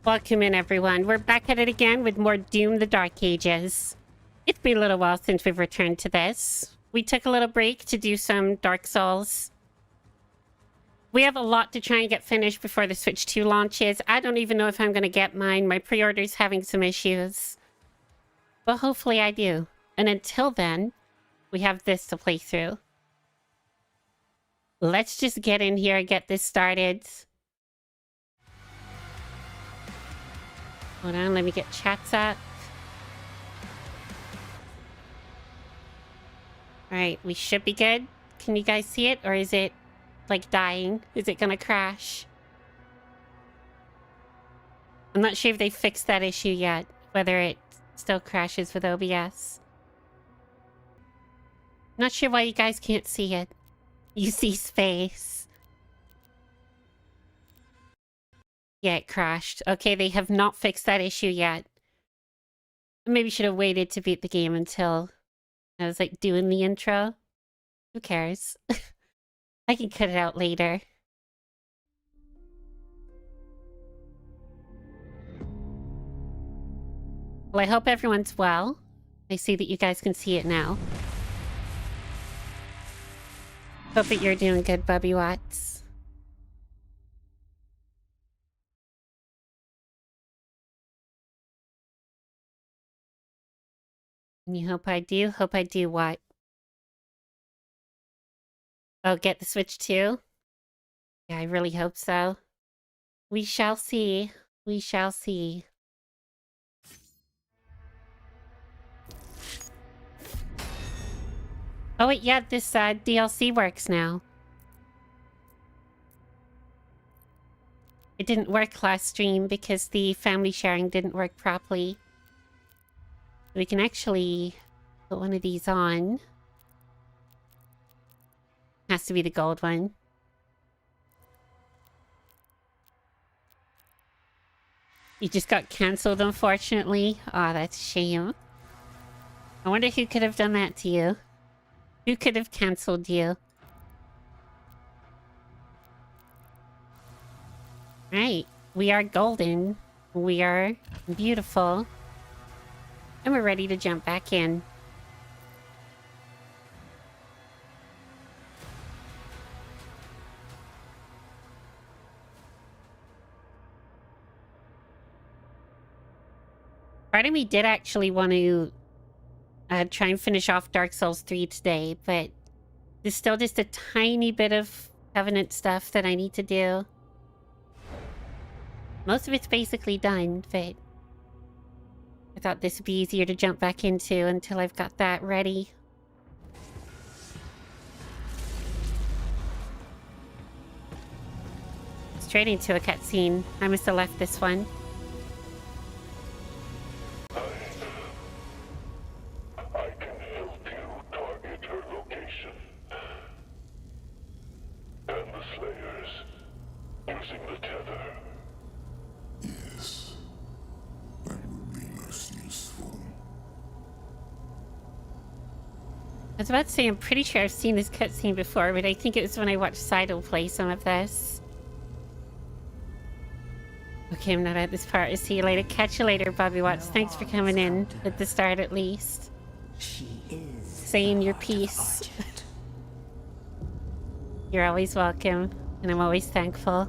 Welcome in, everyone. We're back at it again with more Doom: The Dark Ages. It's been a little while since we've returned to this. We took a little break to do some Dark Souls. We have a lot to try and get finished before the Switch 2 launches. I don't even know if I'm going to get mine. My pre-order's having some issues. But hopefully I do. And until then, we have this to play through. Let's just get in here and get this started. Hold on, let me get chats up. Alright, we should be good. Can you guys see it? Or is it, like, dying? Is it gonna crash? I'm not sure if they fixed that issue yet. Whether it still crashes with OBS. Not sure why you guys can't see it. You see space. Yeah, it crashed. Okay, they have not fixed that issue yet. Maybe should have waited to beat the game until I was like doing the intro. Who cares? I can cut it out later. Well, I hope everyone's well. I see that you guys can see it now. Hope that you're doing good, Bubby Watts. You hope I do? Hope I do what? Oh, get the Switch 2? Yeah, I really hope so. We shall see. We shall see. Oh wait, yeah, this DLC works now. It didn't work last stream because the family sharing didn't work properly. We can actually put one of these on. Has to be the gold one. You just got cancelled, unfortunately. Oh, that's a shame. I wonder who could have done that to you. Who could have cancelled you? Right. We are golden. We are beautiful. And we're ready to jump back in. Part of me did actually want to try and finish off Dark Souls 3 today, but there's still just a tiny bit of Covenant stuff that I need to do. Most of it's basically done, but I thought this would be easier to jump back into until I've got that ready. Straight into a cutscene. I must have left this one. I can help you target her location. And the Slayers, using the tether. Yes. That would be most useful. I was about to say, I'm pretty sure I've seen this cutscene before, but I think it was when I watched Seidel play some of this. Okay, I'm not at this part. I'll see you later. Catch you later, Bobby Watts. Thanks for coming in at the start, at least. She is saying your piece. You're always welcome, and I'm always thankful.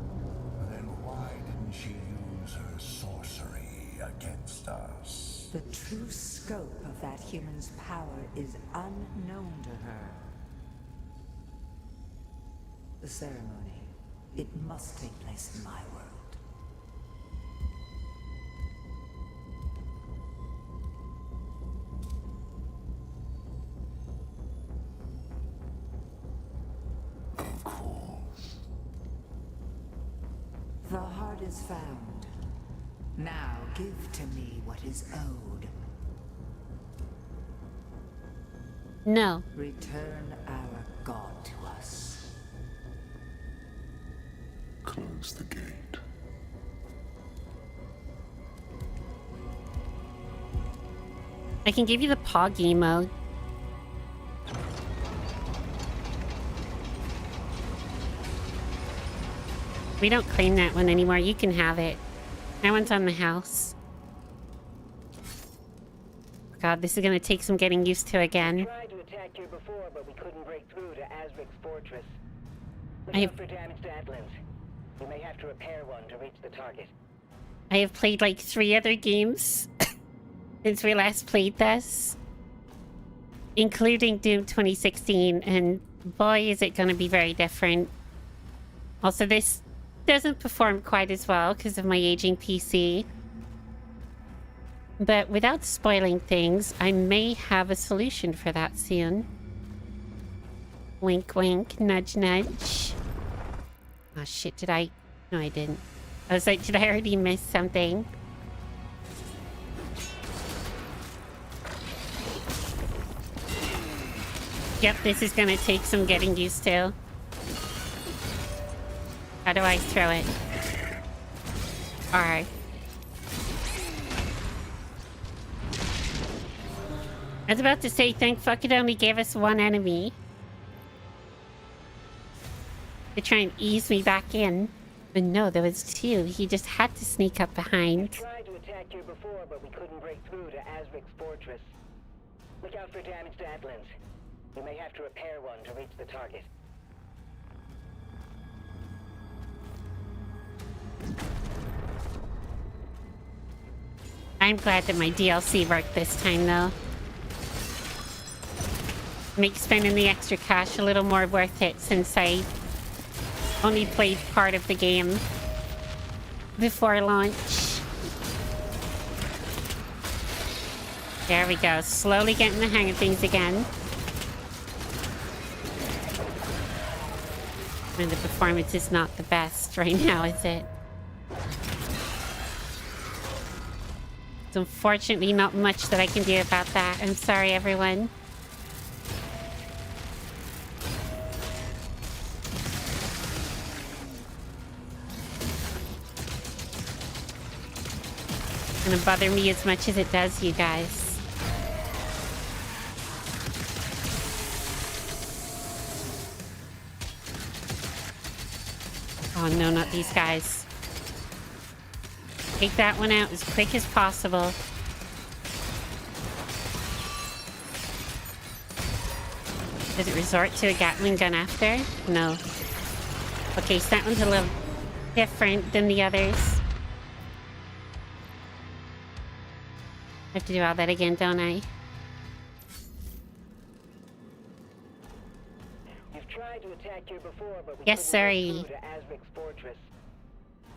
Then why didn't she use her sorcery against us? The true scope of that human's power is unknown to her. The ceremony, it must take place in my world. Of course. The heart is found. Now give to me what is owed. No. Return our God to us. Close the gate. I can give you the Pog emote. We don't claim that one anymore. You can have it. That one's on the house. God, this is gonna take some getting used to again. We tried to attack here before, but we couldn't break through to Azric's fortress. Look out for damage to Atlan's. You may have to repair one to reach the target. I have played like 3 other games since we last played this, including Doom 2016, and boy is it going to be very different. Also, this doesn't perform quite as well because of my aging PC. But without spoiling things, I may have a solution for that soon. Wink wink, nudge nudge. Oh shit, did I? No, I didn't. I was like, did I already miss something? Yep, this is gonna take some getting used to. How do I throw it? R. I was about to say, thank fuck it only gave us 1 enemy. To try and ease me back in. But no, there was 2. He just had to sneak up behind. We tried to attack here before, but we couldn't break through to Azric's fortress. Look out for damage to Atlan's. You may have to repair one to reach the target. I'm glad that my DLC worked this time, though. Makes spending the extra cash a little more worth it since I only played part of the game before launch. There we go. Slowly getting the hang of things again. And the performance is not the best right now, is it? It's unfortunately not much that I can do about that. I'm sorry, everyone. It's gonna bother me as much as it does you guys. Oh no, not these guys. Take that one out as quick as possible. Does it resort to a Gatling gun after? No. Okay, so that one's a little different than the others. I have to do all that again, don't I? You've tried to attack here before, but we Yes, couldn't sorry. break through to Azric's fortress.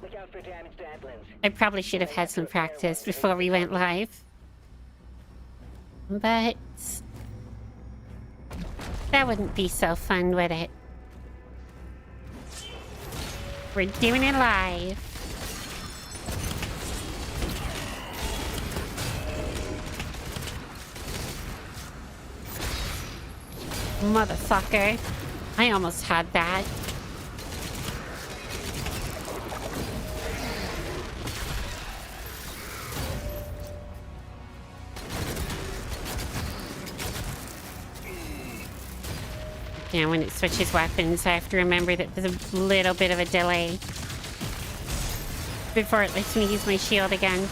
Look out for damage to Atlan's. I probably should have had some practice before we went live. But that wouldn't be so fun, would it? We're doing it live. Motherfucker. I almost had that. Yeah, when it switches weapons, I have to remember that there's a little bit of a delay before it lets me use my shield again.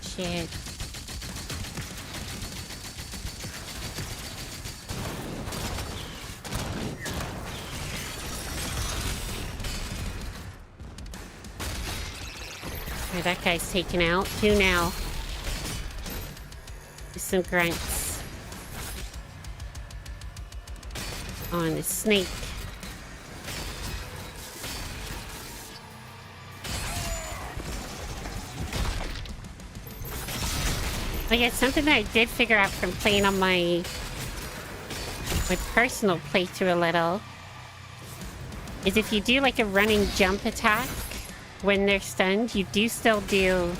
Shit. Okay, that guy's taken out. 2 now. Just some grunts. Oh, and the snake. Oh yeah, something that I did figure out from playing on my personal playthrough a little is if you do like a running jump attack when they're stunned, you do still do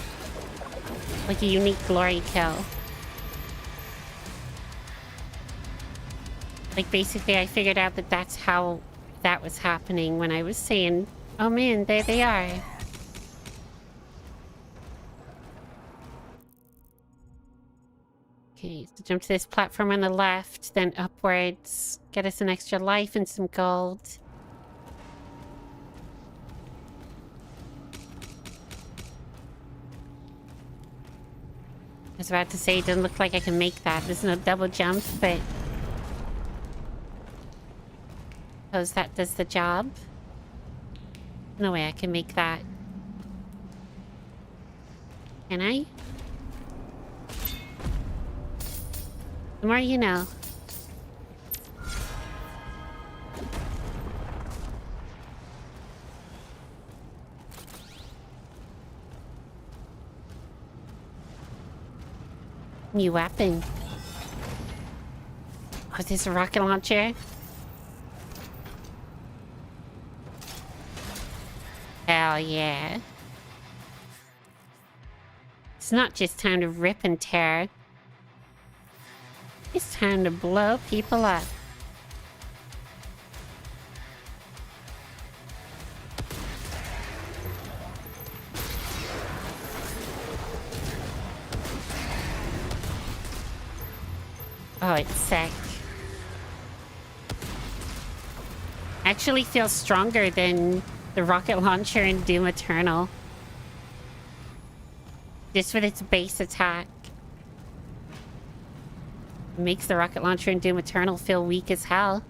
like a unique glory kill. Like basically I figured out that that's how that was happening when I was saying, oh man, there they are. Okay, so jump to this platform on the left, then upwards. Get us an extra life and some gold. I was about to say, it doesn't look like I can make that. There's no double jump, but... suppose that does the job. No way I can make that. Can I? The more you know. New weapon. Oh, this a rocket launcher? Hell yeah. It's not just time to rip and tear. It's time to blow people up. Oh, it's sick. Actually feels stronger than the rocket launcher in Doom Eternal. Just with its base attack. It makes the rocket launcher in Doom Eternal feel weak as hell.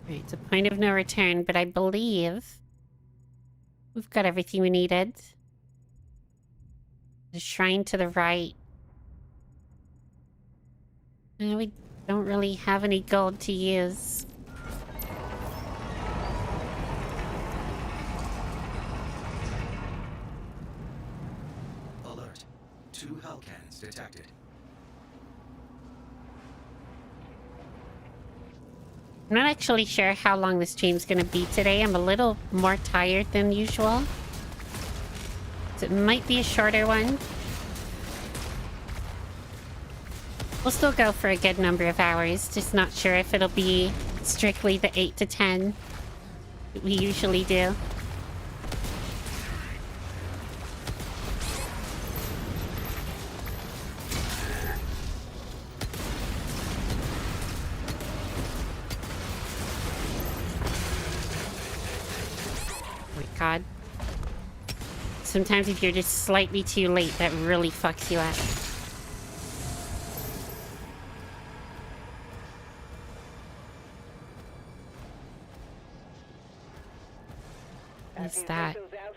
Alright, it's a point of no return, but I believe we've got everything we needed. The shrine to the right. And we don't really have any gold to use. Alert. 2 hell cannons detected. I'm not actually sure how long the stream's gonna be today. I'm a little more tired than usual. So it might be a shorter one. We'll still go for a good number of hours. Just not sure if it'll be strictly the 8 to 10 that we usually do. Oh my god. Sometimes if you're just slightly too late, that really fucks you up. What's that? Out,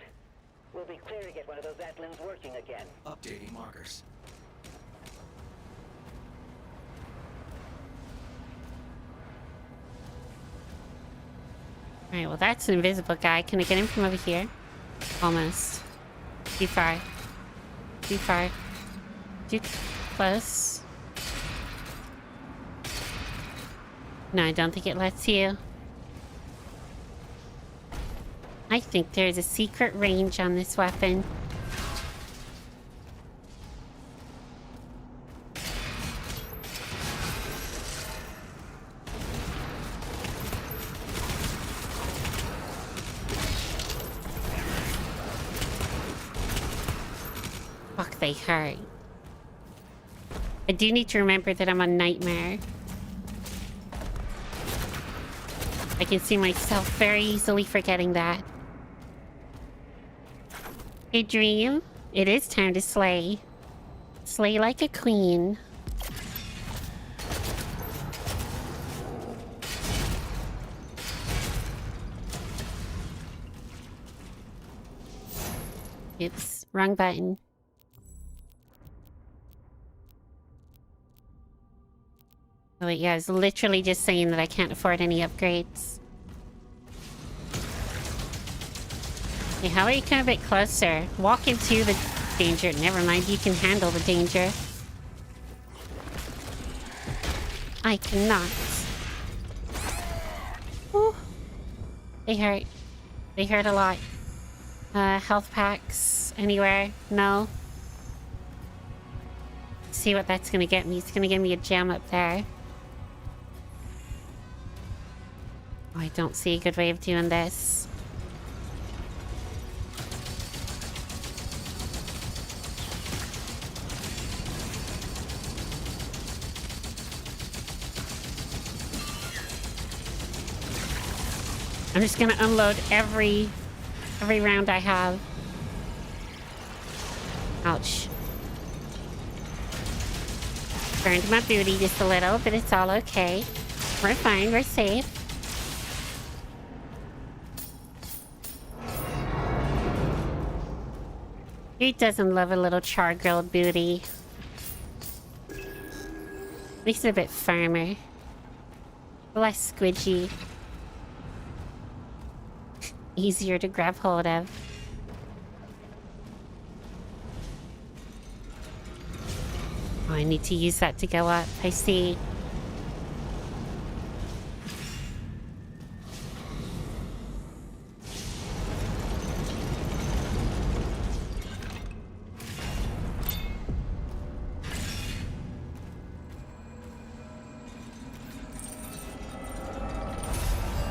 we'll be clear to get one of those Atlan's working again. Updating markers. Alright, well that's an invisible guy. Can I get him from over here? Almost. Too far. Too far. Too close. No, I don't think it lets you. I think there's a secret range on this weapon. Fuck, they hurt. I do need to remember that I'm on Nightmare. I can see myself very easily forgetting that. Hey, Dream. It is time to slay. Slay like a queen. Oops, wrong button. Oh wait, yeah, I was literally just saying that I can't afford any upgrades. Hey, how about you come a bit closer? Walk into the danger. Never mind, you can handle the danger. I cannot. Ooh. They hurt. They hurt a lot. Health packs anywhere? No. Let's see what that's gonna get me. It's gonna give me a gem up there. Oh, I don't see a good way of doing this. I'm just gonna unload every round I have. Ouch. Burned my booty just a little, but it's all okay. We're fine, we're safe. Who doesn't love a little char-grilled booty? Makes it a bit firmer. Less squidgy. Easier to grab hold of. Oh, I need to use that to go up. I see.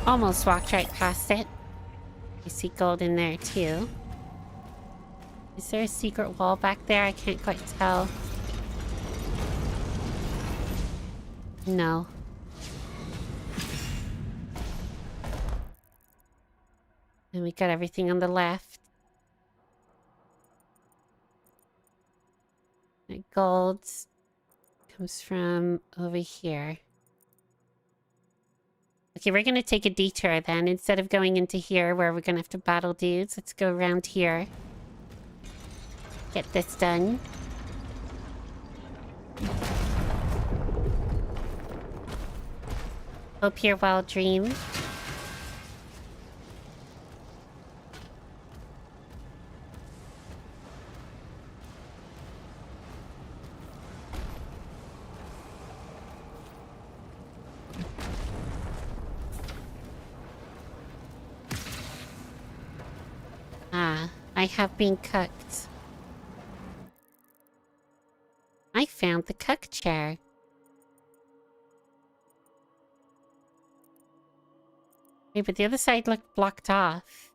Almost walked right past it. I see gold in there too. Is there a secret wall back there? I can't quite tell. No. And we got everything on the left. The gold comes from over here. Okay, we're gonna take a detour then. Instead of going into here where we're gonna have to battle dudes, let's go around here. Get this done. Hope you're well dreamed. Ah, I have been cooked. I found the cook chair. Wait, but the other side looked blocked off.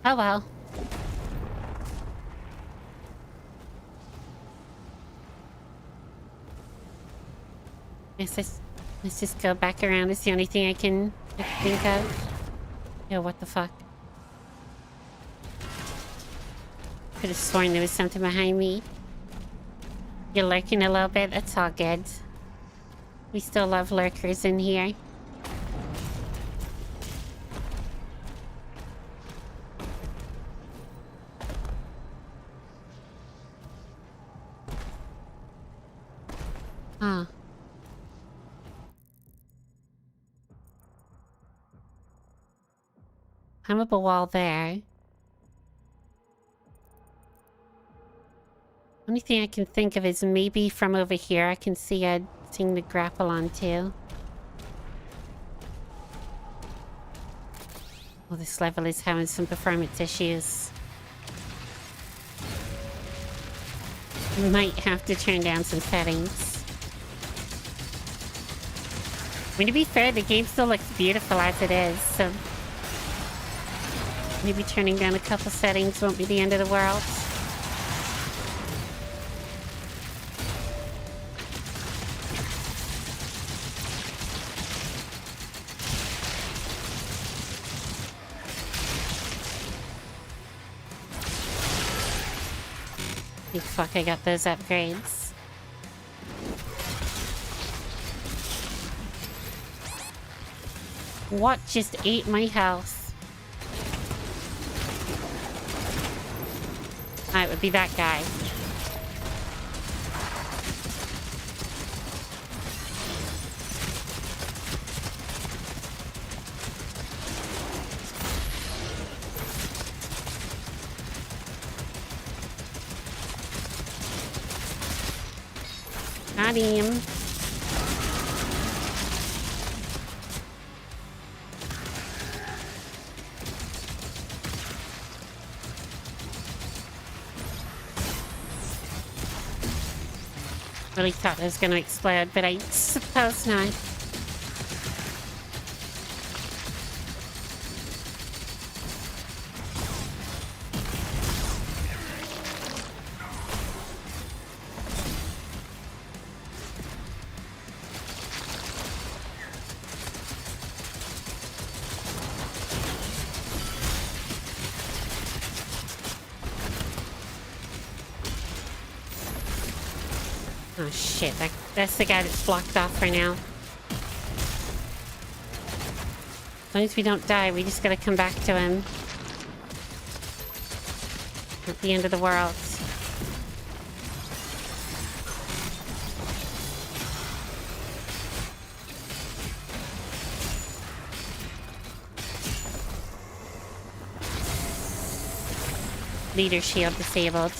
Oh well. Let's just go back around. It's the only thing I can think of. Yeah, what the fuck? Could have sworn there was something behind me. You're lurking a little bit. That's all good. We still love lurkers in here. Huh. I'm up a wall there. Only thing I can think of is maybe from over here I can see a thing to grapple onto. Oh, this level is having some performance issues. Might have to turn down some settings. I mean, to be fair, the game still looks beautiful as it is, so maybe turning down a couple settings won't be the end of the world. Oh, fuck, I got those upgrades. What just ate my health? It would be that guy. Got him. Really thought it was going to explode, but I suppose not. Oh shit, that's the guy that's blocked off for now. As long as we don't die, we just gotta come back to him. At the end of the world. Leader shield disabled.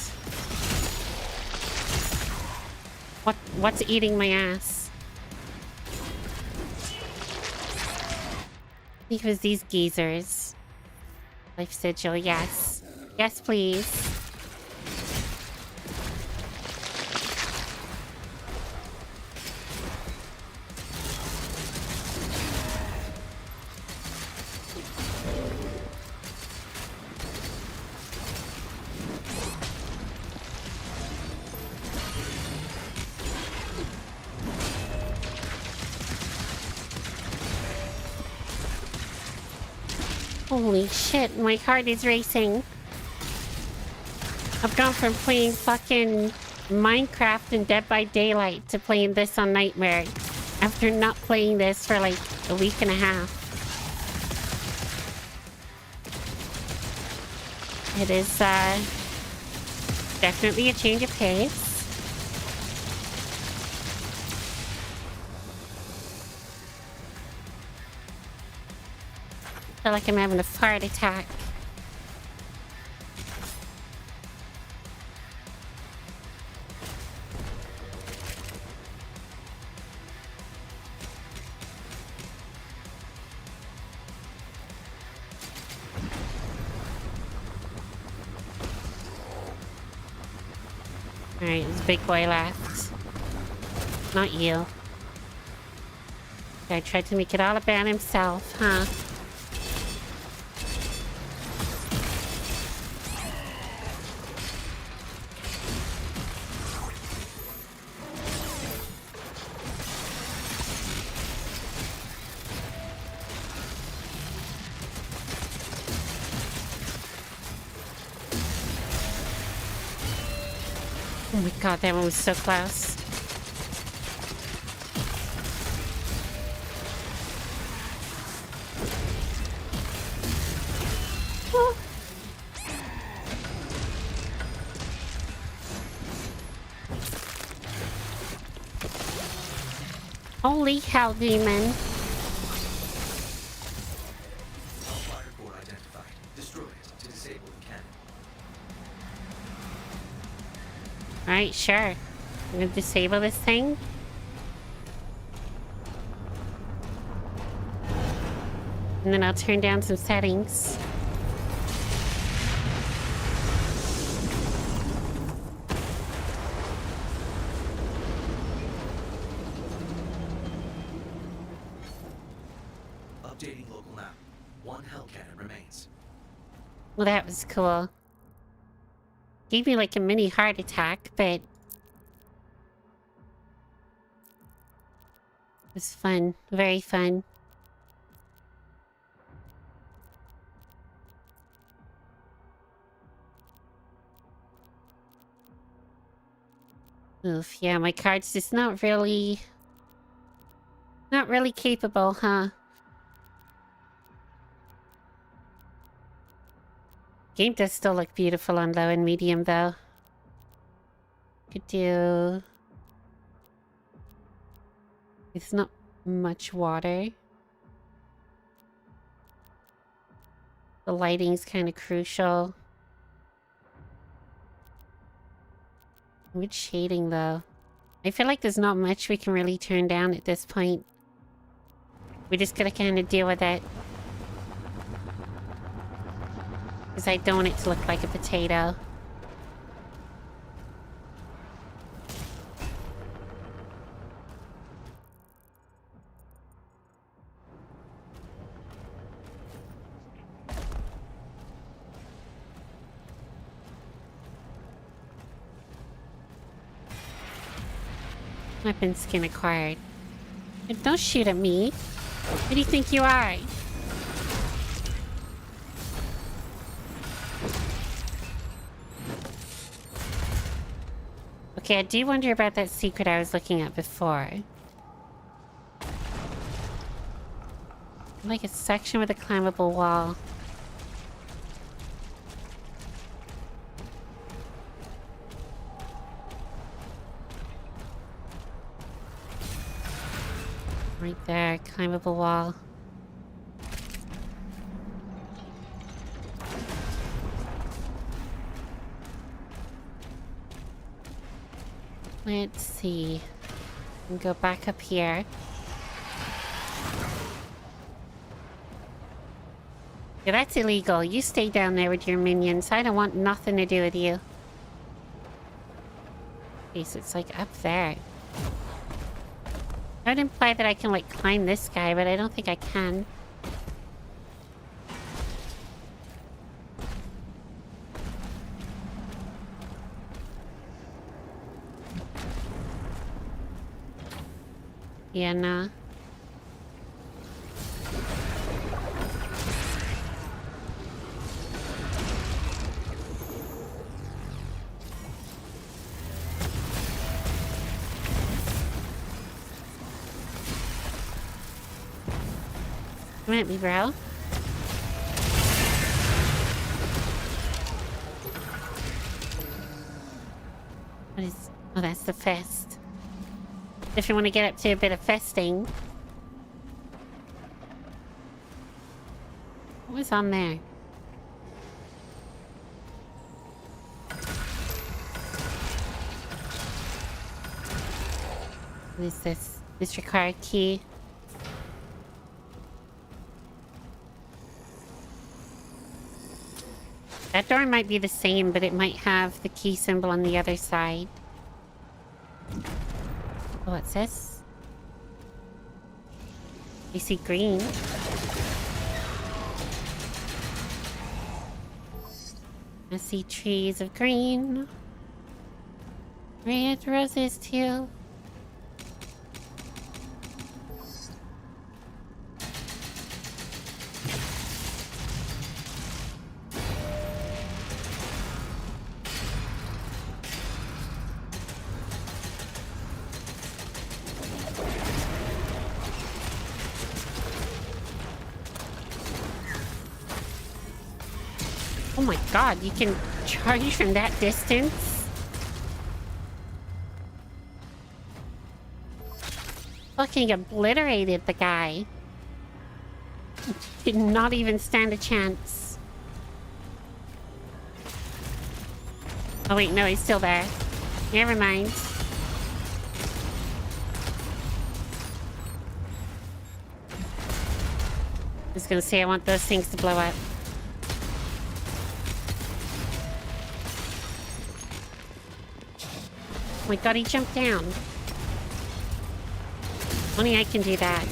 What's eating my ass? I think it was these geezers. Life sigil, yes. Yes, please. Holy shit, my heart is racing. I've gone from playing fucking Minecraft and Dead by Daylight to playing this on Nightmare after not playing this for like a week and a half. It is definitely a change of pace. I feel like I'm having a heart attack. Alright, there's a big boy left. Not you. Guy tried to make it all about himself, huh? Oh my god, that one was so close. Oh. Holy hell, demon. All fire core identified. Destroy it to disable the cannon. Alright, sure. I'm gonna disable this thing. And then I'll turn down some settings. Updating local map. One hell cannon remains. Well, that was cool. Gave me like a mini heart attack, but it was fun. Very fun. Oof, yeah, my card's just not really capable, huh? Game does still look beautiful on low and medium, though. Could do... It's not much water. The lighting's kind of crucial. With shading, though. I feel like there's not much we can really turn down at this point. We just gotta kind of deal with it. Because I don't want it to look like a potato. Weapon skin acquired. And don't shoot at me. Who do you think you are? Okay, I do wonder about that secret I was looking at before. Like a section with a climbable wall. Right there, climbable wall. Let's see. And go back up here. Yeah, that's illegal. You stay down there with your minions. I don't want nothing to do with you. Okay, so it's like up there. That would imply that I can like climb this guy, but I don't think I can. Yeah, nah. Come at me, bro. What is... Oh, that's the fest. If you want to get up to a bit of festing. What was on there? What is this? This required key. That door might be the same, but it might have the key symbol on the other side. Oh, what's this? I see green. I see trees of green. Red roses too. Oh my god, you can charge from that distance? Fucking obliterated the guy. Did not even stand a chance. Oh wait, no, he's still there. Never mind. I was gonna say I want those things to blow up. Oh my god, he jumped down. Only I can do that.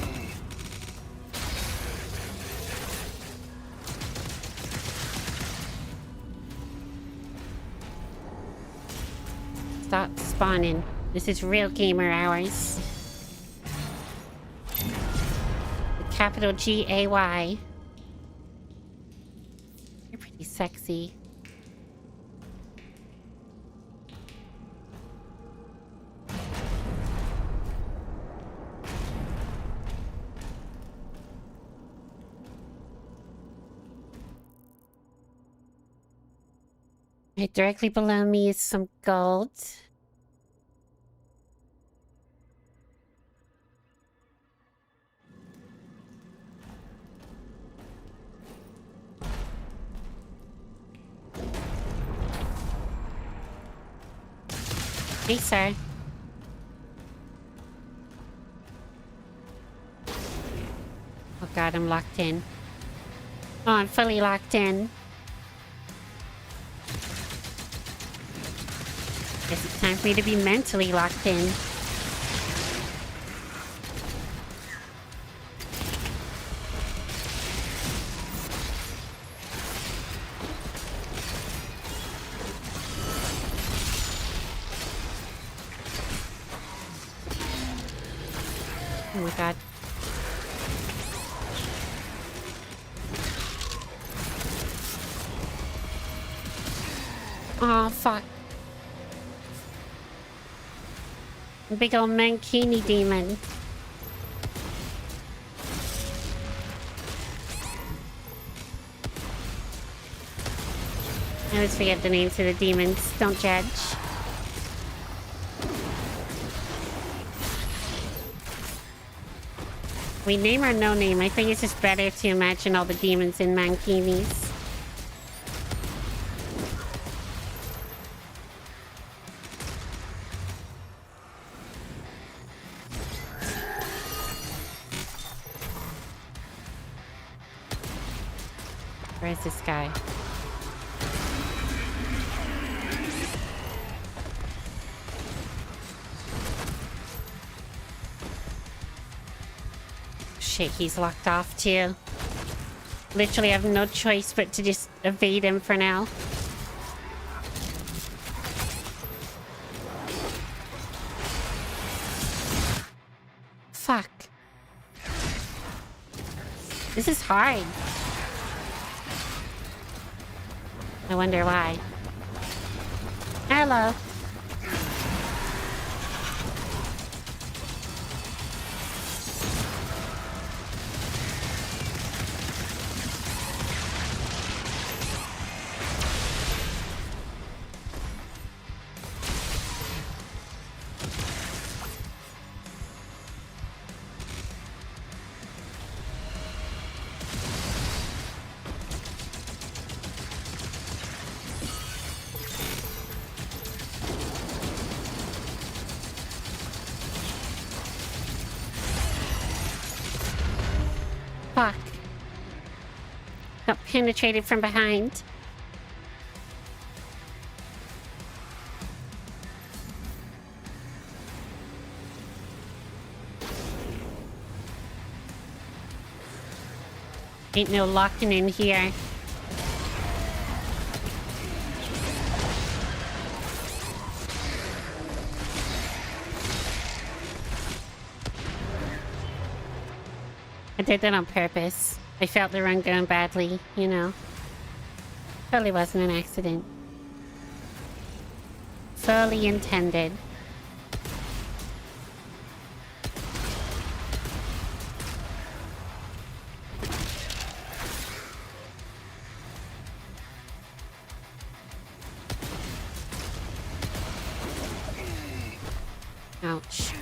Stop spawning. This is real gamer hours. The capital G-A-Y. You're pretty sexy. Right directly below me is some gold. Hey, sir. Oh god, I'm locked in. Oh, I'm fully locked in. Guess it's time for me to be mentally locked in. Oh my god. Oh, fuck. A big old mankini demon. I always forget the names of the demons. Don't judge. We name or no name. I think it's just better to imagine all the demons in mankinis. Where's this guy? Shit, he's locked off too. Literally have no choice but to just evade him for now. Fuck. This is hard. I wonder why. Hello. Fuck. Got penetrated from behind. Ain't no locking in here. I did that on purpose. I felt the run going badly, you know. Totally wasn't an accident. Fully intended. Ouch.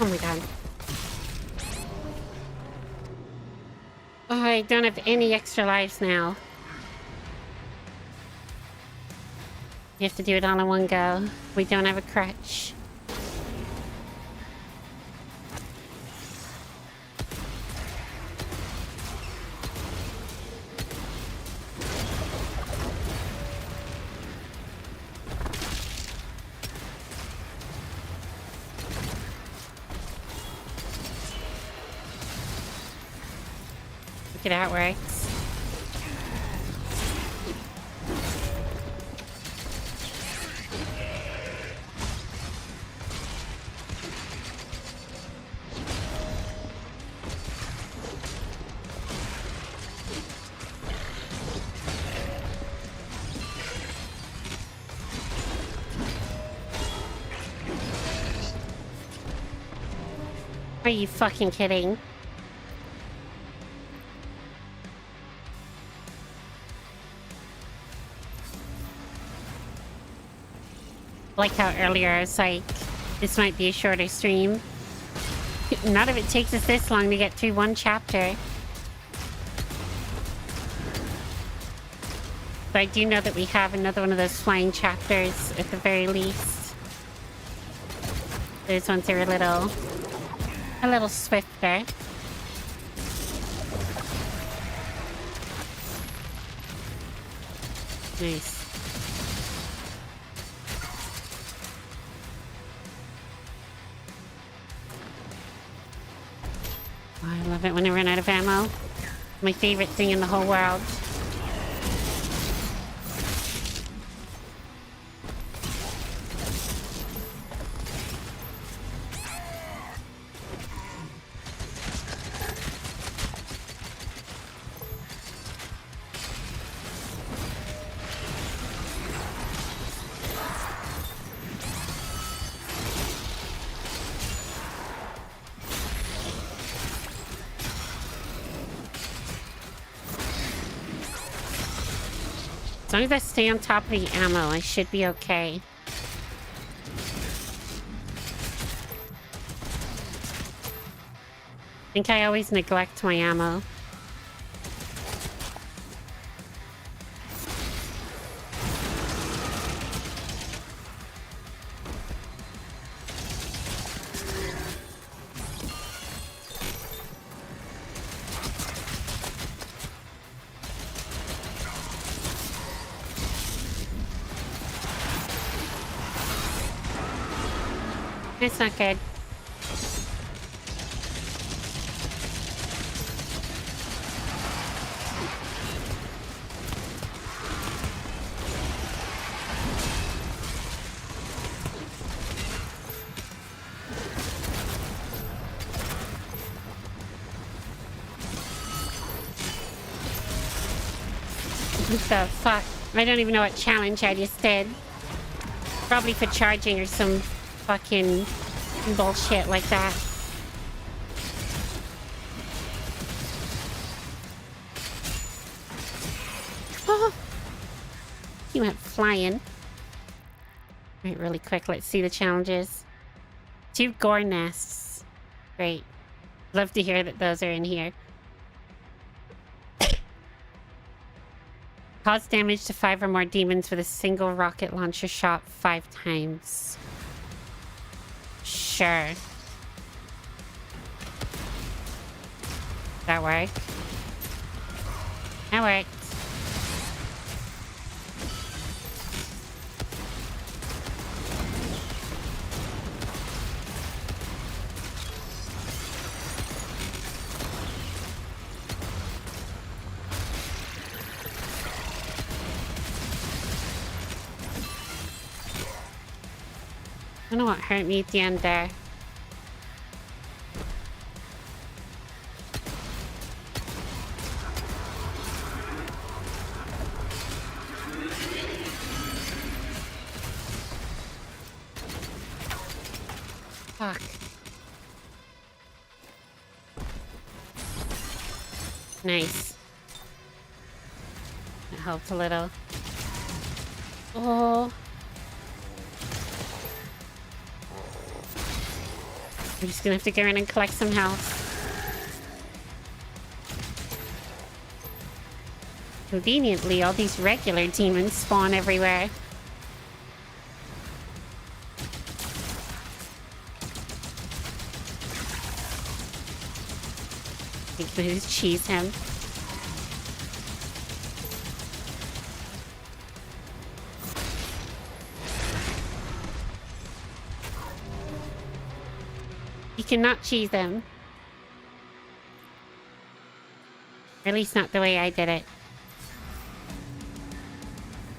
Oh my god. Oh, I don't have any extra lives now. You have to do it all in one go. We don't have a crutch. Look at how it works. Are you fucking kidding? Like how earlier I was like, this might be a shorter stream. Not if it takes us this long to get through one chapter. But I do know that we have another one of those flying chapters at the very least. Those ones are a little A little swifter. Nice. Oh, I love it when I run out of ammo. My favorite thing in the whole world. As long as I stay on top of the ammo, I should be okay. I think I always neglect my ammo. It's not good. What the fuck? I don't even know what challenge I just did. Probably for charging or some fucking bullshit like that. Oh, you went flying. Right, really quick, let's see the challenges. 2 gore nests. Great. Love to hear that those are in here. Cause damage to 5 or more demons with a single rocket launcher shot 5 times. Sure. That worked. That worked. I don't know what hurt me at the end there. Fuck. Nice. That helped a little. Oh. I'm just gonna have to go in and collect some health. Conveniently, all these regular demons spawn everywhere. I can just cheese him. You cannot cheese them. Or at least not the way I did it.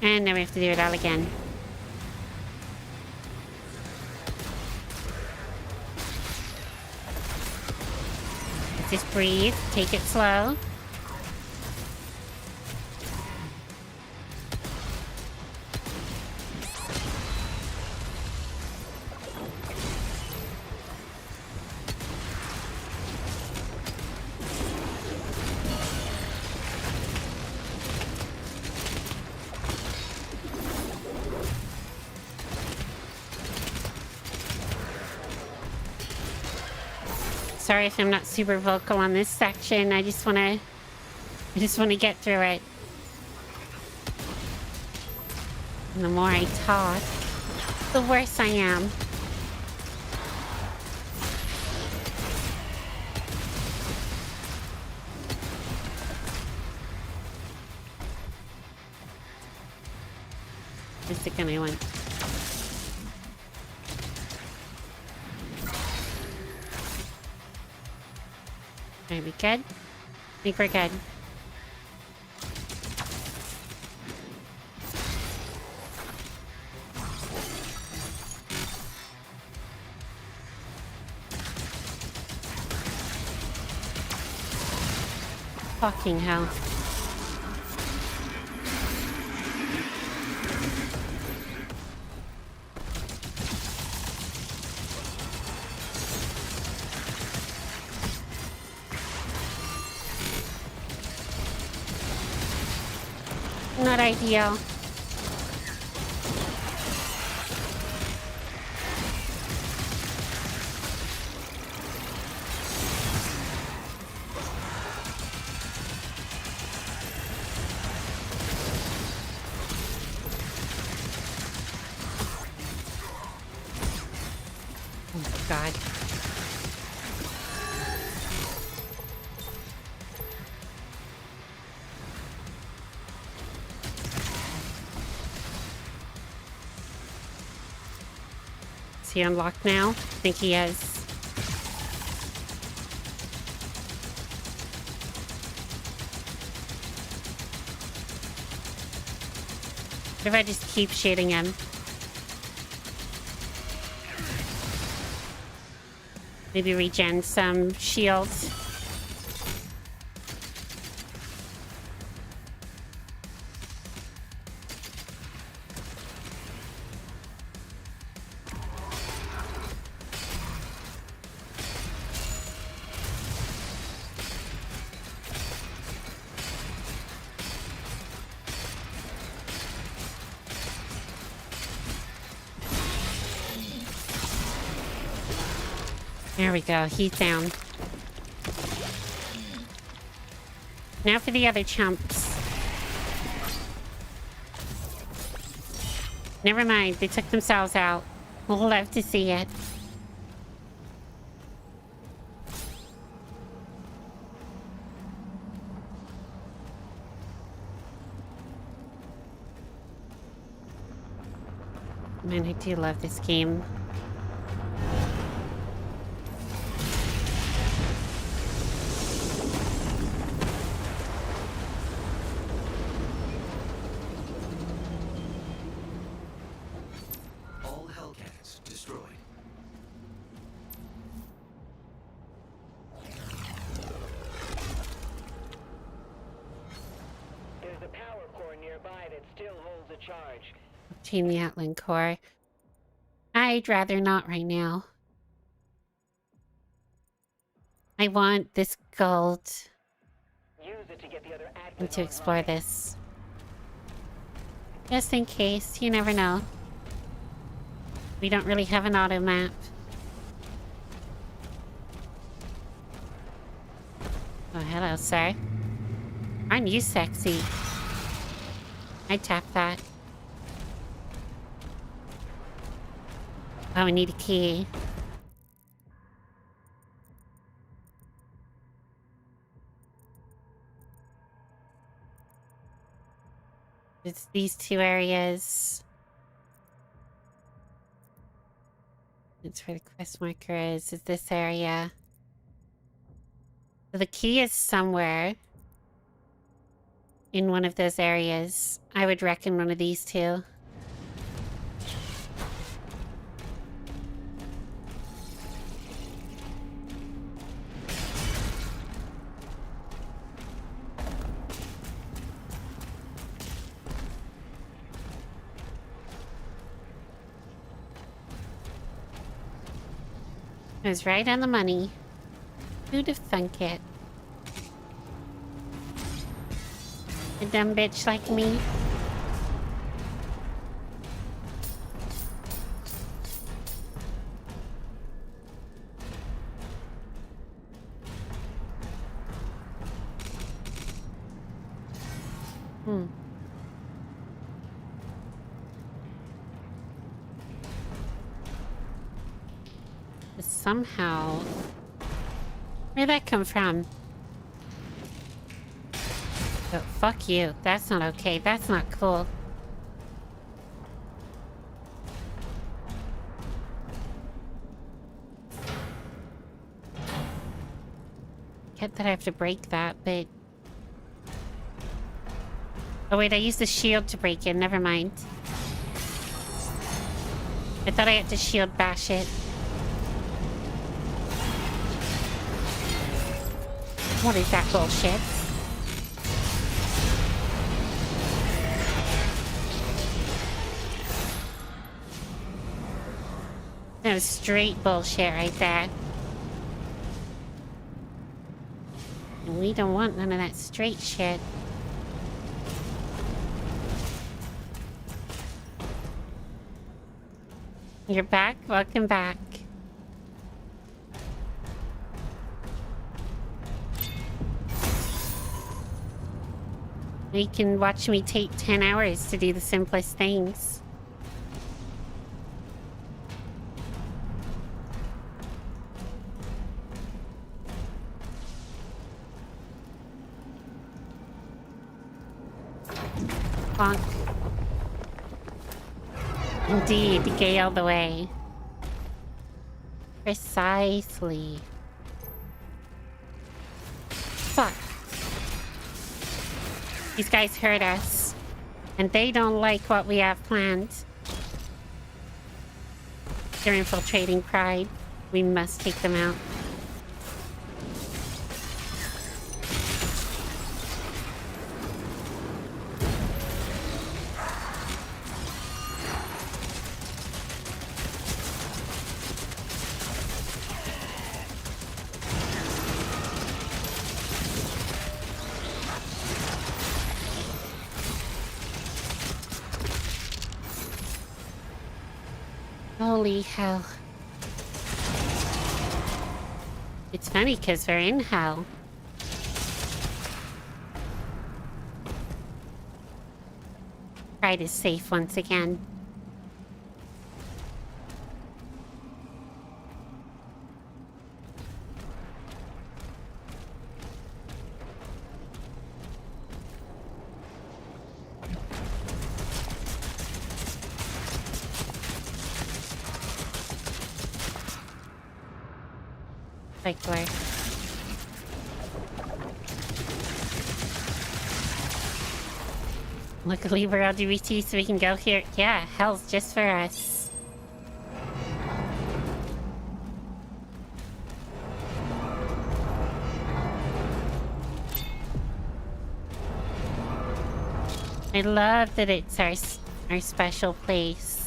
And now we have to do it all again. Just breathe. Take it slow. Sorry if I'm not super vocal on this section. I just wanna get through it. And the more I talk, the worse I am. Where's it gonna went? Are we good? I think we're good. Fucking hell. Not ideal. Oh, God. Is he unlocked now? I think he is. What if I just keep shooting him? Maybe regen some shields. There we go, he's down. Now for the other chumps. Never mind, they took themselves out. We'll love to see it. Man, I do love this game. Team the Atlan core. I'd rather not right now. I want this gold. Use it to get the other and to explore this. Just in case, you never know. We don't really have an auto map. Oh, hello, sir. Aren't you sexy? I'd tap that. Oh, I need a key. It's these two areas. It's where the quest marker is this area. So the key is somewhere in one of those areas. I would reckon one of these two. I was right on the money. Who'd have thunk it? A dumb bitch like me. Somehow... Where'd that come from? Oh, fuck you. That's not okay. That's not cool. forget that I have to break that, but... Oh wait, I used the shield to break it. Never mind. I thought I had to shield bash it. What is that bullshit? That was straight bullshit right there. And we don't want none of that straight shit. You're back? Welcome back. You can watch me take 10 hours to do the simplest things. Bonk. Indeed, gay all the way. Precisely. Fuck. These guys hurt us. And they don't like what we have planned. They're infiltrating Pride. We must take them out. Holy hell. It's funny because we're in hell. Pride is safe once again. Where? Luckily we're LGBT so we can go here. Yeah, hell's just for us. I love that it's our special place.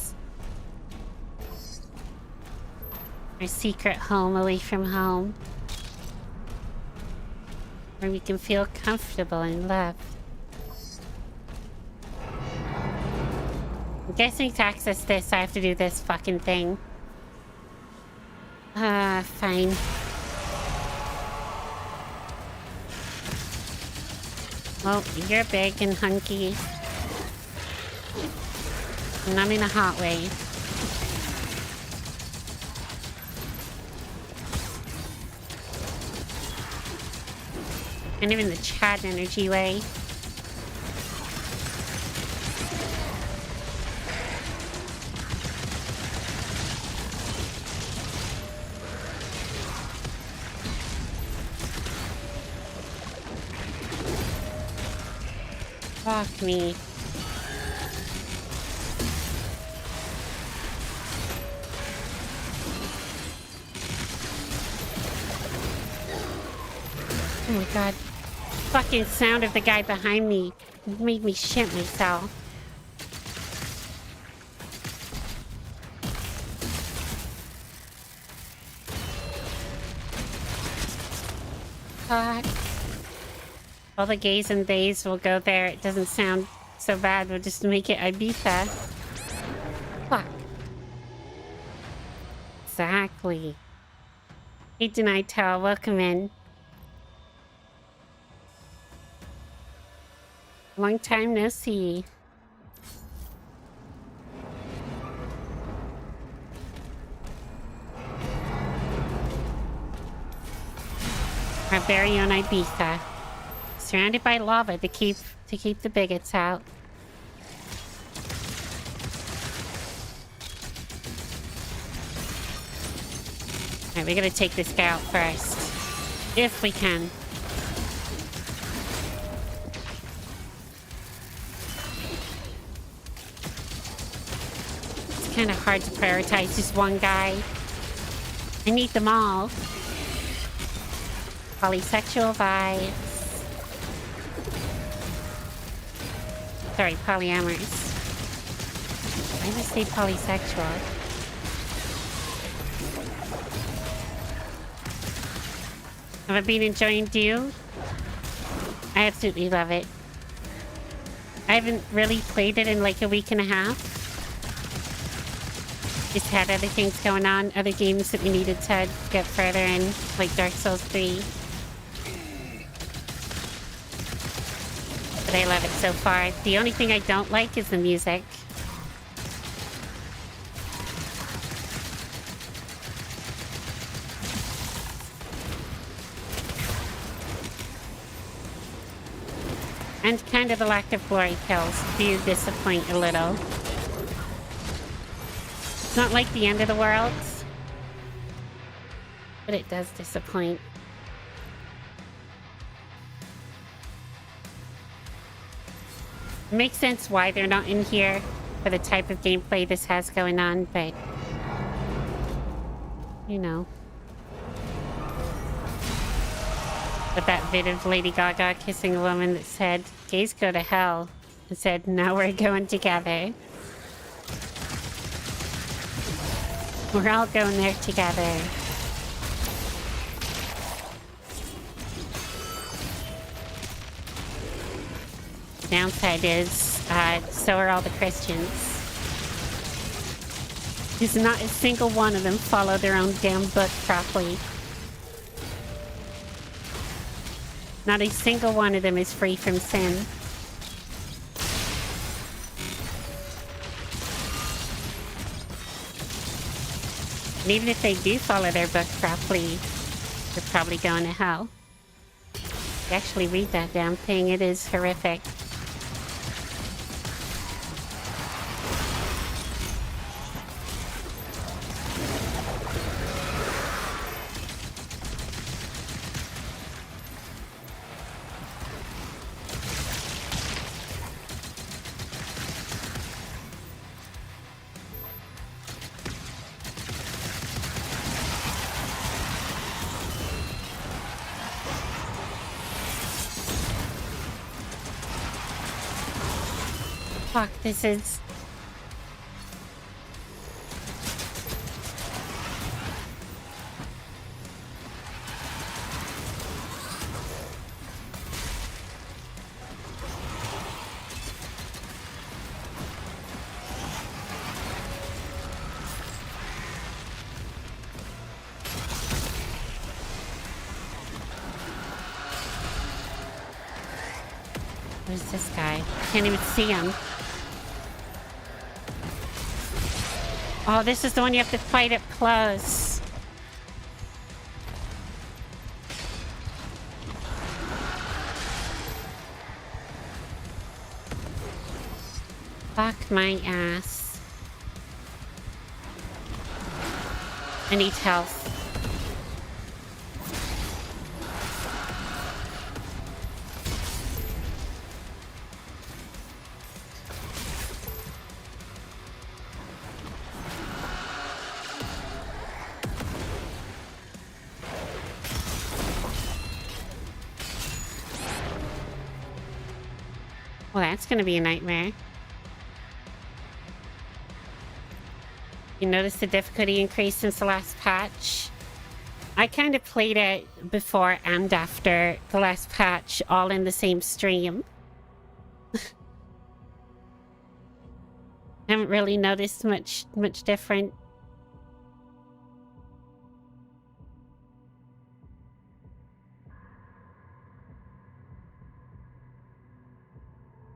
Our secret home away from home. Where we can feel comfortable and loved. I'm guessing to access this, I have to do this fucking thing. Fine. Well, you're big and hunky. Not in a hot way. And even the chat energy way. Fuck me. Oh my god. Fucking sound of the guy behind me made me shit myself. Fuck. All the gays and theys will go there. It doesn't sound so bad. We'll just make it Ibiza. Fuck. Exactly. Hey, Denied Towel, welcome in. Long time no see. Our very own Ibiza. Surrounded by lava to keep the bigots out. Alright, we gotta take this guy out first. If we can. kind of hard to prioritize just one guy. I need them all. Polysexual vibes. Sorry, polyamorous. I just say polysexual. Have I been enjoying Doom? I absolutely love it. I haven't really played it in like a week and a half. Just had other things going on, other games that we needed to get further in, like Dark Souls 3. But I love it so far. The only thing I don't like is the music. And kind of the lack of glory kills do disappoint a little. It's not like the end of the world, but it does disappoint. It makes sense why they're not in here for the type of gameplay this has going on, but you know. But that vid of Lady Gaga kissing a woman that said, gays go to hell, and said, now we're going together. We're all going there together. Downside is, so are all the Christians. Because not a single one of them follow their own damn book properly. Not a single one of them is free from sin. And even if they do follow their book properly, they're probably going to hell. You actually read that damn thing, it is horrific. Fuck, this is... Where's this guy? Can't even see him. Oh, this is the one you have to fight up close. Fuck my ass. I need health. Well, that's gonna be a nightmare. You notice the difficulty increase since the last patch? I kind of played it before and after the last patch, all in the same stream. Haven't really noticed much different.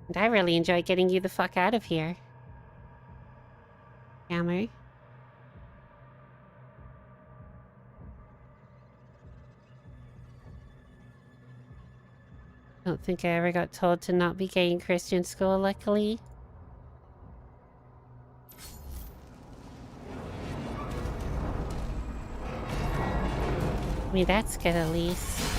And I really enjoy getting you the fuck out of here. Hammer. Don't think I ever got told to not be gay in Christian school, luckily. I mean, that's good at least.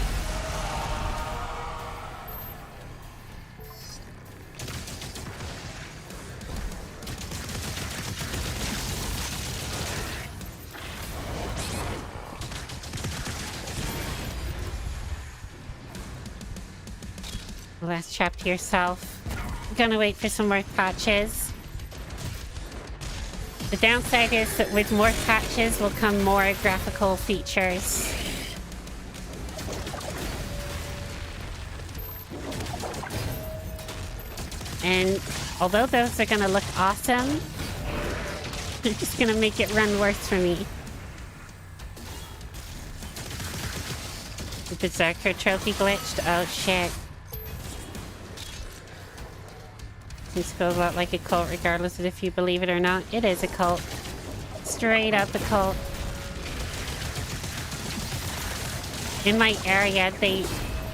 Last chapter yourself. I'm gonna wait for some more patches. The downside is that with more patches will come more graphical features. And although those are gonna look awesome, they're just gonna make it run worse for me. The Berserker trophy glitched? Oh shit. This goes out like a cult regardless of if you believe it or not. It is a cult. Straight up a cult. In my area, they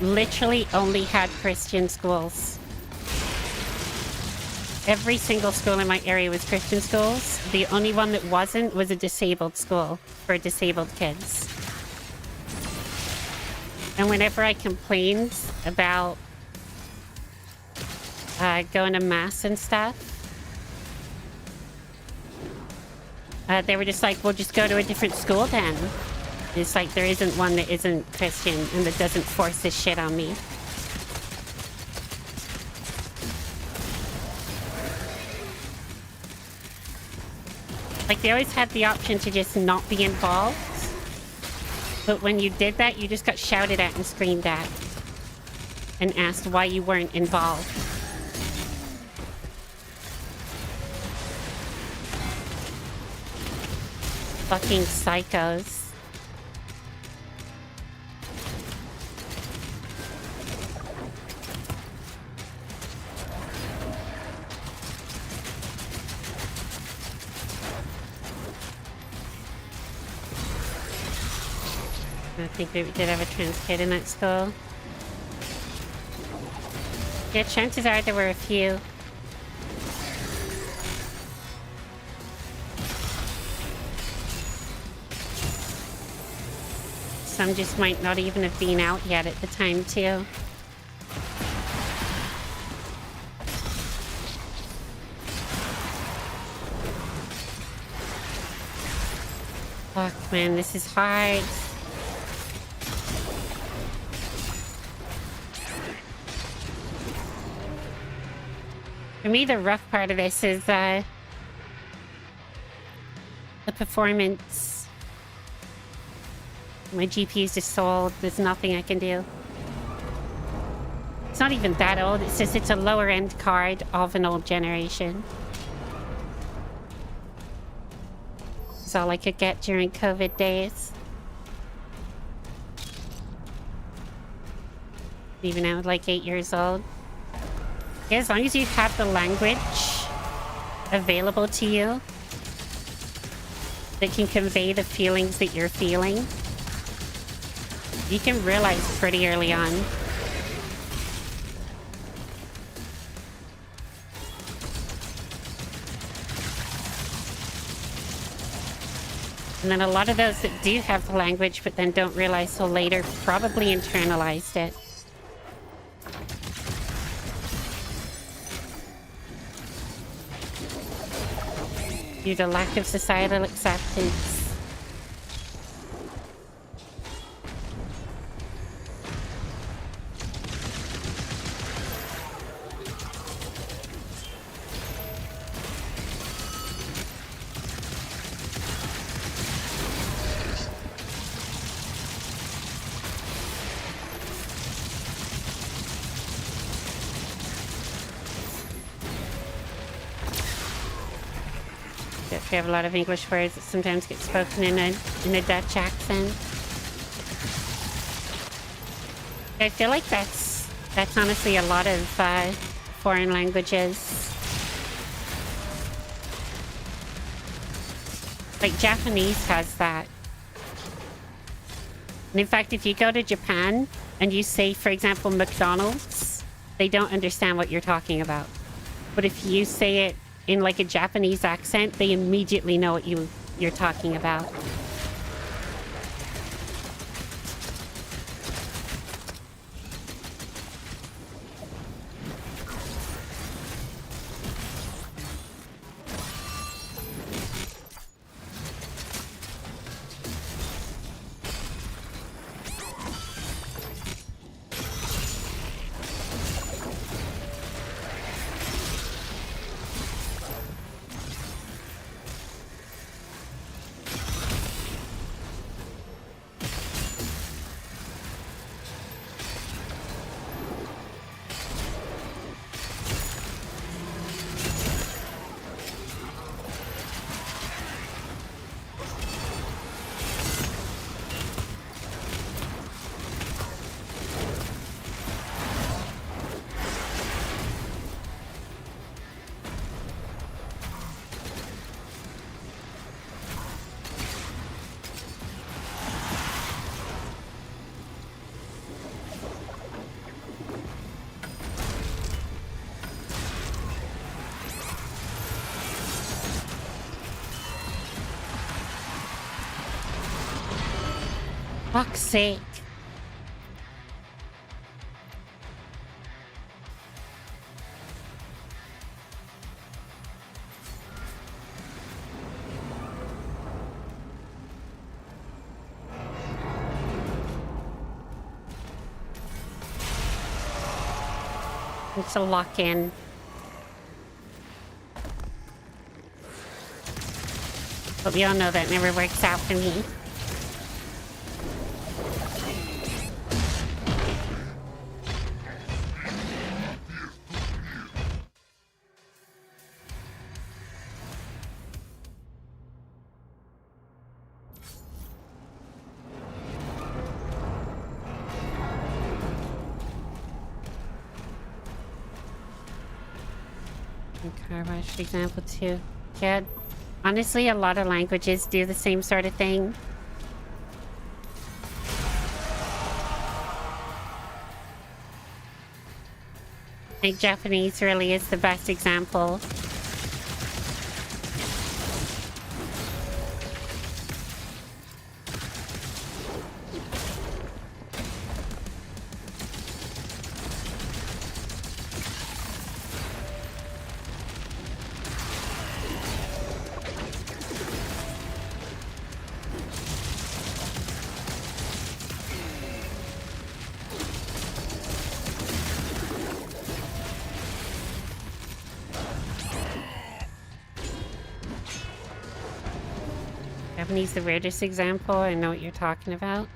literally only had Christian schools. Every single school in my area was Christian schools. The only one that wasn't was a disabled school for disabled kids. And whenever I complained about going to mass and stuff, they were just like, well, just go to a different school then. It's like there isn't one that isn't Christian and that doesn't force this shit on me. Like, they always had the option to just not be involved. But when you did that, you just got shouted at and screamed at. And asked why you weren't involved. Fucking psychos. I think we did have a trans kid in that school. Yeah, chances are there were a few. Some just might not even have been out yet at the time, too. Fuck, man, this is hard. For me, the rough part of this is the performance. My GPU's just sold. There's nothing I can do. It's not even that old. It's just it's a lower end card of an old generation. It's all I could get during COVID days. Even now, like 8 years old. Yeah, as long as you have the language available to you that can convey the feelings that you're feeling, you can realize pretty early on. And then a lot of those that do have the language but then don't realize till later probably internalized it. Due to lack of societal acceptance. We have a lot of English words that sometimes get spoken in a Dutch accent. I feel like that's honestly a lot of foreign languages. Like Japanese has that. And in fact, if you go to Japan and you say, for example, McDonald's, they don't understand what you're talking about. But if you say it in like a Japanese accent, they immediately know what you're talking about. Fuck's sake. It's a lock-in. But we all know that never works out for me. Car wash example 2. Yeah, honestly, a lot of languages do the same sort of thing. I think Japanese really is the best example. Japanese the weirdest example. I know what you're talking about.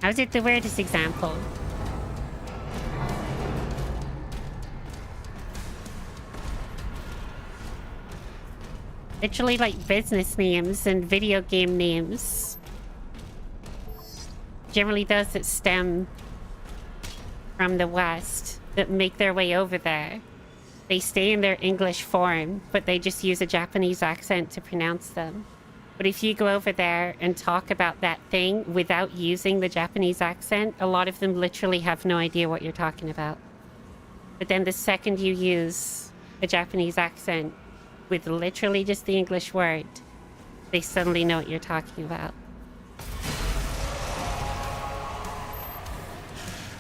How's it the weirdest example? Literally like business names and video game names. Generally those that stem from the West that make their way over there. They stay in their English form, but they just use a Japanese accent to pronounce them. But if you go over there and talk about that thing without using the Japanese accent, a lot of them literally have no idea what you're talking about. But then the second you use a Japanese accent with literally just the English word, they suddenly know what you're talking about.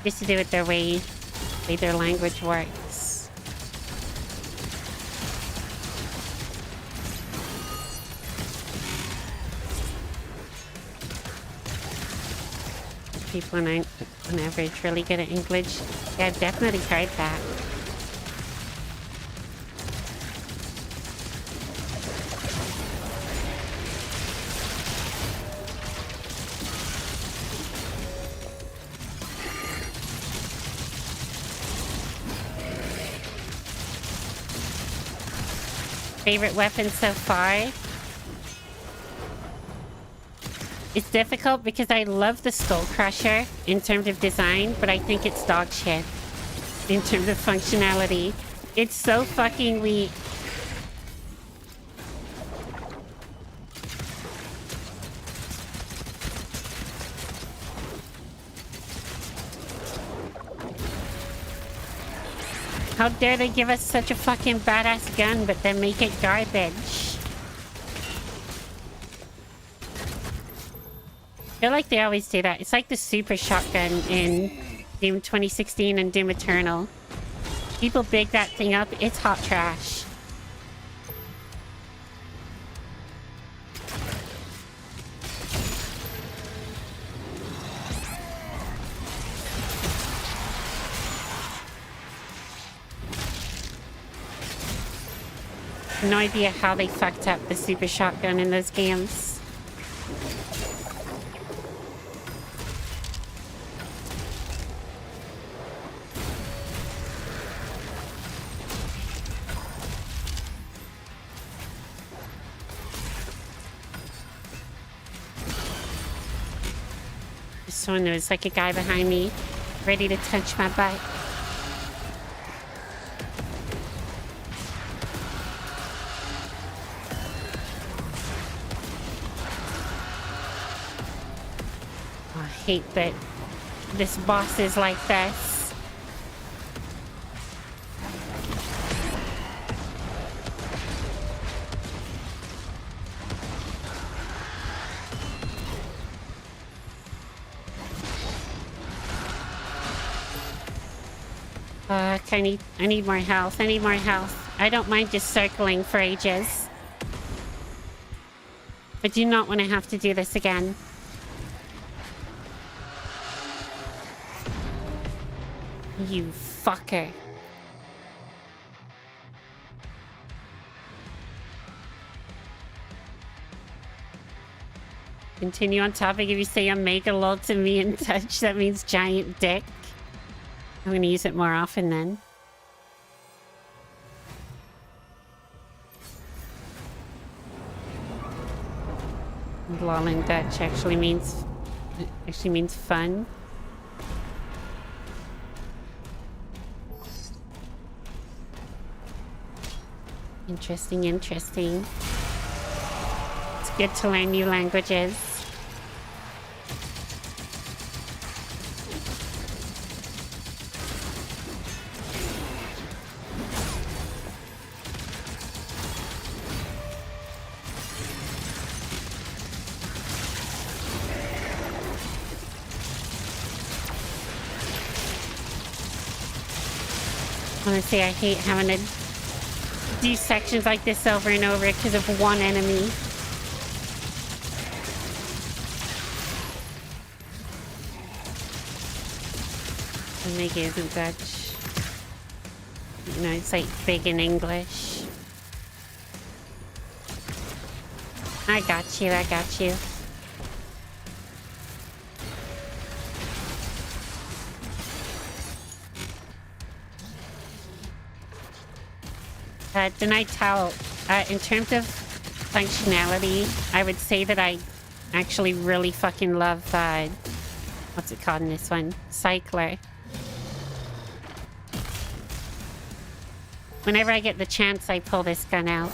Just to do it their way their language works. People on average really good at English. Yeah, I've definitely heard that. Favorite weapon so far? It's difficult because I love the Skull Crusher in terms of design, but I think it's dog shit in terms of functionality. It's so fucking weak. How dare they give us such a fucking badass gun, but then make it garbage? I feel like they always do that. It's like the super shotgun in Doom 2016 and Doom Eternal. People big that thing up, it's hot trash. No idea how they fucked up the super shotgun in those games. So there's like a guy behind me, ready to touch my butt. Oh, I hate that this boss is like this. Fuck, I need more health. I need more health. I don't mind just circling for ages. I do not want to have to do this again. You fucker. Continue on topic. If you say Omega lol to me in touch, that means giant dick. I'm gonna use it more often then. Lol in Dutch actually means fun. Interesting, interesting. It's good to learn new languages. Honestly, I hate having to do sections like this over and over because of one enemy. Omega isn't Dutch. You know, it's like big in English. I got you, I got you. Denied towel. In terms of functionality, I would say that I actually really fucking love, what's it called in this one? Cycler. Whenever I get the chance, I pull this gun out.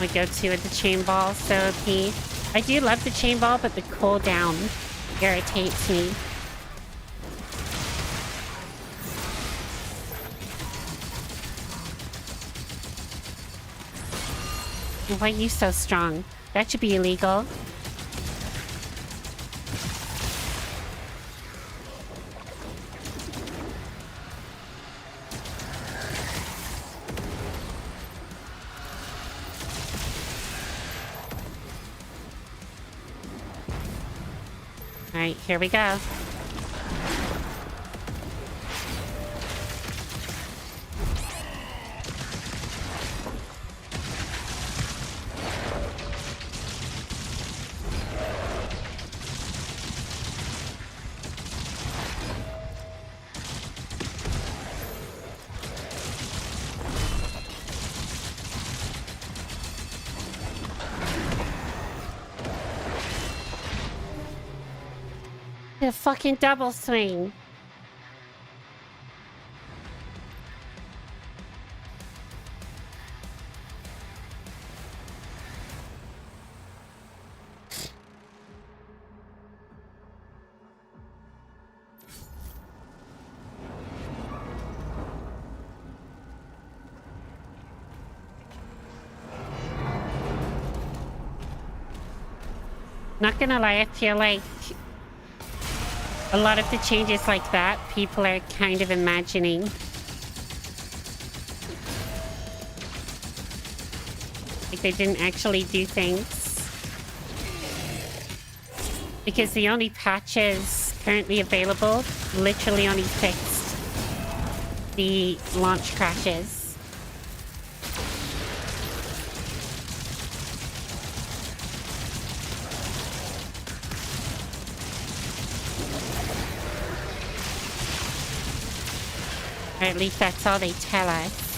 My go-to with the chain ball, so OP. I do love the chain ball, but the cooldown irritates me. Why are you so strong? That should be illegal. Alright, here we go. A fucking double swing. Not gonna lie, I feel like a lot of the changes like that, people are kind of imagining. Like they didn't actually do things. Because the only patches currently available literally only fixed the launch crashes. Or at least that's all they tell us.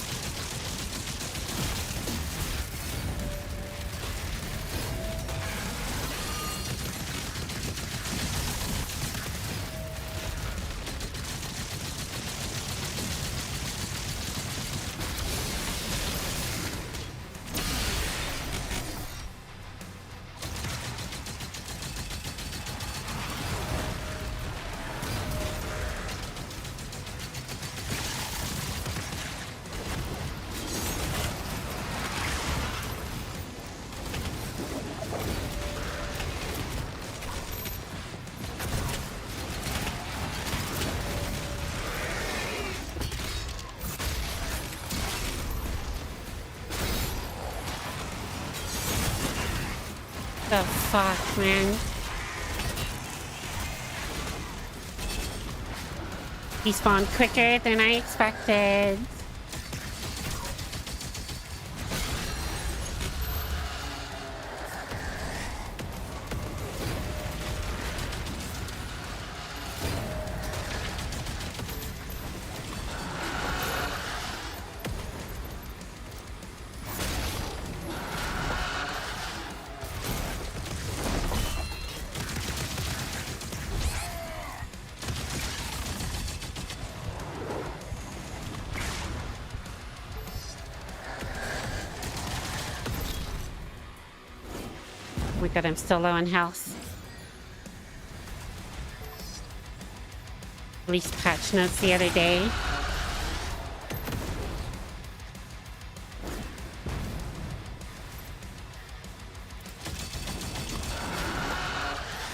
The fuck, man? He spawned quicker than I expected. Oh my god, I'm still low on health. At least patch notes the other day.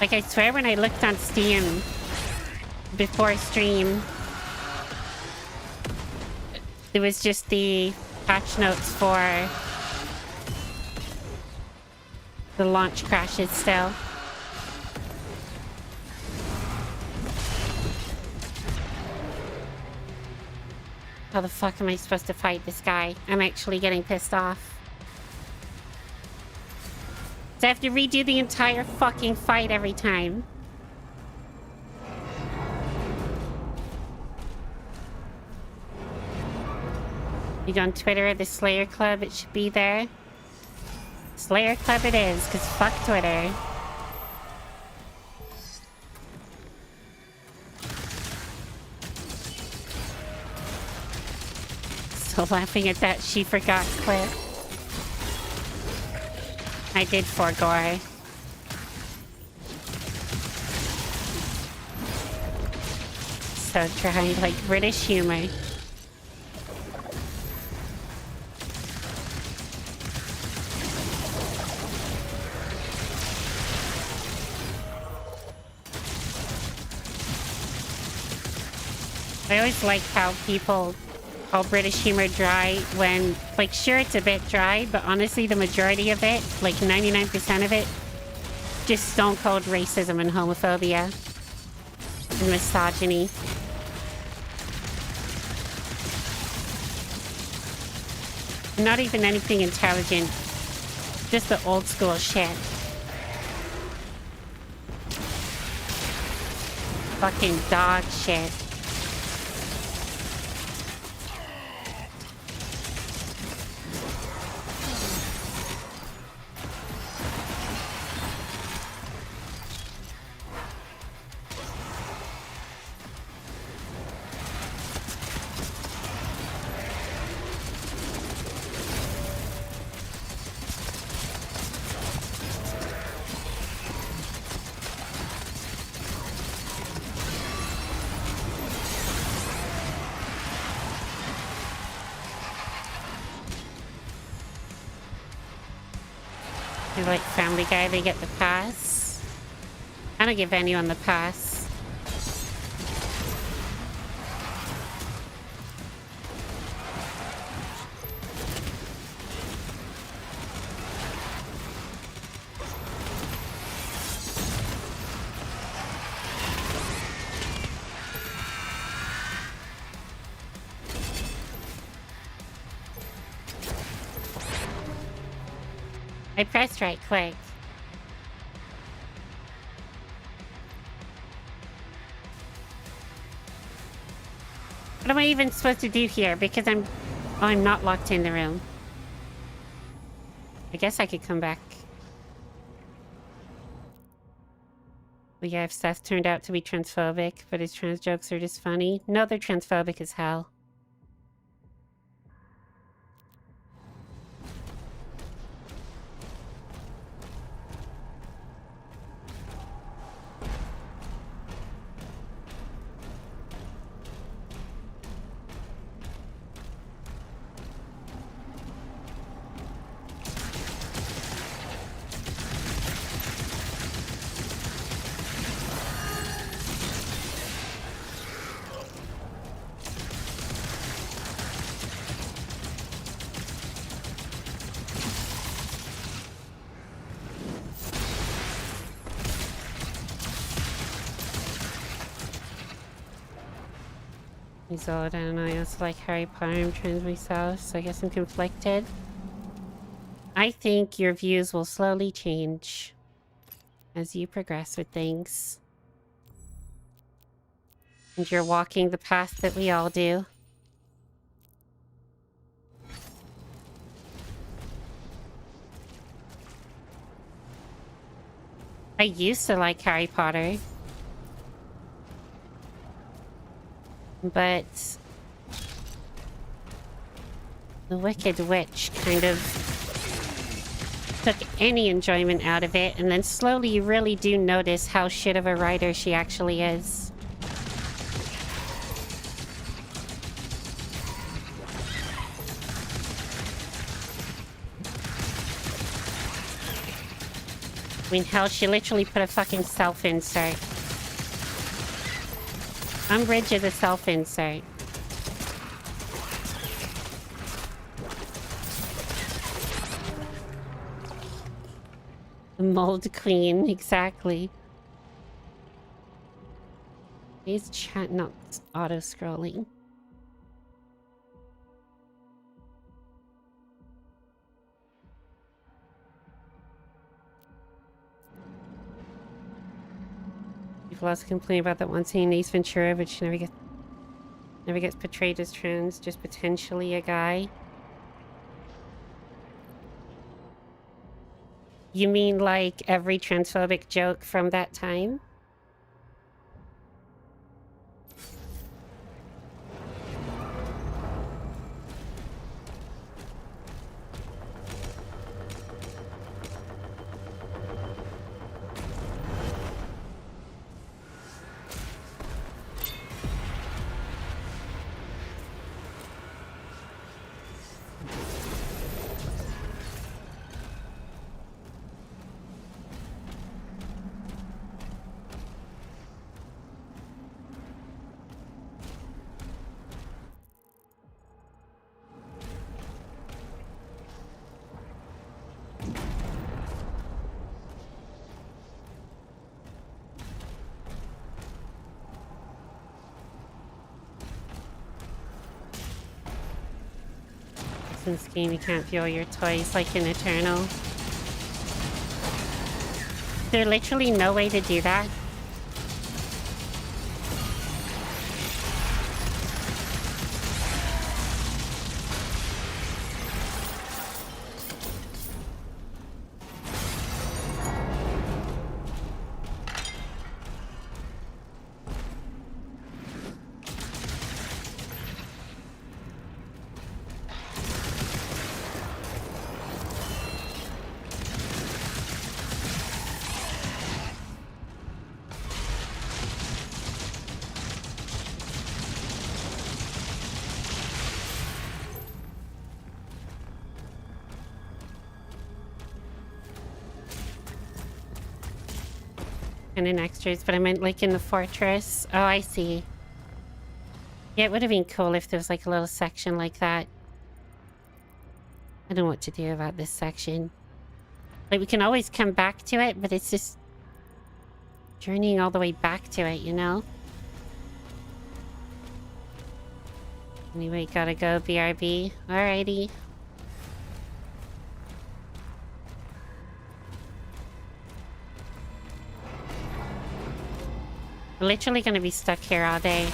Like, I swear when I looked on Steam before stream, it was just the patch notes for the launch crashes still. How the fuck am I supposed to fight this guy? I'm actually getting pissed off. So I have to redo the entire fucking fight every time. You go on Twitter at the Slayer Club, it should be there. Slayer Club it is, because fuck Twitter. Still laughing at that she forgot clip. I did forego. So dry, like British humor. I always like how people call British humor dry when, like, sure, it's a bit dry, but honestly, the majority of it, like 99% of it, just stone cold racism and homophobia and misogyny. Not even anything intelligent, just the old school shit. Fucking dog shit. Like Family Guy, they get the pass. I don't give anyone the pass. I pressed right click. What am I even supposed to do here? Because I'm not locked in the room. I guess I could come back. But yeah, if Seth turned out to be transphobic, but his trans jokes are just funny. No, they're transphobic as hell. He's old, and I also like Harry Potter. I'm trans myself, so I guess I'm conflicted. I think your views will slowly change as you progress with things. And you're walking the path that we all do. I used to like Harry Potter. But the Wicked Witch kind of took any enjoyment out of it, and then slowly you really do notice how shit of a writer she actually is. I mean, hell, she literally put a fucking self-insert. Umbridge is a self-insert. The Mold Queen, exactly. He's chat, not auto-scrolling. People also complain about that one scene in Ace Ventura, but she never gets portrayed as trans, just potentially a guy. You mean like every transphobic joke from that time? In this game, you can't feel your toys like in Eternal. There's literally no way to do that. And in extras, but I meant like in the fortress. Oh, I see. Yeah, it would have been cool if there was like a little section like that. I don't know what to do about this section. Like, we can always come back to it, but it's just journeying all the way back to it, you know? Anyway, gotta go, BRB. Alrighty. We're literally gonna be stuck here all day.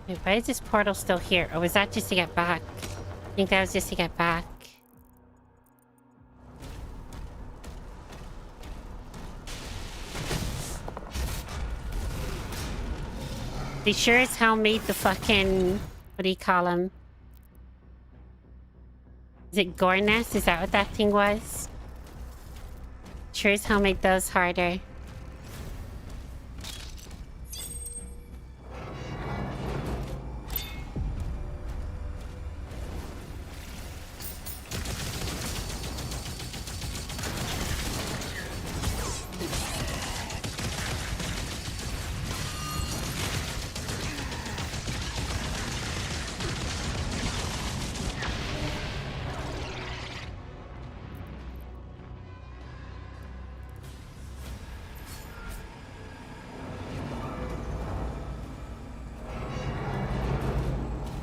Wait, why is this portal still here? Oh, is that just to get back? I think that was just to get back. They sure as hell made the fucking... What do you call them? Is it Gorness? Is that what that thing was? Sure as hell made those harder.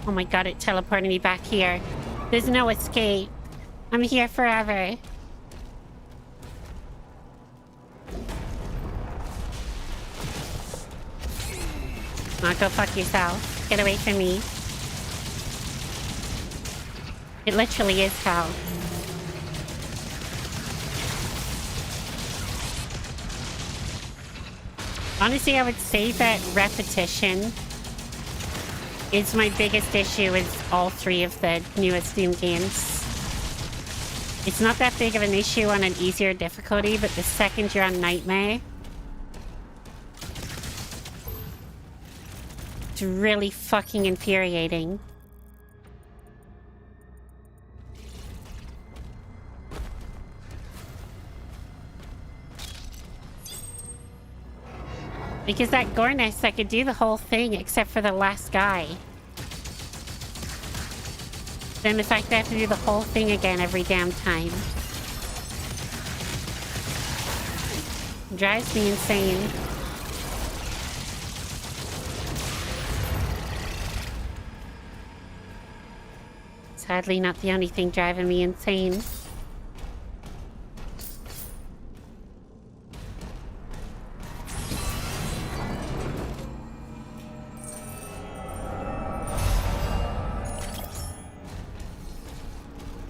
Oh my god, it teleported me back here. There's no escape. I'm here forever. Oh, go fuck yourself. Get away from me. It literally is hell. Honestly, I would say that repetition is my biggest issue with all three of the newest Doom games. It's not that big of an issue on an easier difficulty, but the second you're on Nightmare, it's really fucking infuriating. Because that Gorness, I could do the whole thing except for the last guy. Then the fact that I have to do the whole thing again every damn time drives me insane. Sadly, not the only thing driving me insane.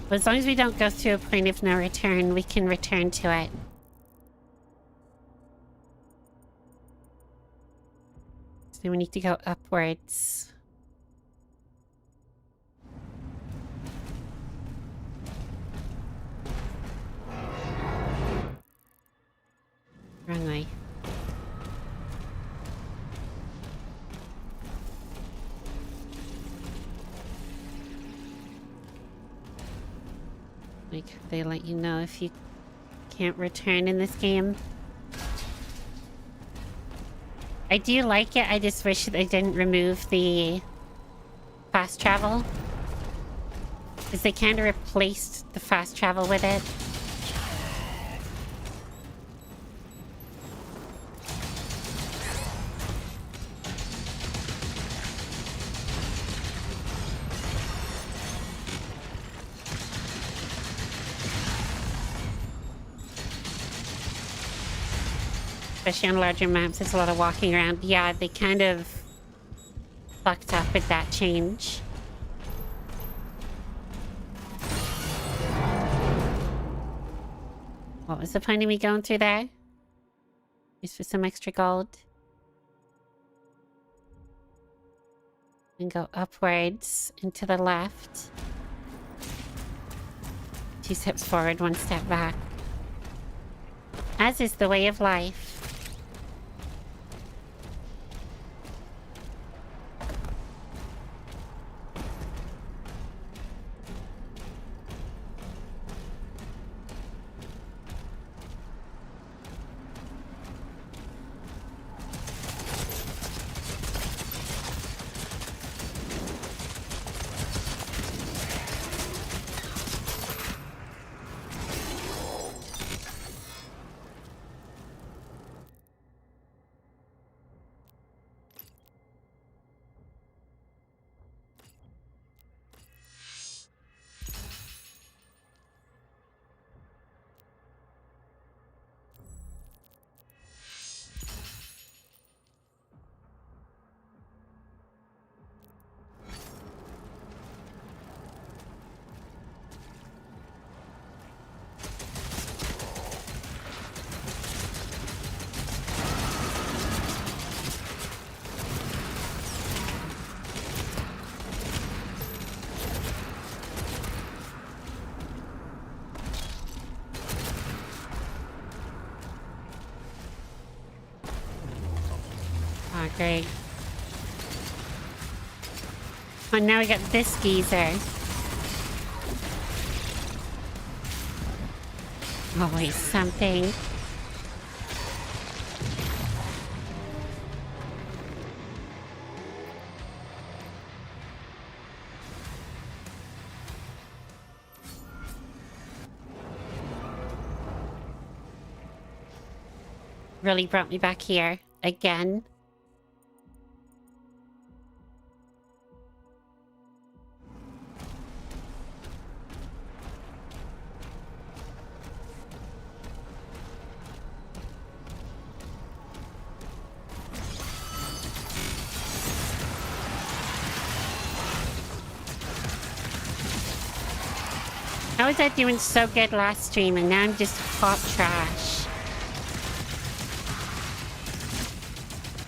But as long as we don't go to a point of no return, we can return to it. So we need to go upwards. Wrong way. Like, they let you know if you can't return in this game. I do like it, I just wish they didn't remove the fast travel. Because they kind of replaced the fast travel with it. Especially on larger maps, there's a lot of walking around. Yeah, they kind of fucked up with that change. What was the point of me going through there? Just for some extra gold. And go upwards and to the left. 2 steps forward, 1 step back. As is the way of life. great. And now we got this geezer. Always something. Really brought me back here again. How was I doing so good last stream and now I'm just hot trash?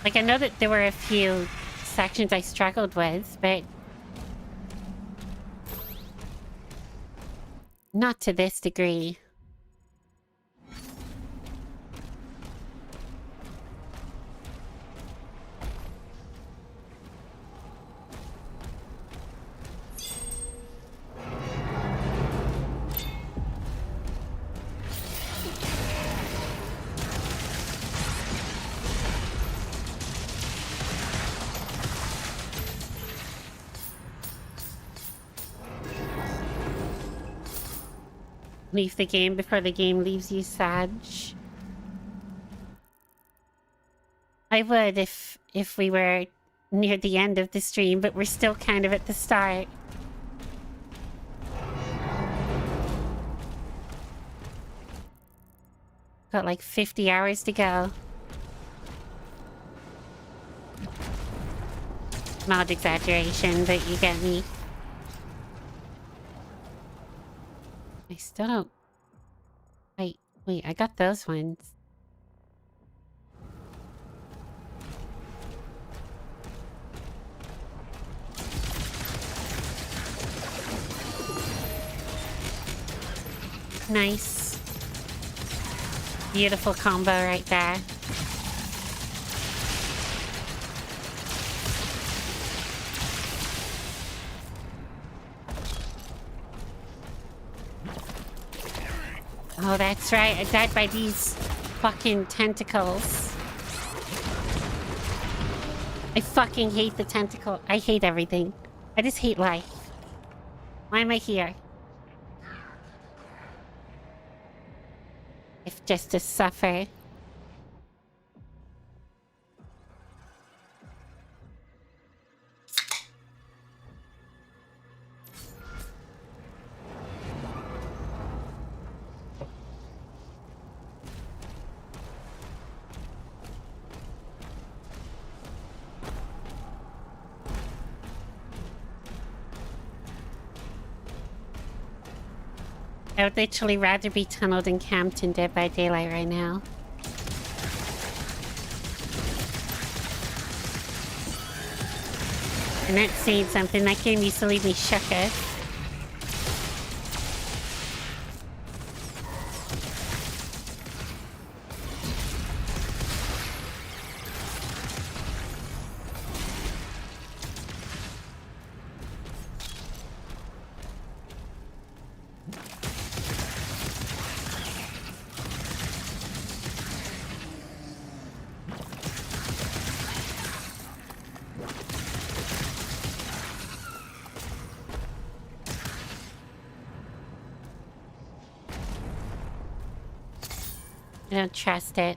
Like, I know that there were a few sections I struggled with, but not to this degree. Leave the game before the game leaves you sad. I would if we were near the end of the stream, but we're still kind of at the start. Got like 50 hours to go. Mild exaggeration, but you get me. I still don't... Wait, I got those ones. Nice. Beautiful combo right there. Oh, that's right. I died by these fucking tentacles. I fucking hate the tentacle. I hate everything. I just hate life. Why am I here? If just to suffer. I would literally rather be tunneled and camped in Dead by Daylight right now. And that's saying something. That game used to leave me shooketh. I don't trust it.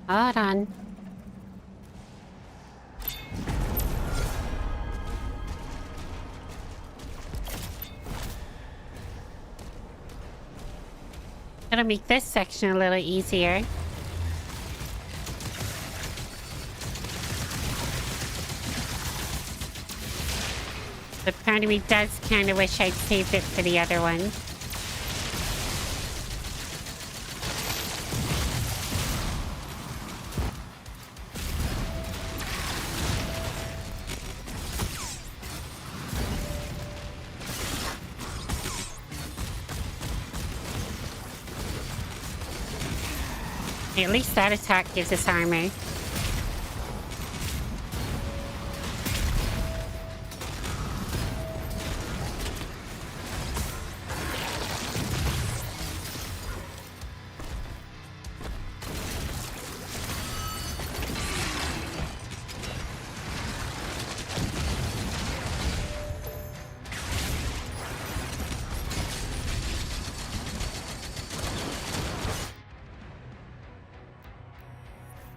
Hold on. Gotta make this section a little easier. But part of me does kind of wish I'd saved it for the other one. At least that attack gives us armor.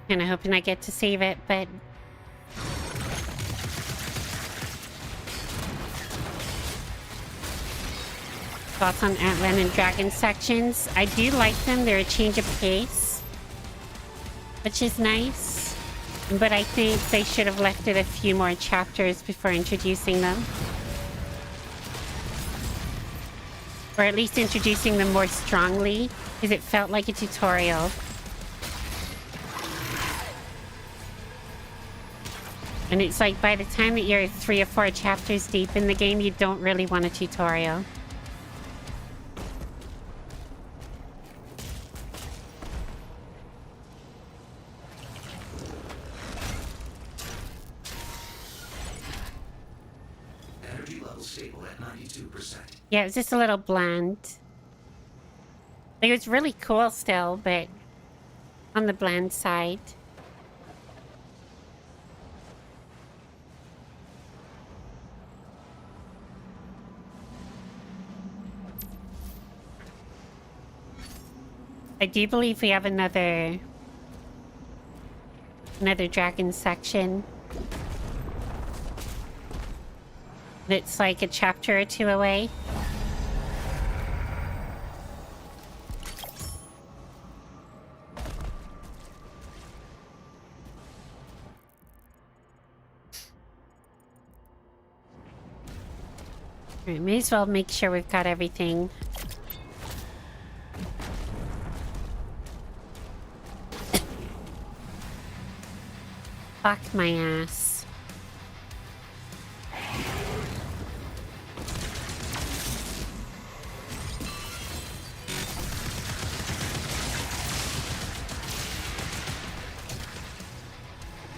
Kinda hoping I get to save it, but... Thoughts on Antland and Dragon sections? I do like them. They're a change of pace, which is nice. But I think they should have left it a few more chapters before introducing them. Or at least introducing them more strongly, because it felt like a tutorial. And it's like, by the time that you're 3 or 4 chapters deep in the game, you don't really want a tutorial. Energy level stable at 92%. Yeah, it was just a little bland. Like, it was really cool still, but on the bland side. I do believe we have another dragon section. It's like a chapter or 2 away. Alright, may as well make sure we've got everything. Fuck my ass.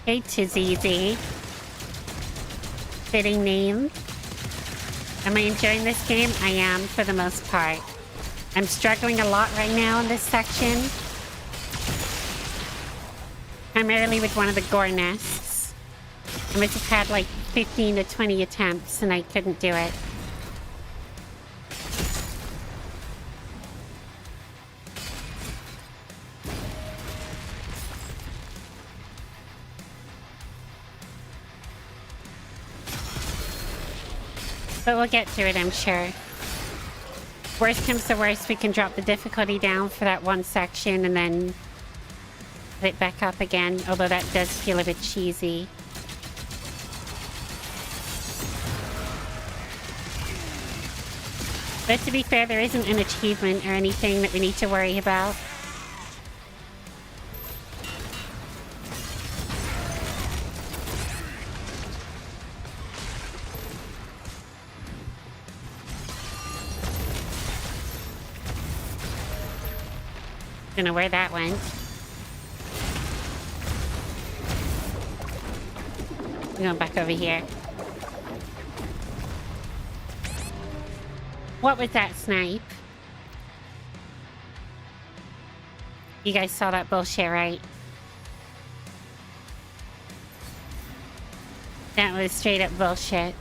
Hey, Tizeezy. Fitting name. Am I enjoying this game? I am, for the most part. I'm struggling a lot right now in this section. Primarily with one of the gore nests. I must have had like 15 to 20 attempts and I couldn't do it. But we'll get through it, I'm sure. Worst comes to worst, we can drop the difficulty down for that one section and then put it back up again, although that does feel a bit cheesy. But to be fair, there isn't an achievement or anything that we need to worry about. Don't know where that went. I'm going back over here. What was that snipe? You guys saw that bullshit, right? That was straight up bullshit.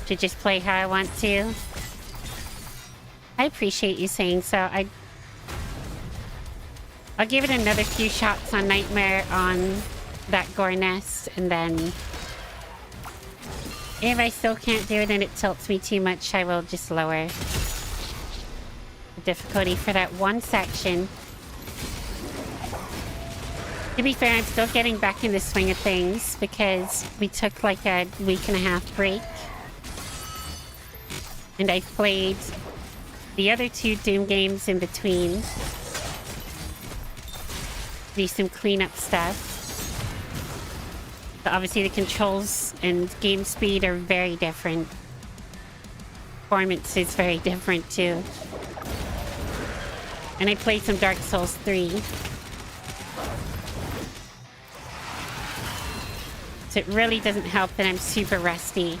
To just play how I want to. I appreciate you saying so. I'll give it another few shots on Nightmare on that gore nest, and then if I still can't do it and it tilts me too much, I will just lower the difficulty for that one section. To be fair, I'm still getting back in the swing of things because we took like a week and a half break. And I've played the other 2 Doom games in between. Do some cleanup stuff. But obviously the controls and game speed are very different. Performance is very different too. And I played some Dark Souls 3. So it really doesn't help that I'm super rusty.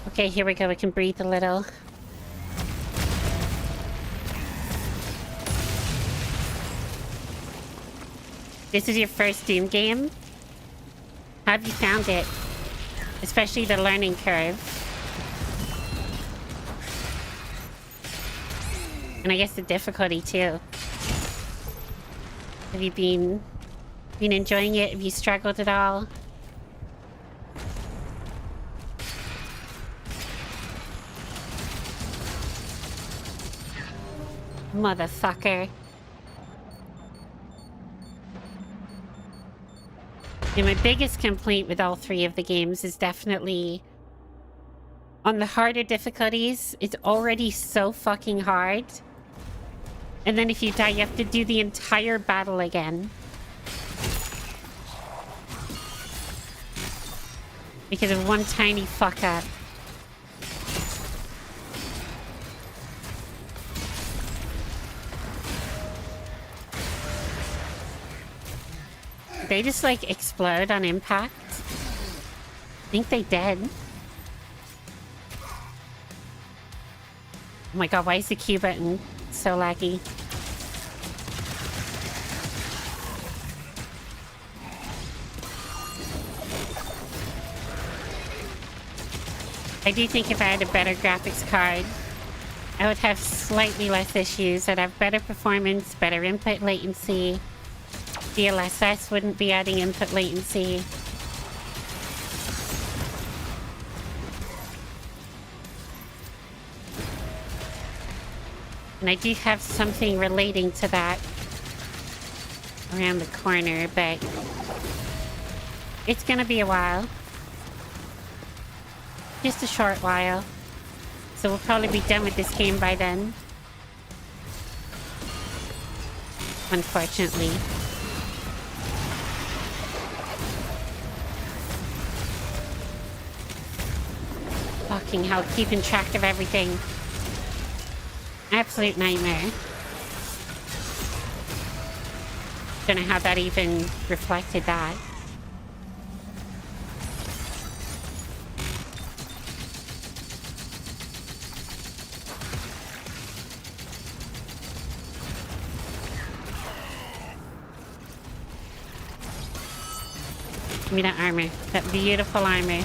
Okay, here we go. We can breathe a little. This is your first Doom game? How have you found it? Especially the learning curve. And I guess the difficulty too. Have you been enjoying it? Have you struggled at all? Motherfucker. And my biggest complaint with all three of the games is definitely on the harder difficulties. It's already so fucking hard. And then if you die, you have to do the entire battle again. Because of one tiny fuck up. They just like explode on impact. I think they did. Oh my god, why is the Q button so laggy? I do think if I had a better graphics card, I would have slightly less issues. I'd have better performance, better input latency. DLSS wouldn't be adding input latency. And I do have something relating to that around the corner, but it's gonna be a while. Just a short while. So we'll probably be done with this game by then. Unfortunately. Fucking hell, keeping track of everything. Absolute nightmare. Don't know how that even reflected that. Give me that armor. That beautiful armor.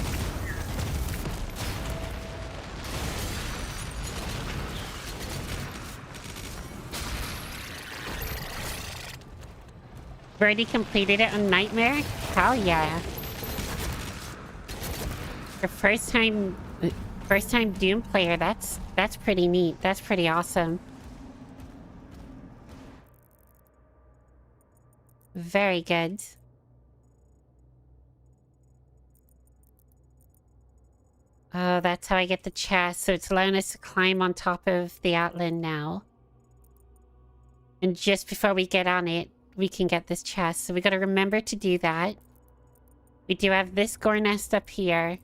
Already completed it on Nightmare? Hell yeah. For first time Doom player, that's pretty neat. That's pretty awesome. Very good. Oh, that's how I get the chest. So it's allowing us to climb on top of the Atlan now. And just before we get on it, we can get this chest. So we gotta remember to do that. We do have this gore nest up here.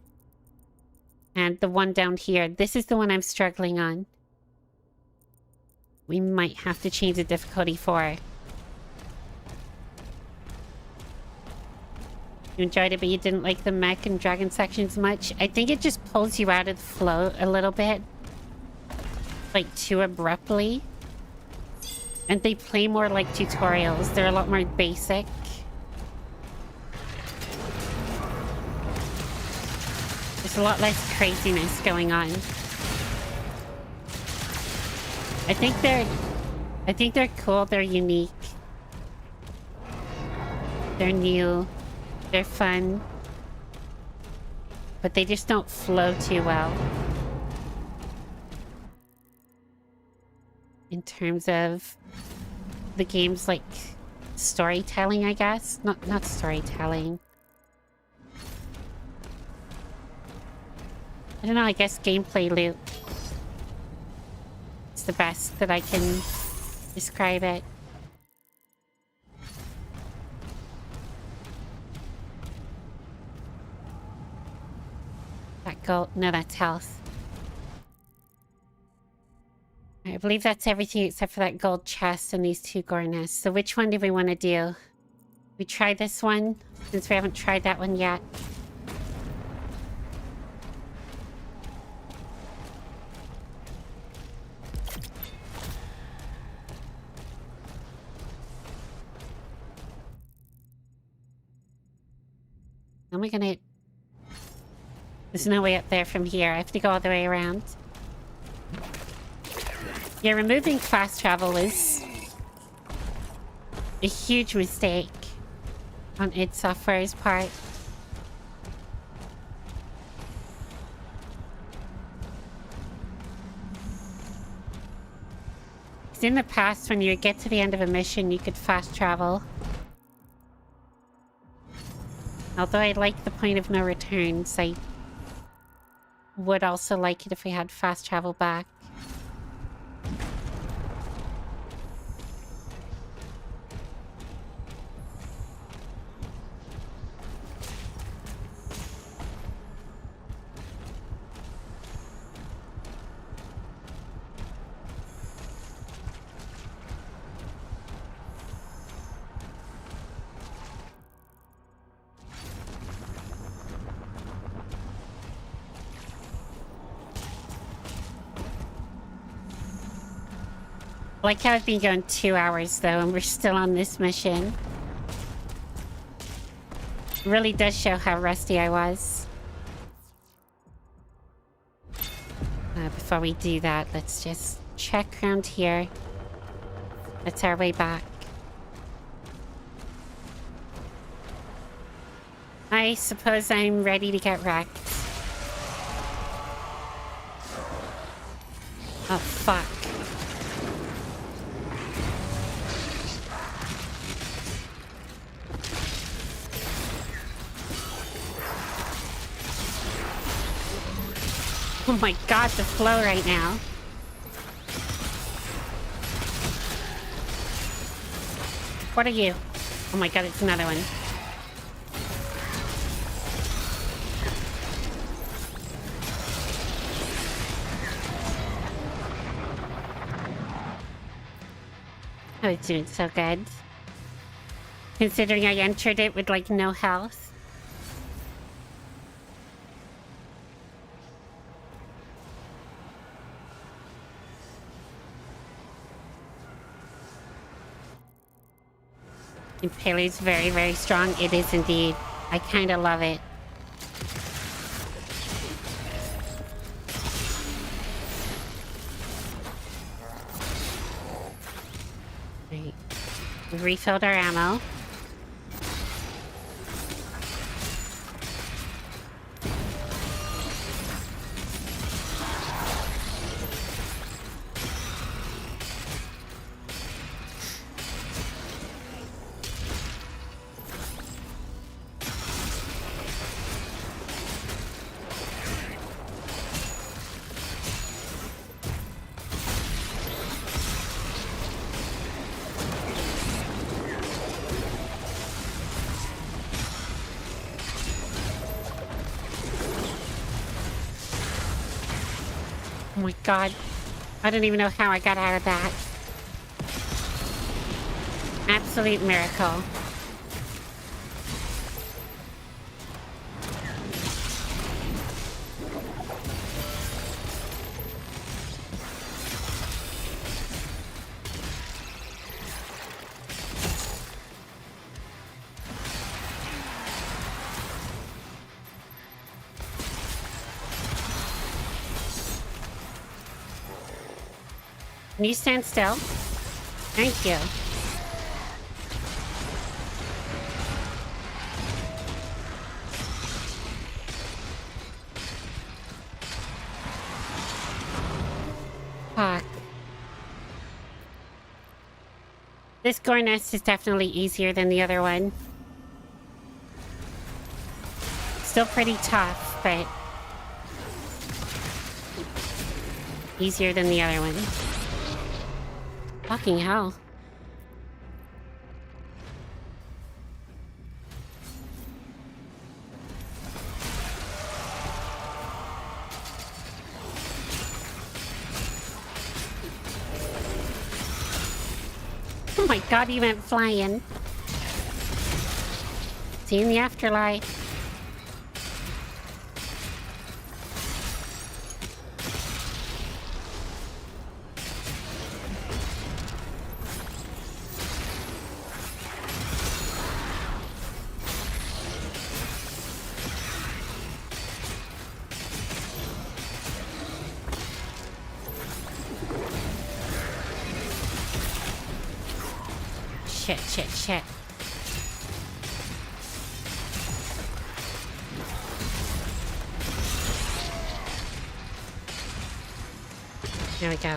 And the one down here. This is the one I'm struggling on. We might have to change the difficulty for. You enjoyed it, but you didn't like the mech and dragon sections much. I think it just pulls you out of the flow a little bit. Like, too abruptly. And they play more like tutorials. They're a lot more basic. There's a lot less craziness going on. I think they're cool. They're unique. They're new. They're fun. But they just don't flow too well. In terms of the game's like storytelling, I guess. Not storytelling. I don't know, I guess gameplay loop. It's the best that I can describe it. That gold, no, that's health. I believe that's everything except for that gold chest and these 2 gore nests. So which one do we want to do? We try this one, since we haven't tried that one yet. How am I gonna... There's no way up there from here. I have to go all the way around. Yeah, removing fast travel is a huge mistake on id Software's part. Because in the past, when you would get to the end of a mission, you could fast travel. Although I like the point of no returns, I would also like it if we had fast travel back. Like how I've been going 2 hours though, and we're still on this mission. It really does show how rusty I was. Before we do that, let's just check around here. That's our way back. I suppose I'm ready to get wrecked. Oh, fuck. Oh my god, the flow right now. What are you? Oh my god, it's another one. Oh, it's doing so good. Considering I entered it with like no health. Impaler's very, very strong. It is indeed. I kind of love it. Right. We refilled our ammo. Oh my god. I don't even know how I got out of that. Absolute miracle. Can you stand still? Thank you. Fuck. This gore nest is definitely easier than the other one. Still pretty tough, but easier than the other one. Fucking hell. Oh my god, he went flying. See you in the afterlife. Shit. There we go.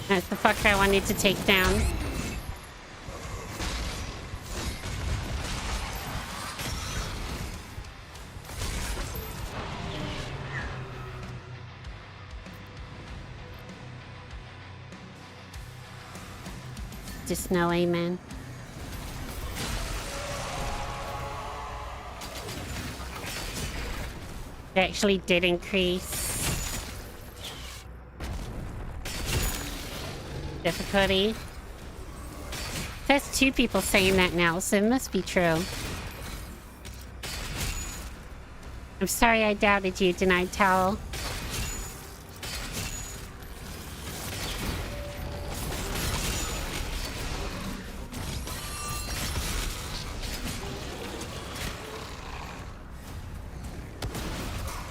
That's the fucker I wanted to take down. Just no amen. It actually did increase difficulty. There's 2 people saying that now, so it must be true. I'm sorry I doubted you, Denied Towel.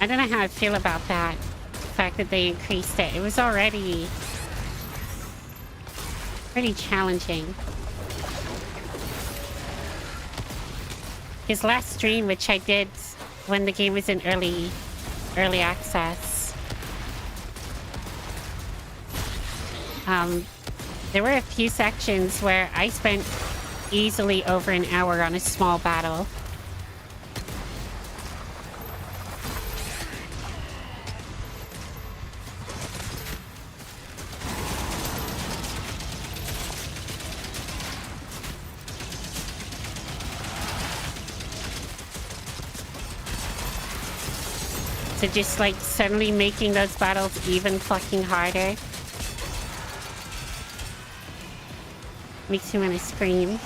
I don't know how I feel about that. The fact that they increased it. It was already pretty challenging. His last stream, which I did when the game was in early access, there were a few sections where I spent easily over an hour on a small battle. So just like suddenly making those battles even fucking harder makes you want to scream.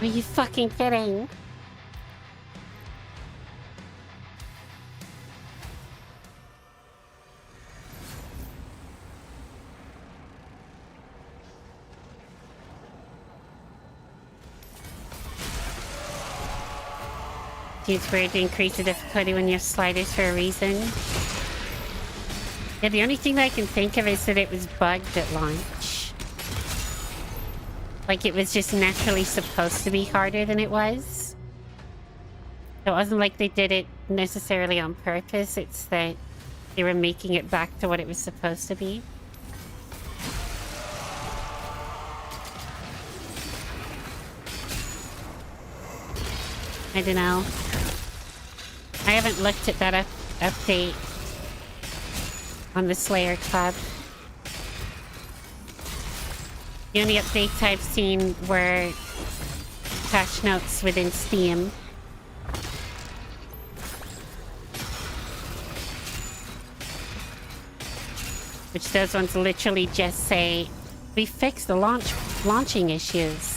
Are you fucking kidding? It's weird to increase the difficulty when you have sliders for a reason. Yeah, the only thing that I can think of is that it was bugged at launch. Like it was just naturally supposed to be harder than it was. It wasn't like they did it necessarily on purpose, it's that they were making it back to what it was supposed to be. I don't know. I haven't looked at that update on the Slayer Club. The only updates I've seen were patch notes within Steam. Which those ones literally just say, we fixed the launching issues.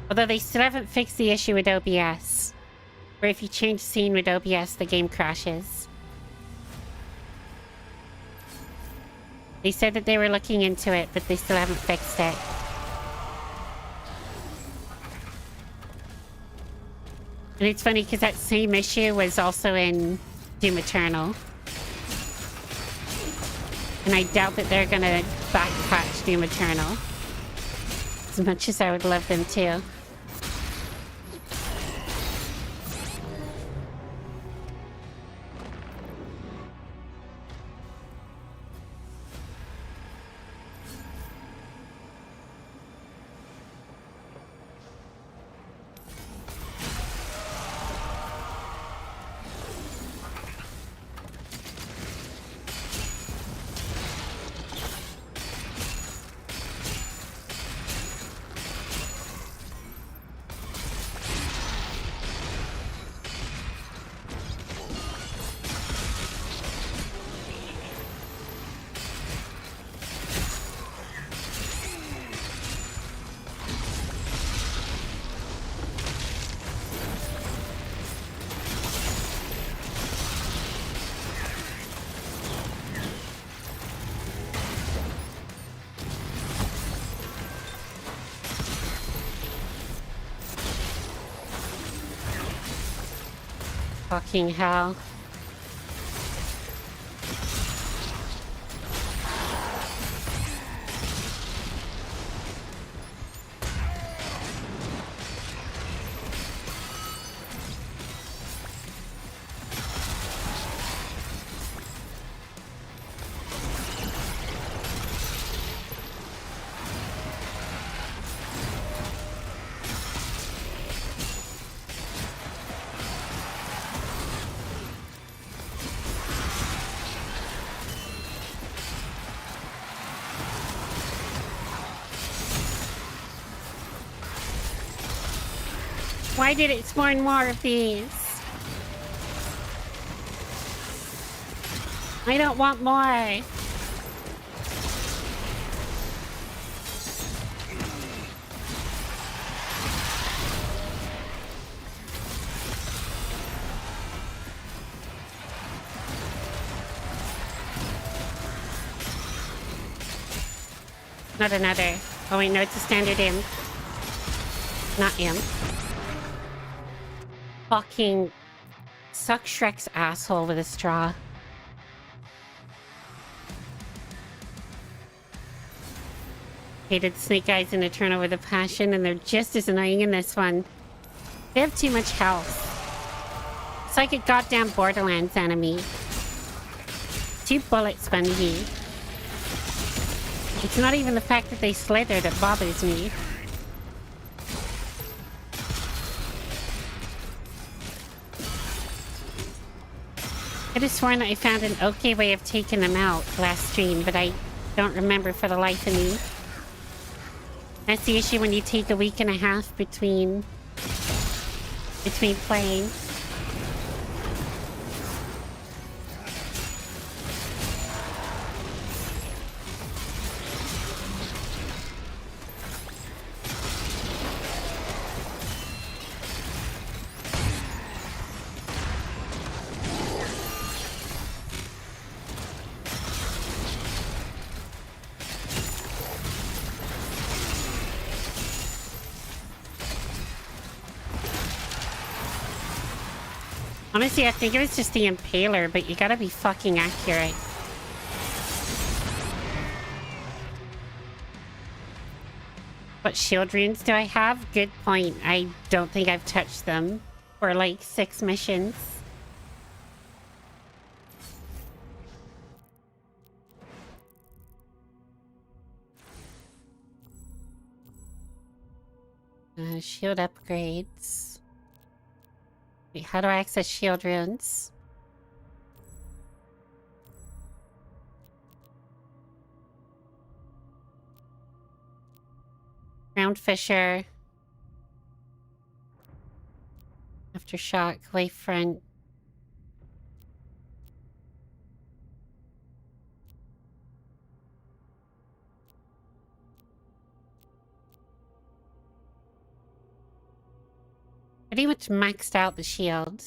Although they still haven't fixed the issue with OBS, where if you change scene with OBS, the game crashes. They said that they were looking into it, but they still haven't fixed it. And it's funny because that same issue was also in Doom Eternal. And I doubt that they're gonna backpatch Doom Eternal. As much as I would love them to. Fucking hell. Why did it spawn more of these? I don't want more. Not another. Oh wait, no, it's a standard imp. Not imp. Fucking suck Shrek's asshole with a straw. Hated Snake Eyes in Eternal with a passion, and they're just as annoying in this one. They have too much health. It's like a goddamn Borderlands enemy. Too bullet spongy. It's not even the fact that they slither that bothers me. I could have sworn that I found an okay way of taking them out last stream, but I don't remember for the life of me. That's the issue when you take a week and a half between playing. Honestly, I think it was just the Impaler, but you gotta be fucking accurate. What shield runes do I have? Good point. I don't think I've touched them for like 6 missions. Shield upgrades. Wait, how do I access shield runes? Ground Fisher. Aftershock, Wavefront. Pretty much maxed out the shield.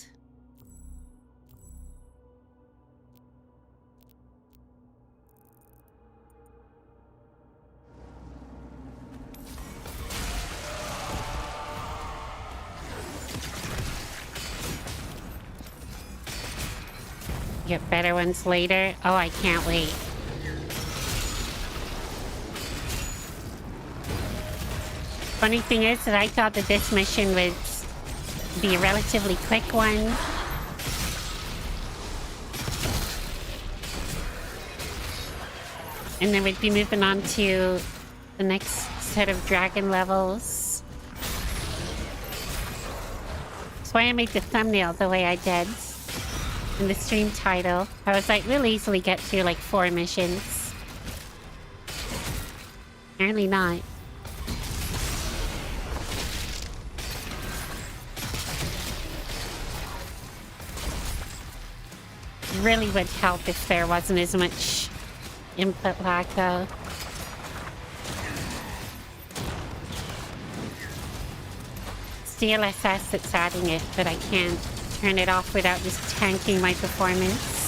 Get better ones later. Oh, I can't wait. Funny thing is that I thought that this mission would be a relatively quick one. And then we'd be moving on to the next set of dragon levels. That's why I made the thumbnail the way I did in the stream title. I was like, we'll easily get through like 4 missions. Apparently not. Really would help if there wasn't as much input lag though. It's DLSS that's adding it, but I can't turn it off without just tanking my performance.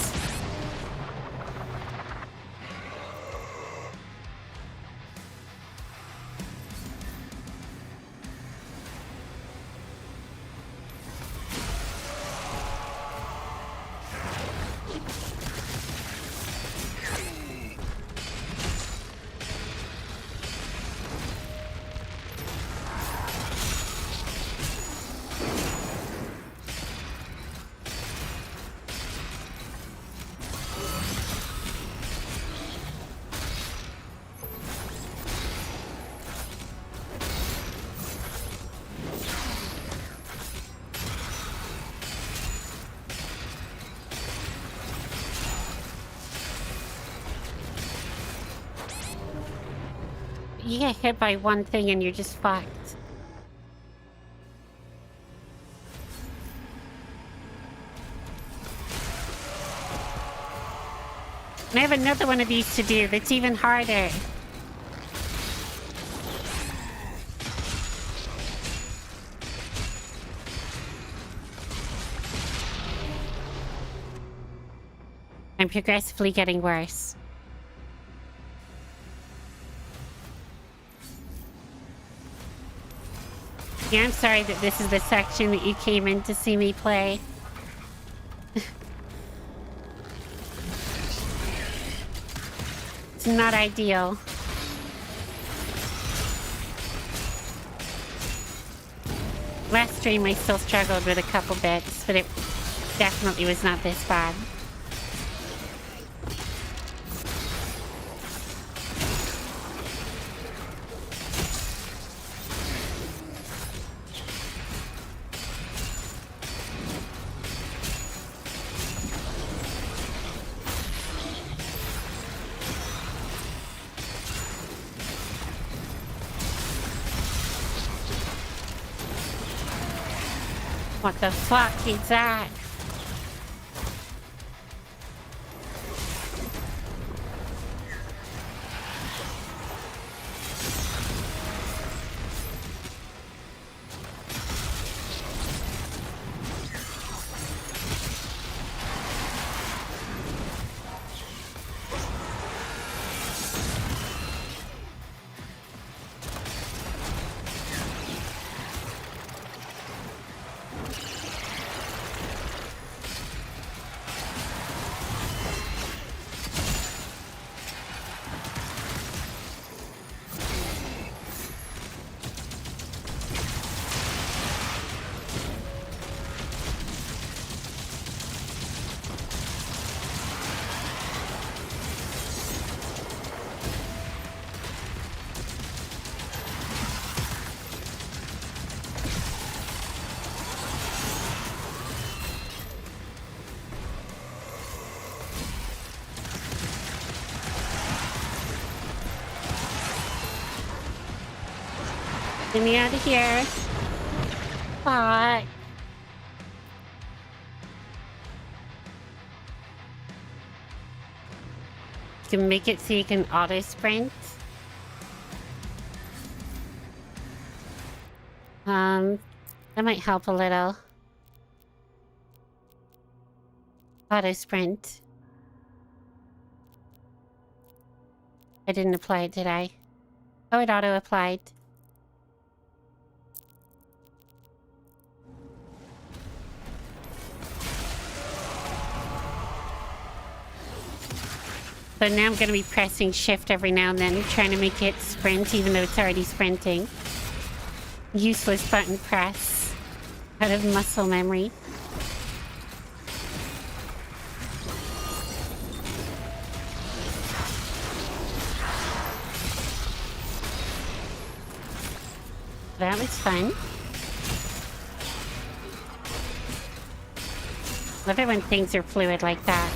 You get hit by one thing and you're just fucked. And I have another one of these to do that's even harder. I'm progressively getting worse. Yeah, I'm sorry that this is the section that you came in to see me play. It's not ideal. Last stream I still struggled with a couple bits, but it definitely was not this bad. What the fuck is that? Get me out of here. Fuck. You can make it so you can auto sprint. That might help a little. Auto sprint. I didn't apply it, did I? Oh, it auto applied. So now I'm going to be pressing shift every now and then, trying to make it sprint, even though it's already sprinting. useless button press out of muscle memory. That was fun. Love it when things are fluid like that.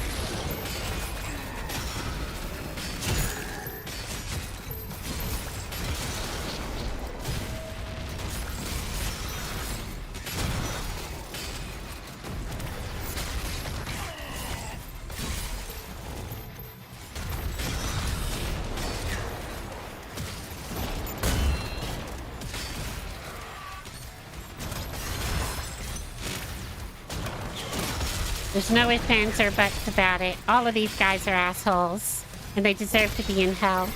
There's no ifs, ands, or buts about it. All of these guys are assholes, and they deserve to be in hell.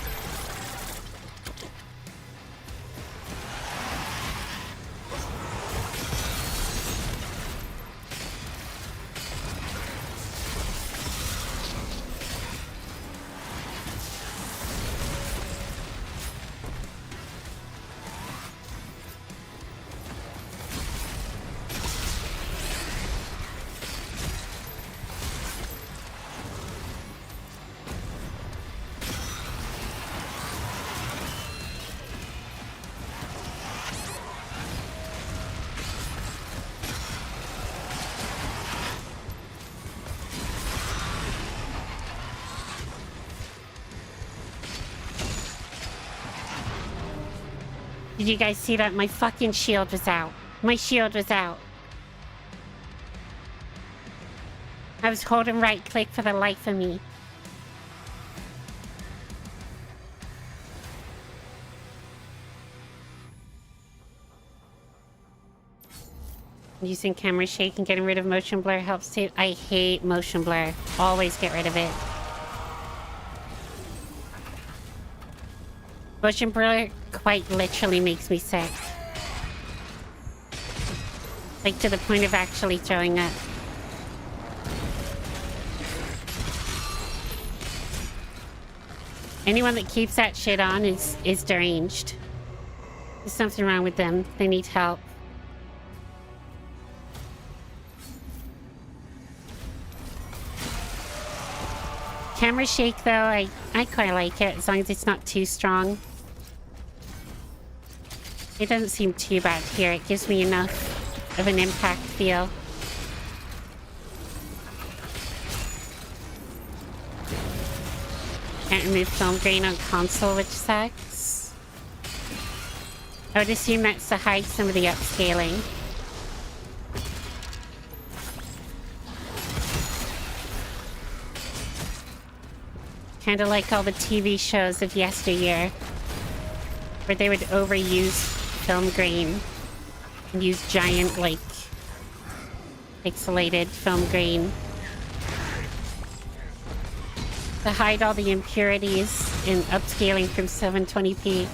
Did you guys see that? My fucking shield was out. My shield was out. I was holding right click for the life of me. Using camera shake and getting rid of motion blur helps too. I hate motion blur. Always get rid of it. Motion blur quite literally makes me sick. Like to the point of actually throwing up. Anyone that keeps that shit on is deranged. There's something wrong with them. They need help. Camera shake though, I quite like it as long as it's not too strong. It doesn't seem too bad here. It gives me enough of an impact feel. Can't remove film grain on console, which sucks. I would assume that's to hide some of the upscaling. Kind of like all the TV shows of yesteryear, where they would overuse film grain and use giant, like, pixelated film grain to hide all the impurities in upscaling from 720p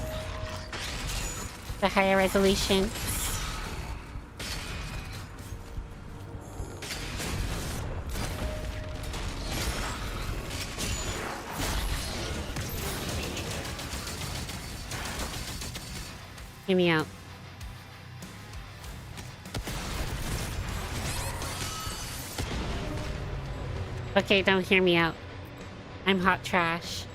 to higher resolution. Hear me out. Okay, don't hear me out. I'm hot trash.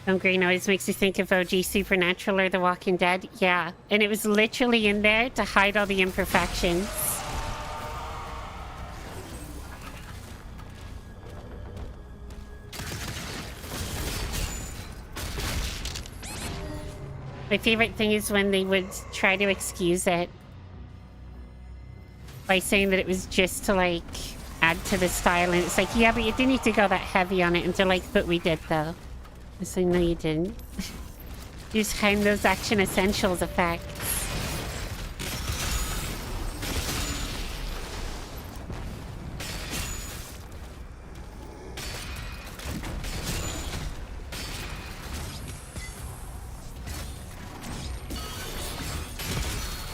Film grain always makes you think of OG Supernatural or The Walking Dead. Yeah, and it was literally in there to hide all the imperfections. My favorite thing is when they would try to excuse it by saying that it was just to, like, add to the style. And it's like, yeah, but you didn't need to go that heavy on it. And they're like, but we did, though. I say, no, you didn't. You just hide those Action Essentials effects.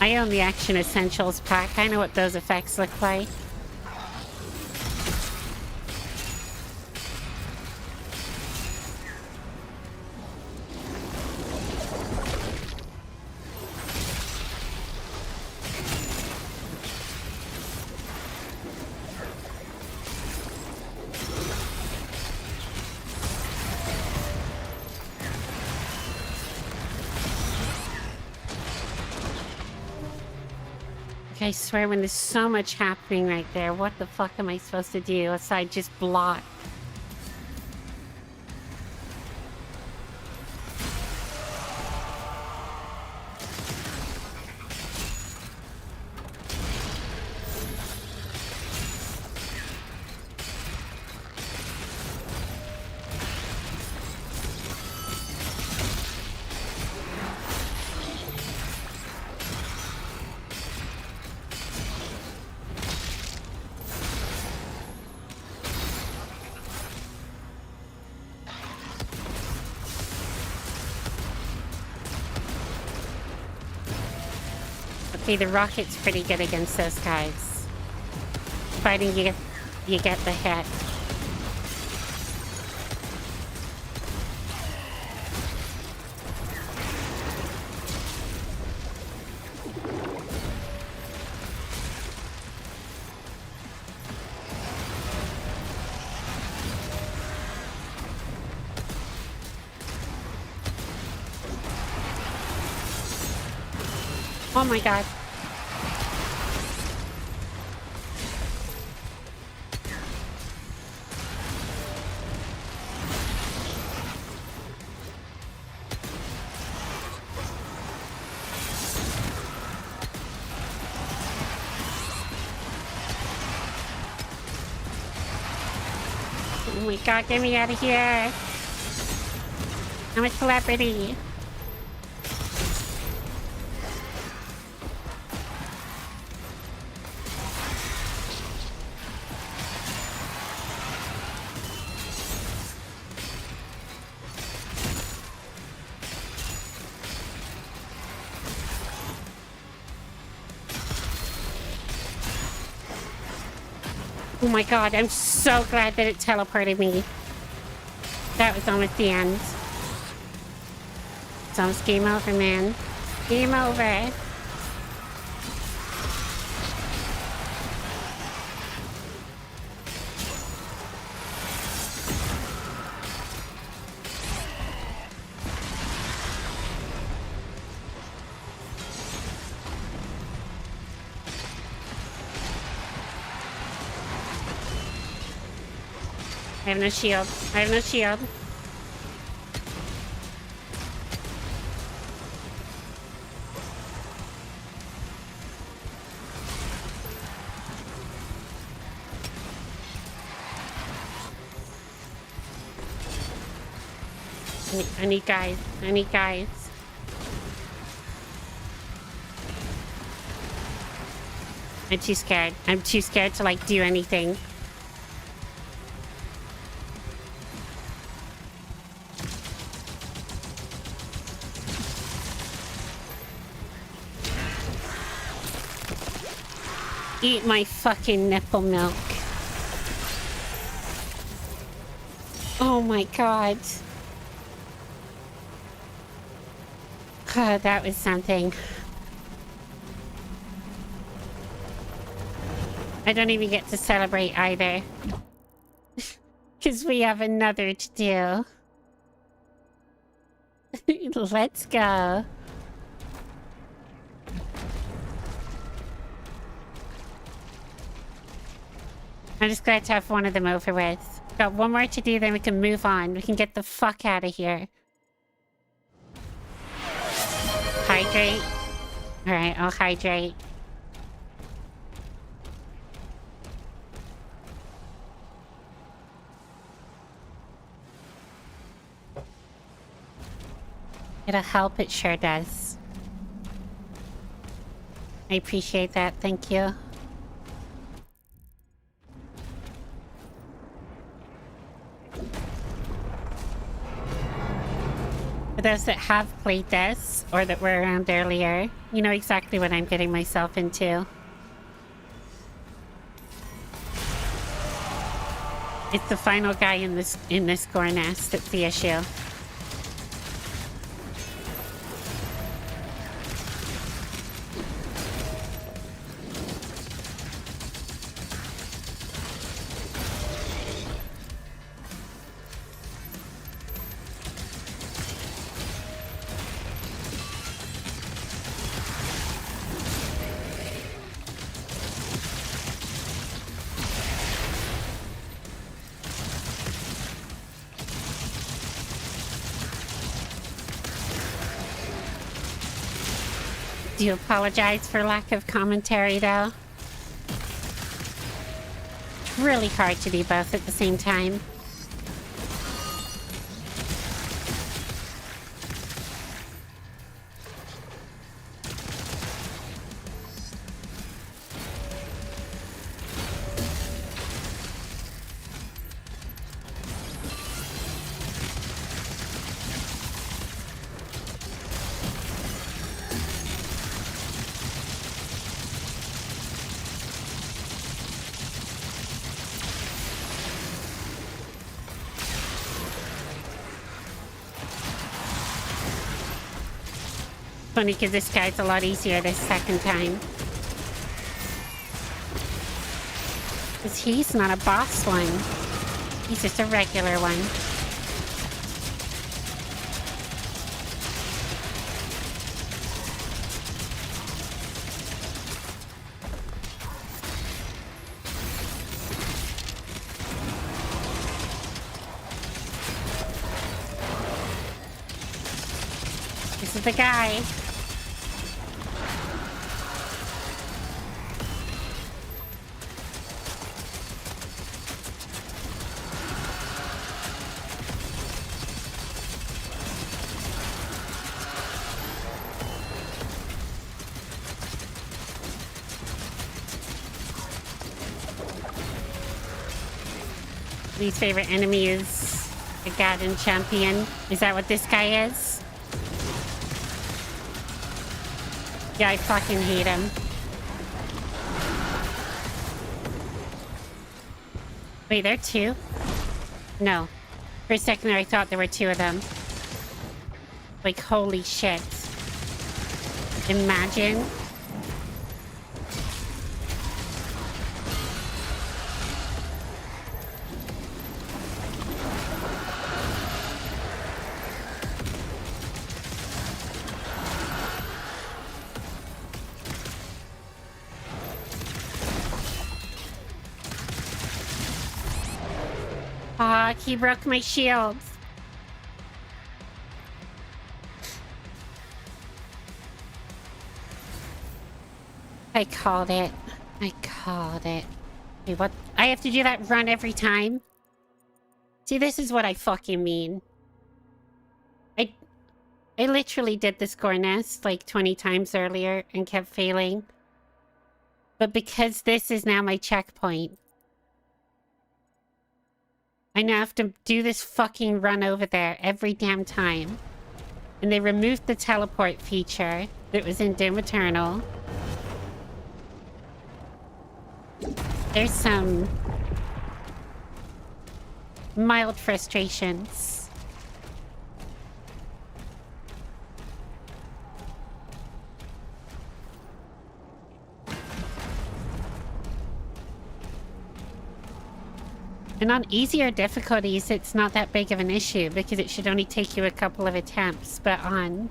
I own the Action Essentials pack. I know what those effects look like. I swear when there's so much happening right there, what the fuck am I supposed to do aside just block? Okay, the rocket's pretty good against those guys. Fighting you get the hit. Oh my god. Oh my god, get me out of here. I'm a celebrity. Oh my god, I'm so glad that it teleported me. That was almost the end. It's almost game over, man. Game over. I have no shield. I have no shield. I need guys. I need guys. I'm too scared. I'm too scared to like do anything. Eat my fucking nipple milk. Oh my god. God, that was something. I don't even get to celebrate either. Because we have another to do. Let's go. I'm just glad to have one of them over with. Got one more to do, then we can move on. We can get the fuck out of here. Hydrate. Alright, I'll hydrate. It'll help, it sure does. I appreciate that, thank you. For those that have played this, or that were around earlier, you know exactly what I'm getting myself into. It's the final guy in this gore nest that's the issue. Do apologize for lack of commentary, though. Really hard to do both at the same time. Funny because this guy's a lot easier this second time. Because he's not a boss one. He's just a regular one. This is the guy. Least favorite enemy is a Gaddon champion. Is that what this guy is? Yeah, I fucking hate him. Wait, there are two? No. For a second there, I thought there were two of them. Like, holy shit. Imagine. Fuck, he broke my shield. I called it. I called it. Wait, what? I have to do that run every time? See, this is what I fucking mean. I literally did this gore nest like 20 times earlier and kept failing. But because this is now my checkpoint, I now have to do this fucking run over there every damn time. And they removed the teleport feature that was in Doom Eternal. There's some mild frustrations. And on easier difficulties, it's not that big of an issue because it should only take you a couple of attempts. But on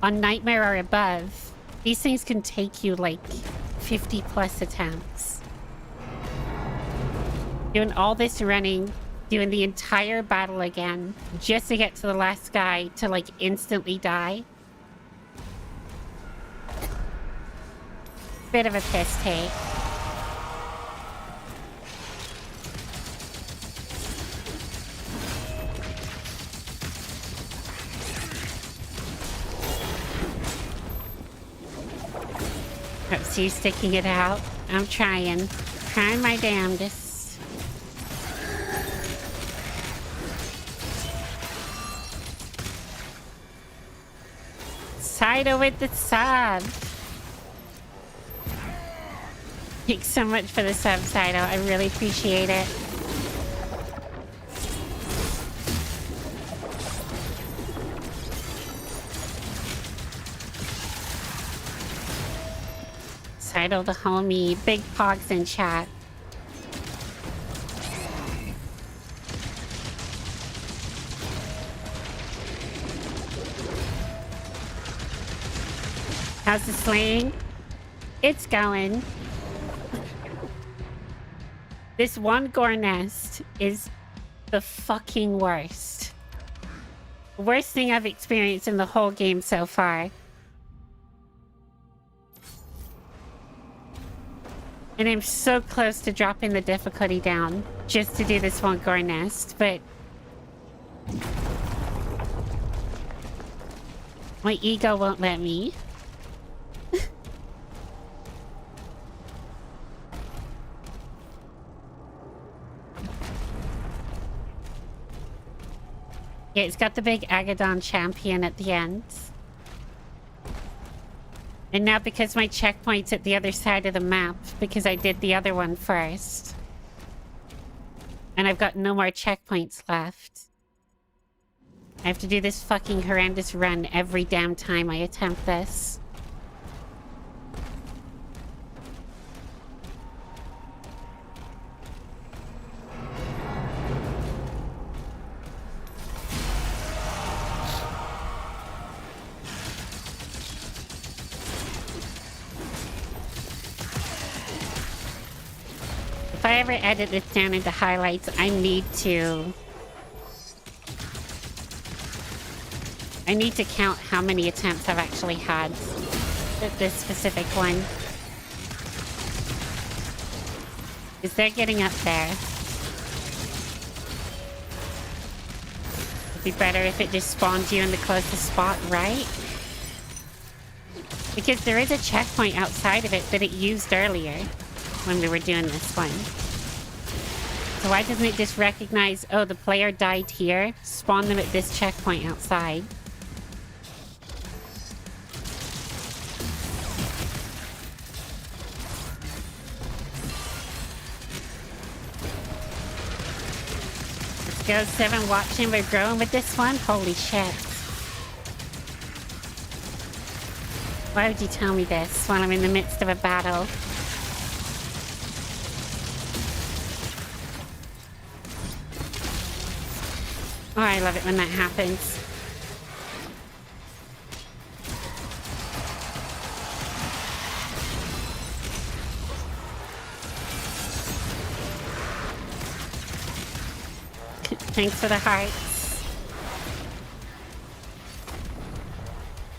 Nightmare or above, these things can take you like 50 plus attempts. Doing all this running, doing the entire battle again, just to get to the last guy to like instantly die. Bit of a piss take. Perhaps you sticking it out. I'm trying. Trying my damnedest. Cider with the sub. Thanks so much for the sub, Cider. I really appreciate it. Cider the homie. Big pogs in chat. How's the slaying? It's going. This one gore nest is the fucking worst. Worst thing I've experienced in the whole game so far. And I'm so close to dropping the difficulty down just to do this one gore nest, but my ego won't let me. Yeah, it's got the big Agadon champion at the end. And now because my checkpoint's at the other side of the map, because I did the other one first. And I've got no more checkpoints left. I have to do this fucking horrendous run every damn time I attempt this. If I ever edit this down into highlights, I need to count how many attempts I've actually had at this specific one. Is they're getting up there. It'd be better if it just spawned you in the closest spot, right? Because there is a checkpoint outside of it that it used earlier when we were doing this one. So why doesn't it just recognize, oh, the player died here, spawn them at this checkpoint outside? Let's go, 7 watching, we're growing with this one? Holy shit. Why would you tell me this while I'm in the midst of a battle? Oh, I love it when that happens. Thanks for the hearts.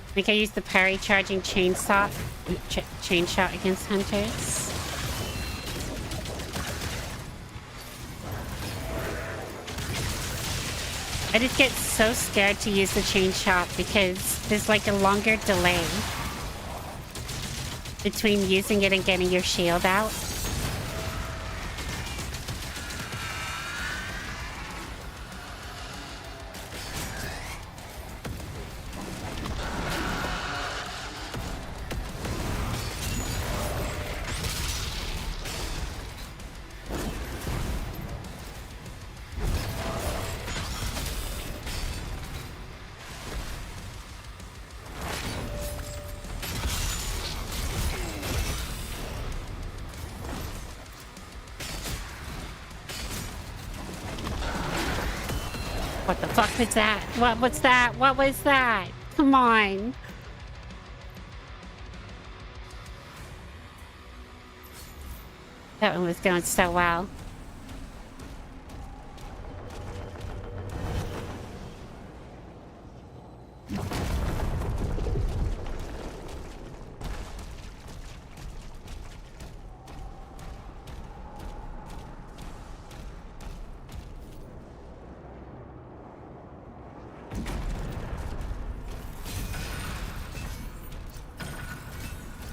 I think I used the parry charging chain shot against hunters. I just get so scared to use the chain shot because there's like a longer delay between using it and getting your shield out. What the fuck was that? What was that? What was that? Come on. That one was going so well.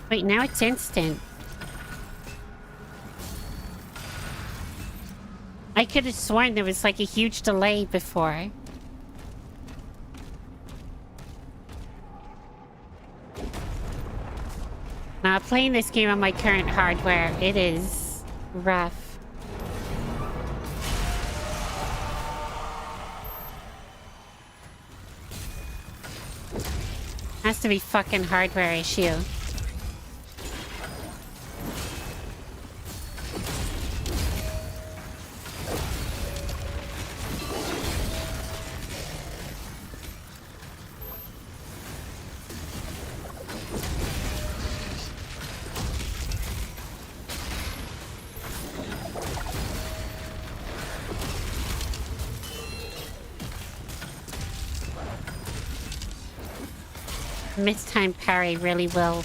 Wait, now it's instant. I could have sworn there was like a huge delay before. Now, playing this game on my current hardware, it is rough. Has to be fucking hardware issue. Mistimed parry really will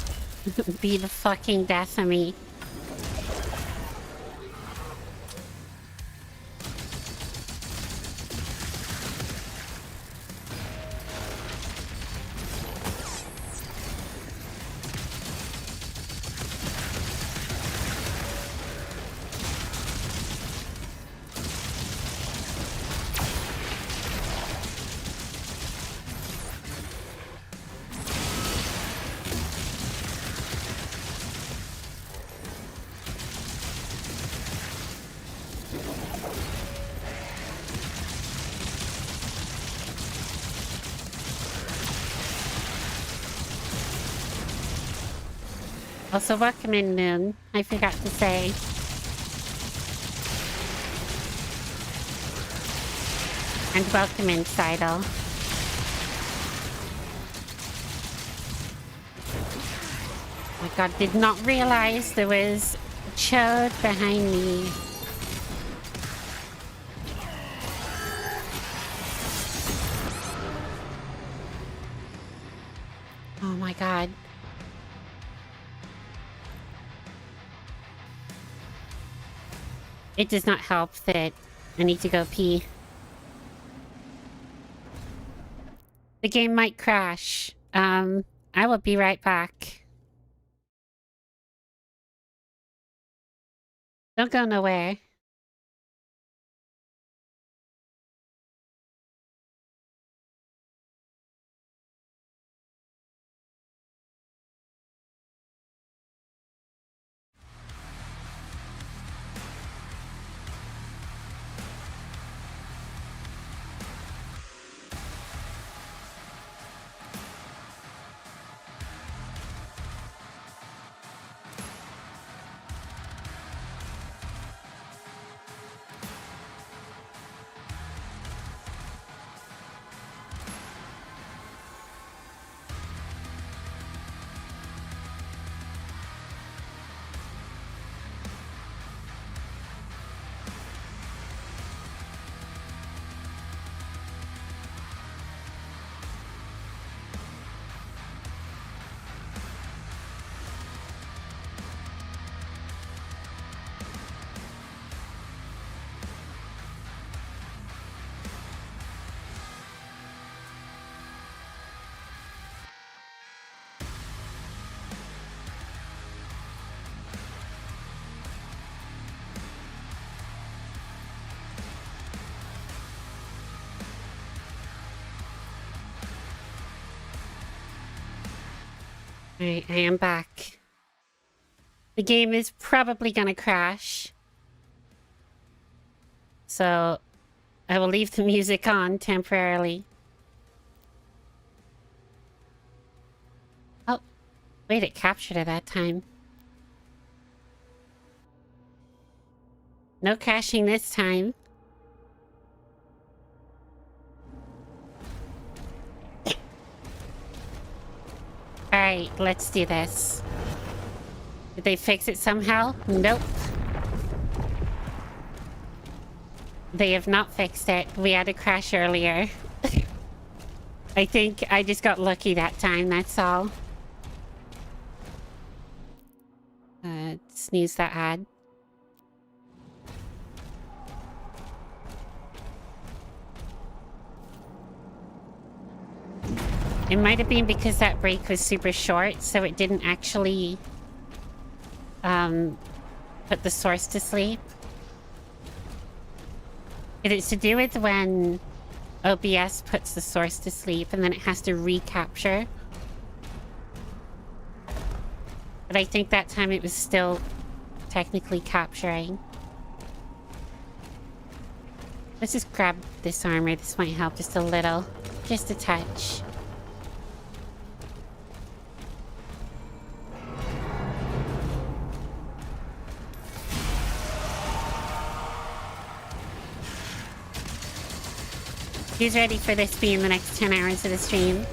be the fucking death of me. Also, welcome in, Moon. I forgot to say. And welcome in, Seidel. Oh my god, did not realize there was a chode behind me. Oh my god. It does not help that I need to go pee. The game might crash. I will be right back. Don't go nowhere. Alright, I am back. The game is probably gonna crash. So, I will leave the music on temporarily. Oh, wait, it captured it that time. No crashing this time. Alright, let's do this. Did they fix it somehow? Nope. They have not fixed it. We had a crash earlier. I think I just got lucky that time, that's all. Snooze that ad. It might have been because that break was super short, so it didn't actually put the source to sleep. It is to do with when OBS puts the source to sleep and then it has to recapture. But I think that time it was still technically capturing. Let's just grab this armor. This might help just a little. Just a touch. Who's ready for this being the next 10 hours of the stream?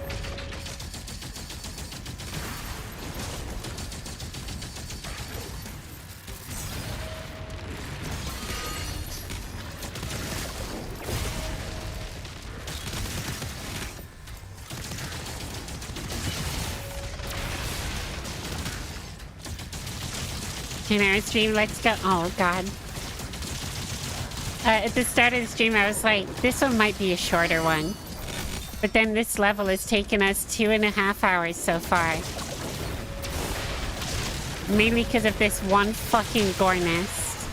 Our stream, let's go. Oh god. At the start of the stream I was like, this one might be a shorter one. But then this level has taken us 2.5 hours so far. Mainly because of this one fucking gore nest.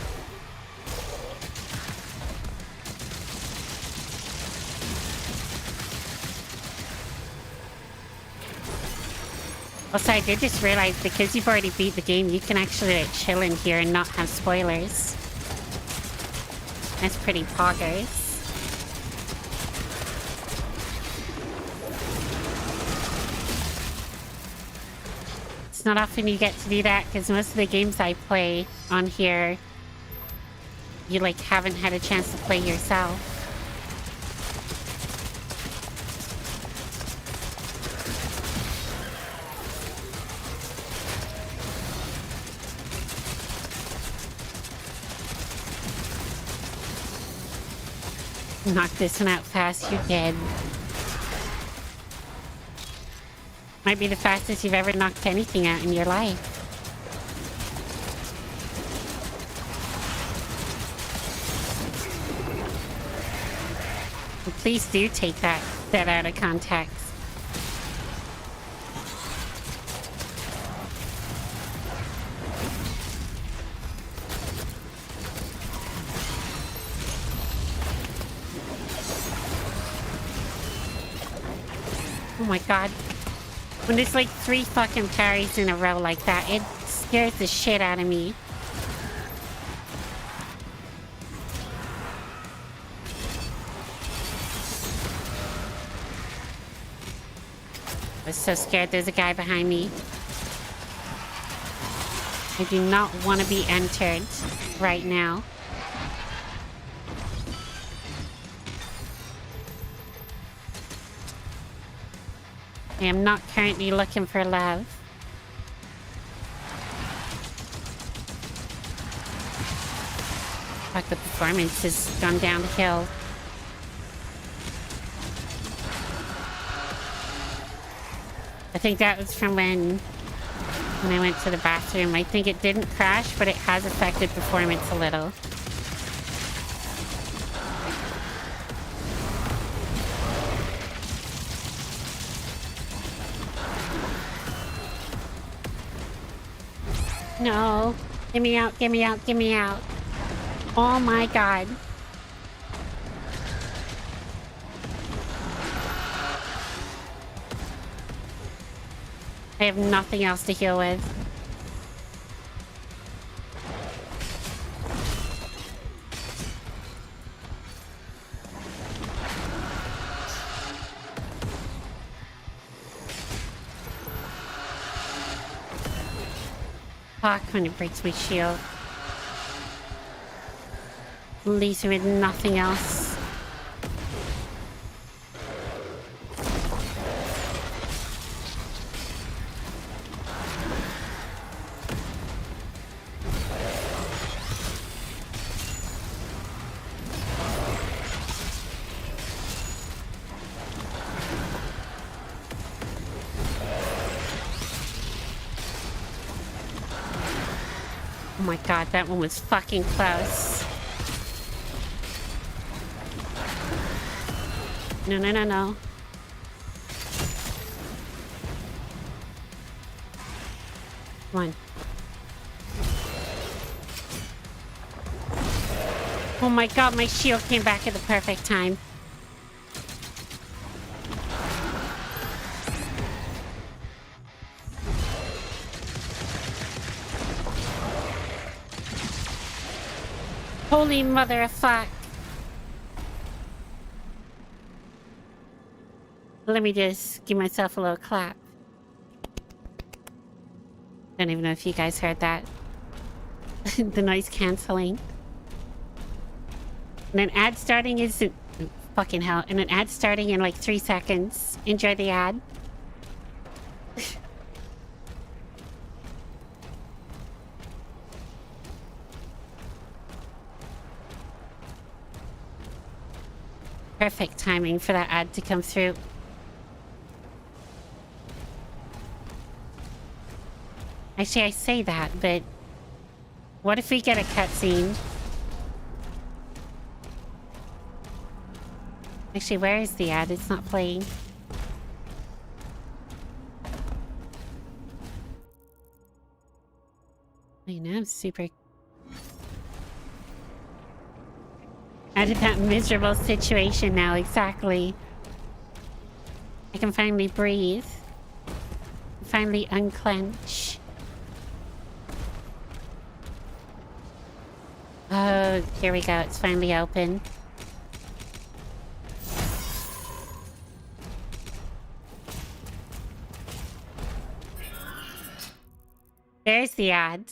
Also, I did just realize, because you've already beat the game, you can actually like, chill in here and not have spoilers. That's pretty poggers. It's not often you get to do that, because most of the games I play on here, you, like, haven't had a chance to play yourself. Knock this one out fast, you're dead. Might be the fastest you've ever knocked anything out in your life. And please do take that out of context. Oh my god. When there's like 3 fucking parries in a row like that, it scares the shit out of me. I was so scared there's a guy behind me. I do not want to be entered right now. I am not currently looking for love. Fuck, the performance has gone downhill. I think that was from when I went to the bathroom. I think it didn't crash, but it has affected performance a little. No. Get me out, get me out, get me out. Oh my god. I have nothing else to heal with. Fuck when it breaks my shield. Leaves me with nothing else. Oh my god, that one was fucking close. No, no, no, no. Come on. Oh my god, my shield came back at the perfect time. Holy mother of fuck. Let me just give myself a little clap. Don't even know if you guys heard that. The noise cancelling. And an ad starting is... Fucking hell. And an ad starting in like 3 seconds. Enjoy the ad. Perfect timing for that ad to come through. Actually, I say that, but what if we get a cutscene? Actually, where is the ad? It's not playing. I know, I'm super... Out of that miserable situation now, exactly. I can finally breathe. Finally unclench. Oh, here we go. It's finally open. There's the ad.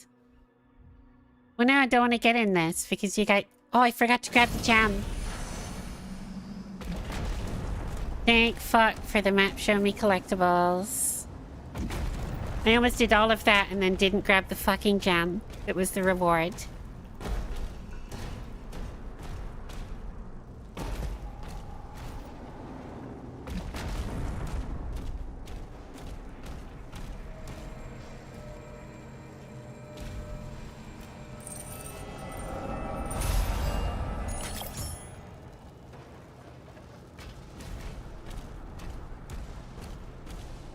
Well, now I don't want to get in this because you got... Oh, I forgot to grab the gem. Thank fuck for the map show me collectibles. I almost did all of that and then didn't grab the fucking gem. It was the reward.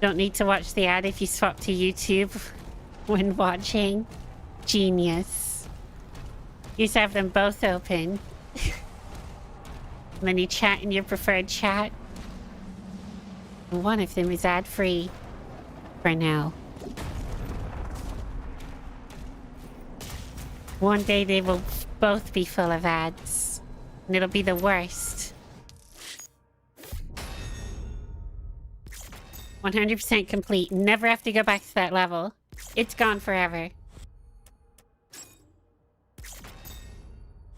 Don't need to watch the ad if you swap to YouTube when watching. Genius. You just have them both open. And then you chat in your preferred chat. One of them is ad-free. For now. One day they will both be full of ads. And it'll be the worst. 100% complete. Never have to go back to that level. It's gone forever.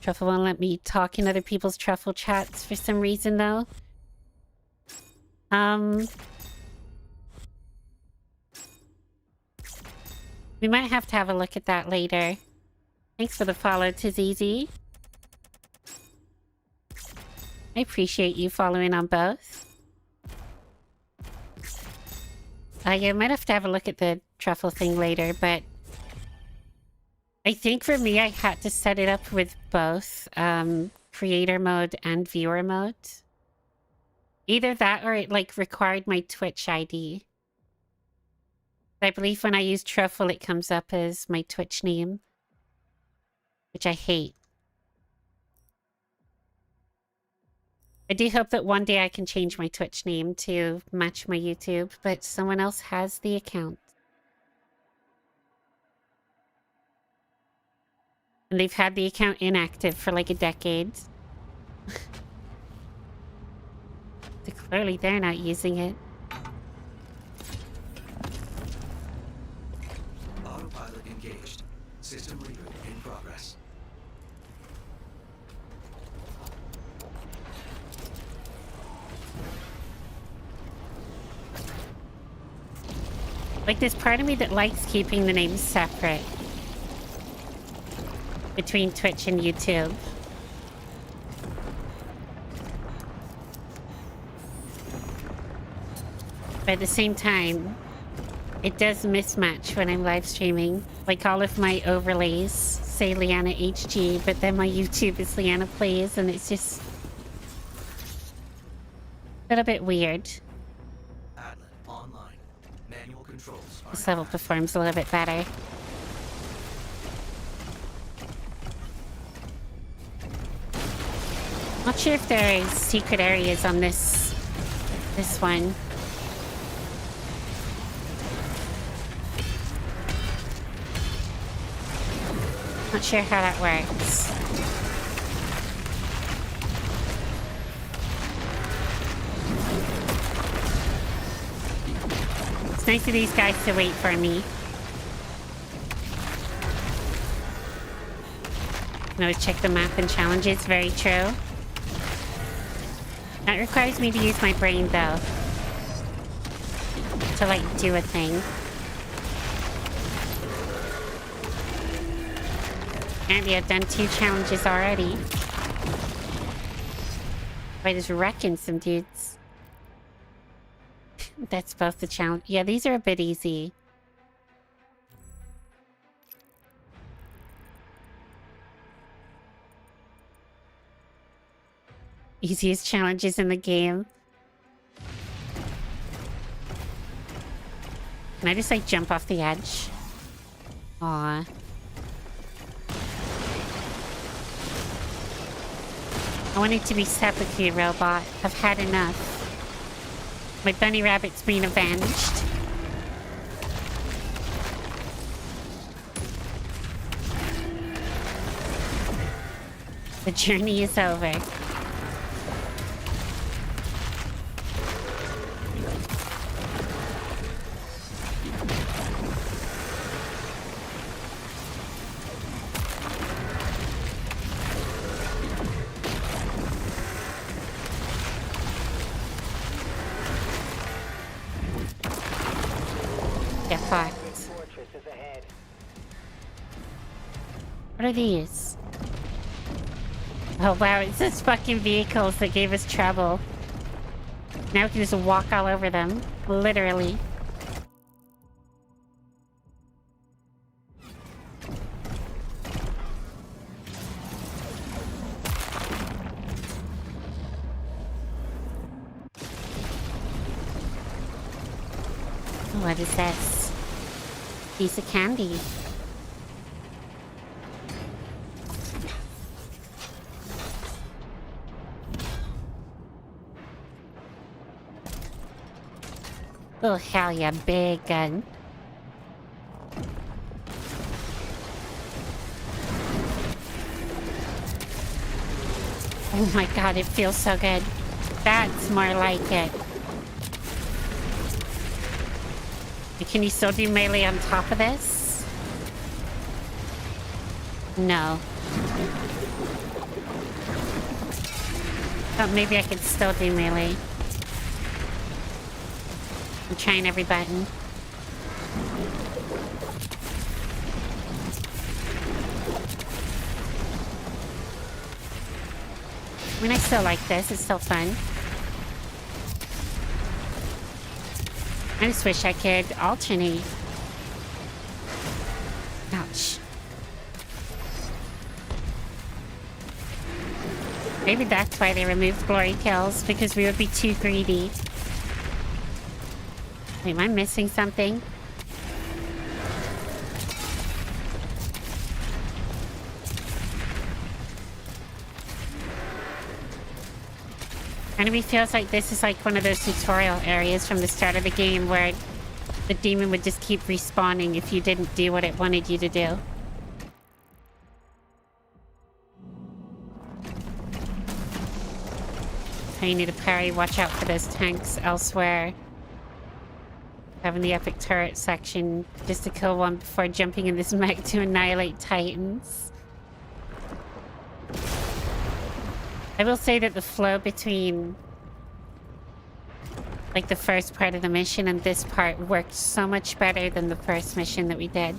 Truffle won't let me talk in other people's truffle chats for some reason, though. We might have to have a look at that later. Thanks for the follow, Tizizi. I appreciate you following on both. Yeah, might have to have a look at the truffle thing later, but I think for me, I had to set it up with both creator mode and viewer mode. Either that or it like required my Twitch ID. I believe when I use truffle, it comes up as my Twitch name, which I hate. I do hope that one day I can change my Twitch name to match my YouTube, but someone else has the account. And they've had the account inactive for like a decade. So clearly they're not using it. Autopilot engaged. System reboot in progress. Like, there's part of me that likes keeping the names separate between Twitch and YouTube. But at the same time, it does mismatch when I'm live streaming. Like, all of my overlays say Liana HG, but then my YouTube is Liana Plays, and it's just a little bit weird. This level performs a little bit better. Not sure if there are secret areas on this one. Not sure how that works. It's nice of these guys to wait for me. I can always check the map and challenges, very true. That requires me to use my brain, though. To, like, do a thing. Apparently I've done 2 challenges already. By just wrecking some dudes. That's both the challenge. Yeah, these are a bit easy. Easiest challenges in the game. Can I just, like, jump off the edge? Aw. I want it to be Seppuku Robot. I've had enough. My bunny rabbit's being avenged. The journey is over. is ahead. What are these? Oh wow, it's just fucking vehicles that gave us trouble. Now we can just walk all over them. Literally. What is this? Piece of candy. Oh hell yeah, big gun. Oh my god, it feels so good. That's more like it. Can you still do melee on top of this? No. Thought maybe I could still do melee. I'm trying every button. I mean, I still like this. It's still fun. I just wish I could alternate. Ouch. Maybe that's why they removed glory kills, because we would be too greedy. Wait, am I missing something? Kind of feels like this is like one of those tutorial areas from the start of the game where the demon would just keep respawning if you didn't do what it wanted you to do. So you need to parry, watch out for those tanks elsewhere. Having the epic turret section just to kill one before jumping in this mech to annihilate titans. I will say that the flow between like the first part of the mission and this part worked so much better than the first mission that we did.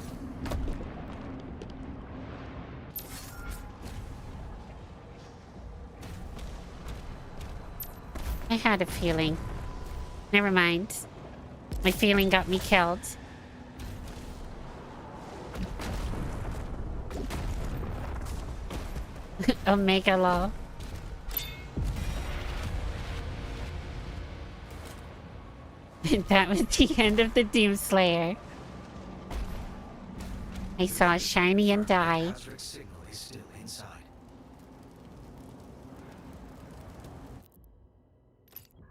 I had a feeling. Never mind. My feeling got me killed. Omega Law. That was the end of the Doomslayer. I saw shiny and die. Azric's signal is still inside.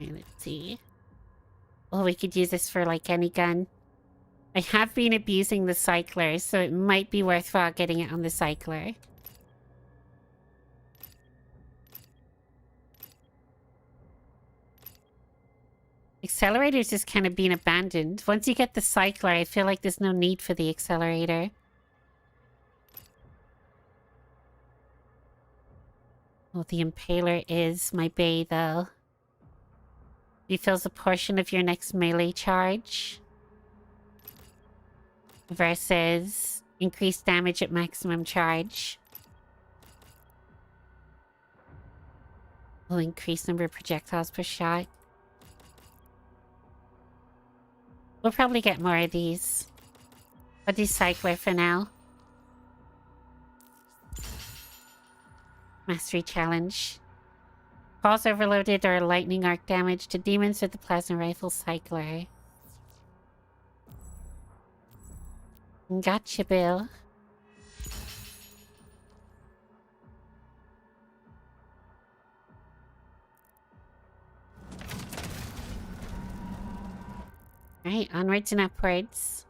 Okay, let's see. Oh, we could use this for like any gun. I have been abusing the cycler, so it might be worthwhile getting it on the cycler. Accelerator's just kind of been abandoned. Once you get the cycler, I feel like there's no need for the accelerator. Well, the impaler is my bae, though. Refills a portion of your next melee charge. Versus increased damage at maximum charge. Will increase number of projectiles per shot. We'll probably get more of these. I'll do cycler for now. Mastery challenge. Cause overloaded or lightning arc damage to demons with the plasma rifle cycler. Gotcha, Bill. Alright, onwards and upwards.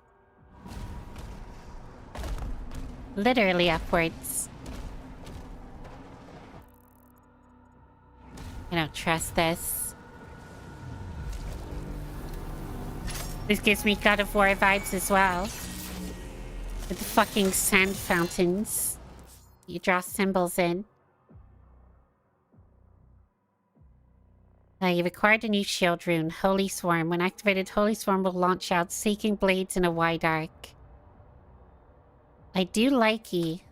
Literally upwards. I don't trust this. This gives me God of War vibes as well. With the fucking sand fountains. You draw symbols in. You've acquired a new shield rune, Holy Swarm. When activated, Holy Swarm will launch out seeking blades in a wide arc. I do like E.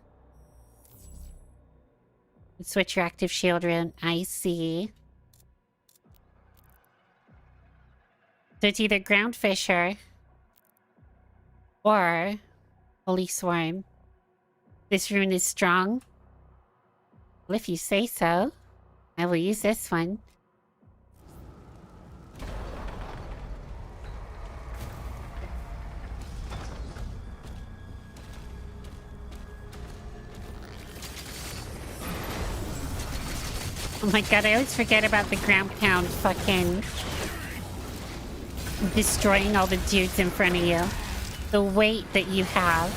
Switch your active shield rune. I see. So it's either Ground Fissure or Holy Swarm. This rune is strong. Well, if you say so, I will use this one. Oh my god, I always forget about the ground pound fucking destroying all the dudes in front of you. The weight that you have.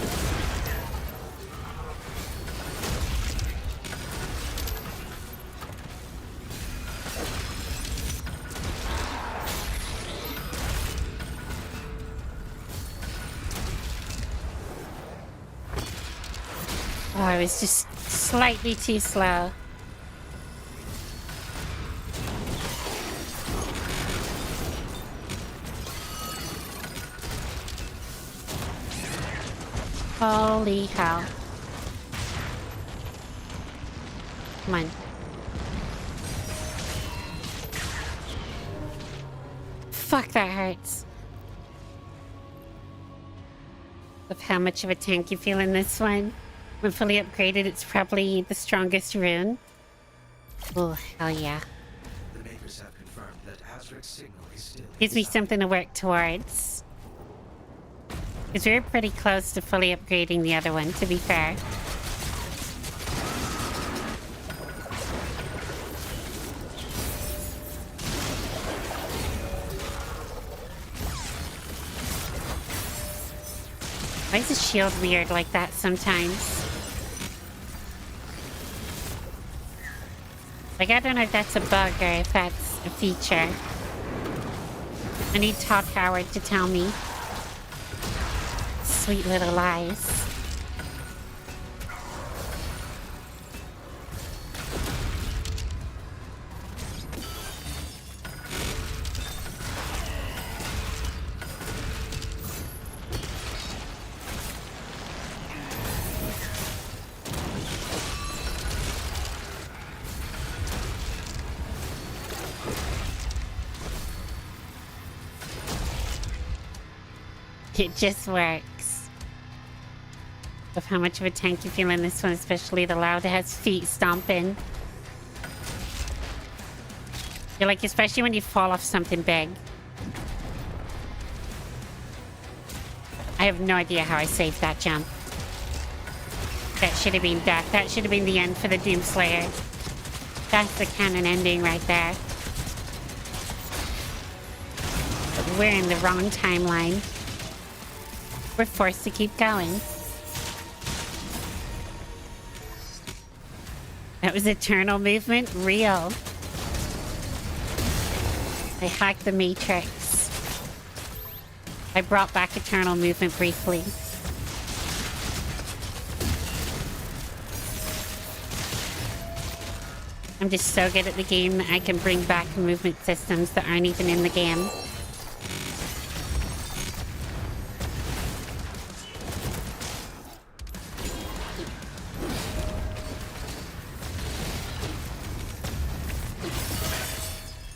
Oh, I was just slightly too slow. Holy hell. Come on. Fuck, that hurts. Of how much of a tank you feel in this one. When fully upgraded, it's probably the strongest rune. Oh, hell yeah. The makers have confirmed that Azric's signal is still Gives me inside. something to work towards. Because we were pretty close to fully upgrading the other one, to be fair. Why is the shield weird like that sometimes? Like, I don't know if that's a bug or if that's a feature. I need Todd Howard to tell me. Sweet little lies. It just works. Of how much of a tank you feel in this one, especially the loud has feet stomping. You're like, especially when you fall off something big. I have no idea how I saved that jump. That should have been death. That should have been the end for the Doomslayer. That's the canon ending right there. But we're in the wrong timeline. We're forced to keep going. That was eternal movement? Real. I hacked the Matrix. I brought back eternal movement briefly. I'm just so good at the game that I can bring back movement systems that aren't even in the game.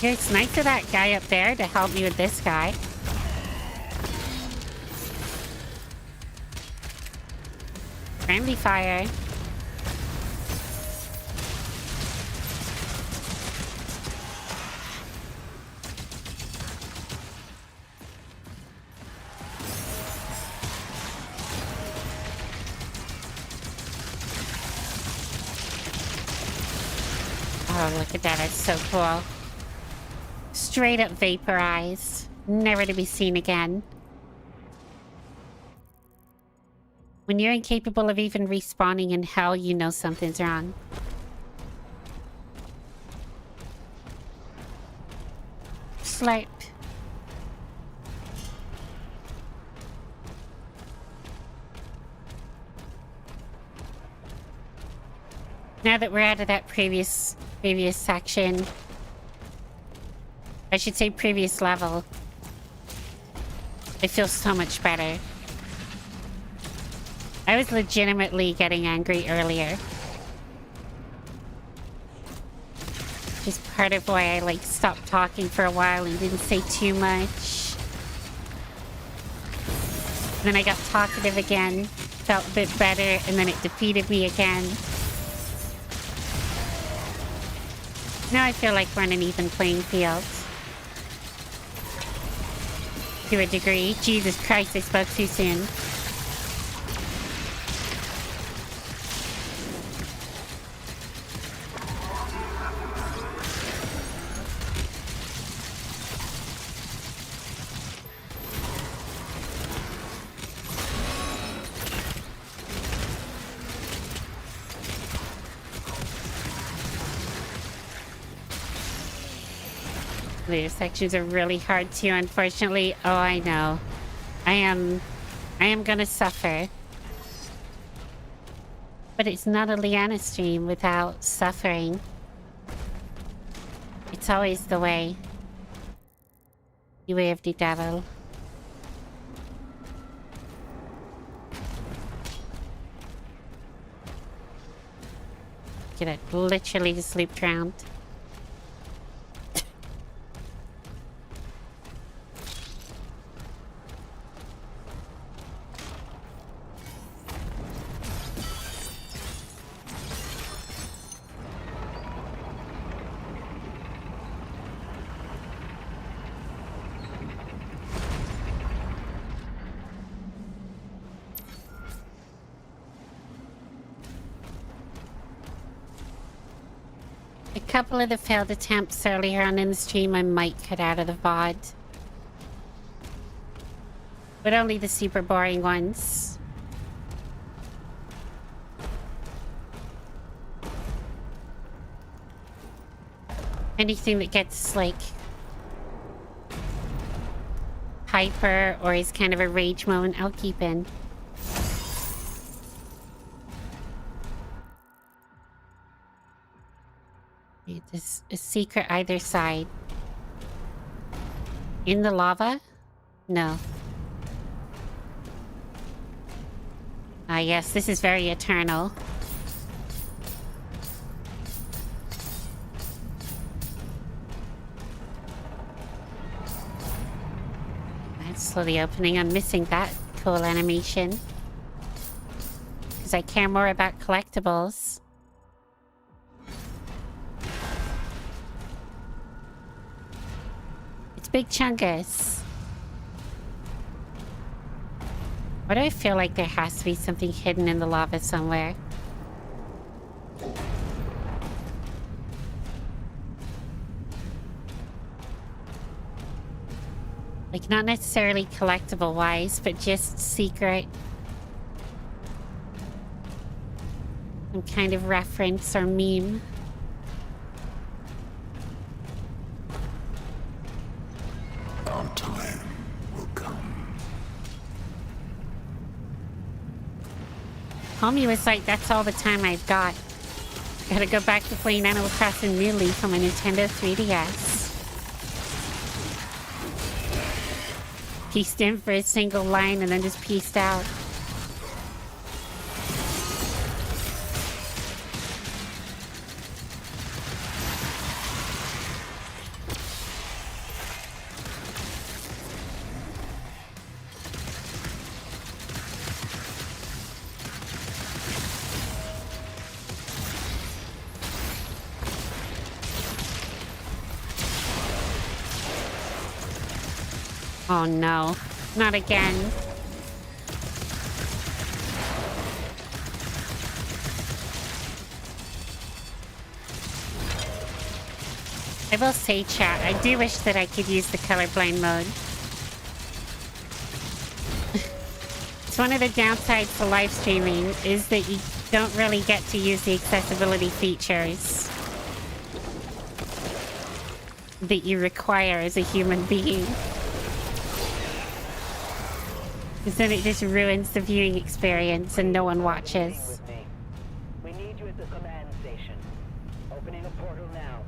Yeah, it's nice of that guy up there to help me with this guy. Friendly fire. Oh, look at that. It's so cool. Straight up vaporized. Never to be seen again. When you're incapable of even respawning in hell, you know something's wrong. Slurp. Now that we're out of that previous section, I should say previous level, I feel so much better. I was legitimately getting angry earlier. Which is part of why I, like, stopped talking for a while and didn't say too much. Then I got talkative again. Felt a bit better, and then it defeated me again. Now I feel like we're on an even playing field. To a degree. Jesus Christ, I spoke too soon. Later sections are really hard too, unfortunately. Oh, I know. I am gonna suffer. But it's not a Liana stream without suffering. It's always the way. The way of the devil. Get it literally just looped around. A couple of the failed attempts earlier on in the stream I might cut out of the VOD. But only the super boring ones. Anything that gets, like, hyper or is kind of a rage moment, I'll keep in. There's a secret either side. In the lava? No. Ah, yes, this is very eternal. That's slowly opening. I'm missing that cool animation. Because I care more about collectibles. Big Chungus. Why do I feel like there has to be something hidden in the lava somewhere? Like, not necessarily collectible wise, but just secret. Some kind of reference or meme. Our time will come. Homie was like, that's all the time I've got. Gotta go back to playing Animal Crossing New Leaf on my Nintendo 3DS. Pieced in for a single line and then just pieced out. Oh no, not again. I will say, chat, I do wish that I could use the colorblind mode. It's one of the downsides to live streaming is that you don't really get to use the accessibility features that you require as a human being. Because then it just ruins the viewing experience and no one watches. We need you at the command station. Opening a portal now.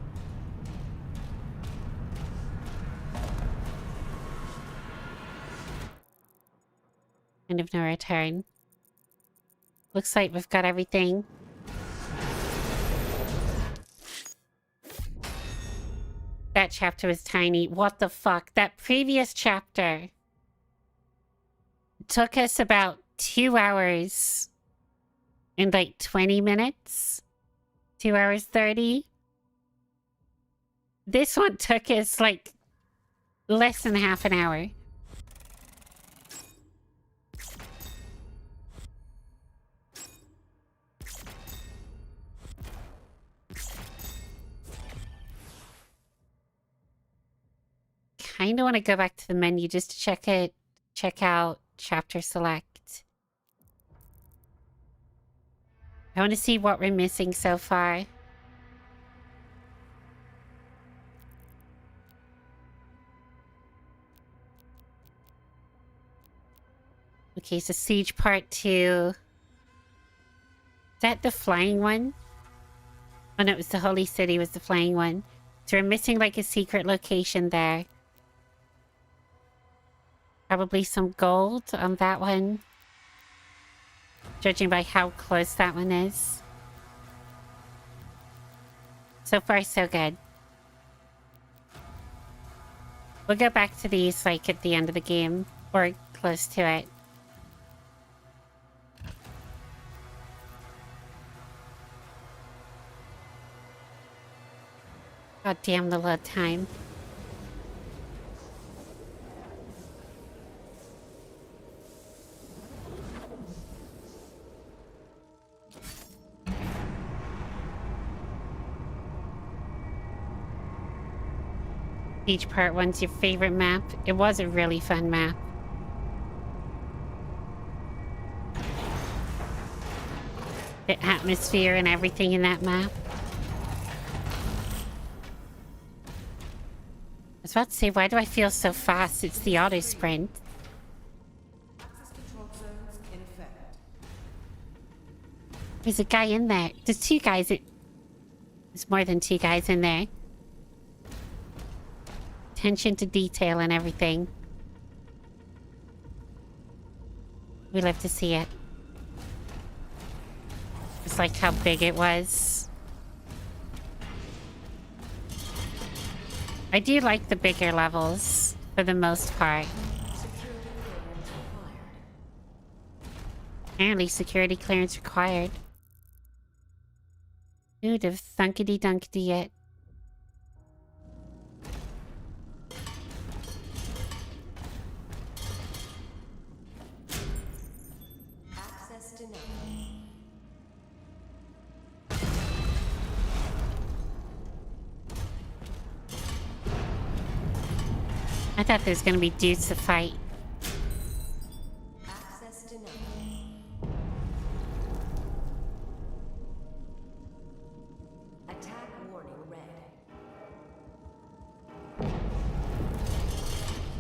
End of no return. Looks like we've got everything. That chapter was tiny. What the fuck? That previous chapter took us about 2 hours and like 20 minutes. 2 hours 30. This one took us like less than half an hour. Kinda want to go back to the menu just to check out chapter select. I want to see what we're missing so far. Okay, so Siege Part 2. Is that the flying one? Oh no, it was the Holy City was the flying one. So we're missing like a secret location there. Probably some gold on that one. Judging by how close that one is. So far, so good. We'll go back to these like at the end of the game. Or close to it. God damn the load time. Each part one's your favorite map. It was a really fun map. The atmosphere and everything in that map. I was about to say, why do I feel so fast? It's the auto sprint. There's a guy in there. There's 2 guys. There's more than 2 guys in there. Attention to detail and everything. We love to see it. Just like how big it was. I do like the bigger levels for the most part. Apparently security clearance required. Dude, of thunkety dunkety yet. Access denied. I thought there was gonna be dudes to fight. Access denied. Attack warning red.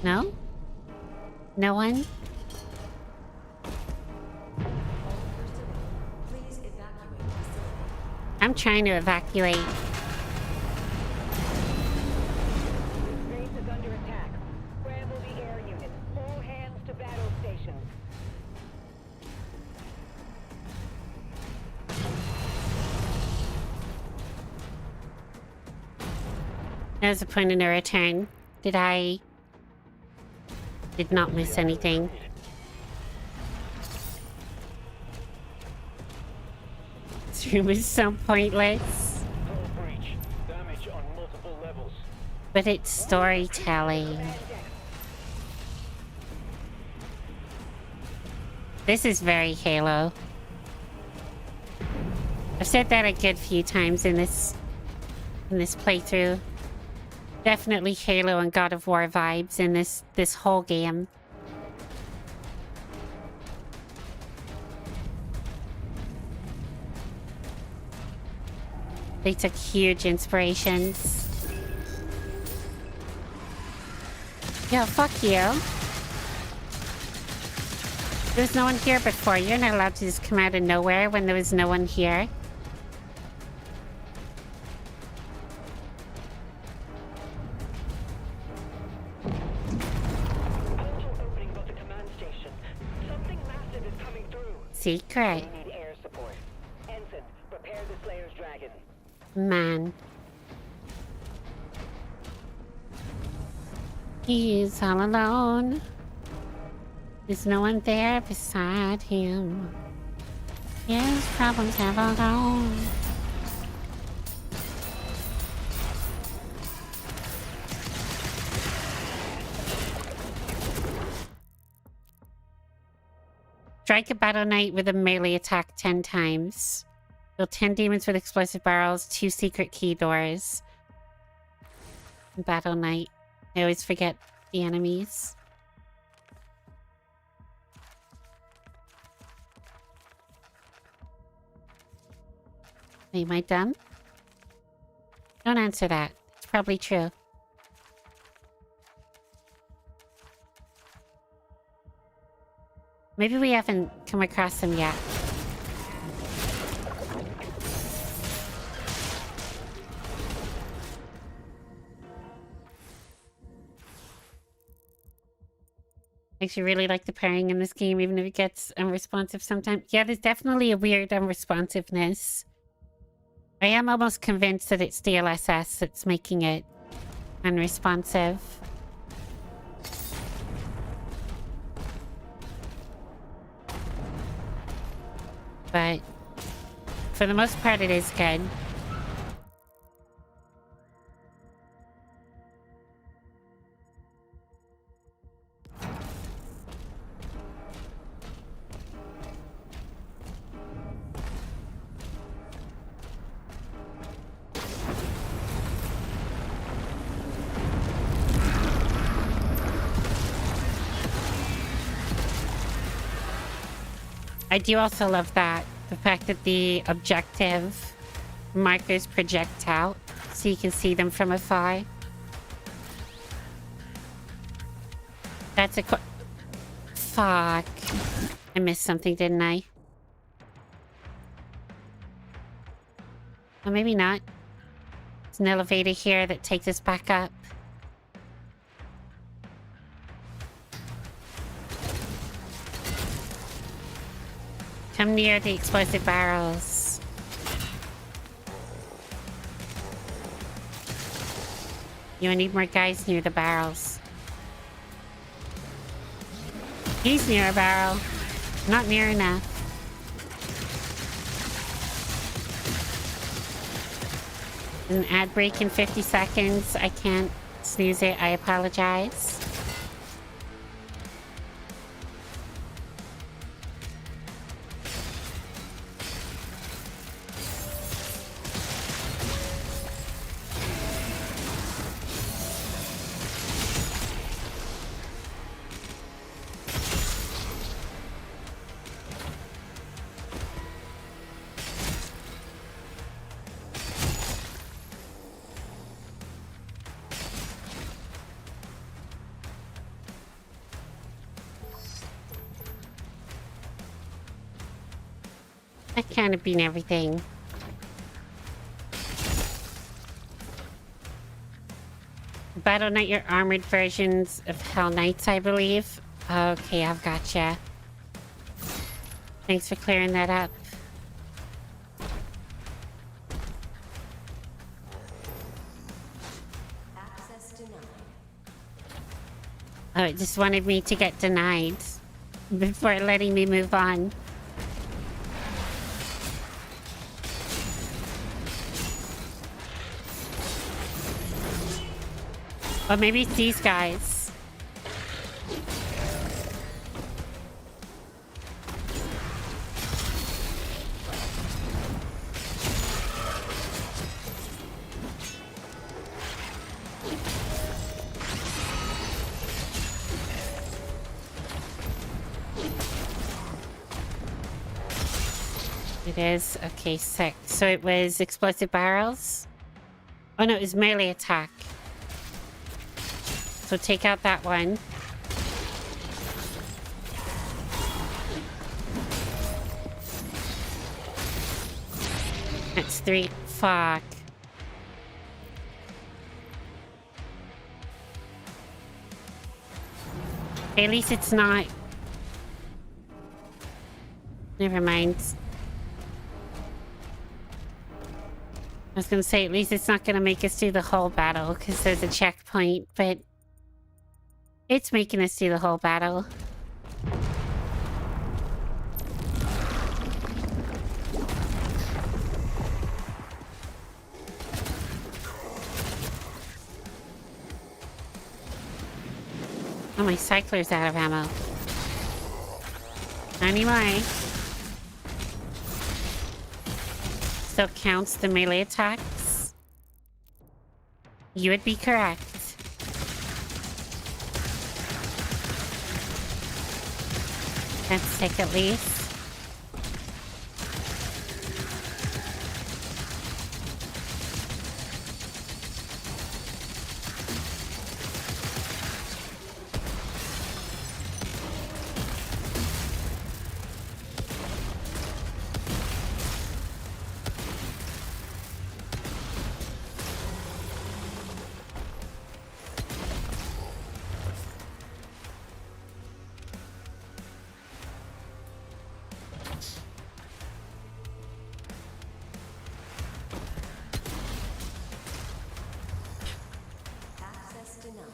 No? No one? Please evacuate facility. I'm trying to evacuate. Base is under attack. Scramble the air units. All hands to battle stations. There's a point of no return. Did not miss anything. This room is so pointless. Hull breach. Damage on multiple levels. But it's storytelling. This is very Halo. I've said that a good few times in this playthrough. Definitely Halo and God of War vibes in this whole game. They took huge inspirations. Yo, fuck you. There was no one here before. You're not allowed to just come out of nowhere when there was no one here. Portal opening above the command station. Something massive is coming through. Secret. We need air man. He's all alone. There's no one there beside him. His problems have all gone. Strike a battle knight with a melee attack 10 times. Kill 10 demons with explosive barrels, 2 secret key doors. Battle knight. I always forget the enemies. Am I dumb? Don't answer that. It's probably true. Maybe we haven't come across them yet. I actually really like the pairing in this game, even if it gets unresponsive sometimes. Yeah, there's definitely a weird unresponsiveness. I am almost convinced that it's DLSS that's making it unresponsive. But for the most part, it is good. I do also love that. The fact that the objective markers project out so you can see them from afar. That's a fuck. I missed something, didn't I? Well, maybe not. There's an elevator here that takes us back up. Come near the explosive barrels. You need more guys near the barrels. He's near a barrel. Not near enough. An ad break in 50 seconds. I can't snooze it. I apologize. That kind of been everything. Battle Knight, your armored versions of Hell Knights, I believe. Okay, I've gotcha. Thanks for clearing that up. Access denied. Oh, it just wanted me to get denied before letting me move on. Or maybe it's these guys. It is? Okay, sick. So it was explosive barrels? Oh no, it was melee attack. So take out that one. That's 3. Fuck. At least it's not. Never mind. was gonna say, at least it's not gonna make us do the whole battle, because there's a checkpoint, but it's making us do the whole battle. Oh, my cycler's out of ammo. Anyway. Still counts the melee attacks. You would be correct. That's sick at least. Access denied.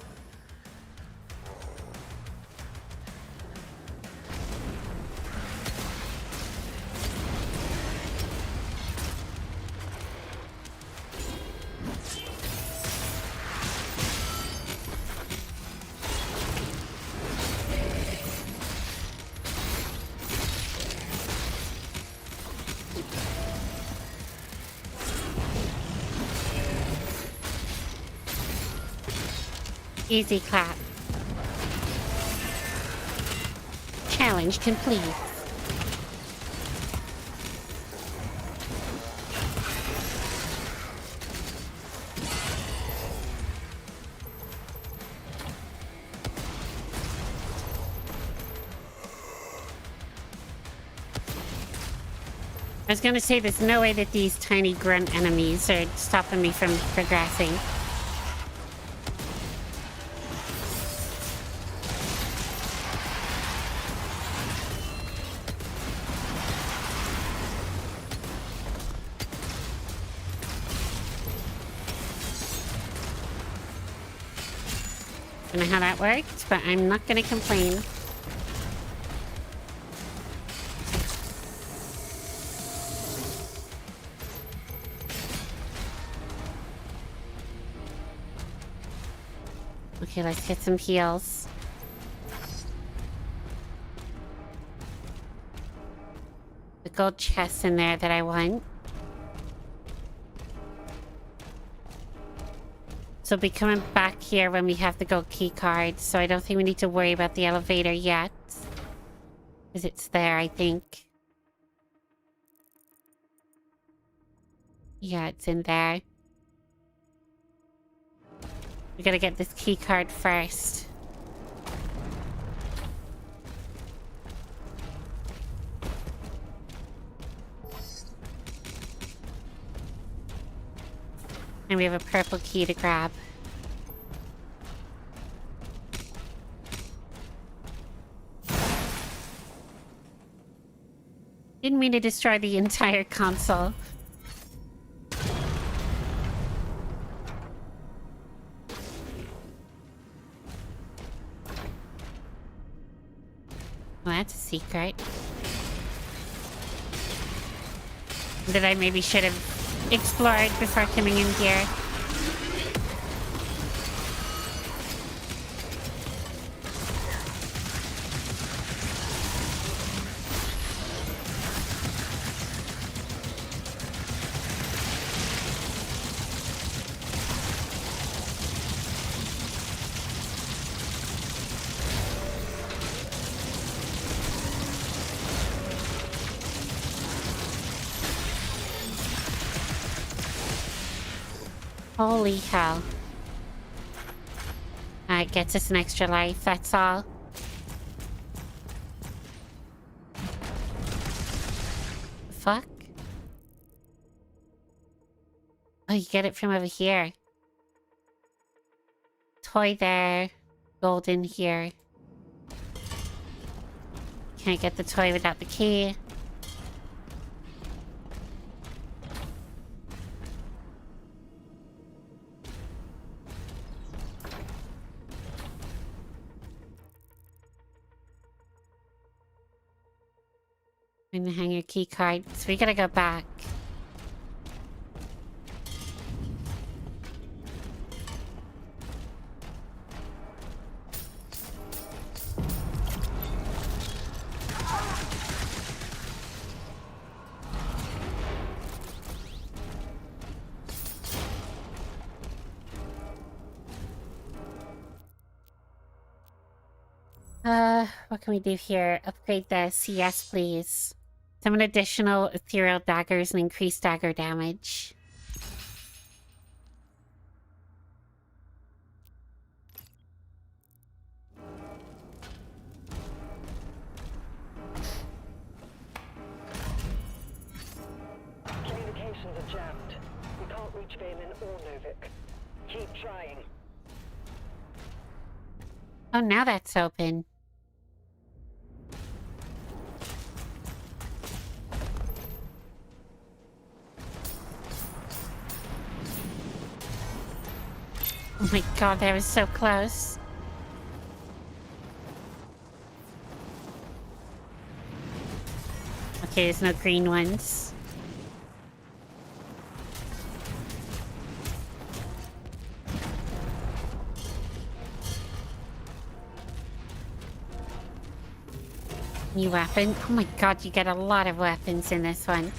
Easy clap. Challenge complete. I was gonna say there's no way that these tiny grunt enemies are stopping me from progressing. Don't know how that worked, but I'm not gonna complain. Okay, let's get some heals. The gold chests in there that I want. So we'll be coming back here when we have the gold key card, so I don't think we need to worry about the elevator yet. Because it's there, I think. Yeah, it's in there. We gotta get this key card first. And we have a purple key to grab. Didn't mean to destroy the entire console. Well, that's a secret. That I maybe should have explored before coming in here. Holy hell. It gets us an extra life, that's all. Fuck? Oh, you get it from over here. Toy there. Gold in here. Can't get the toy without the key. And hang your key card. So we gotta go back. What can we do here? Upgrade this. Yes, please. Summon additional ethereal daggers and increase dagger damage. Communications are jammed. We can't reach Valen or Novik. Keep trying. Oh, now that's open. Oh my god, that was so close. Okay, there's no green ones. New weapon? Oh my god, you get a lot of weapons in this one.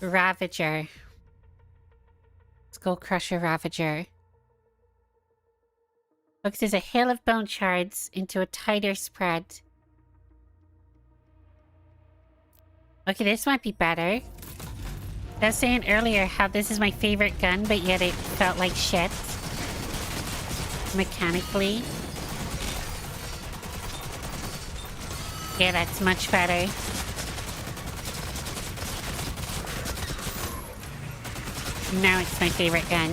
Ravager. Skull Crusher Ravager. Focuses a hail of bone shards into a tighter spread. Okay, this might be better. I was saying earlier how this is my favorite gun, but yet it felt like shit. Mechanically. Yeah, that's much better. Now it's my favorite gun.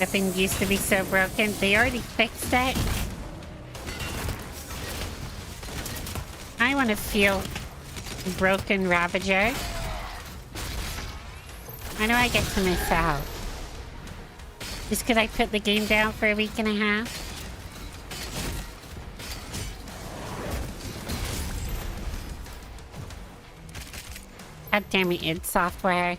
Weapon used to be so broken. They already fixed it. I want to feel broken Ravager. Why do I get to miss out? Just because I put the game down for a week and a half? God damn it, id Software.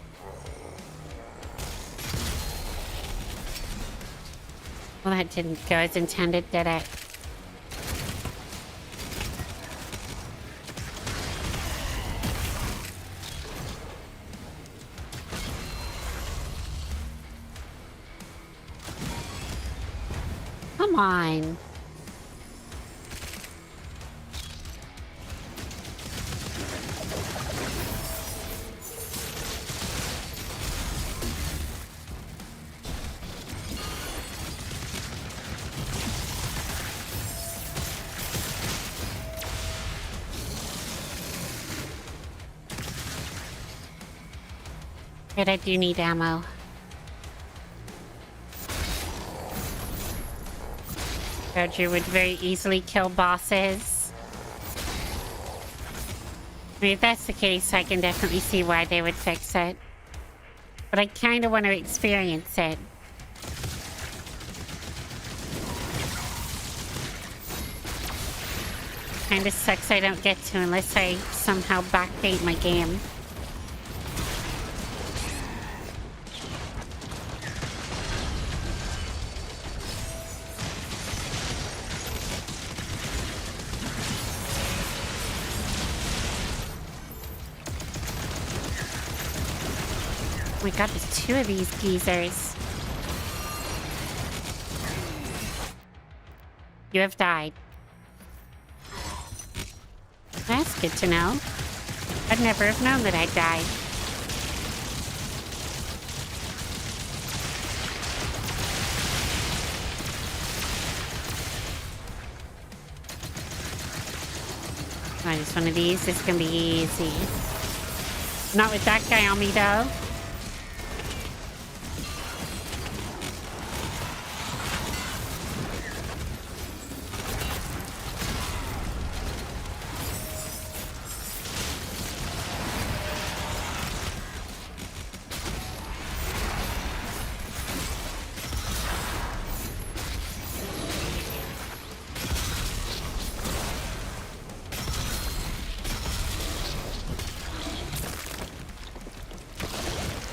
Well, that didn't go as intended, did it? Come on. But I do need ammo. Roger would very easily kill bosses. I mean, if that's the case, I can definitely see why they would fix it. But I kind of want to experience it. Kind of sucks I don't get to unless I somehow backdate my game. Oh my god, there's two of these geezers. You have died. That's good to know. I'd never have known that I'd died. I just one of these. This is gonna be easy. Not with that guy on me, though.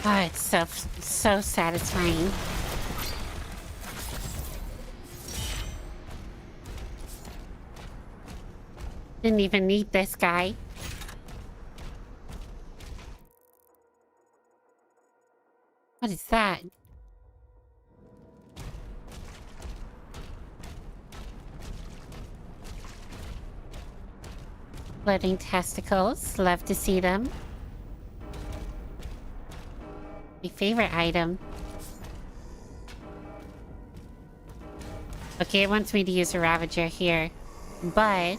Oh, it's so satisfying. Didn't even need this guy. What is that? Floating testicles. Love to see them. My favorite item. Okay, it wants me to use a Ravager here. But...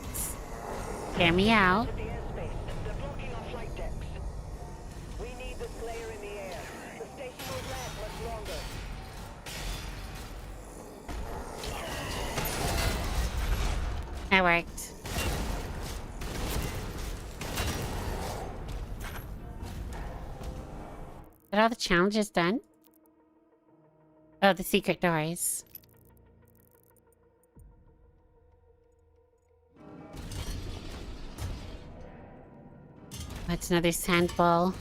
hear me out. The airspace. They're blocking our flight decks. We need this layer in the air. The station won't last much longer. That worked. Are all the challenges done? Oh, the secret doors. That's another sand ball.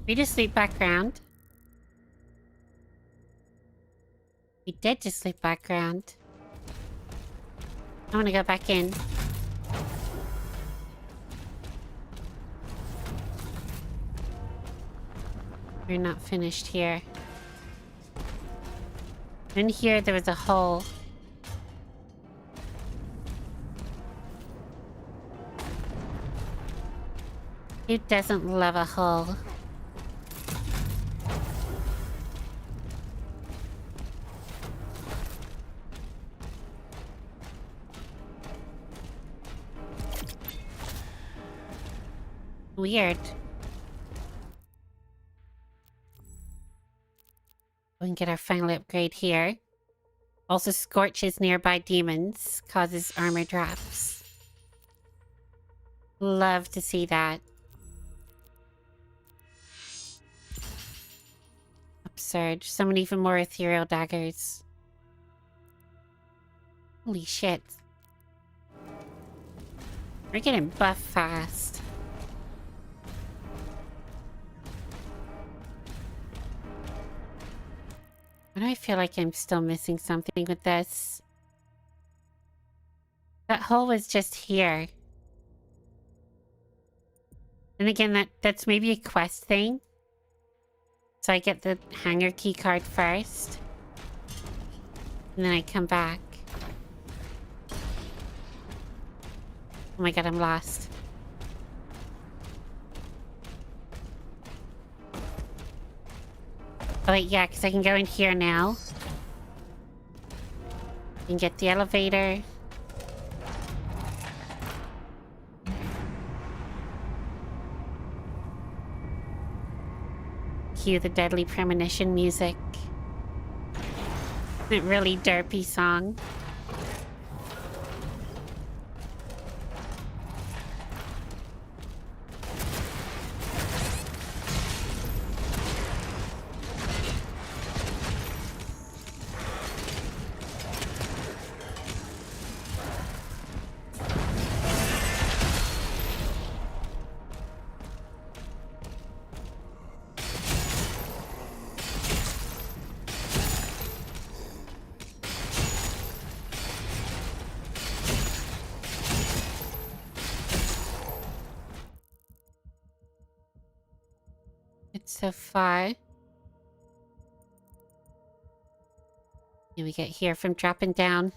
We just sleep background. We did just sleep background. I want to go back in. We're not finished here. In here, there was a hole. Who doesn't love a hole? Weird. We can get our final upgrade here. Also scorches nearby demons, causes armor drops. Love to see that. Absurd. Summon even more ethereal daggers. Holy shit. We're getting buffed fast. Why do I feel like I'm still missing something with this? That hole was just here. And again, that's maybe a quest thing. So I get the hangar key card first. And then I come back. Oh my god, I'm lost. Oh wait, yeah, because I can go in here now. And get the elevator. Cue the deadly premonition music. That really derpy song. So far. And we get here from dropping down.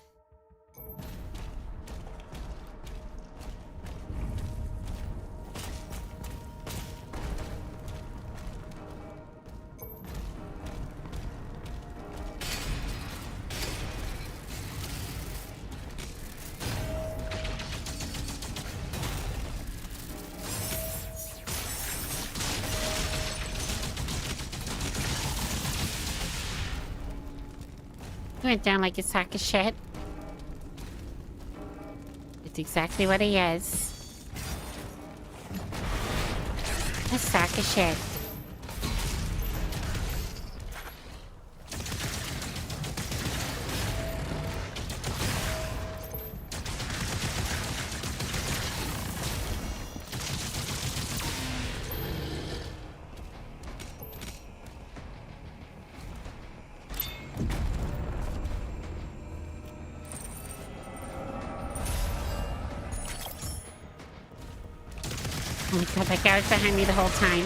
He went down like a sack of shit. It's exactly what he is. A sack of shit. Oh my god, that guy was behind me the whole time.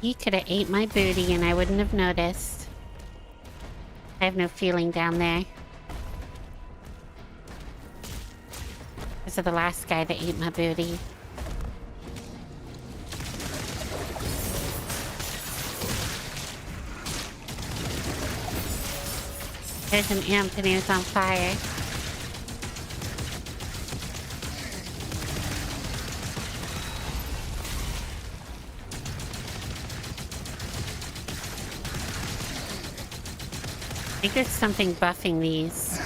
He could have ate my booty and I wouldn't have noticed. I have no feeling down there. Because of the last guy that ate my booty. There's an imp and he was on fire. I think there's something buffing these.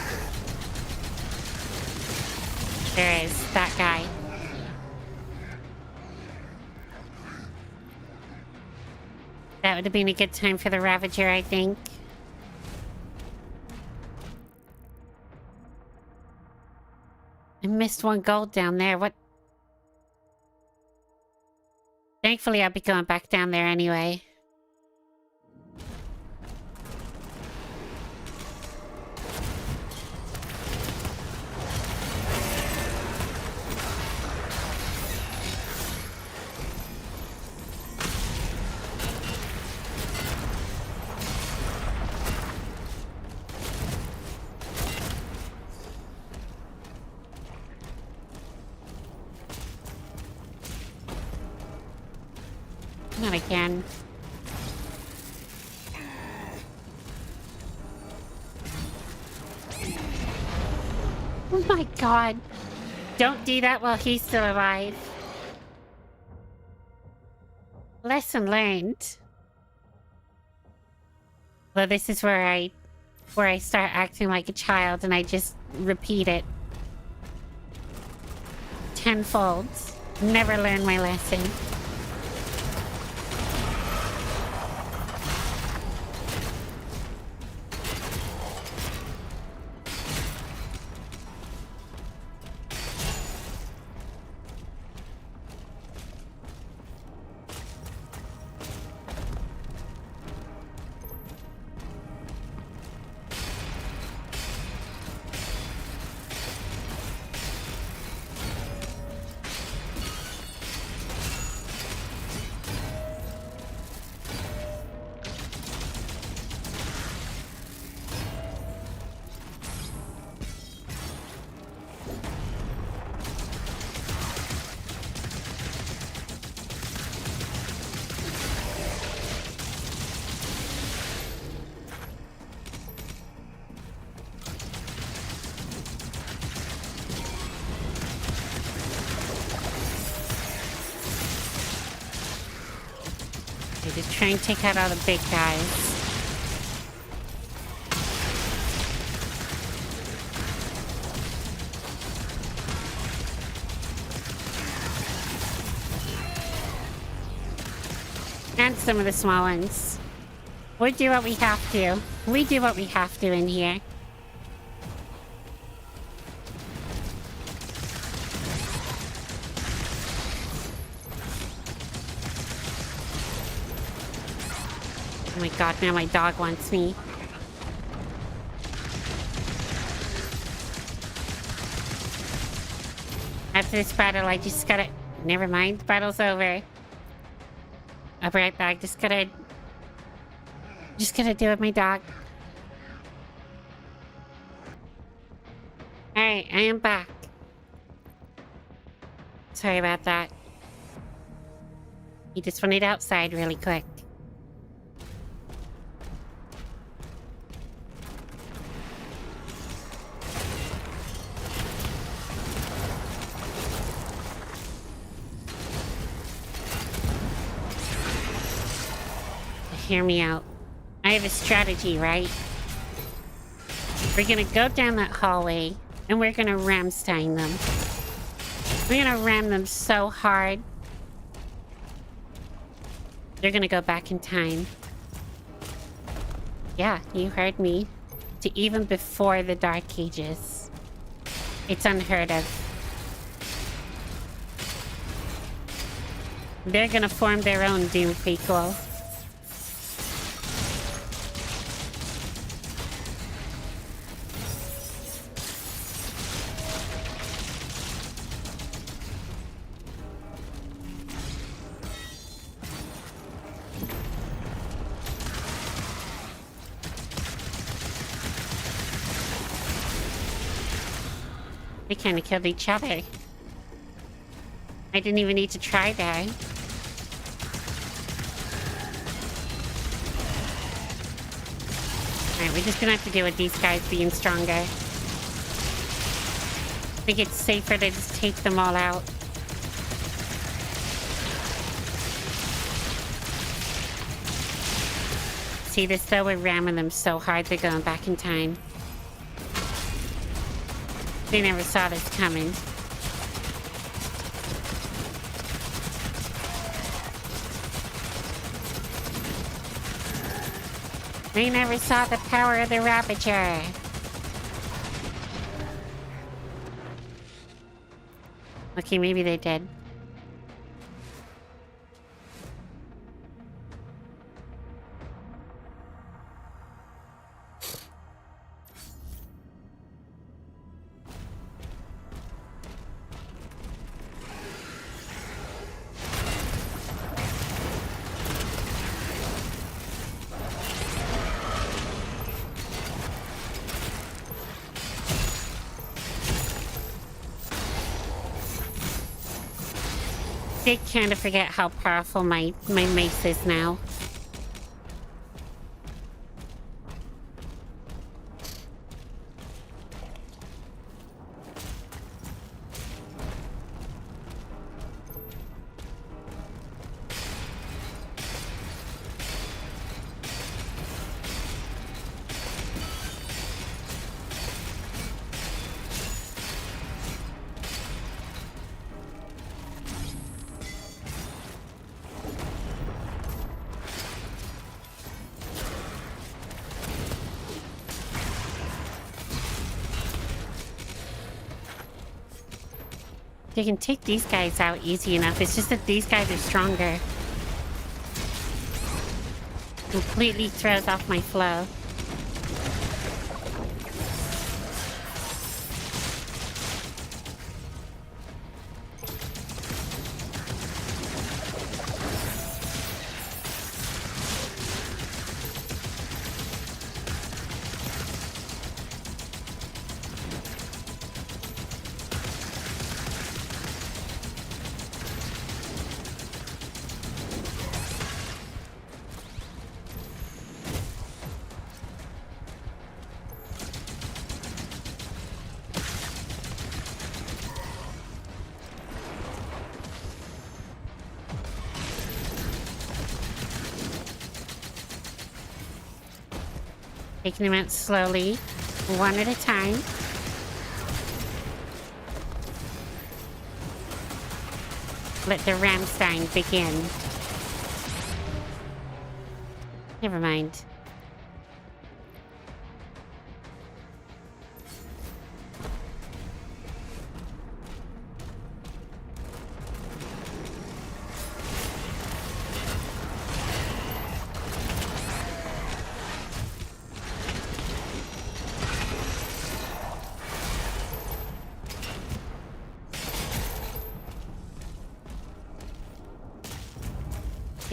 There is. That guy. That would have been a good time for the Ravager, I think. I missed 1 gold down there. What? Thankfully, I'll be going back down there anyway. Not again. Oh my god. Don't do that while he's still alive. Lesson learned. Well, this is where I start acting like a child and I just repeat it. Tenfold. Never learn my lesson. Just try and take out all the big guys. And some of the small ones. We do what we have to. We do what we have to in here. Oh my god, now my dog wants me. After this battle, I just gotta... Never mind, the battle's over. I'll be right back, just gotta deal with my dog. Alright, I am back. Sorry about that. He just wanted outside really quick. hear me out. I have a strategy, right? We're gonna go down that hallway, and we're gonna Ramstein them. We're gonna ram them so hard. They're gonna go back in time. Yeah, you heard me. To even before the Dark Ages. It's unheard of. They're gonna form their own Doom prequel. They kind of killed each other. I didn't even need to try that. Alright, we're just gonna have to deal with these guys being stronger. I think it's safer to just take them all out. See this though? We're ramming them so hard they're going back in time. They never saw this coming. They never saw the power of the Ravager. Okay, maybe they did. I kind of forget how powerful my mace is now. They can take these guys out easy enough. It's just that these guys are stronger. Completely throws off my flow. Taking them out slowly, one at a time. Let the Ramstein begin. Never mind.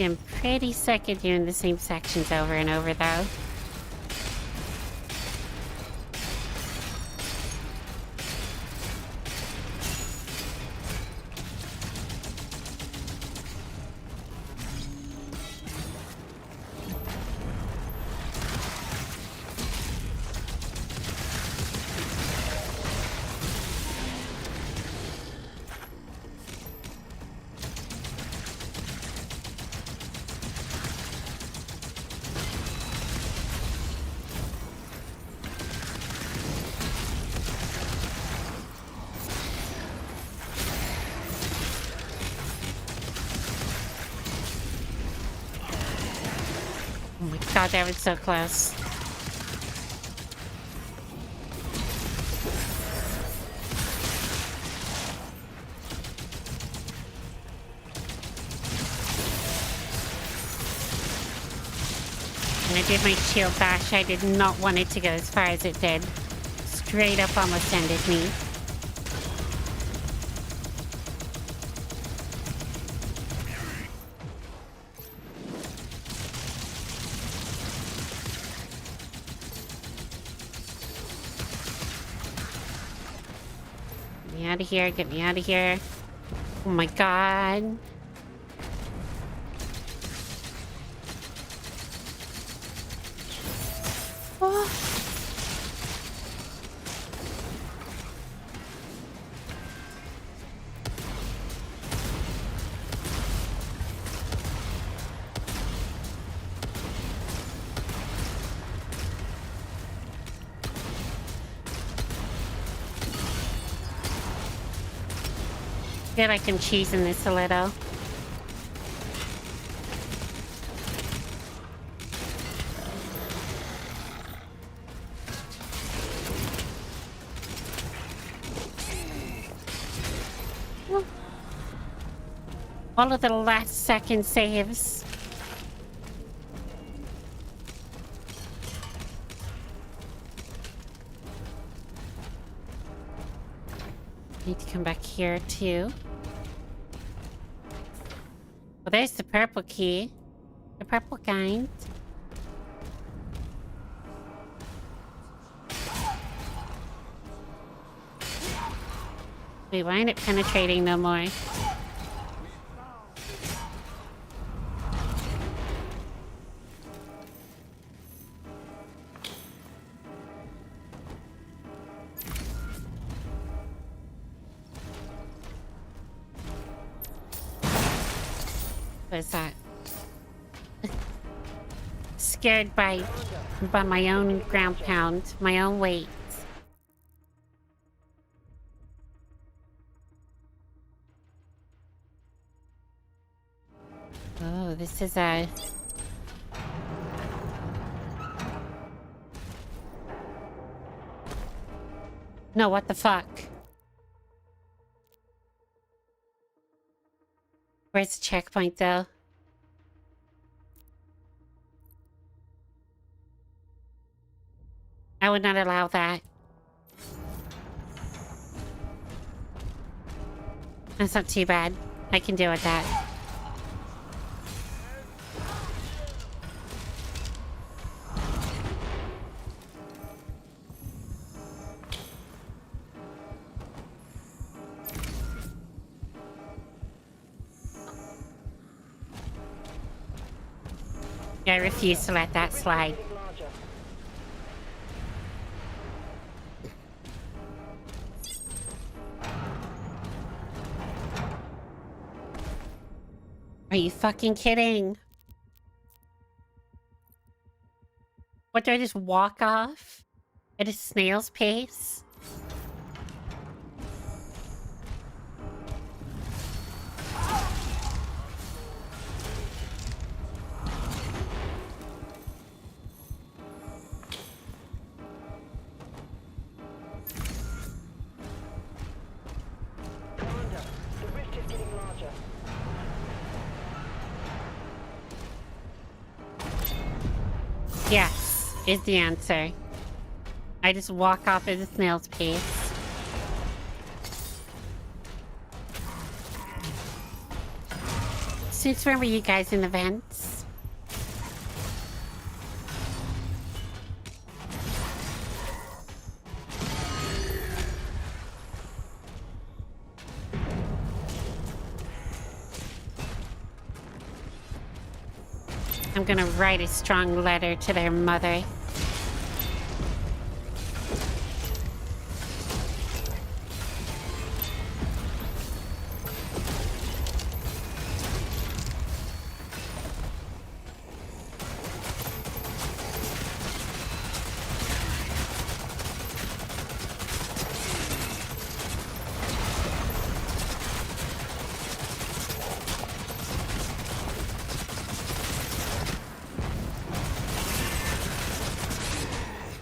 I'm pretty sick of doing the same sections over and over, though. god, that was so close. When I did my shield bash, I did not want it to go as far as it did. Straight up almost ended me. Get me out of here, get me out of here. Oh my god. Oh. I feel like I'm cheesing this a little. All of the last second saves. Need to come back here too. Well, there's the purple key. The purple kind. Wait, why ain't it penetrating no more? What is that? Scared by my own ground pound, my own weight. Oh, this is a... No, what the fuck? Where's the checkpoint, though? I would not allow that. That's not too bad. I can deal with that. I refuse to let that slide. Are you fucking kidding? What, do I just walk off at a snail's pace? Yes, is the answer. I just walk off at a snail's pace. Since when were you guys in events? I'm gonna write a strong letter to their mother.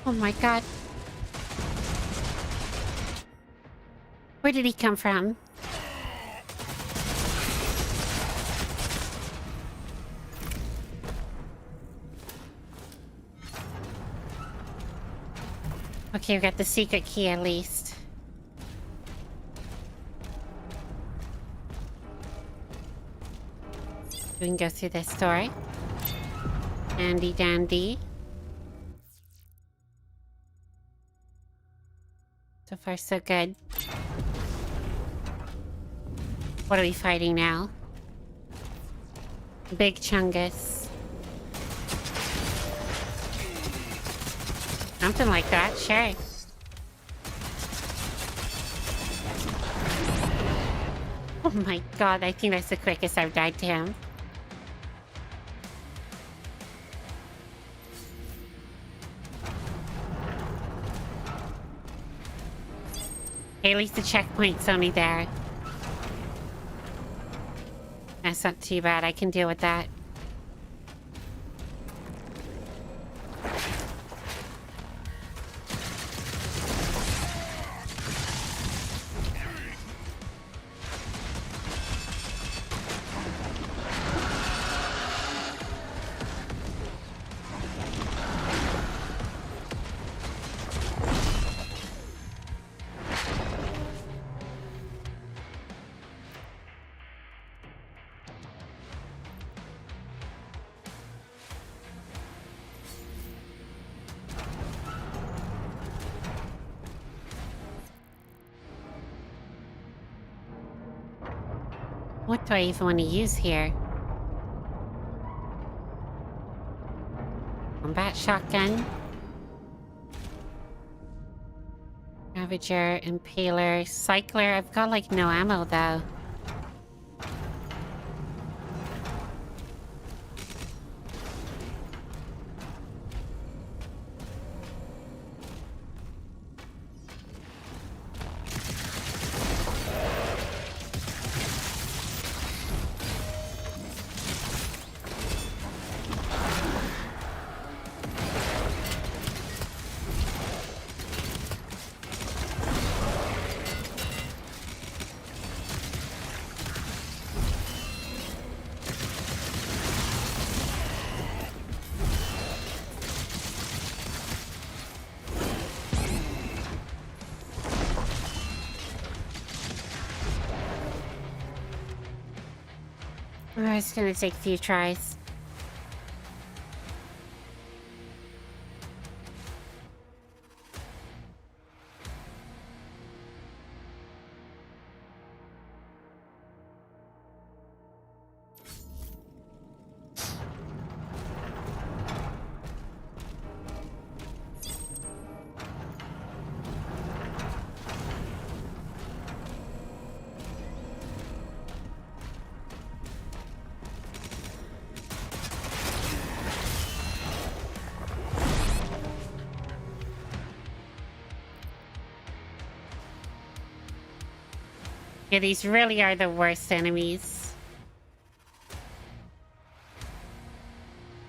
Oh my god. Where did he come from? Okay, we got the secret key at least. We can go through this door. Handy dandy. So far, so good. What are we fighting now? Big Chungus. Something like that, sure. Oh my god, I think that's the quickest I've died to him. Hey, at least the checkpoint's only there. That's not too bad. I can deal with that. What do I even want to use here? Combat shotgun. Ravager, Impaler, Cycler. I've got like no ammo though. Oh, it's gonna take a few tries. Yeah, these really are the worst enemies.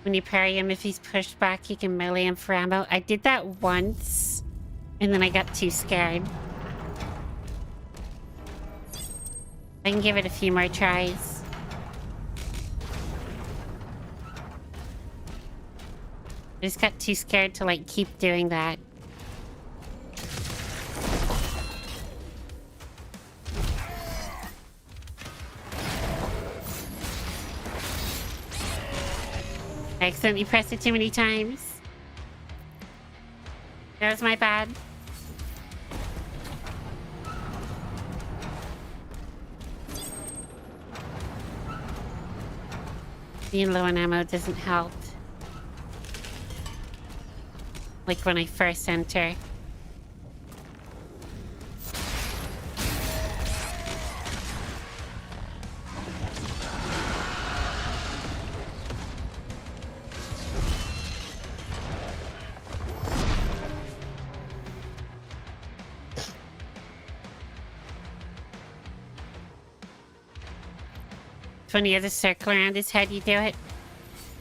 When you parry him, if he's pushed back, you can melee him for ammo. I did that once, and then I got too scared. I can give it a few more tries. I just got too scared to, like, keep doing that. I accidentally pressed it too many times. That was my bad. Being low on ammo doesn't help. Like when I first enter. When he has a circle around his head, you do it?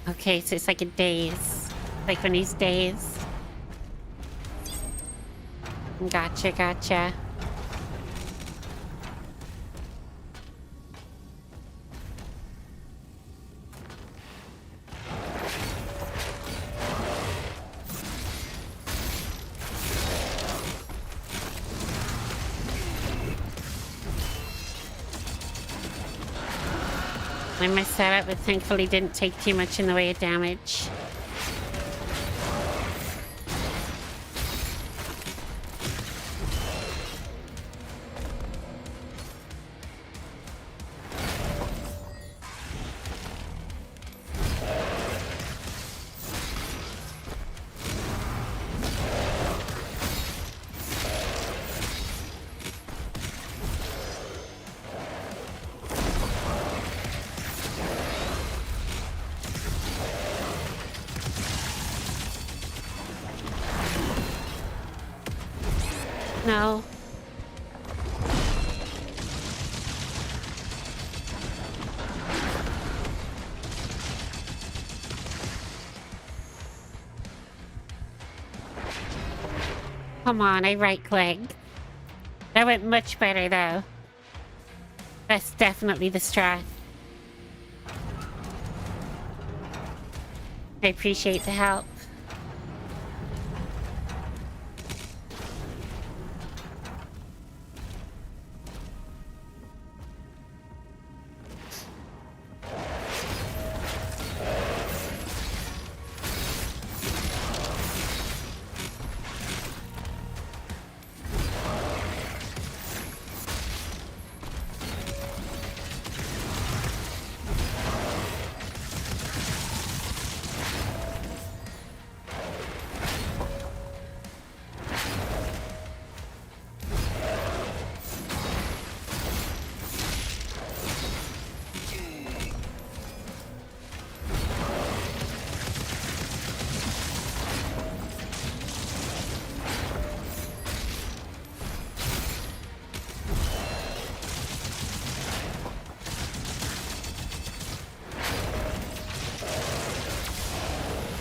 Okay, so it's like a daze. Like when he's dazed. Gotcha, gotcha. I messed that up, but thankfully didn't take too much in the way of damage. No. Come on, I right-clicked. That went much better, though. That's definitely the strat. I appreciate the help.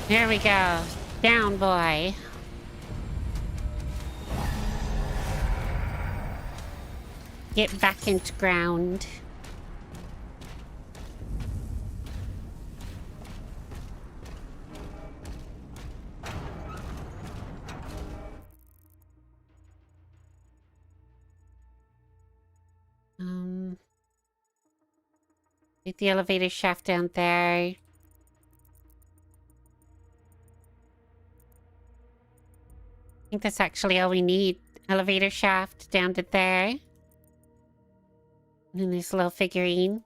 There we go. Down, boy. Get back into ground. Get the elevator shaft down there. I think that's actually all we need. Elevator shaft down to there. And then this little figurine.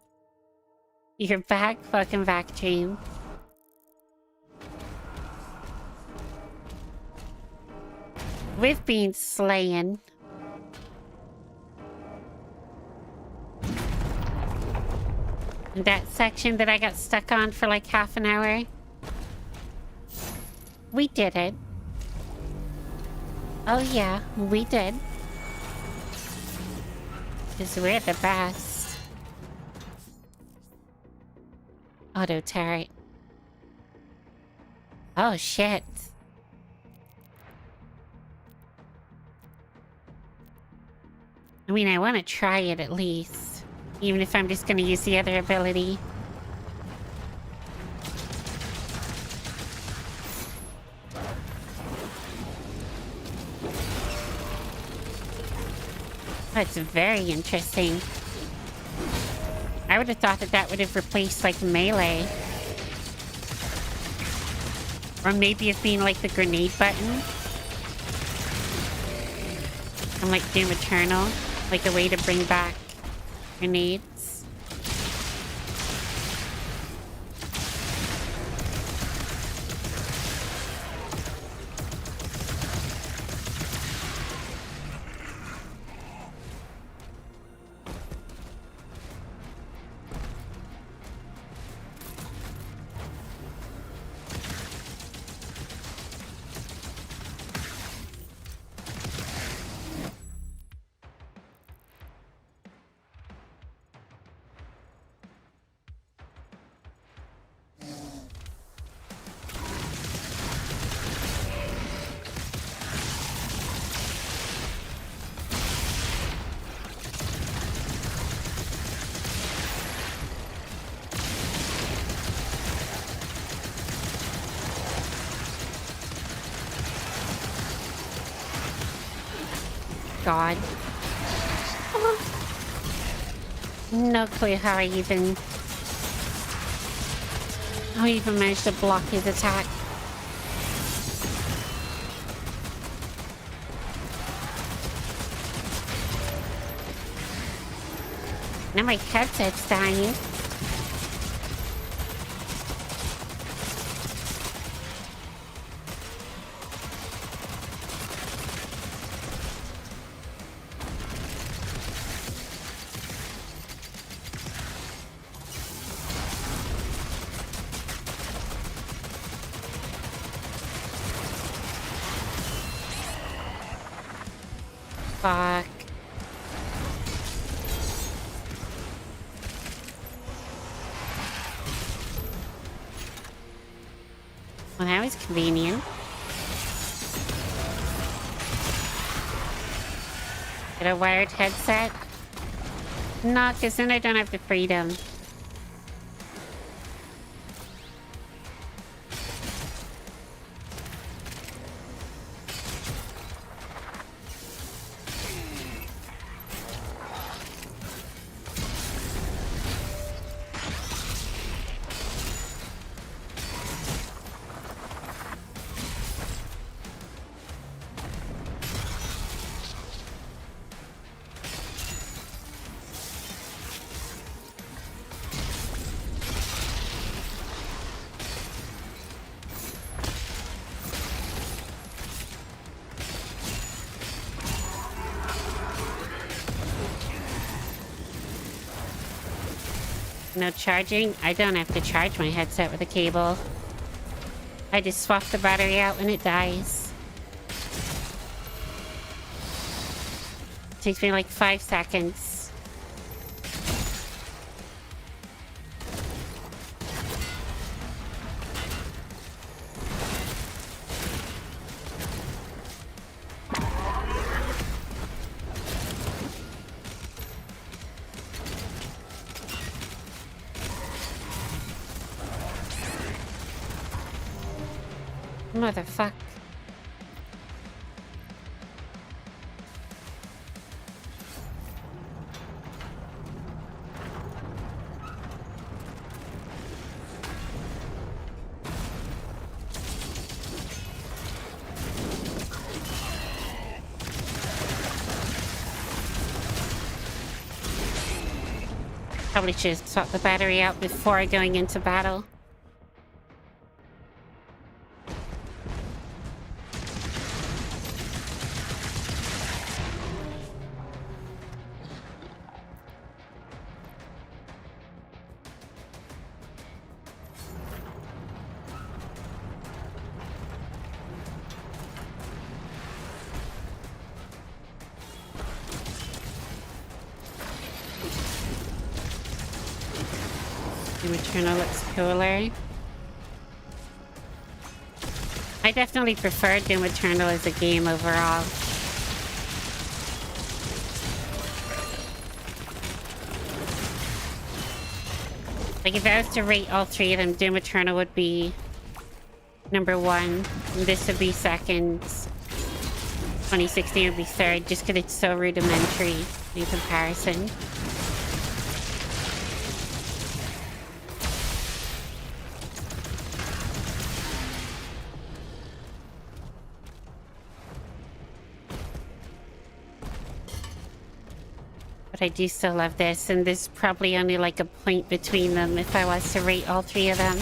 You're back, fucking back, Dream. We've been slaying. And that section that I got stuck on for like half an hour. We did it. Oh yeah, we did. Because we're the best. Auto turret. Oh shit. I mean, I want to try it at least. Even if I'm just going to use the other ability. That's very interesting. I would have thought that that would have replaced, like, melee. Or maybe it being, like, the grenade button. From, like, Doom Eternal. Like, a way to bring back grenades. god. No clue how I even managed to block his attack. Now my headset's dying. Fuck. Well, that was convenient. Get a wired headset? No, because then I don't have the freedom. No charging? I don't have to charge my headset with a cable. I just swap the battery out when it dies. Takes me like 5 seconds. Motherfuck. Probably should swap the battery out before going into battle. Eternal looks cooler. I definitely prefer Doom Eternal as a game overall. Like if I was to rate all three of them, Doom Eternal would be number 1, and this would be second, 2016 would be third, just because it's so rudimentary in comparison. I do still love this, and there's probably only like a point between them if I was to rate all three of them.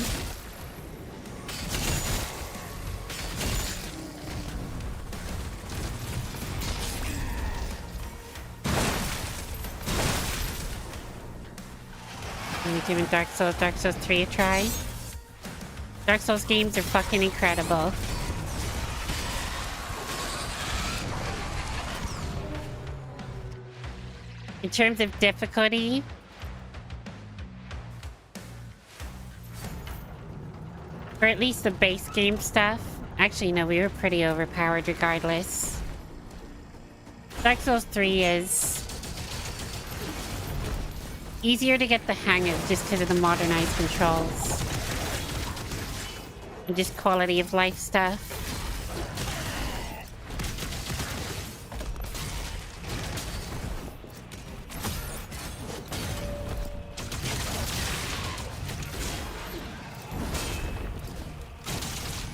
I'm giving Dark Souls 3 a try. Dark Souls games are fucking incredible. In terms of difficulty, or at least the base game stuff. Actually, no, we were pretty overpowered regardless. Dark Souls 3 is easier to get the hang of just because of the modernized controls. And just quality of life stuff.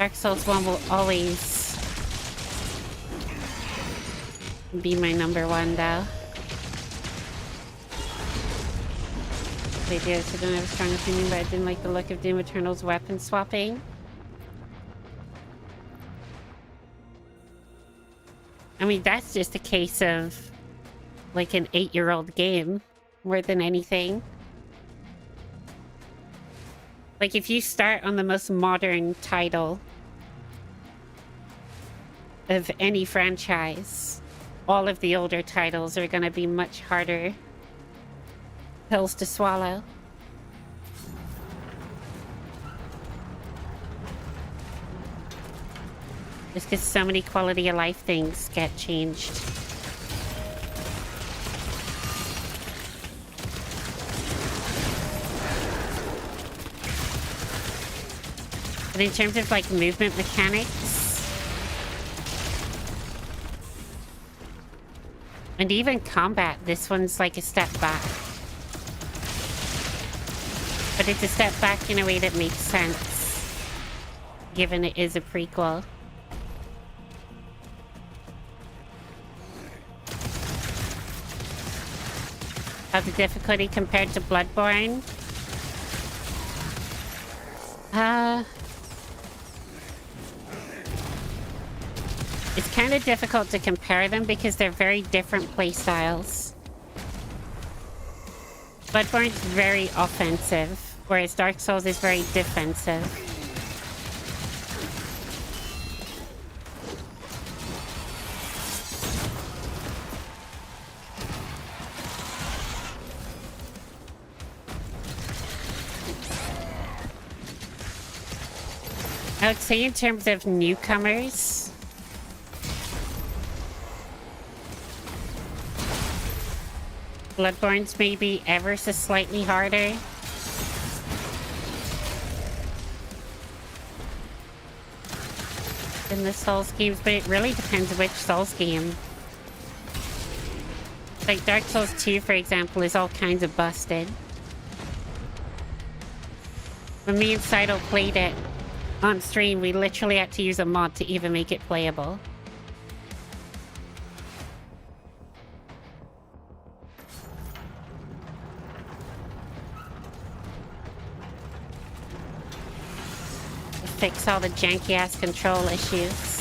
Dark Souls 1 will always be my number one, though. They do, so I don't have a strong opinion, but I didn't like the look of Doom Eternal's weapon swapping. I mean, that's just a case of, like, an 8-year-old game, more than anything. Like, if you start on the most modern title of any franchise, all of the older titles are gonna be much harder pills to swallow. Just because so many quality of life things get changed. But in terms of like movement mechanics and even combat, this one's like a step back. But it's a step back in a way that makes sense, given it is a prequel. How the difficulty compared to Bloodborne? It's kind of difficult to compare them because they're very different playstyles. Bloodborne's very offensive, whereas Dark Souls is very defensive. I would say in terms of newcomers, Bloodborne's maybe ever so slightly harder. Than the Souls games, but it really depends which Souls game. Like Dark Souls 2, for example, is all kinds of busted. When me and Seidel played it on stream, we literally had to use a mod to even make it playable. Fix all the janky-ass control issues.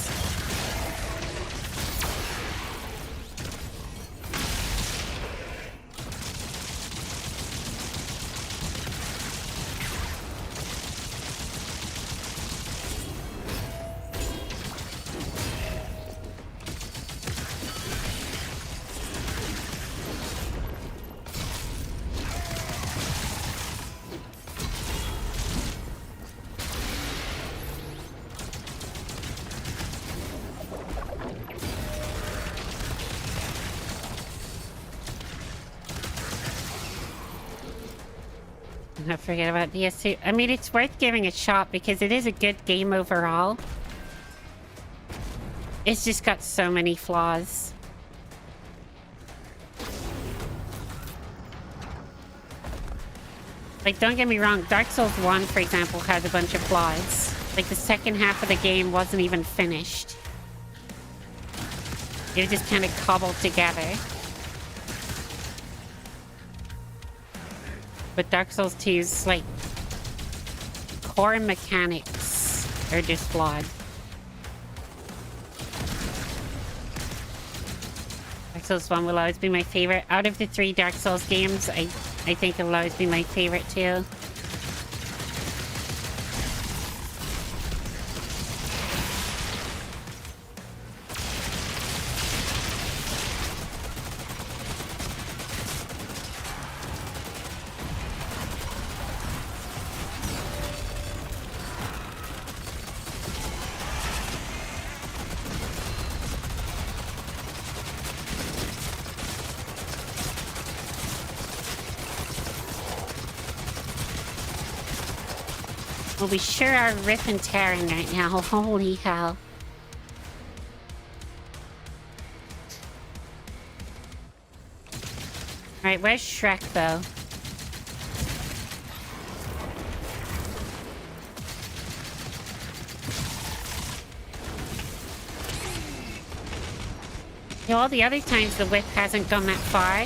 I forget about DS2. I mean, it's worth giving a shot because it is a good game overall. It's just got so many flaws. Like, don't get me wrong, Dark Souls 1, for example, has a bunch of flaws. Like, the second half of the game wasn't even finished. It was just kind of cobbled together. But Dark Souls 2's, like, core mechanics are just flawed. Dark Souls 1 will always be my favorite. Out of the 3 Dark Souls games, I think it'll always be my favorite too. Well, we sure are rip and tearing right now. Holy hell. Alright, where's Shrek, though? know, all the other times the whip hasn't gone that far.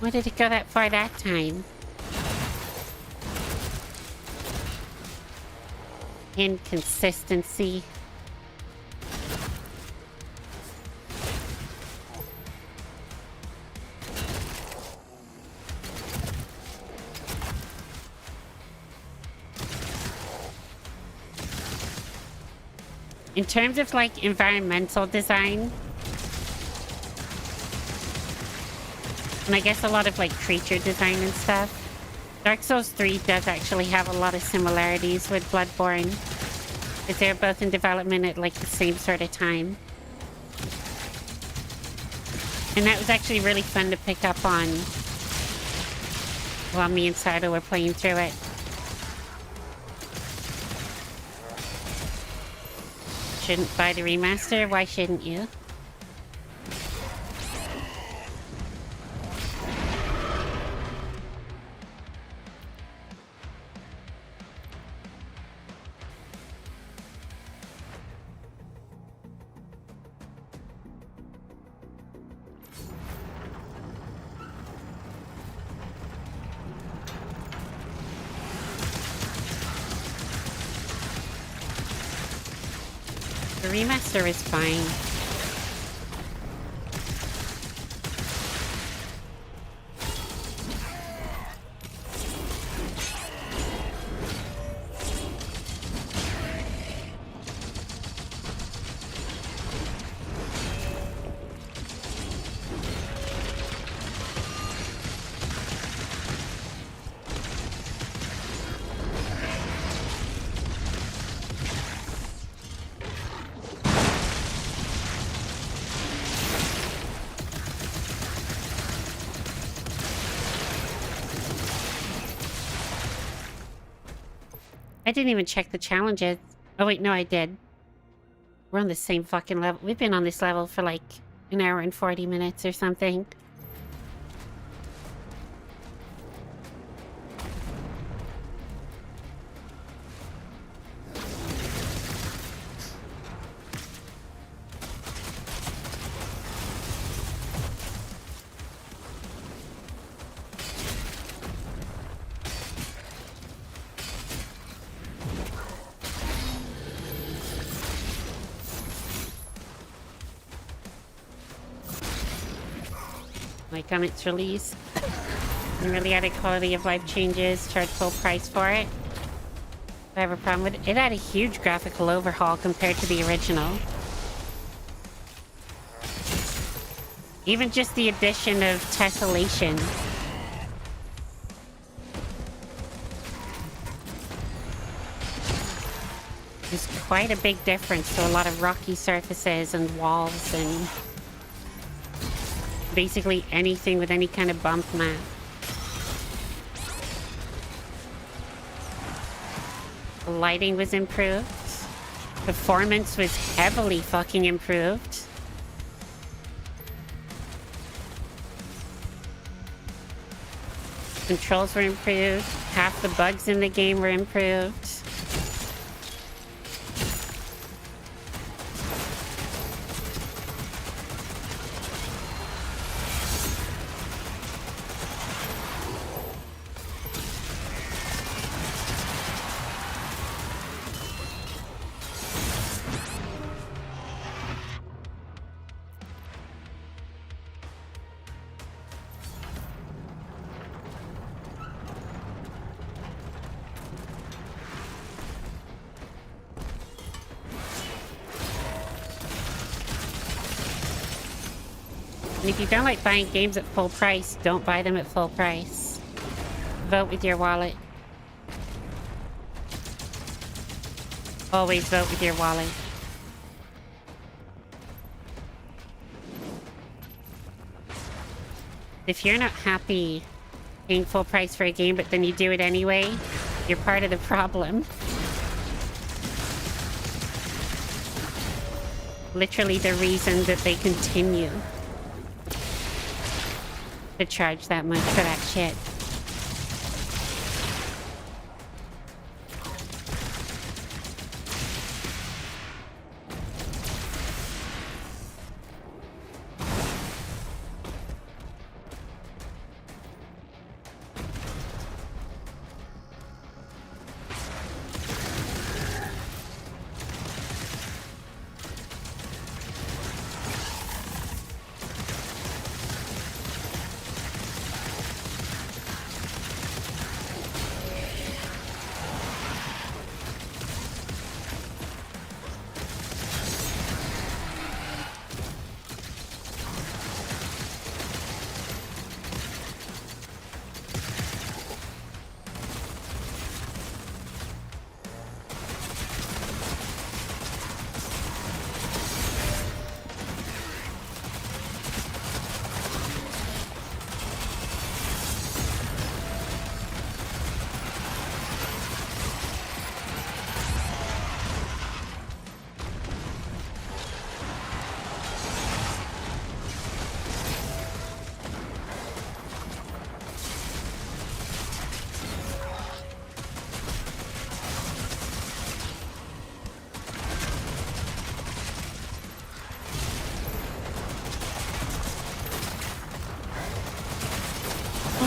Why did it go that far that time? Inconsistency. In terms of like environmental design, and I guess a lot of like creature design and stuff, Dark Souls 3 does actually have a lot of similarities with Bloodborne, because they're both in development at like the same sort of time. And that was actually really fun to pick up on while me and Sato were playing through it. Shouldn't buy the remaster? Why shouldn't you? The remaster is fine. I didn't even check the challenges. Oh wait, no I did. We're on the same fucking level. We've been on this level for like an hour and 40 minutes or something. Like on its release, and really added quality of life changes, charged full price for it. I have a problem with it. It had a huge graphical overhaul compared to the original. Even just the addition of tessellation. There's quite a big difference to a lot of rocky surfaces and walls and basically anything with any kind of bump map. The lighting was improved. Performance was heavily fucking improved. Controls were improved. Half the bugs in the game were improved. And if you don't like buying games at full price, don't buy them at full price. Vote with your wallet. Always vote with your wallet. If you're not happy paying full price for a game, but then you do it anyway, you're part of the problem. Literally the reason that they continue to charge that much for that shit.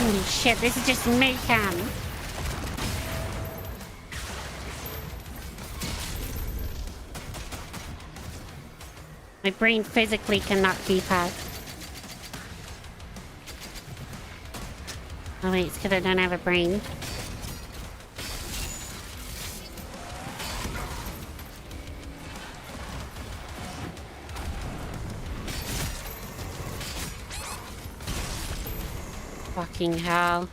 Holy shit, this is just mayhem. My brain physically cannot keep up. Oh wait, it's because I don't have a brain. Fucking hell.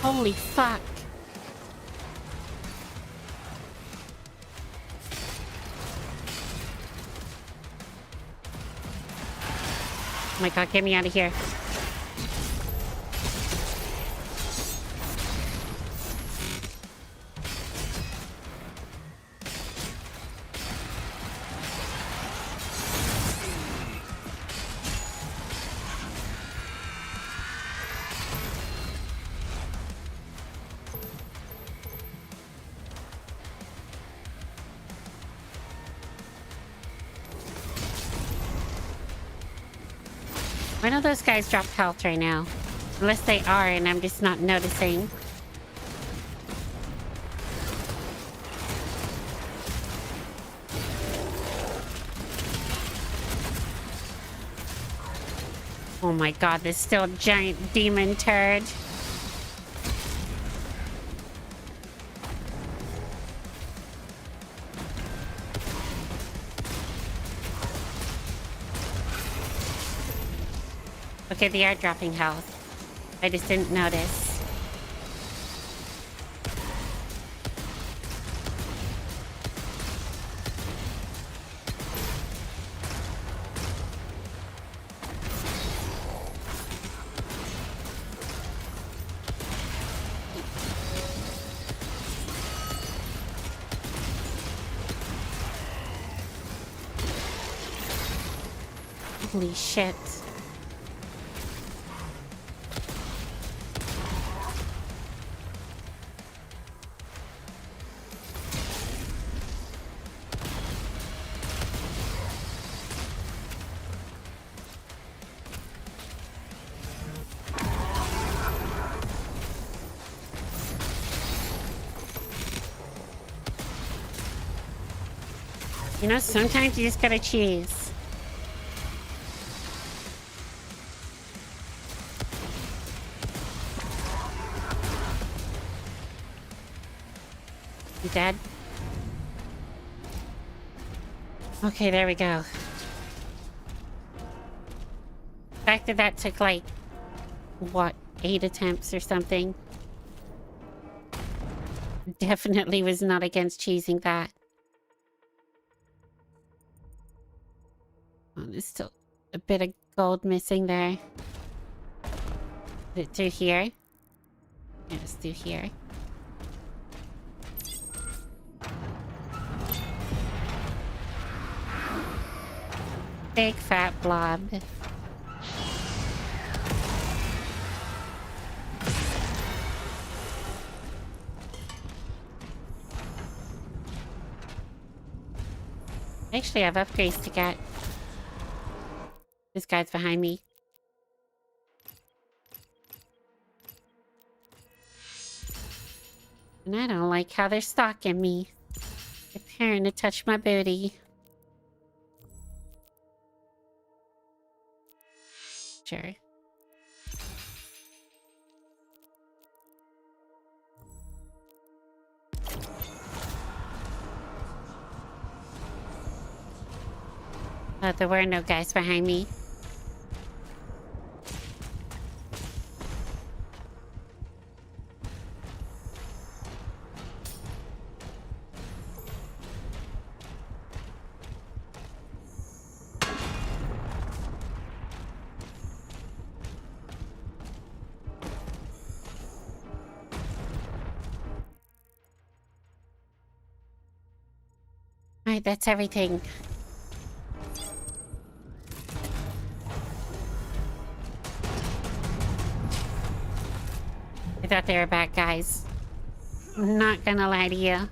Holy fuck. Oh my god, get me out of here. Why don't those guys drop health right now? Unless they are and I'm just not noticing. Oh my god, this still giant demon turd. Okay, they are dropping health. I just didn't notice. Holy shit. You know, sometimes you just gotta choose. You dead? Okay, there we go. The fact that that took like, what, 8 attempts or something? Definitely was not against choosing that. Oh, there's still a bit of gold missing there. Is it through here? Yeah, it's through here. Big fat blob. Actually, I have upgrades to get. This guy's behind me. And I don't like how they're stalking me. They're preparing to touch my booty. Sure. Oh, there were no guys behind me. Alright, that's everything. I thought they were bad guys. I'm not gonna lie to you.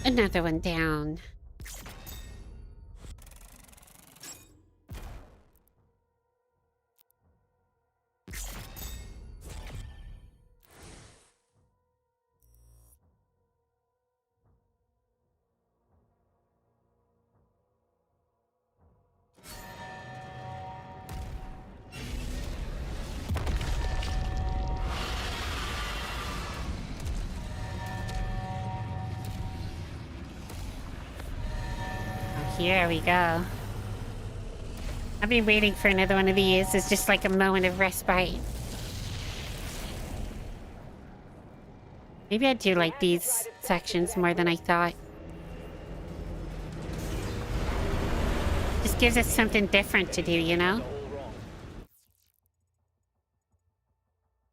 Another one down. Here we go. I've been waiting for another one of these. It's just like a moment of respite. Maybe I do like these sections more than I thought. Just gives us something different to do, you know?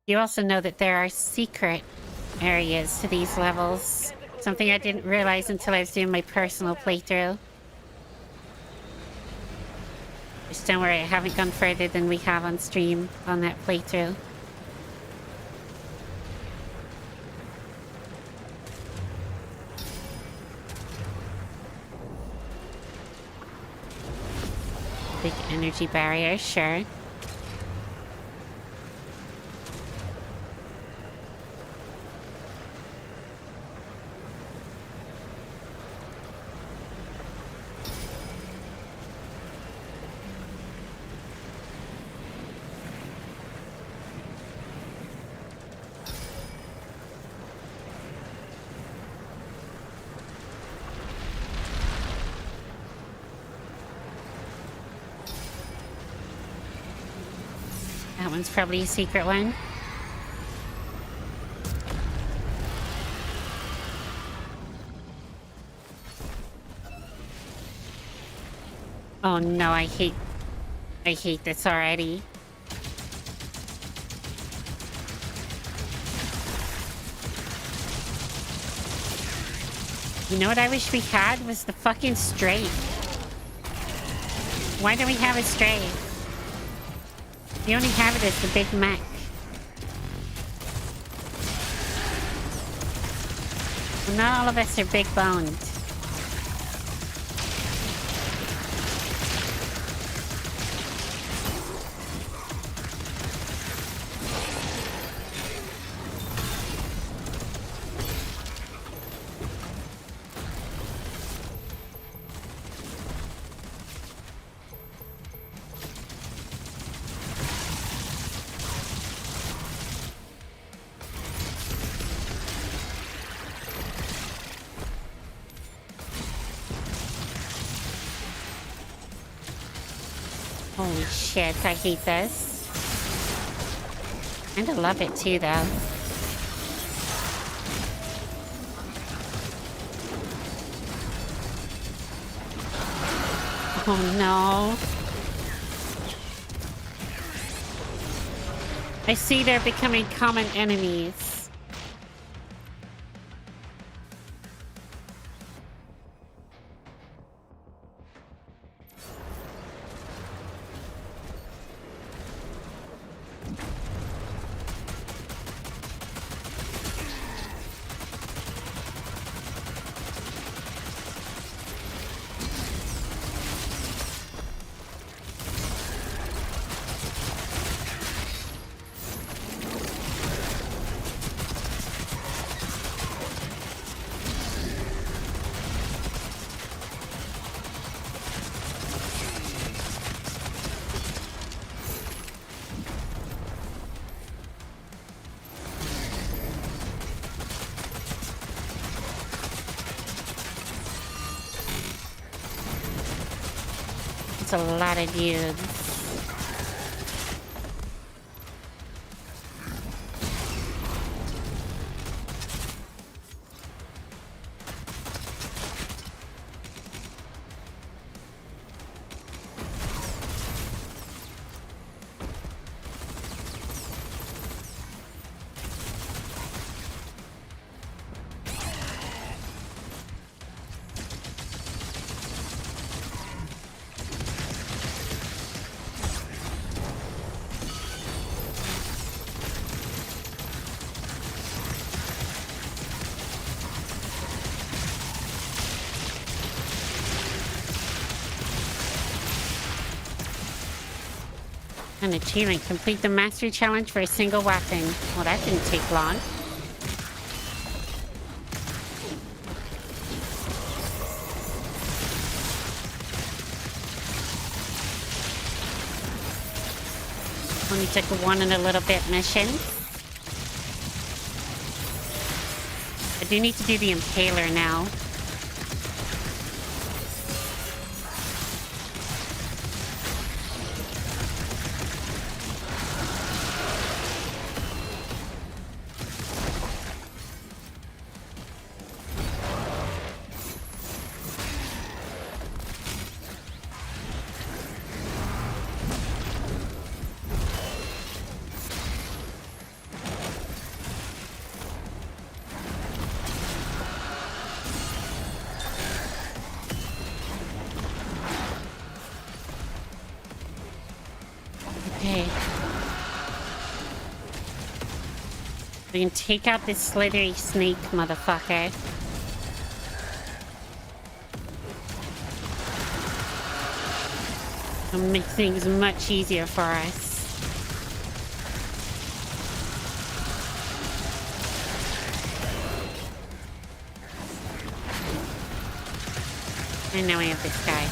You also know that there are secret areas to these levels. Something I didn't realize until I was doing my personal playthrough. Just don't worry, I haven't gone further than we have on stream on that playthrough. Big energy barrier, sure. That one's probably a secret one. Oh no, I hate this already. You know what I wish we had was the fucking strafe. Why don't we have a strafe? We only have it as the big mech. Well, not all of us are big boned. Holy shit, I hate this. Kinda love it too, though. Oh no. I see they're becoming common enemies. It's a lot of dudes. An achievement. Complete the mastery challenge for a single weapon. Well, that didn't take long. Only took a 1 and a little bit mission. I do need to do the Impaler now. We can take out this slithery snake, motherfucker. It'll make things much easier for us. And now we have this guy.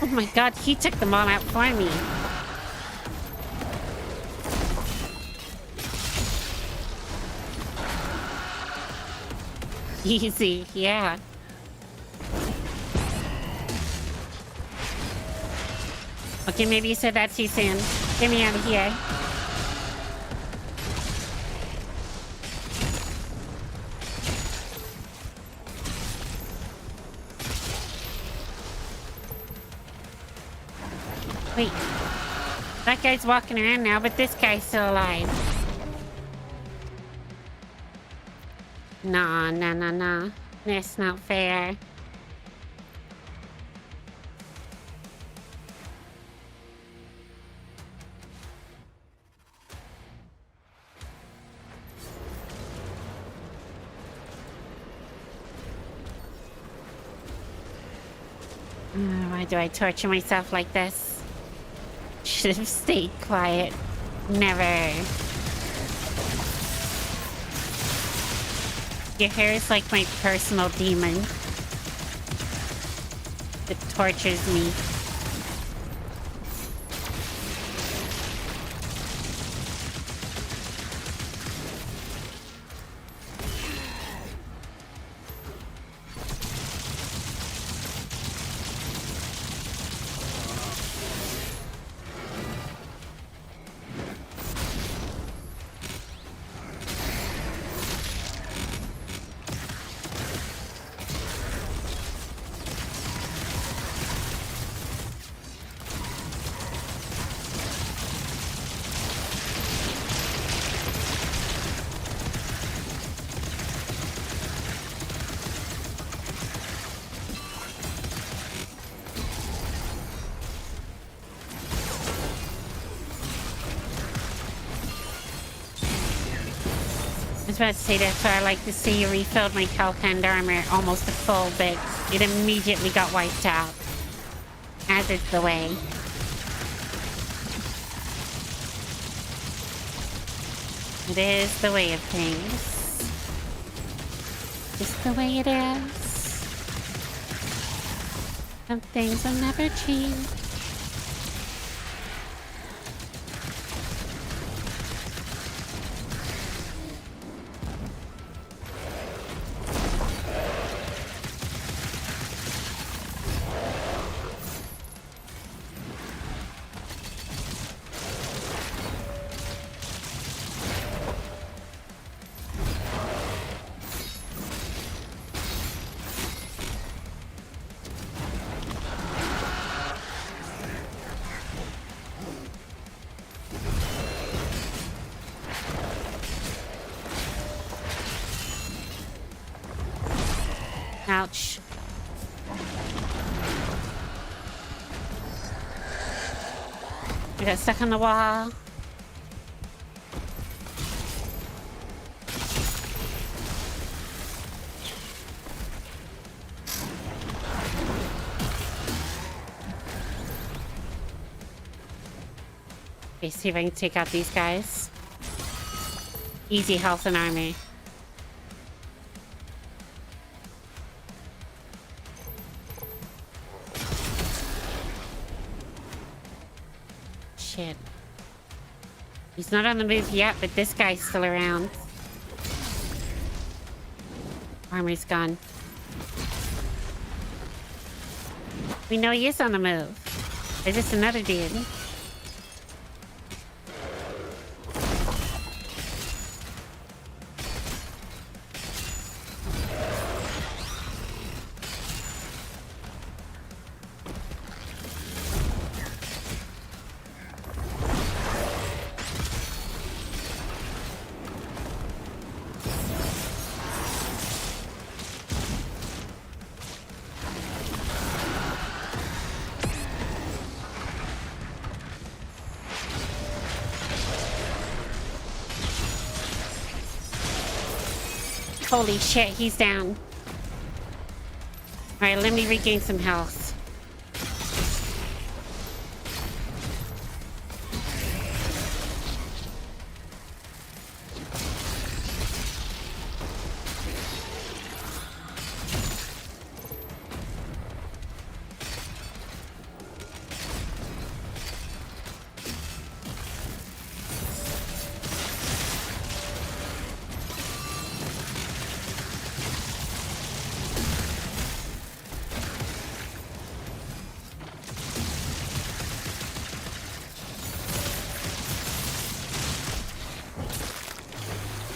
Oh my god, he took them all out for me. Easy, yeah. Okay, maybe you said that too soon. Get me out of here. Wait. That guy's walking around now, but this guy's still alive. Nah. That's not fair. Why do I torture myself like this? Should have stayed quiet. Never. Your hair is like my personal demon. It tortures me. I was about to say that's why I like to see you refilled my health and armor almost to full, but it immediately got wiped out. As is the way. It is the way of things. Just the way it is. Some things will never change. Ouch. I got stuck on the wall. Okay, see if I can take out these guys. Easy health and armor. Shit. He's not on the move yet, but this guy's still around. Armor's gone. We know he is on the move. There's just another dude. Holy shit, he's down. Alright, let me regain some health.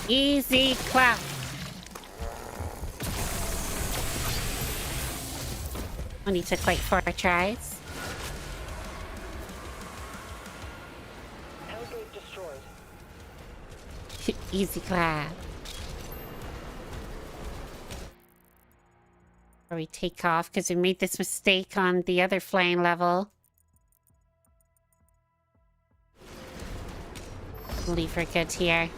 Easy clap. Only took like 4 tries. Hellgate destroyed. Easy clap. Or we take off because we made this mistake on the other flying level. We'll leave her good here.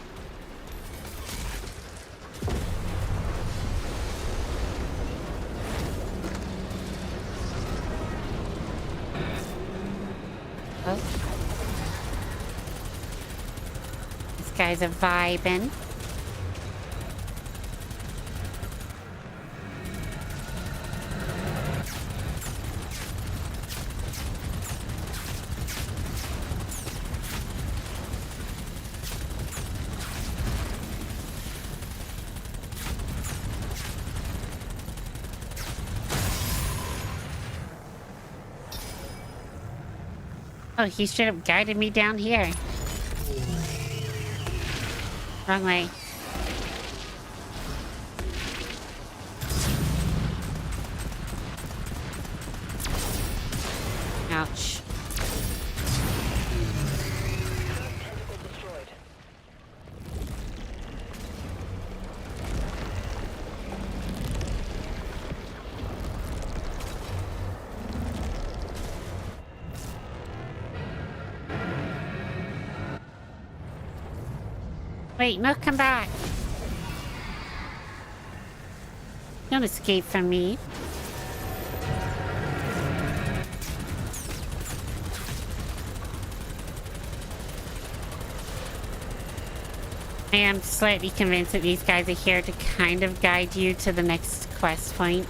Oh. This guy's a vibin'. Oh, he should have guided me down here. Wrong way. Ouch. Tentacle destroyed. Wait, no, come back. Don't escape from me. I am slightly convinced that these guys are here to kind of guide you to the next quest point.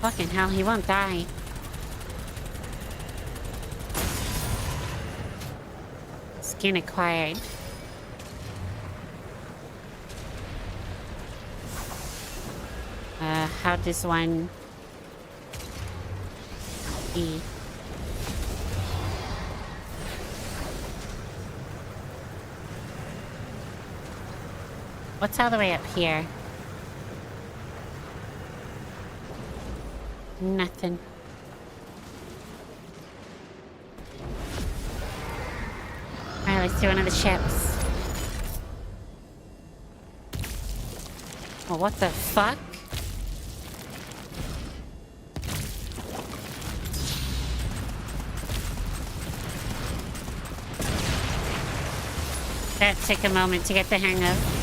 Fucking hell, he won't die. Skin acquired. How does one be? What's all the way up here? Nothing. Alright, let's do one of the ships. Oh, what the fuck? That took a moment to get the hang of.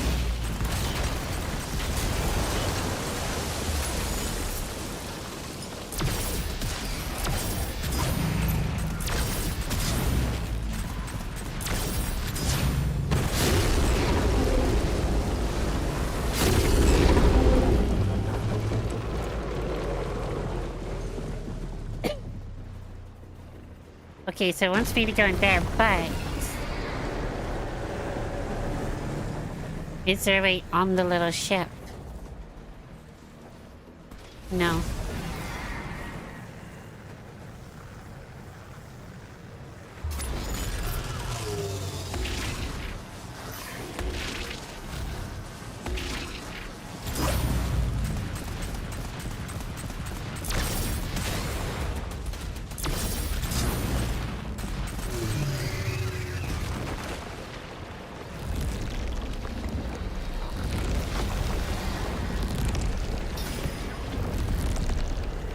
Okay, so it wants me to go in there, but... is there a way on the little ship? No.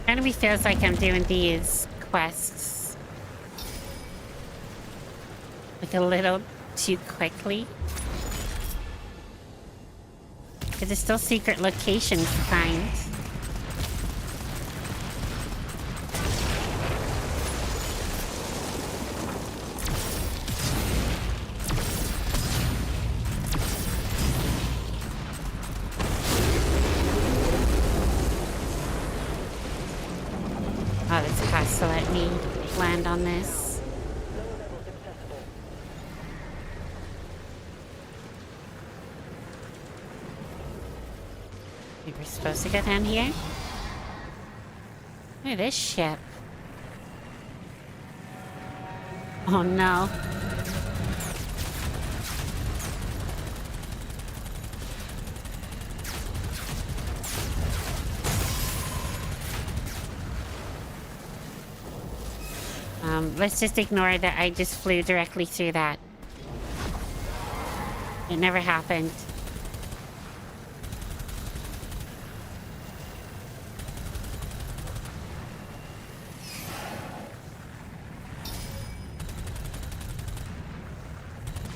Kind of feels like I'm doing these quests like a little too quickly. But there's still secret locations to find. Oh, this has to let me land on this. Maybe we're supposed to go down here? Look at this ship. Oh no. Let's just ignore that I just flew directly through that. It never happened.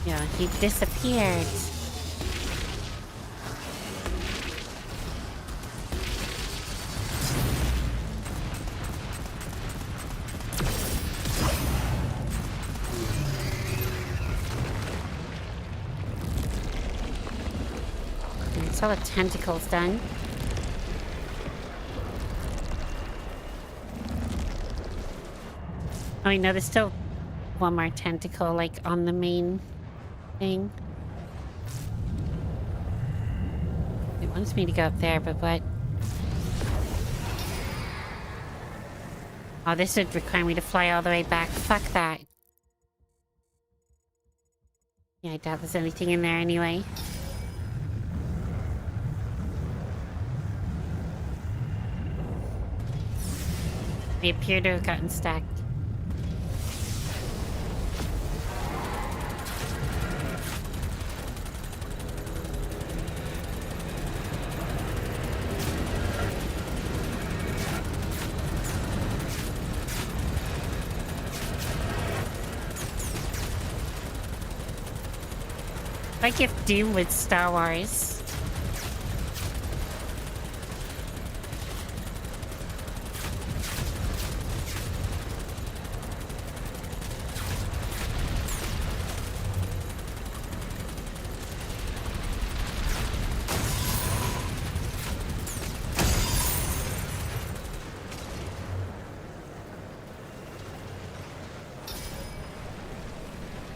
Yeah, he disappeared. All the tentacles done. Oh, I know there's still one more tentacle, like, on the main thing. It wants me to go up there, but what? Oh, this would require me to fly all the way back. Fuck that. Yeah, I doubt there's anything in there anyway. They appear to have gotten stacked. Like if Doom with Star Wars.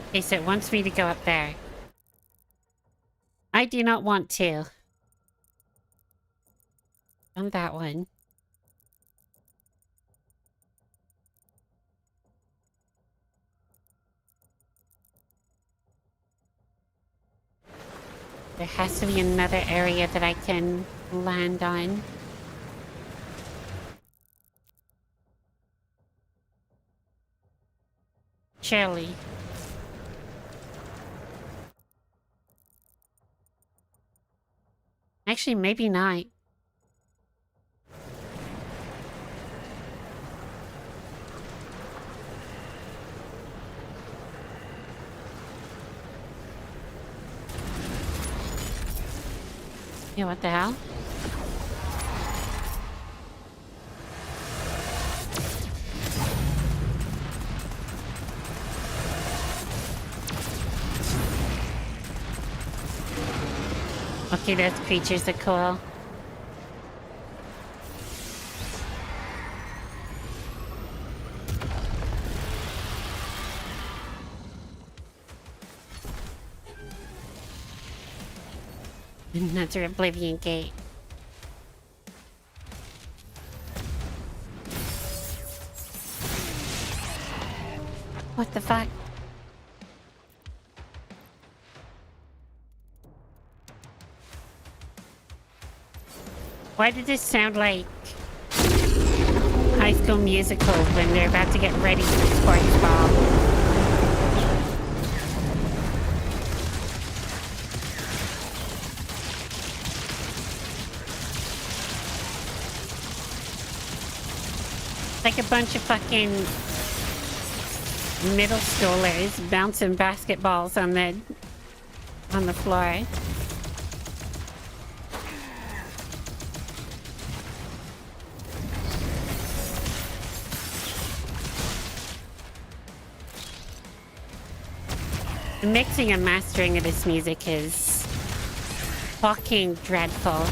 Okay, so it wants me to go up there. I do not want to. On that one. There has to be another area that I can land on. Surely. Actually, maybe not. Yeah, what the hell? Okay, those creatures are cool. Another Oblivion Gate. What the fuck? Why did this sound like High School Musical when they're about to get ready for sports ball? Like a bunch of fucking middle schoolers bouncing basketballs on the floor. The mixing and mastering of this music is fucking dreadful.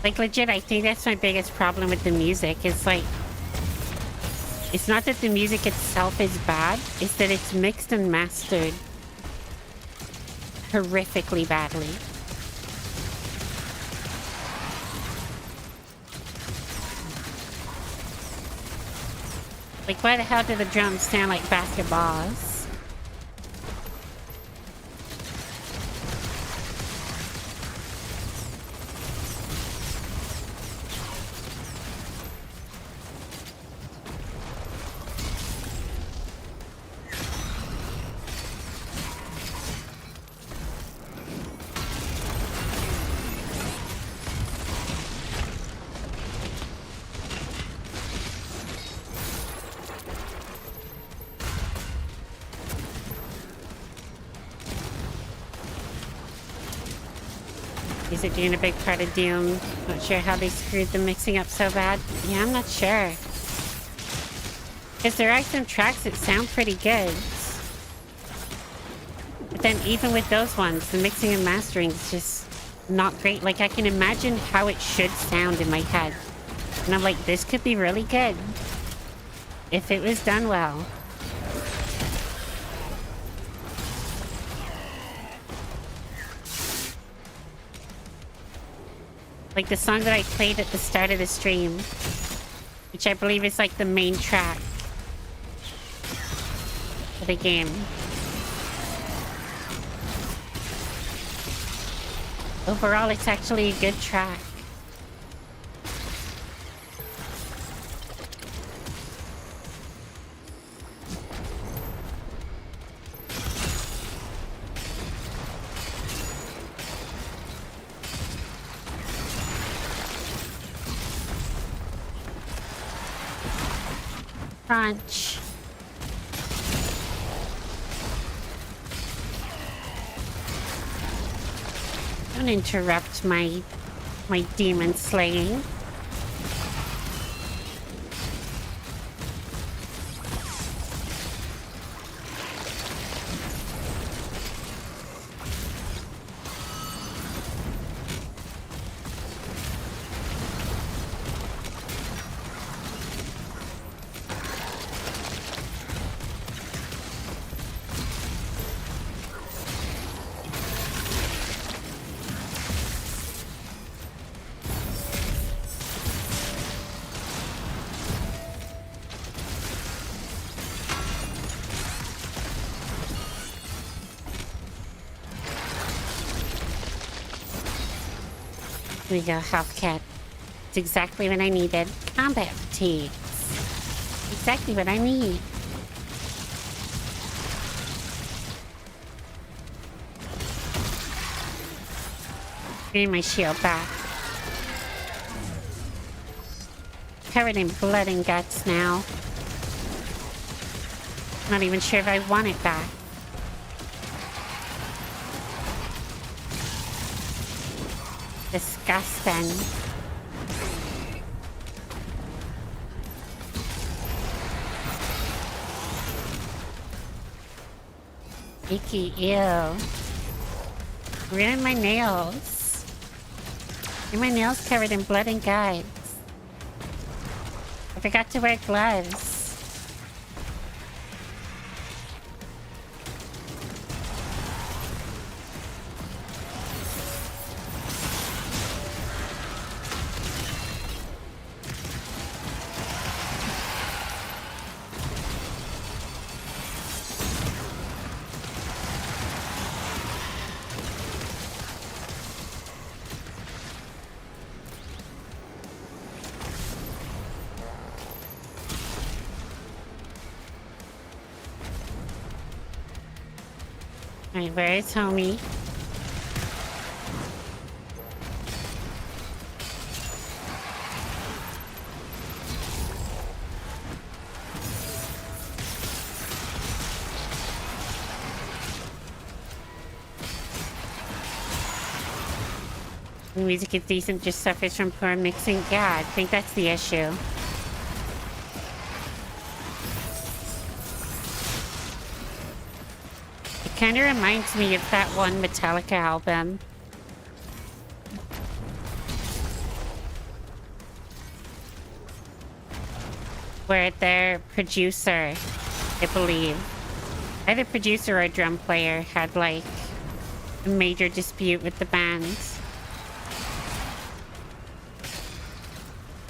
Like, legit, I think that's my biggest problem with the music. It's like, it's not that the music itself is bad, it's that it's mixed and mastered horrifically badly. Like, why the hell do the drums sound like basketballs? Is it doing a big part of Doom? Not sure how they screwed the mixing up so bad. Yeah, I'm not sure. Because there are some tracks that sound pretty good. But then even with those ones, the mixing and mastering is just not great. Like, I can imagine how it should sound in my head. And I'm like, this could be really good if it was done well. Like the song that I played at the start of the stream, which I believe is like the main track of the game. Overall, it's actually a good track. Crunch. Don't interrupt my demon slaying. There we go, health kit. It's exactly what I needed. Combat fatigues. Exactly what I need. Give me my shield back. Covered in blood and guts now. Not even sure if I want it back. Disgusting. Icky, ew. Ruined my nails. And my nails covered in blood and guts. I forgot to wear gloves. Alright, where is homie? The music is decent, just suffers from poor mixing. Yeah, I think that's the issue. Kind of reminds me of that one Metallica album. Where their producer, I believe, either producer or drum player had like a major dispute with the band.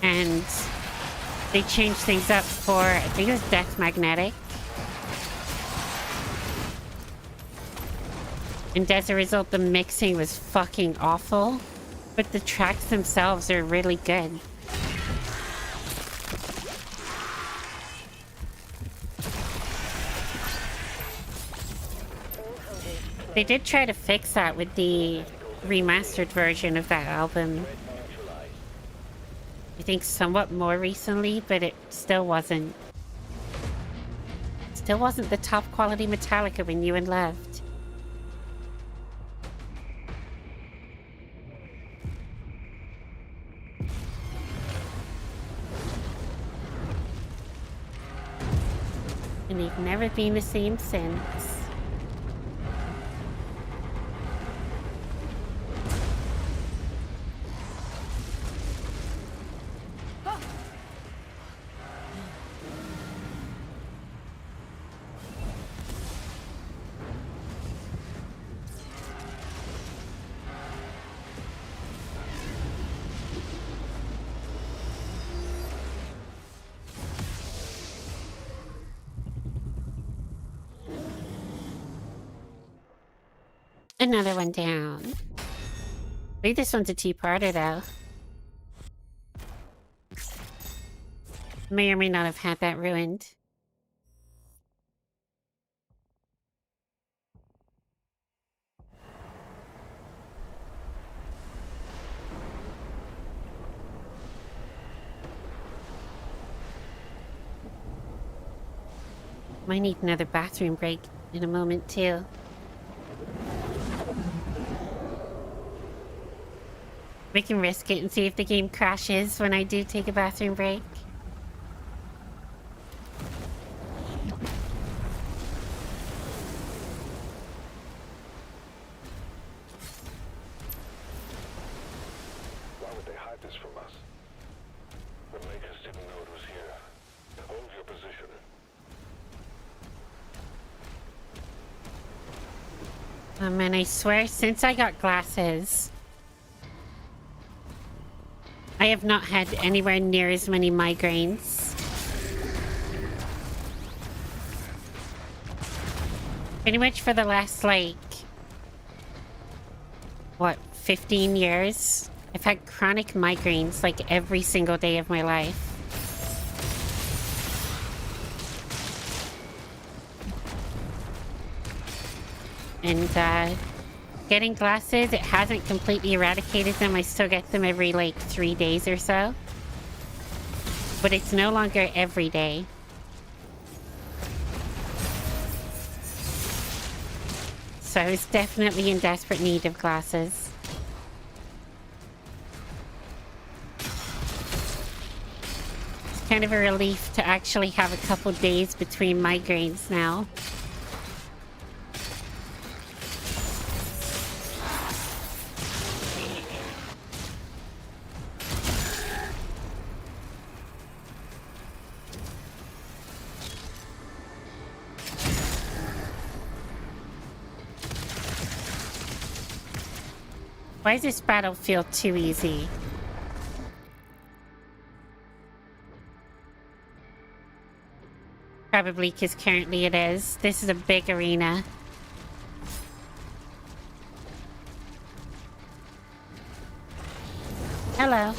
And they changed things up for, I think it was Death Magnetic. And as a result, the mixing was fucking awful. But the tracks themselves are really good. They did try to fix that with the remastered version of that album. I think somewhat more recently, but it still wasn't. Still wasn't the top quality Metallica we knew and loved. And they've never been the same since. Another one down. I think this one's a two-parter though. May or may not have had that ruined. Might need another bathroom break in a moment too. We can risk it and see if the game crashes when I do take a bathroom break. Why would they hide this from us? The makers didn't know it was here. Hold your position. And I swear, since I got glasses, I have not had anywhere near as many migraines. Pretty much for the last, like, what, 15 years? I've had chronic migraines like every single day of my life. And getting glasses, it hasn't completely eradicated them. I still get them every like 3 days or so. But it's no longer every day. So I was definitely in desperate need of glasses. It's kind of a relief to actually have a couple days between migraines now. Why does this battle feel too easy? Probably because currently it is. This is a big arena. Hello.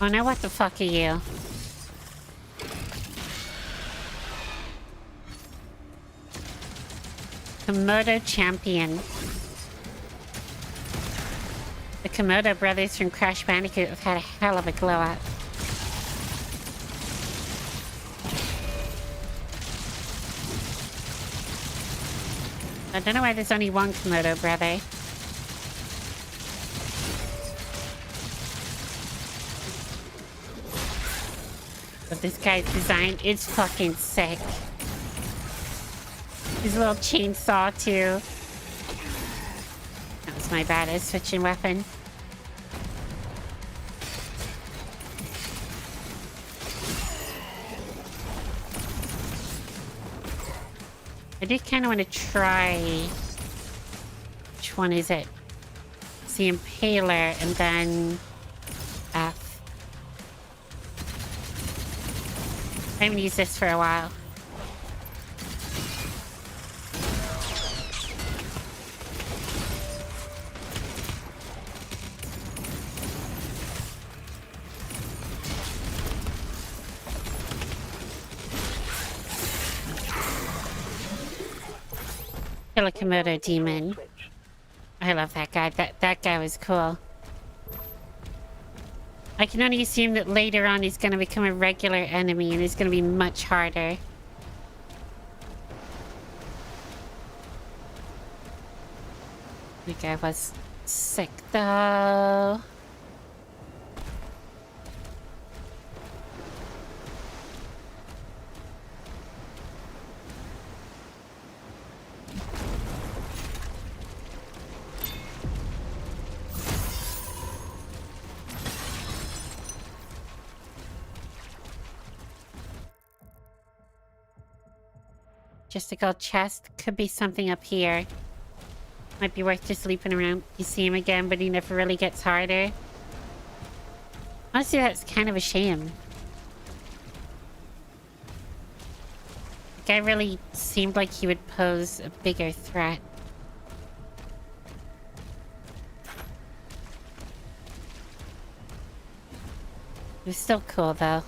Oh no, what the fuck are you? Komodo champion. The Komodo brothers from Crash Bandicoot have had a hell of a glow up. I don't know why there's only one Komodo brother. But this guy's design is fucking sick. His little chainsaw too. That was my bad at switching weapon. I did kind of want to try... Which one is it? It's the Impaler and then... F. I haven't used this for a while. Kill a Komodo demon. I love that guy. That guy was cool. I can only assume that later on he's going to become a regular enemy and he's going to be much harder. The guy was sick though. Just a gold chest. Could be something up here. Might be worth just leaping around. You see him again, but he never really gets harder. Honestly, that's kind of a shame. The guy really seemed like he would pose a bigger threat. It was still cool, though.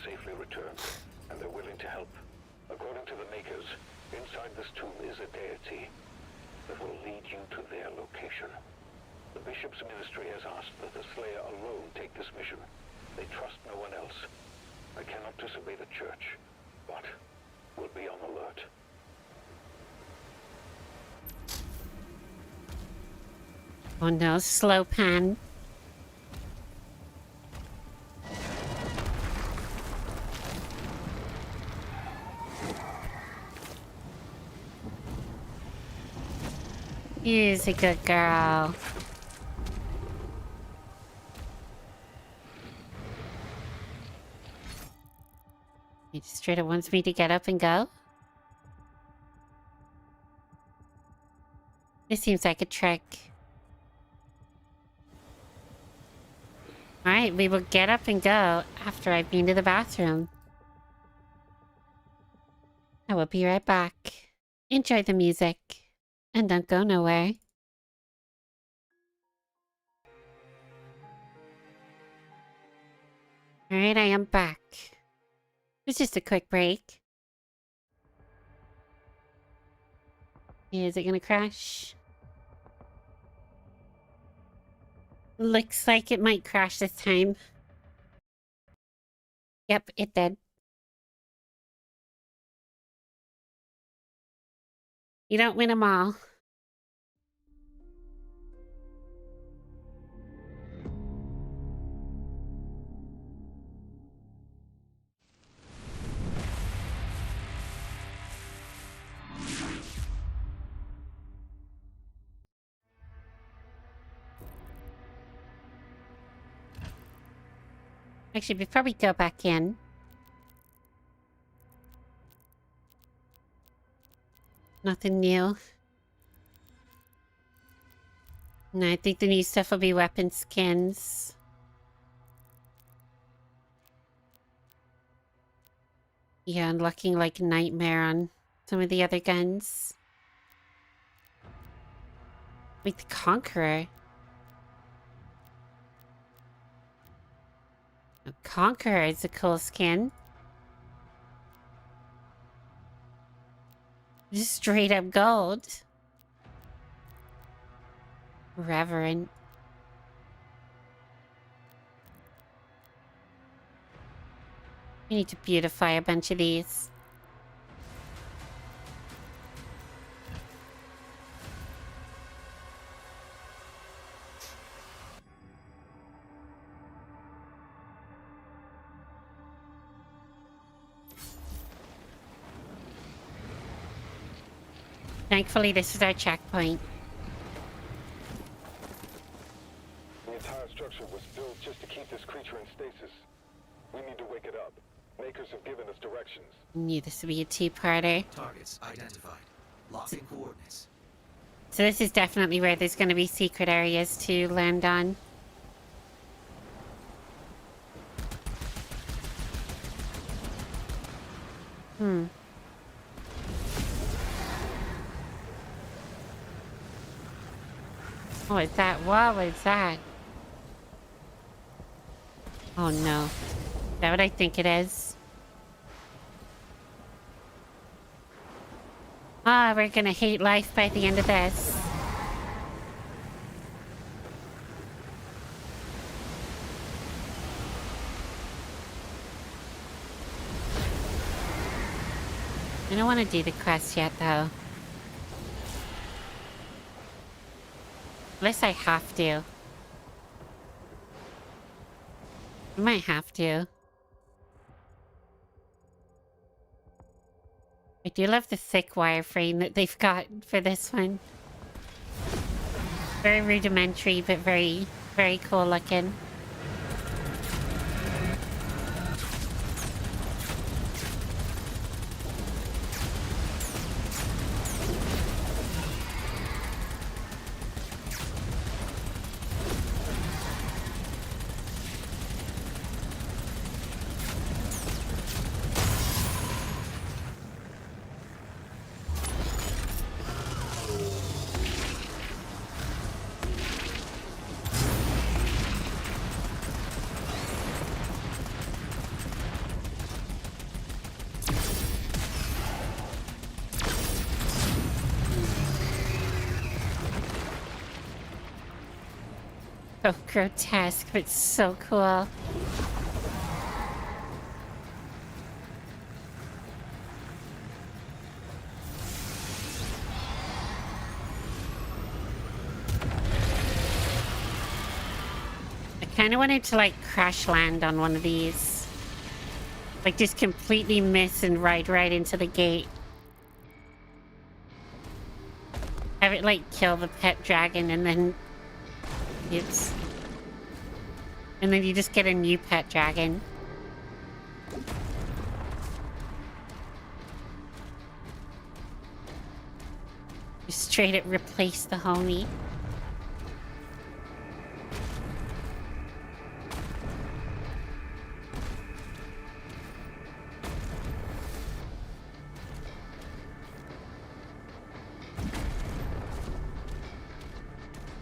Safely returned, and they're willing to help. According to the makers, inside this tomb is a deity that will lead you to their location. The bishop's ministry has asked that the Slayer alone take this mission. They trust no one else. I cannot disobey the church, but will be on alert. Oh no, slow pan. She's a good girl. It straight up wants me to get up and go? This seems like a trick. Alright, we will get up and go after I've been to the bathroom. I will be right back. Enjoy the music. And don't go nowhere. Alright, I am back. It's just a quick break. Is it gonna crash? Looks like it might crash this time. Yep, it did. You don't win them all. Actually, before we go back in, nothing new. No, I think the new stuff will be weapon skins. Yeah, and looking like Nightmare on some of the other guns. Wait, the Conqueror. The Conqueror is a cool skin. Just straight up gold. Reverent. We need to beautify a bunch of these. Thankfully, this is our checkpoint. The entire structure was built just to keep this creature in stasis. We need to wake it up. Makers have given us directions. Knew this would be a two-parter. Targets identified. Locked in coordinates. So this is definitely where there's going to be secret areas to land on. What is that? What was that? Oh no. Is that what I think it is? Ah, we're gonna hate life by the end of this. I don't want to do the quest yet, though. Unless I have to. I might have to. I do love the thick wireframe that they've got for this one. Very rudimentary, but very, very cool looking. So grotesque, but so cool. I kind of wanted to like crash land on one of these. Like just completely miss and ride right into the gate. Have it like kill the pet dragon and then and then you just get a new pet dragon. straight up replace the homie.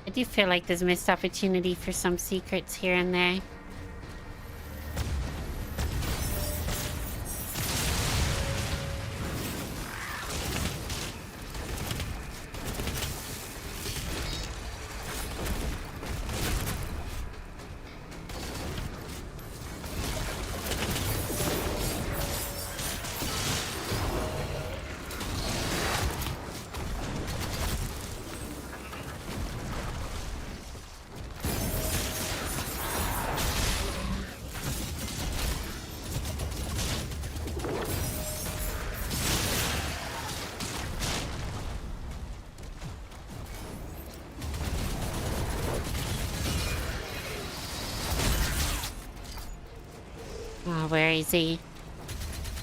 I do feel like there's missed opportunity for some secrets here and there. Oh, where is he?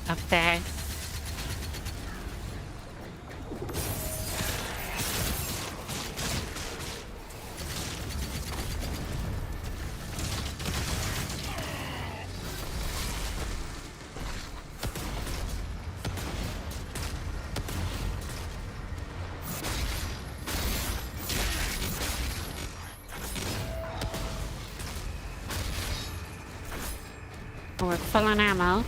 Up there. We're full on ammo.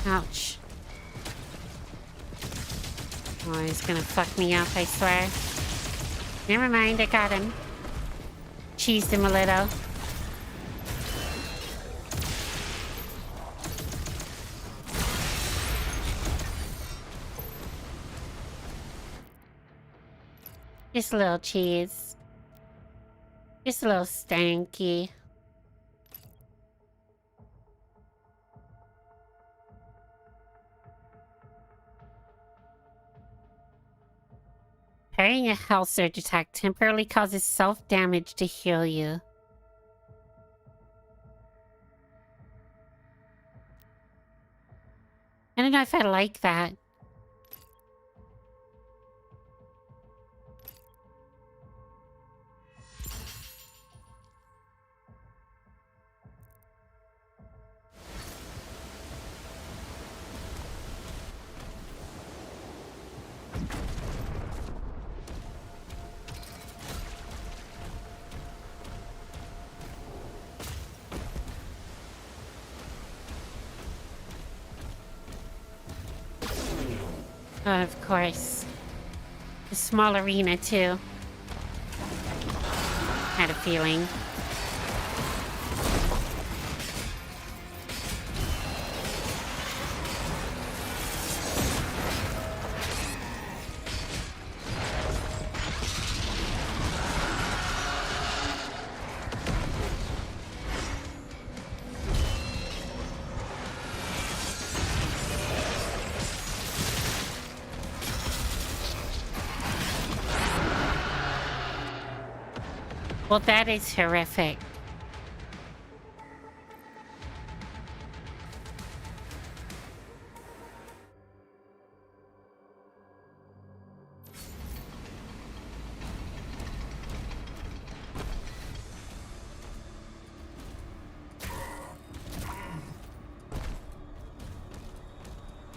Ouch. Oh, he's gonna fuck me up, I swear. Never mind, I got him. Cheesed him a little. Just a little cheese. Just a little stanky. Parrying a health surge attack temporarily causes self-damage to heal you. I don't know if I like that. Of course. The small arena, too. Had a feeling. Well, that is horrific.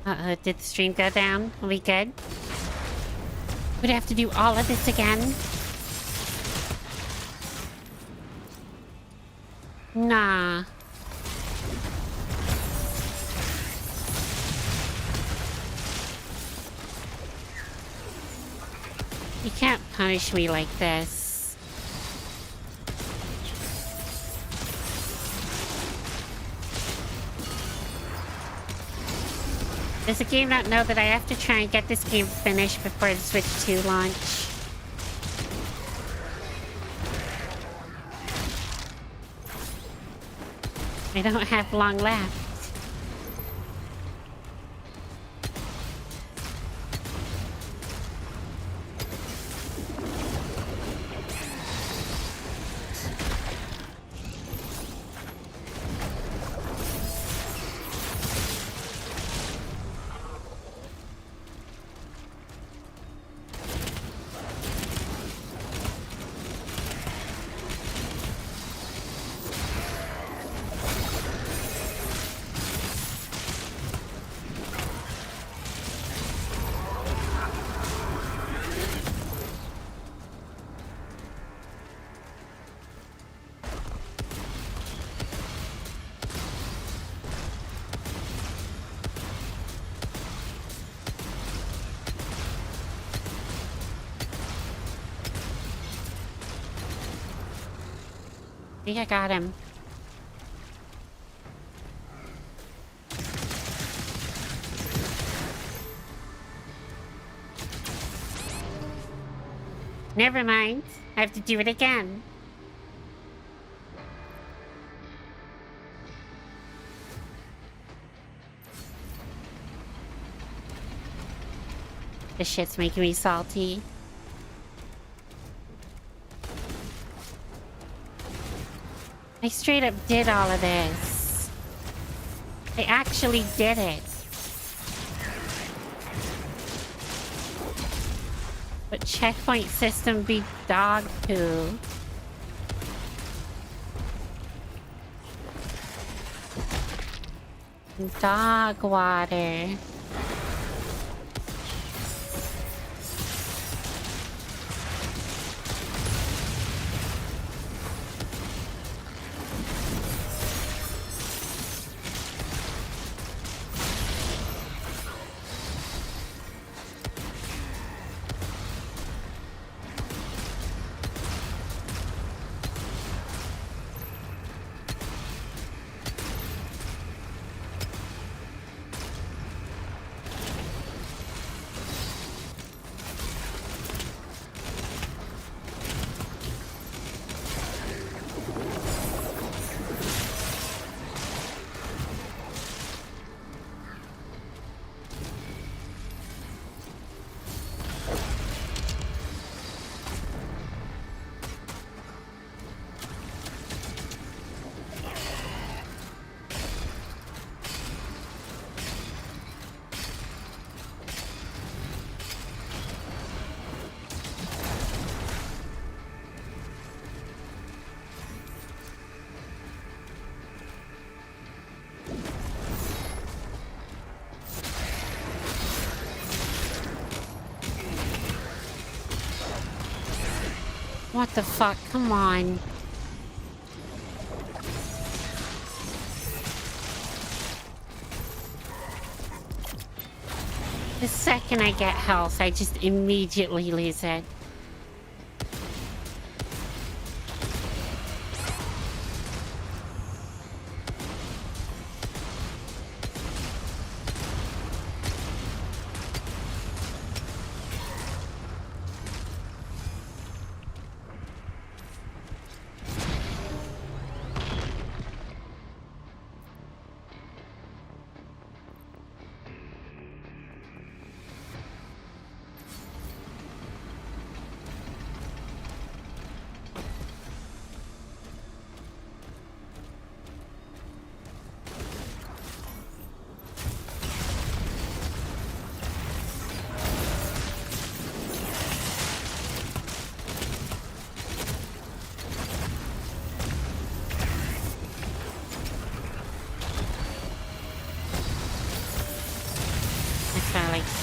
Uh-oh, did the stream go down? Are we good? Would I have to do all of this again? Nah. You can't punish me like this. Does the game not know that I have to try and get this game finished before the Switch 2 launch? I don't have long left. I think I got him. Never mind. I have to do it again. This shit's making me salty. I straight up did all of this. I actually did it. But checkpoint system be dog poo. Dog water. What the fuck? Come on. The second I get health, I just immediately lose it.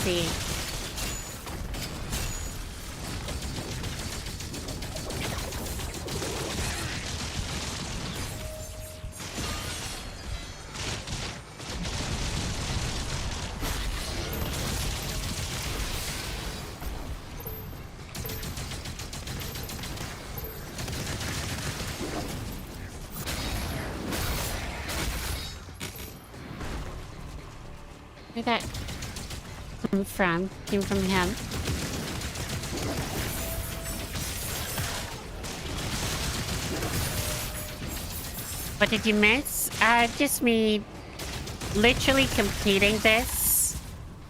See. Look at that. came from him. What did you miss? Just me literally completing this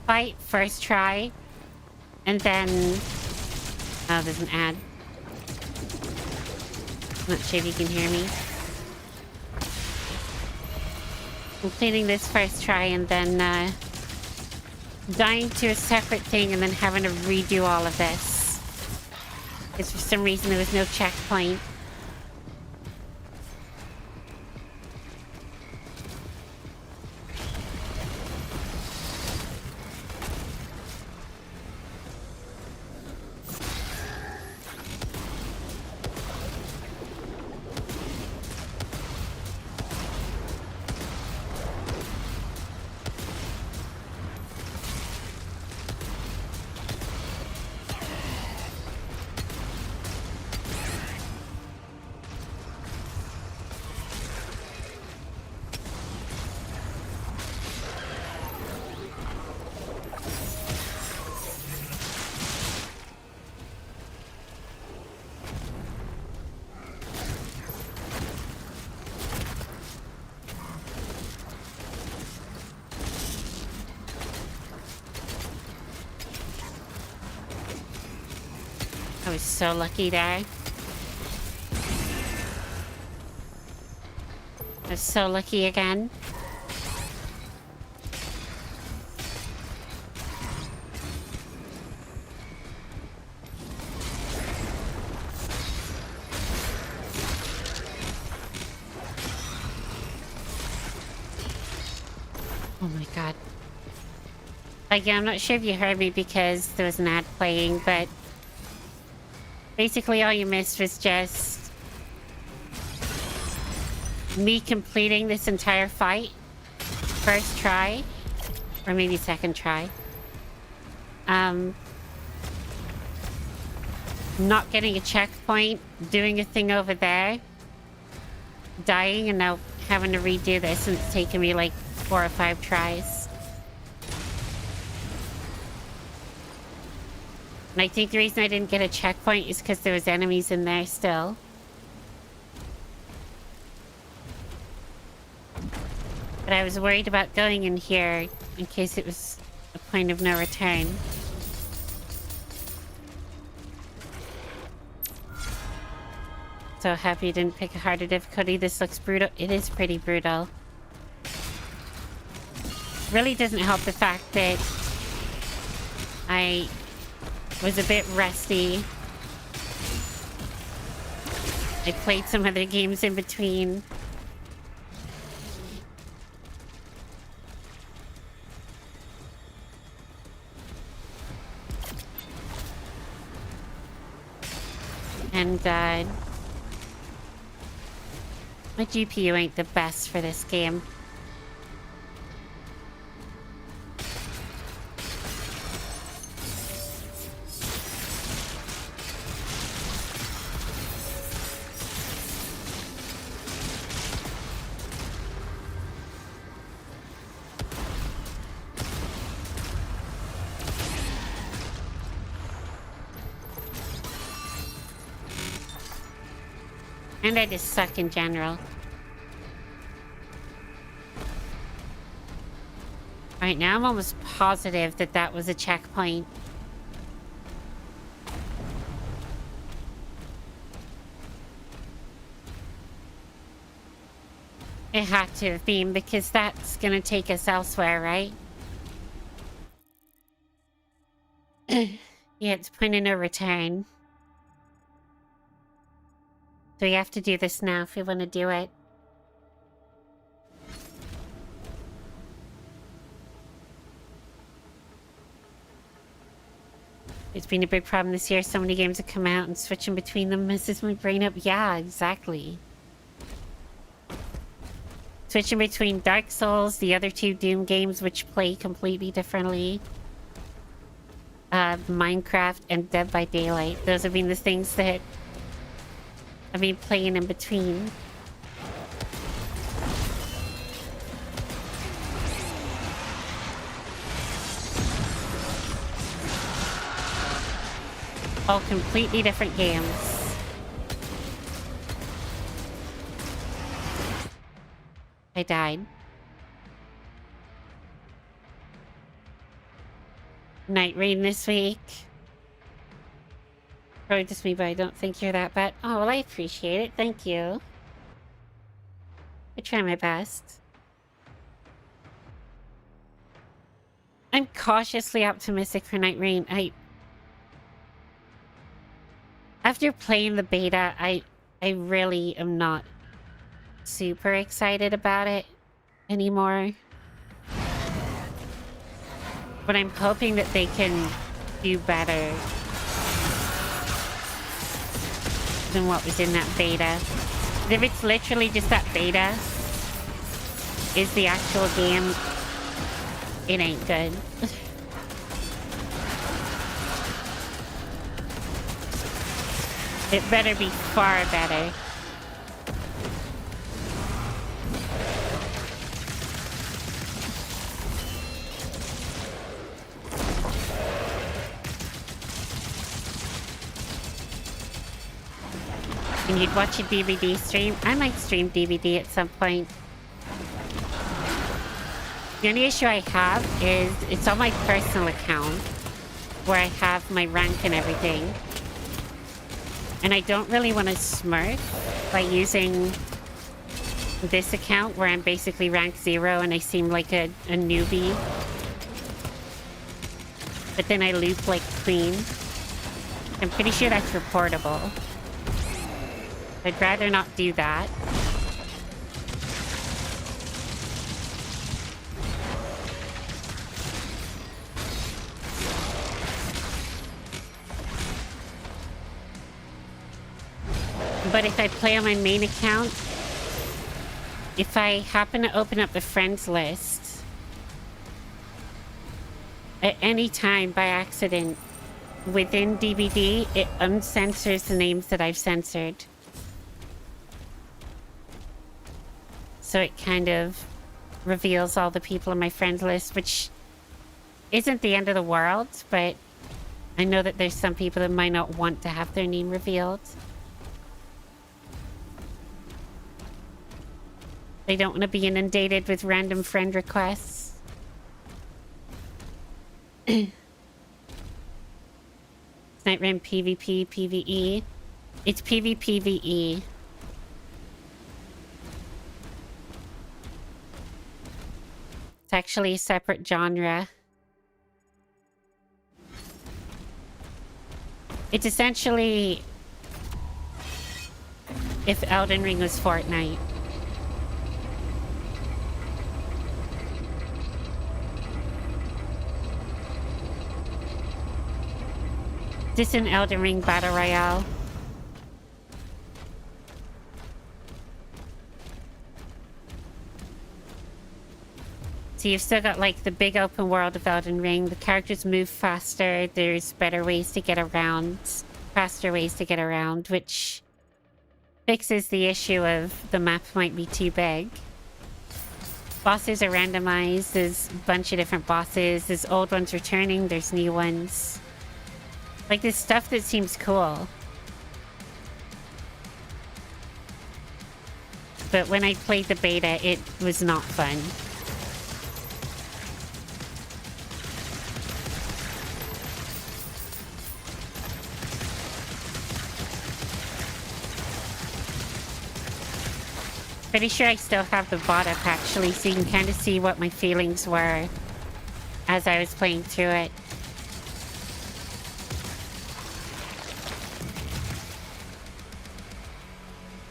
fight first try. And then... Oh, there's an ad. Not sure if you can hear me. Completing this first try and then dying to a separate thing and then having to redo all of this. Because for some reason there was no checkpoint. I was so lucky there. I was so lucky again. Oh my god. Like, yeah, I'm not sure if you heard me because there was an ad playing, but basically all you missed was just me completing this entire fight. First try. Or maybe second try. Not getting a checkpoint, doing a thing over there, dying, and now having to redo this, and it's taken me like 4 or 5 tries. And I think the reason I didn't get a checkpoint is because there was enemies in there still. But I was worried about going in here in case it was a point of no return. So happy you didn't pick a harder difficulty. This looks brutal. It is pretty brutal. Really doesn't help the fact that I was a bit rusty. I played some other games in between. And my GPU ain't the best for this game. And I just suck in general. Right now I'm almost positive that that was a checkpoint. It had to have been, because that's gonna take us elsewhere, right? Yeah, it's point of no return. So we have to do this now if we want to do it. It's been a big problem this year. So many games have come out and switching between them messes my brain up. Yeah, exactly. Switching between Dark Souls, the other 2 Doom games which play completely differently. Minecraft and Dead by Daylight. Those have been the things that I've been playing in between. All completely different games. I died. Night rain this week. Probably just me, but I don't think you're that bad. Oh, well, I appreciate it. Thank you. I try my best. I'm cautiously optimistic for Night Rain. After playing the beta, I really am not super excited about it anymore. But I'm hoping that they can do better than what was in that beta. If it's literally just that beta is the actual game, it ain't good. It better be far better. And you'd watch a DVD stream? I might stream DVD at some point. The only issue I have is it's on my personal account where I have my rank and everything. And I don't really want to smurf by using this account where I'm basically rank 0 and I seem like a newbie. But then I loop like queen. I'm pretty sure that's reportable. I'd rather not do that. But if I play on my main account, if I happen to open up the friends list at any time by accident within DVD, it uncensors the names that I've censored. So it kind of reveals all the people on my friends list, which isn't the end of the world, but I know that there's some people that might not want to have their name revealed. They don't want to be inundated with random friend requests. Night Rim PvP, PvE. It's PvPvE. It's actually a separate genre. It's essentially if Elden Ring was Fortnite. This is an Elden Ring Battle Royale. So you've still got like the big open world of Elden Ring. The characters move faster. There's better ways to get around. Faster ways to get around, which fixes the issue of the map might be too big. Bosses are randomized. There's a bunch of different bosses. There's old ones returning. There's new ones. Like, there's stuff that seems cool. But when I played the beta, it was not fun. Pretty sure I still have the bot up, actually, so you can kind of see what my feelings were as I was playing through it.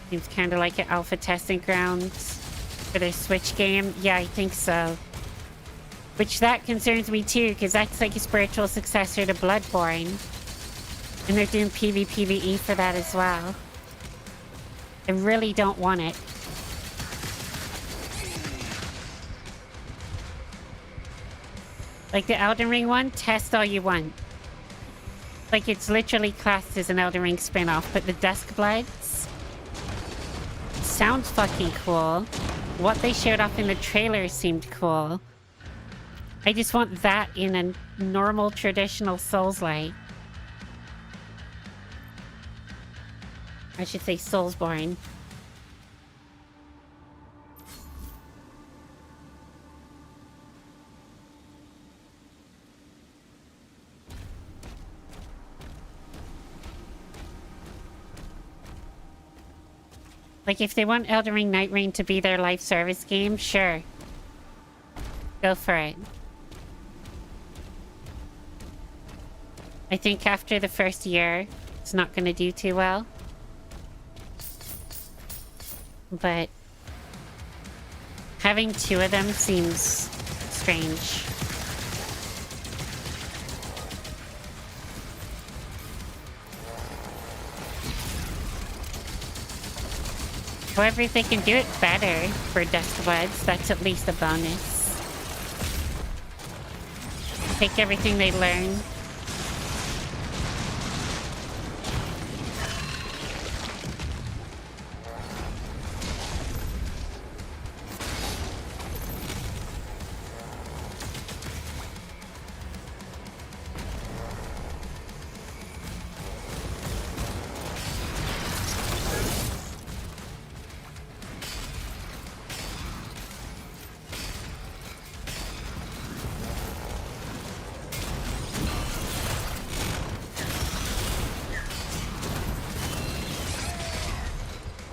Seems kind of like an alpha testing grounds for their Switch game. Yeah, I think so. Which that concerns me too, because that's like a spiritual successor to Bloodborne. And they're doing PvPvE for that as well. I really don't want it. Like the Elden Ring one, test all you want. Like it's literally classed as an Elden Ring spin-off, but the Duskbloods sounds fucking cool. What they showed off in the trailer seemed cool. I just want that in a normal, traditional Souls-like. I should say Soulsborne. Like, if they want Elden Ring Night Rain to be their live service game, sure. Go for it. I think after the first year, it's not going to do too well. But having two of them seems strange. However, if they can do it better for Duskbloods, that's at least a bonus. Take everything they learn.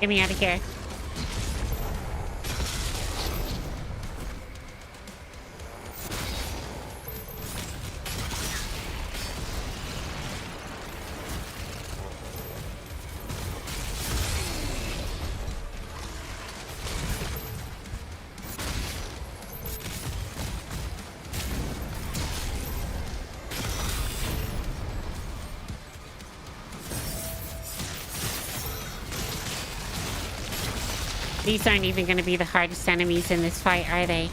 Get me out of here. These aren't even going to be the hardest enemies in this fight, are they?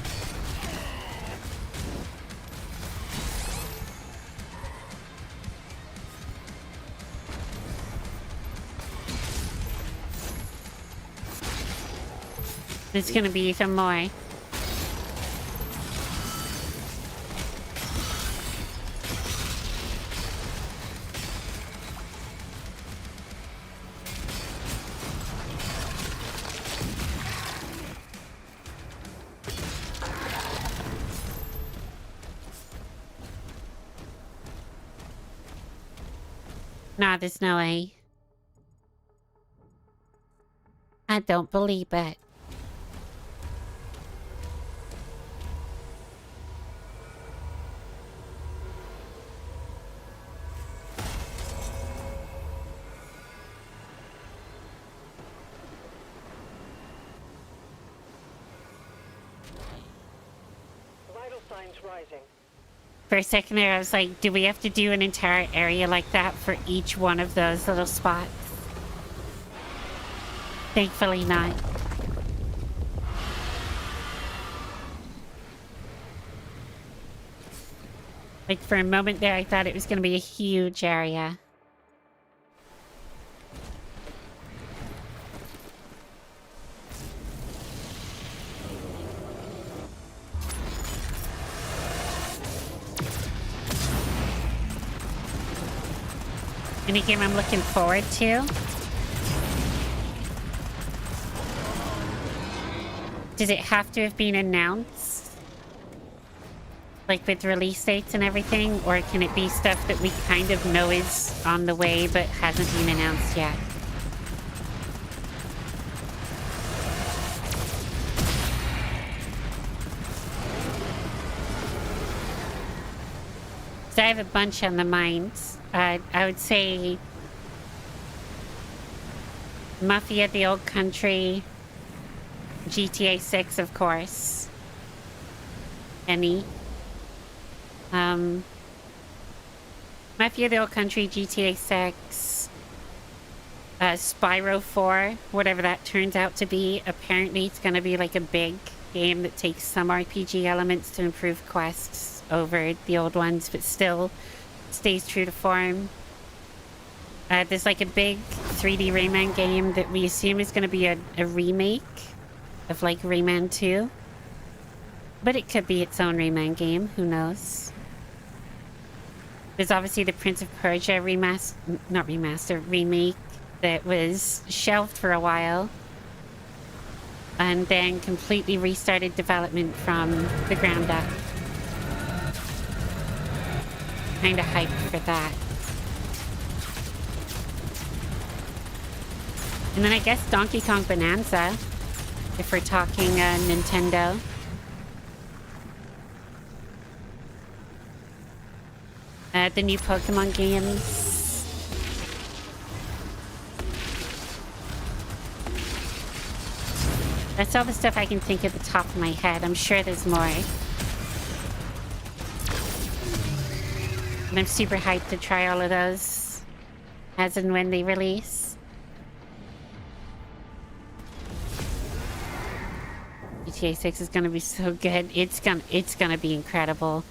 It's going to be even more. Nah, there's no way. I don't believe it. Vital signs rising. For a second there, I was like, do we have to do an entire area like that for each one of those little spots? Thankfully not. Like, for a moment there, I thought it was going to be a huge area. Any game I'm looking forward to. Does it have to have been announced? Like with release dates and everything? Or can it be stuff that we kind of know is on the way but hasn't been announced yet? So I have a bunch on the mind. I would say Mafia: The Old Country, GTA 6, of course. Any. Mafia: The Old Country, GTA 6, Spyro 4, whatever that turns out to be. Apparently it's going to be like a big game that takes some RPG elements to improve quests over the old ones, but still stays true to form. There's like a big 3D Rayman game that we assume is going to be a remake of like Rayman 2. But it could be its own Rayman game, who knows. There's obviously the Prince of Persia remake. that was shelved for a while and then completely restarted development from the ground up. Kinda hyped for that. And then I guess Donkey Kong Bonanza, if we're talking Nintendo. The new Pokemon games. That's all the stuff I can think at the top of my head. I'm sure there's more. And I'm super hyped to try all of those as and when they release. GTA 6 is gonna be so good. It's gonna be incredible.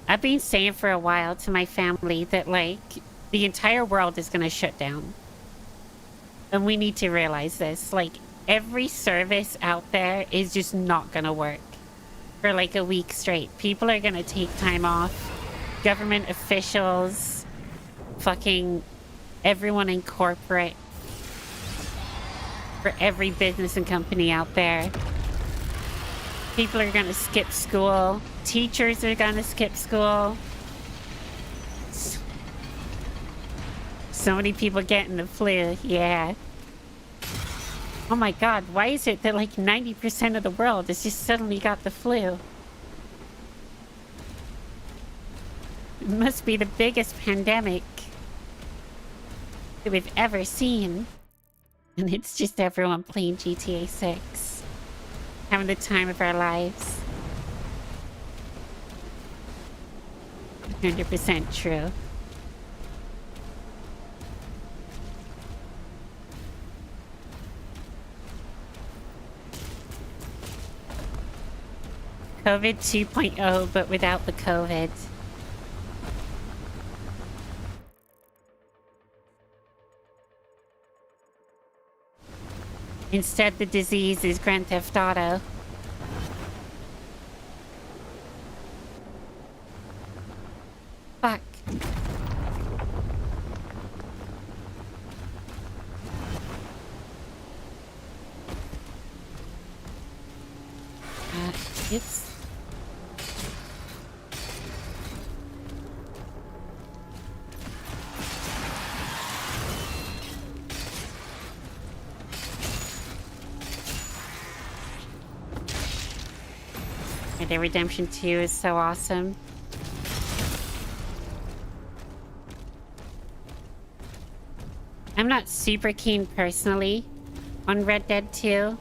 I've been saying for a while to my family that, like, the entire world is gonna shut down. And we need to realize this. Like, every service out there is just not gonna work for like a week straight. People are gonna take time off. Government officials, fucking everyone in corporate, for every business and company out there. People are gonna skip school. Teachers are gonna skip school. So many people getting the flu, yeah. Oh my god, why is it that like 90% of the world has just suddenly got the flu? It must be the biggest pandemic that we've ever seen. And it's just everyone playing GTA 6. Having the time of our lives. 100% true. COVID 2.0, but without the COVID. Instead, the disease is Grand Theft Auto. Fuck. Oops. Red Dead Redemption 2 is so awesome. I'm not super keen personally on Red Dead 2.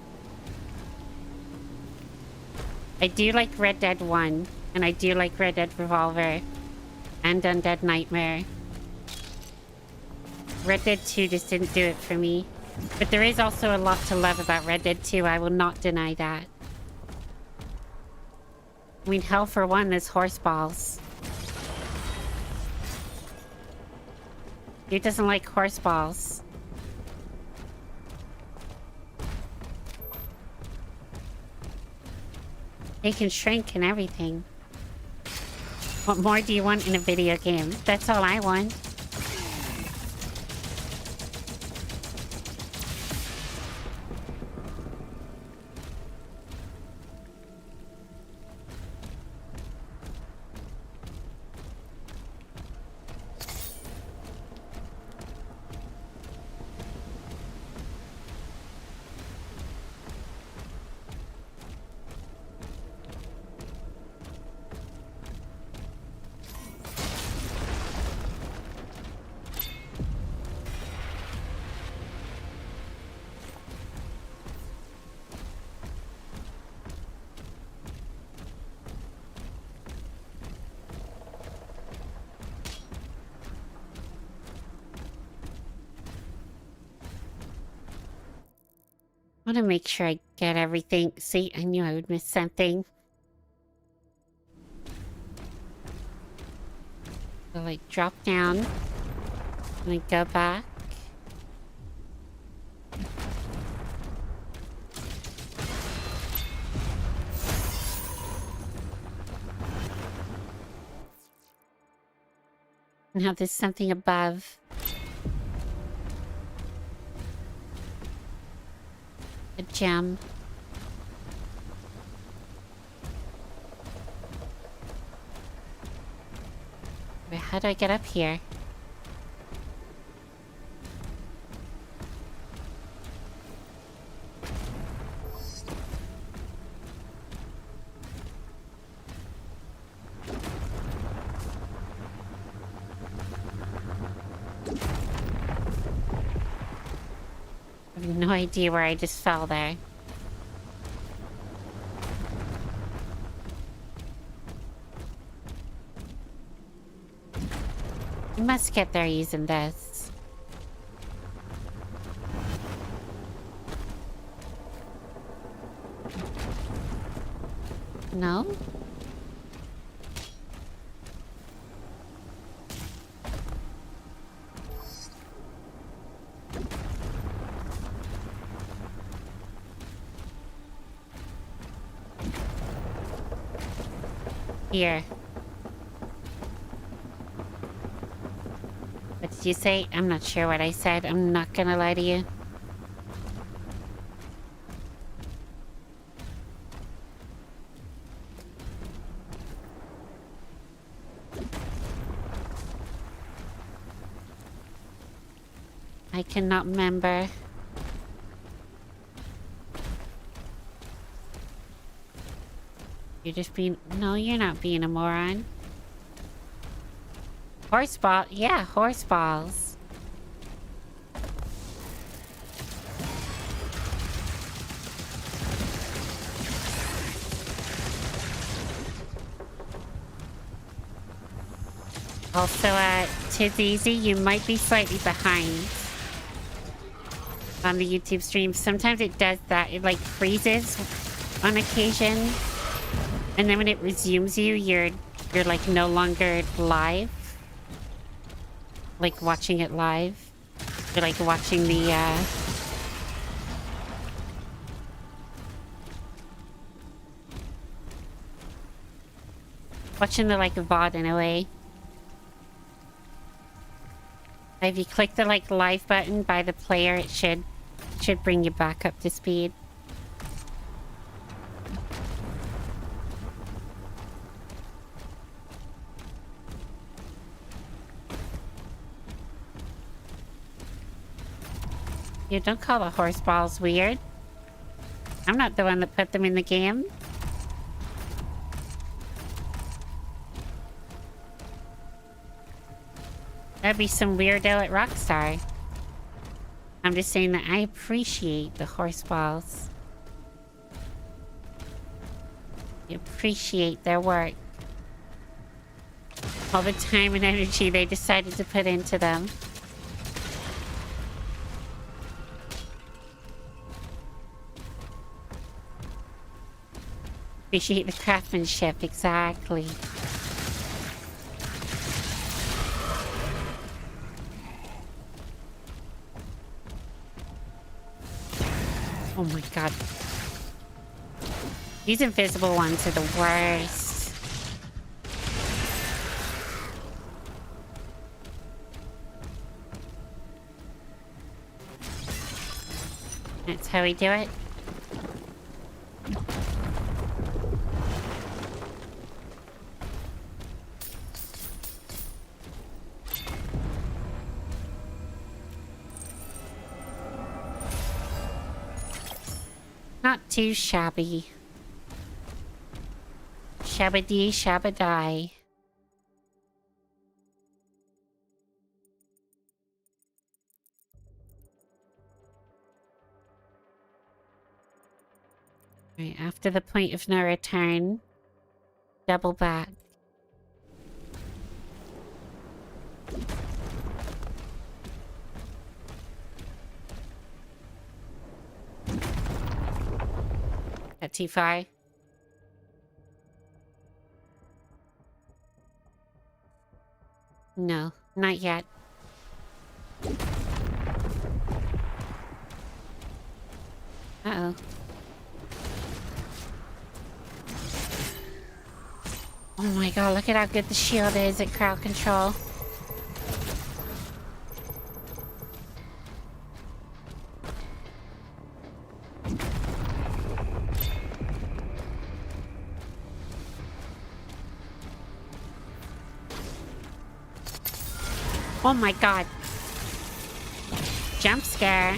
I do like Red Dead 1, and I do like Red Dead Revolver and Undead Nightmare. Red Dead 2 just didn't do it for me. But there is also a lot to love about Red Dead 2, I will not deny that. I mean, hell for one, there's horse balls. Who doesn't like horse balls? They can shrink and everything. What more do you want in a video game? That's all I want. I want to make sure I get everything. See, I knew I would miss something. So, like, drop down. And then go back. Now there's something above. A gem. Wait, how do I get up here? I have no idea where I just fell there. I must get there using this. No? Here. What did you say? I'm not sure what I said. I'm not gonna lie to you. I cannot remember. You're just being... No, you're not being a moron. Horseball? Yeah, horseballs. Also, tis easy, you might be slightly behind on the YouTube stream. Sometimes it does that. It like freezes on occasion. And then when it resumes you, you're like no longer live. Like watching it live. You're like watching the watching the like VOD in a way. If you click the like live button by the player, it should bring you back up to speed. You don't call the horse balls weird. I'm not the one that put them in the game. That'd be some weirdo at Rockstar. I'm just saying that I appreciate the horse balls. I appreciate their work. All the time and energy they decided to put into them. Appreciate the craftsmanship, exactly. Oh my god. These invisible ones are the worst. That's how we do it. Not too shabby. Shabba-dee, shabba-die. Right, after the point of no return, double back. That too far? No, not yet. Uh-oh. Oh my god, look at how good the shield is at crowd control. Oh my god. Jump scare.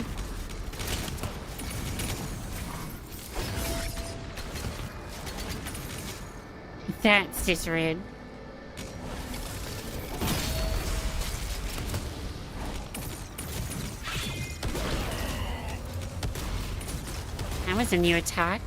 That's just rude. That was a new attack.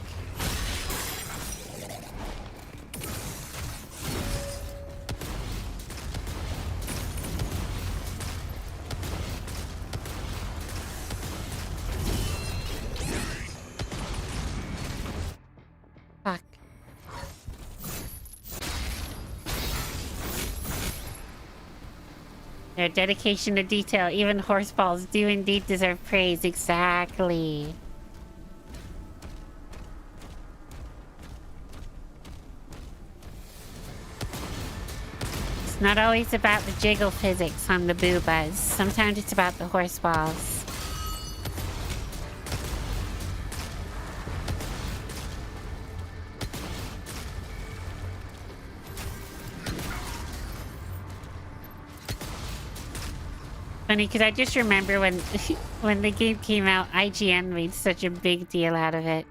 Fuck. Their dedication to detail, even horseballs do indeed deserve praise. Exactly. It's not always about the jiggle physics on the boobas. Sometimes it's about the horseballs. Funny, because I just remember when when the game came out, IGN made such a big deal out of it.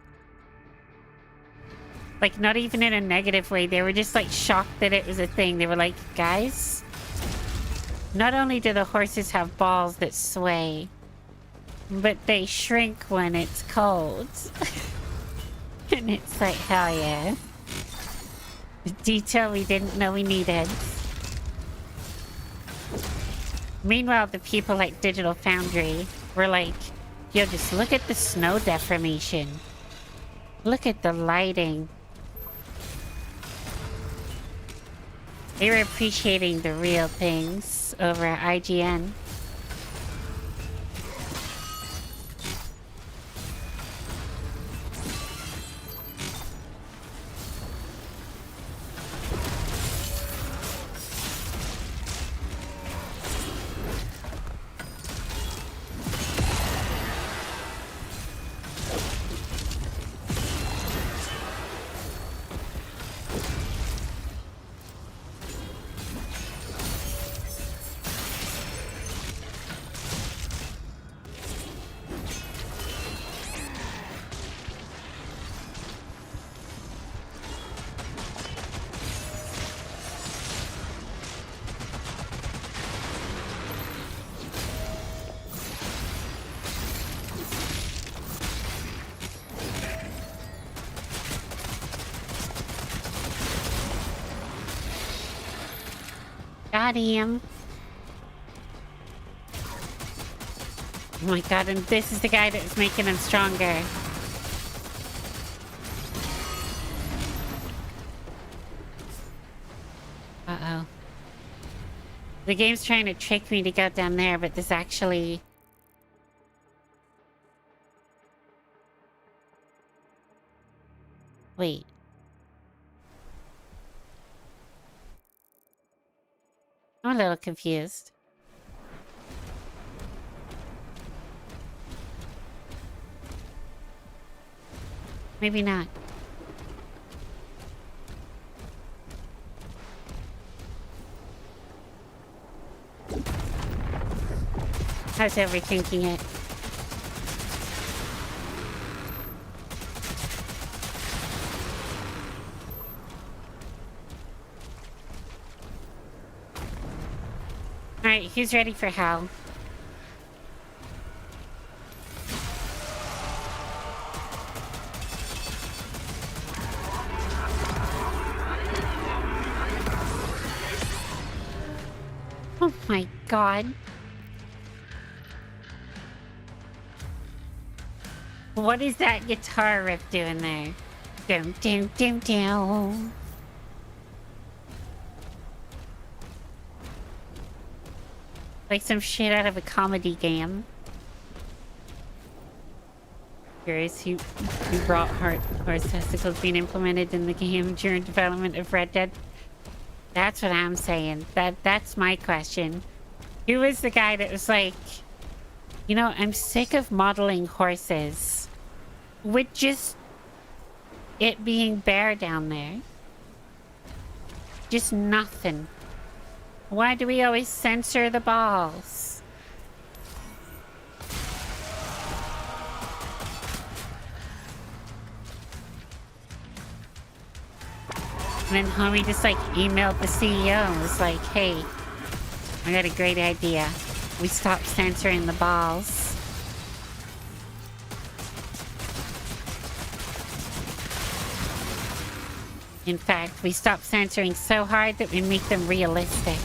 Like, not even in a negative way. They were just, like, shocked that it was a thing. They were like, guys, not only do the horses have balls that sway, but they shrink when it's cold. And it's like, hell yeah. The detail we didn't know we needed. Meanwhile, the people like Digital Foundry were like, yo, just look at the snow deformation. Look at the lighting. They were appreciating the real things over at IGN. Got him. Oh my god, and this is the guy that's making him stronger. Uh-oh. The game's trying to trick me to go down there, but this actually... Wait. I'm a little confused. Maybe not. I was overthinking it. Alright, who's ready for hell? Oh my god. What is that guitar riff doing there? Dum dum dum dum. Like some shit out of a comedy game. Curious who brought horse testicles being implemented in the game during development of Red Dead. That's what I'm saying. That's my question. Who was the guy that was like, you know, I'm sick of modeling horses with just it being bare down there. Just nothing. Why do we always censor the balls? And then homie just like emailed the CEO and was like, hey, I got a great idea. We stopped censoring the balls. In fact, we stopped censoring so hard that we make them realistic.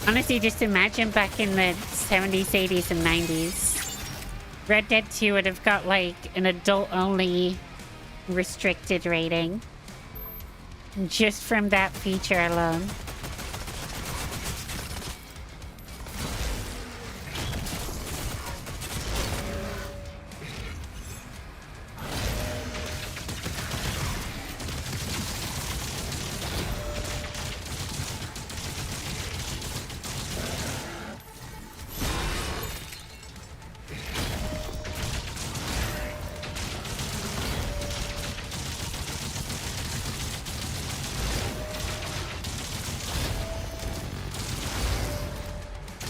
Honestly, just imagine back in the 70s, 80s, and 90s. Red Dead 2 would have got like an adult-only restricted rating. Just from that feature alone.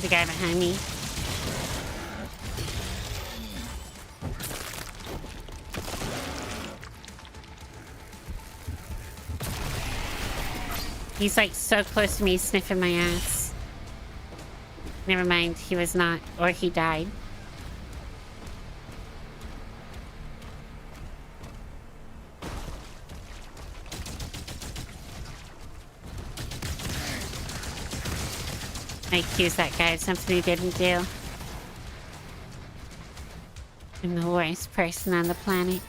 The guy behind me. He's like so close to me, sniffing my ass. Never mind, he was not, or he died. I accuse that guy of something he didn't do. I'm the worst person on the planet.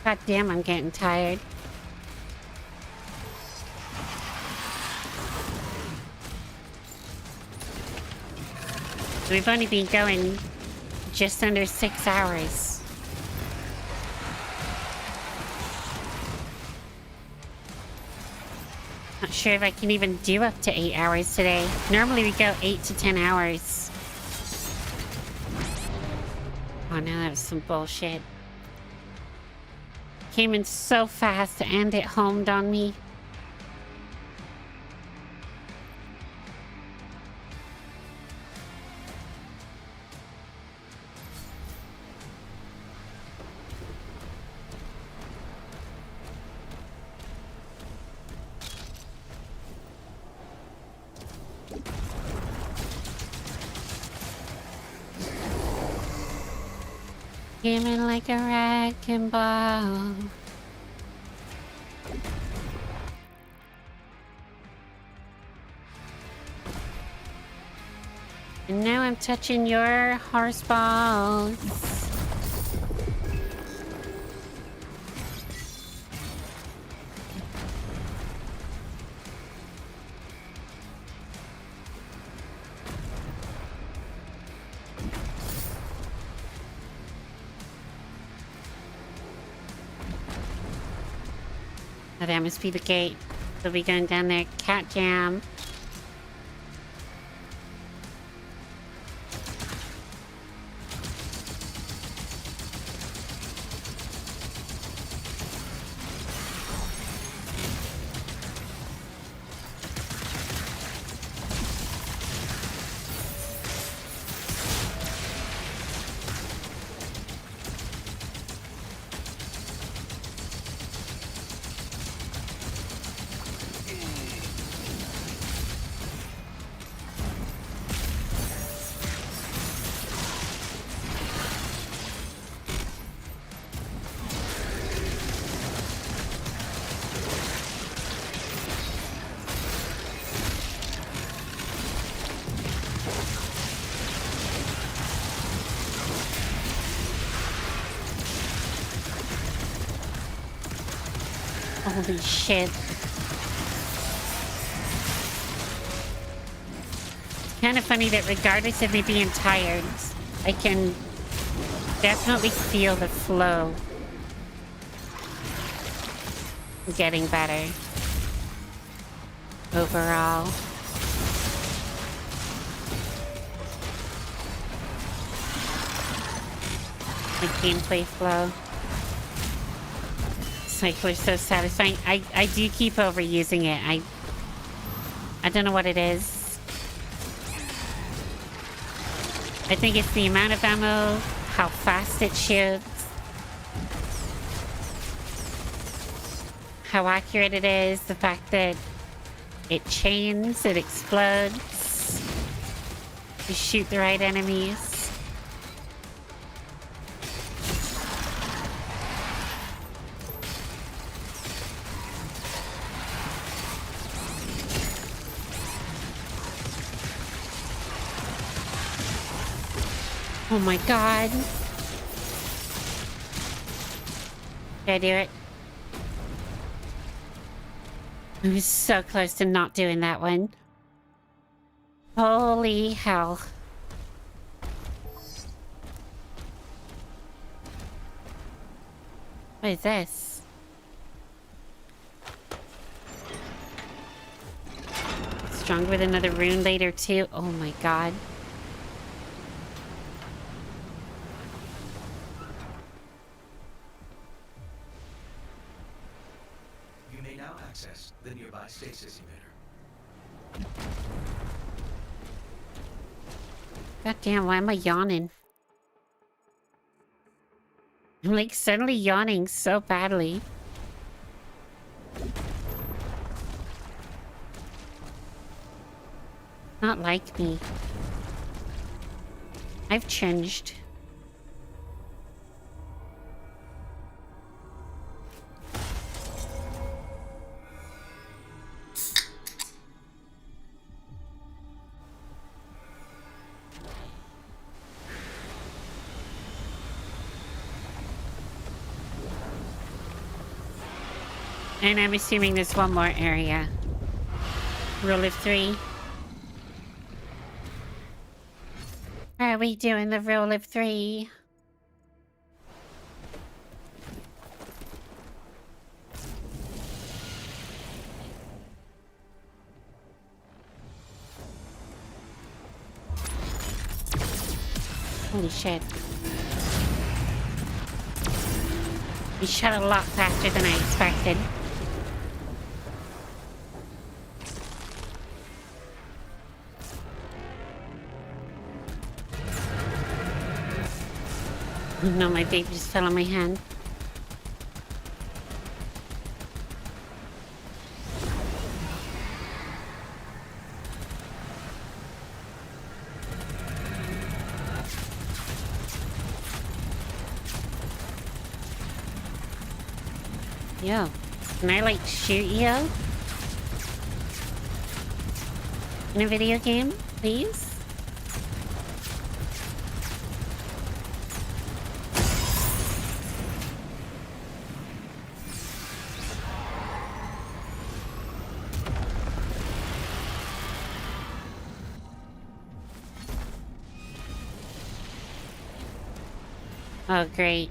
God damn, I'm getting tired. We've only been going just under 6 hours. Not sure if I can even do up to 8 hours today. Normally we go 8 to 10 hours. Oh no, that was some bullshit. Came in so fast and it homed on me. Came in like a wrecking ball. And now I'm touching your horse balls. Oh, that must be the gate. We'll be going down there. Cat jam. Holy shit. Kind of funny that regardless of me being tired, I can definitely feel the flow getting better overall. The gameplay flow. Cycler's so satisfying. I do keep overusing it. I don't know what it is. I think it's the amount of ammo, how fast it shoots, how accurate it is, the fact that it chains, it explodes, you shoot the right enemies. Oh my god. Did I do it? I was so close to not doing that one. Holy hell. What is this? Strong with another rune later too. Oh my god. Access the nearby stasis emitter. God damn, why am I yawning? I'm like suddenly yawning so badly. Not like me. I've changed. And I'm assuming there's one more area. Rule of 3. Are we doing the rule of 3? Holy shit. He shot a lot faster than I expected. No, my baby just fell on my hand. Yo, can I like shoot you? In a video game, please? Oh, great.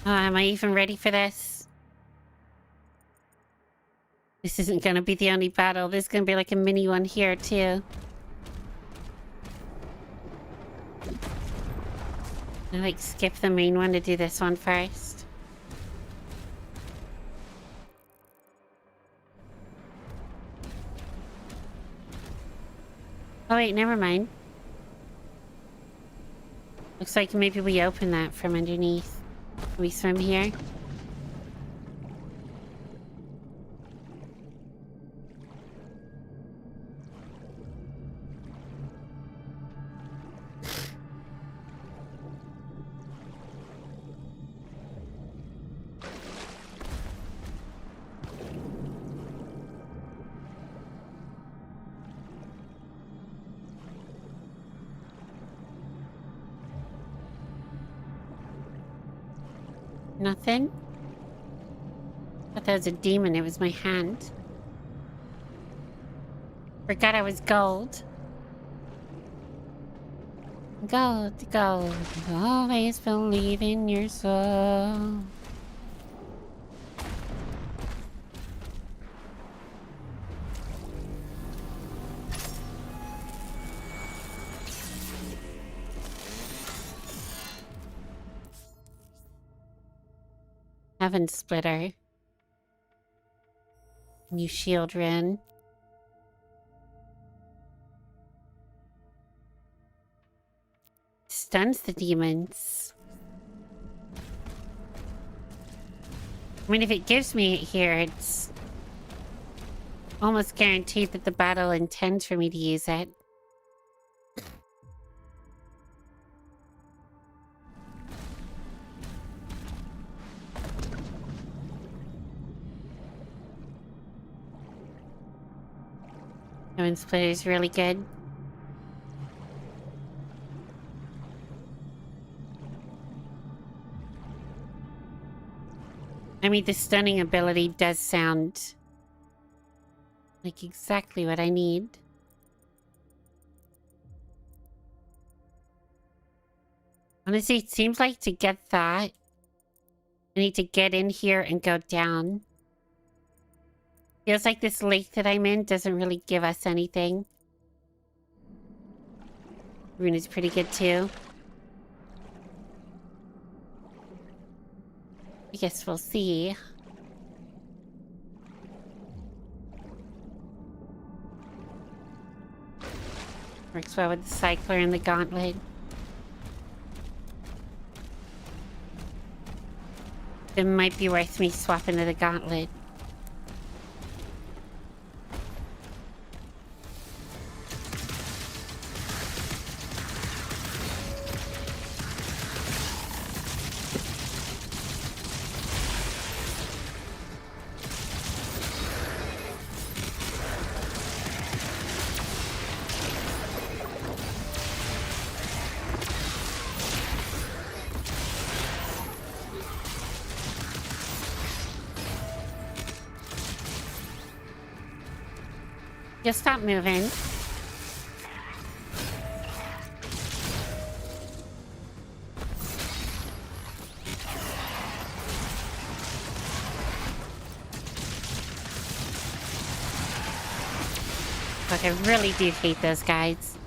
Oh, am I even ready for this? This isn't gonna be the only battle. There's gonna be like a mini one here, too. I like skip the main one to do this one first. Oh wait, never mind. Looks like maybe we open that from underneath. Can we swim here? Nothing? I thought that was a demon. It was my hand. Forgot I was gold. Gold, gold. Always believe in your soul. Heaven Splitter. New shield rin. Stuns the demons. I mean, if it gives me it here, it's almost guaranteed that the battle intends for me to use it. Heaven Splitter is really good. I mean, the stunning ability does sound like exactly what I need. Honestly, it seems like to get that, I need to get in here and go down. Feels like this lake that I'm in doesn't really give us anything. Rune is pretty good too. I guess we'll see. Works well with the cycler and the gauntlet. It might be worth me swapping to the gauntlet. Just stop moving. Look, I really do hate those guys.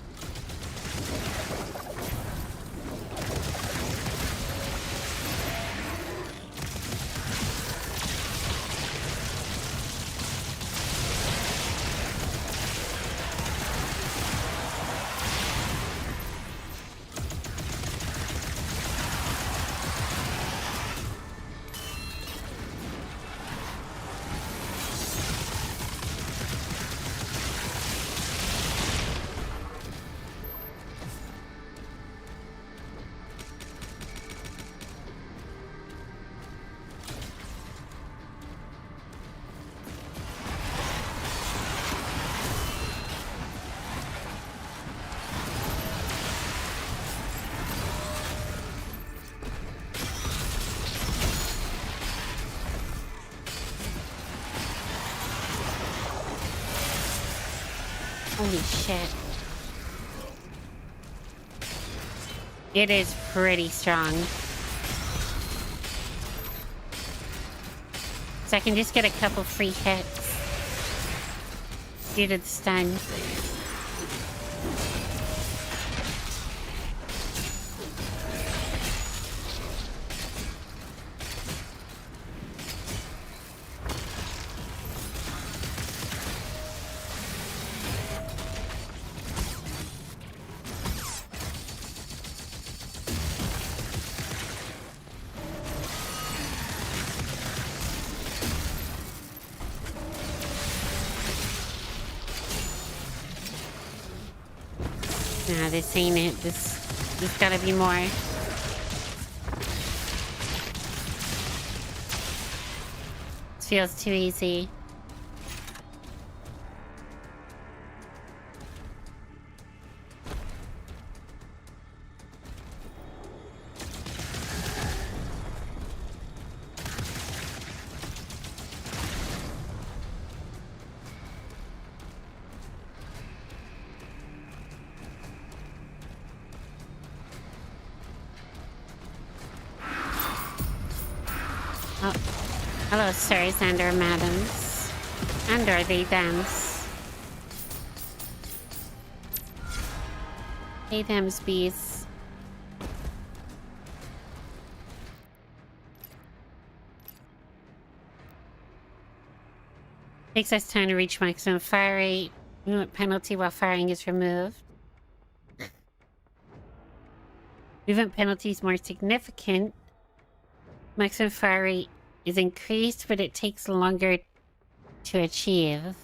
Holy shit. It is pretty strong. So I can just get a couple free hits due to the stun. Nah, this ain't it. This gotta be more. This feels too easy. Oh, hello, sirs and/or madams. And/or they thems. They thems bees. Takes us time to reach maximum fire rate. Movement penalty while firing is removed. Movement penalty is more significant. Maximum fire rate is increased, but it takes longer to achieve.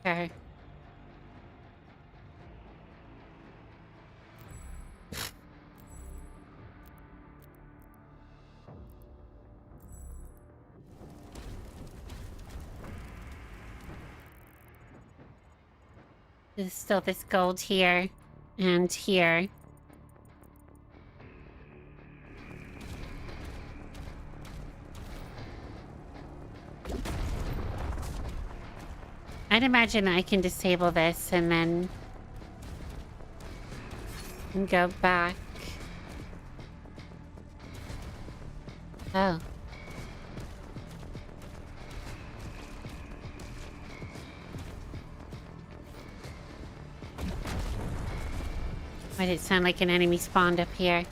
Sure. There's still this gold here and here. I'd imagine I can disable this and then go back. Oh. Why did it sound like an enemy spawned up here?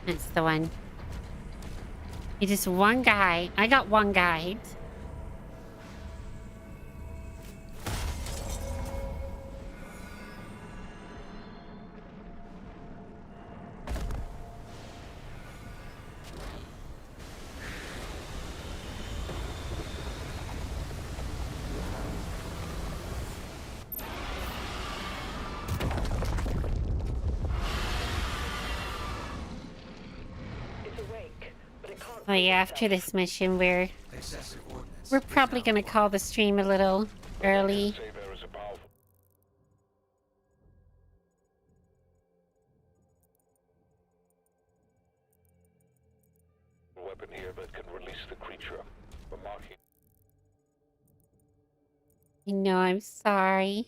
That's the one. It is one guy. I got one guide. Oh yeah, after this mission we're probably gonna call the stream a little early. Weapon here that can release the creature. No, I'm sorry.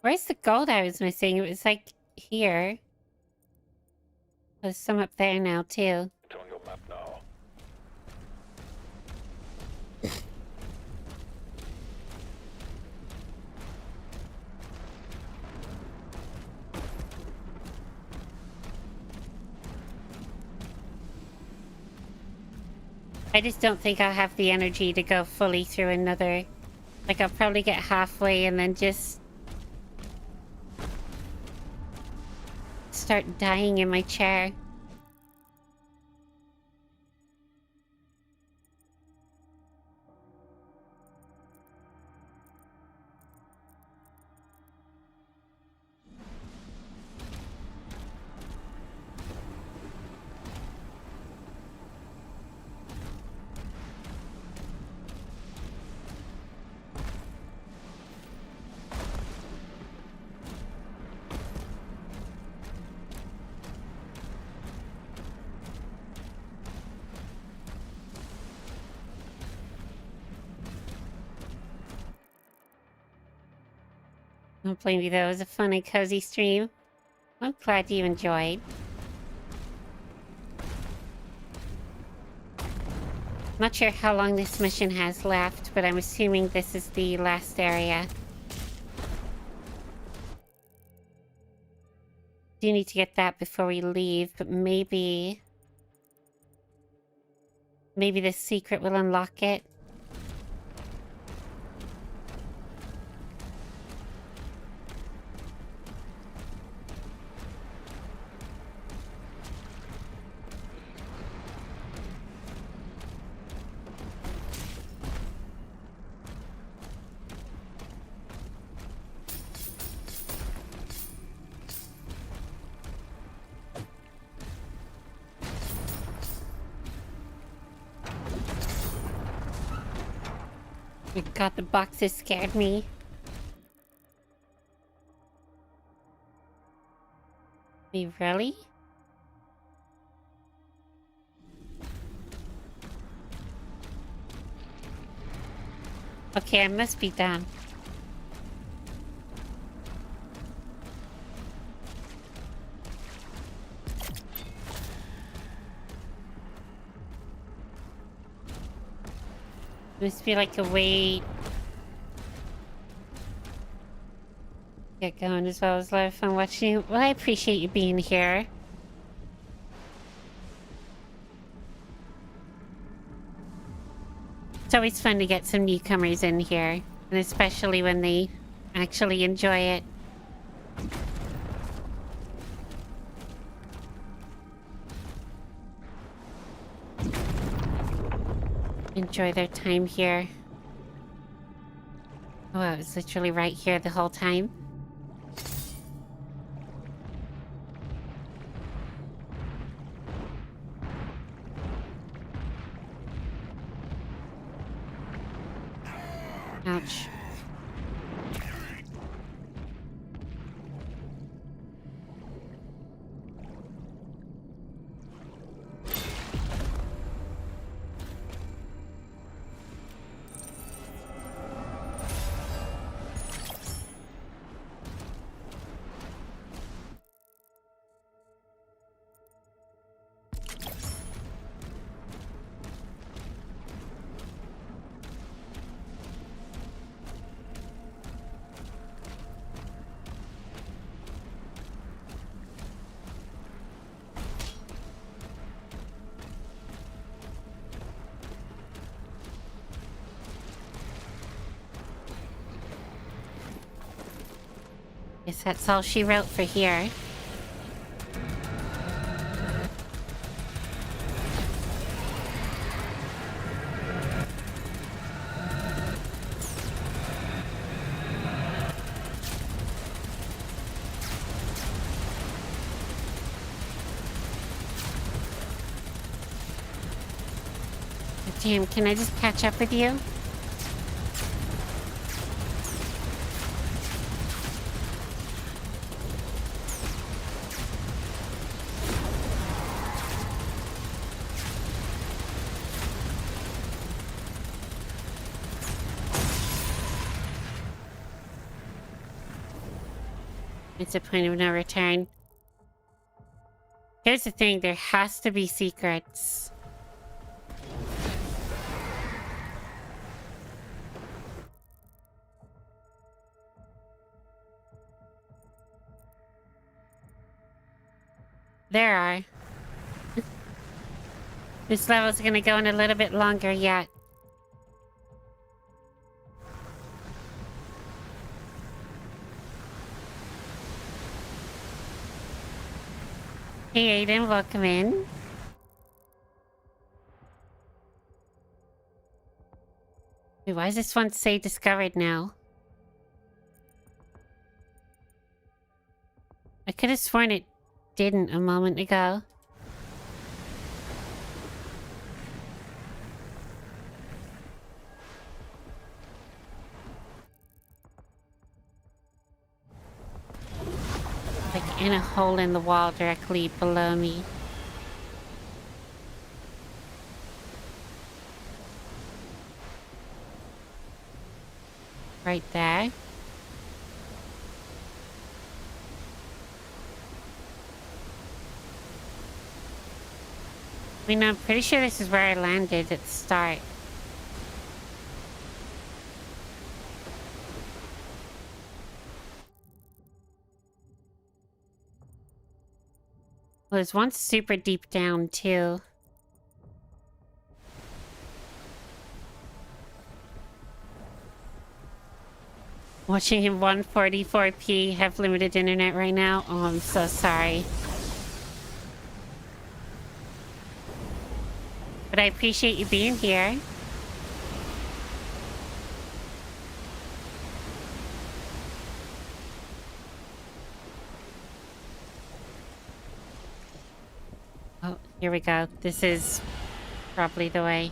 Where's the gold I was missing? It was like here. There's some up there now too. It's on your map now. I just don't think I'll have the energy to go fully through another. Like, I'll probably get halfway and then just start dying in my chair. Don't blame me though, it was a fun and cozy stream. I'm glad you enjoyed. Not sure how long this mission has left, but I'm assuming this is the last area. Do need to get that before we leave, but maybe this secret will unlock it. My god, the boxes scared me. Me, really? Okay, I must be done. Must be like a way get going as well as live fun watching you. Well, I appreciate you being here. It's always fun to get some newcomers in here, and especially when they actually enjoy it. Enjoy their time here. Oh, I was literally right here the whole time. Ouch. Guess that's all she wrote for here. Damn, can I just catch up with you? It's a point of no return. Here's the thing, there has to be secrets. There are. This level's gonna go in a little bit longer yet. Hey Aiden, welcome in. Wait, why does this one say discovered now? I could have sworn it didn't a moment ago. Like in a hole in the wall directly below me. Right there. I mean, I'm pretty sure this is where I landed at the start. Well, there's one super deep down, too. Watching in 144p, have limited internet right now. Oh, I'm so sorry. But I appreciate you being here. Oh, here we go. This is probably the way.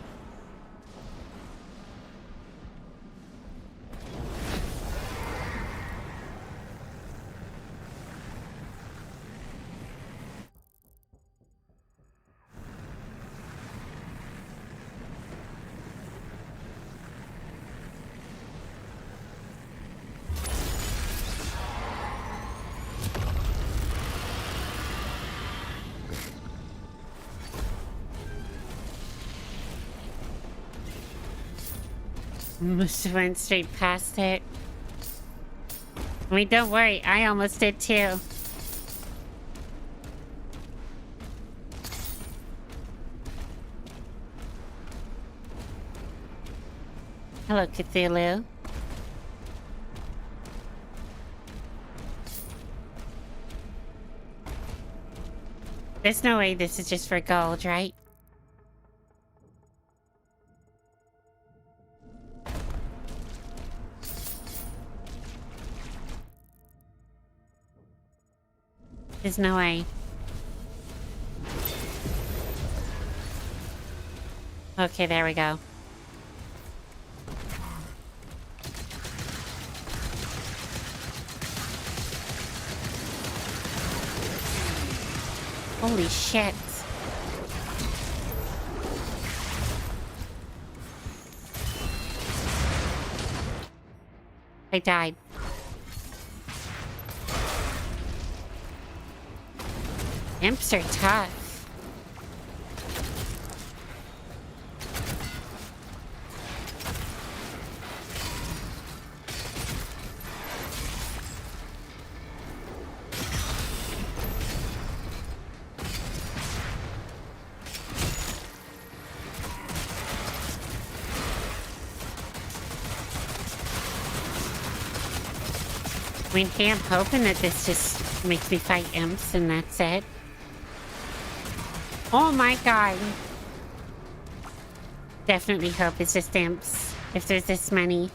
Must have went straight past it. I mean, don't worry, I almost did too. Hello, Cthulhu. There's no way this is just for gold, right? There's no way. Okay, there we go. Holy shit. I died. Imps are tough. I mean, hey, I'm hoping that this just makes me fight imps and that's it. Oh my god. Definitely hope it's just imps, if there's this many.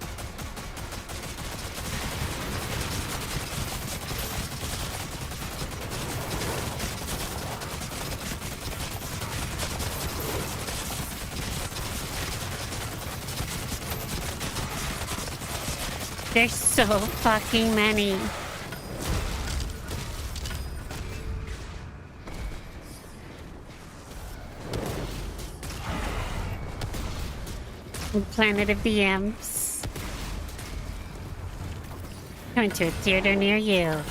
There's so fucking many. Planet of the Imps. Coming to a theater near you.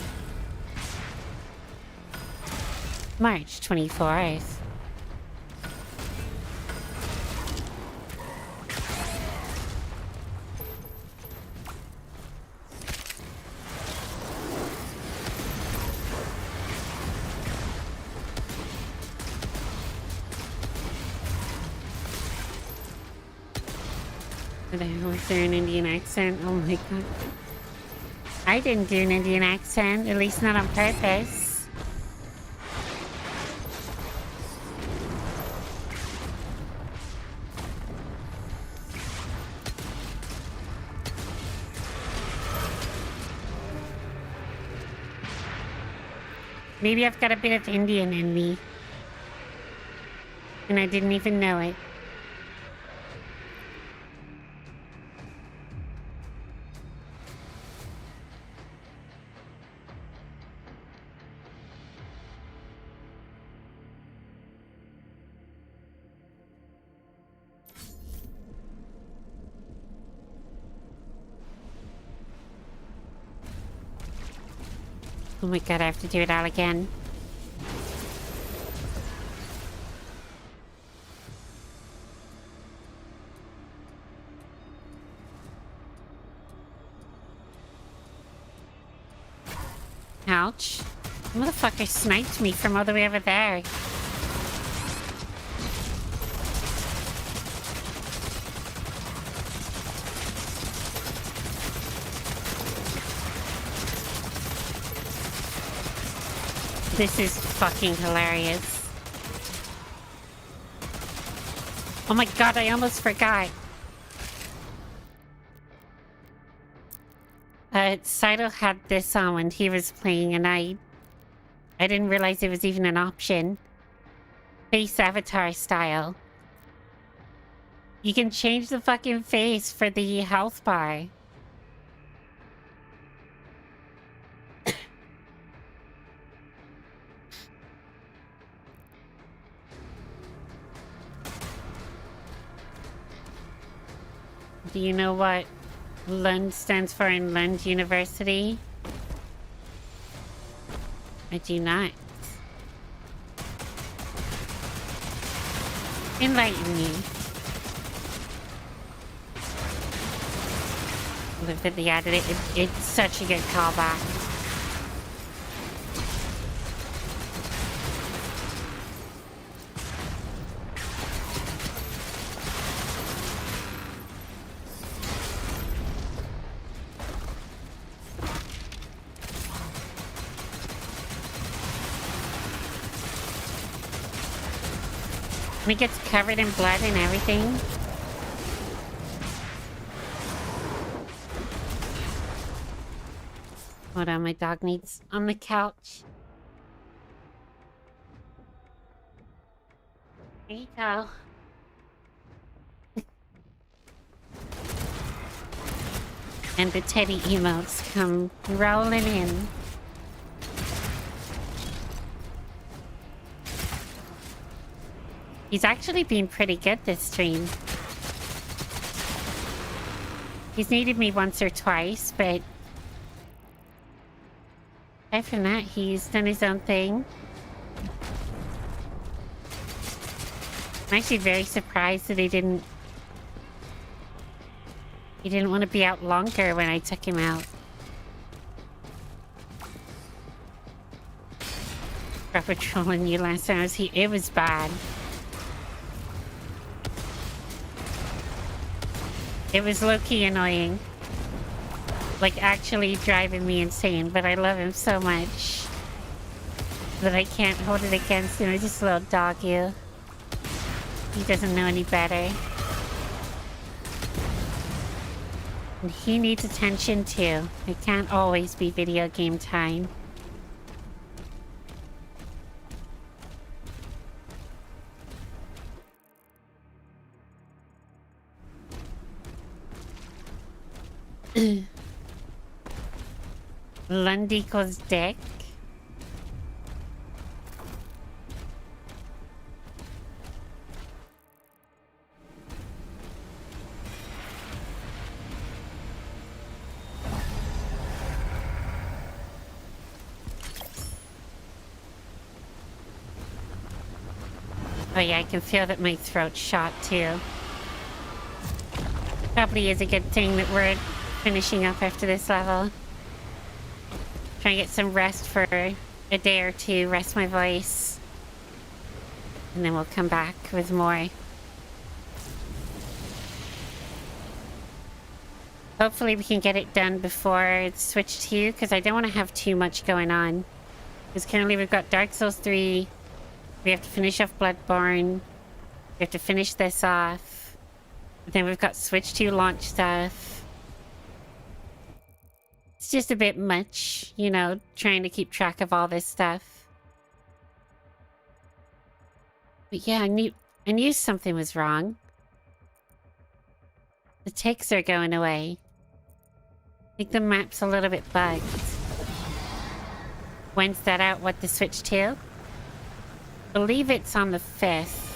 March 24th. Was there an Indian accent? Oh my god. I didn't do an Indian accent, at least not on purpose. Maybe I've got a bit of Indian in me. And I didn't even know it. Oh my god, I have to do it all again. Ouch. Motherfucker sniped me from all the way over there. This is fucking hilarious. Oh my god, I almost forgot. Saito had this on when he was playing and I didn't realize it was even an option. Face avatar style. You can change the fucking face for the health bar. Do you know what Lund stands for in Lund University? I do not. Enlighten me. Love that they added it. It's such a good callback. And it gets covered in blood and everything. Hold on, my dog needs on the couch. There you go. And the teddy emotes come rolling in. He's actually been pretty good this stream. He's needed me once or twice, but aside from that, he's done his own thing. I'm actually very surprised that he didn't want to be out longer when I took him out. Proper trolling you last time it was bad. It was low-key annoying. Like, actually driving me insane, but I love him so much that I can't hold it against him. He's just a little doggy. He doesn't know any better. And he needs attention too. It can't always be video game time. Lund equals dick. Oh yeah, I can feel that my throat's shot too. Probably is a good thing that we're finishing up after this level. Try and get some rest for a day or two, rest my voice. And then we'll come back with more. Hopefully we can get it done before it's switched to you, because I don't want to have too much going on. Because currently we've got Dark Souls 3. We have to finish off Bloodborne. We have to finish this off. Then we've got Switch 2 launch stuff. It's just a bit much, you know, trying to keep track of all this stuff. But yeah, I knew something was wrong. The ticks are going away. I think the map's a little bit bugged. When's that out? What, the Switch 2? I believe it's on the 5th.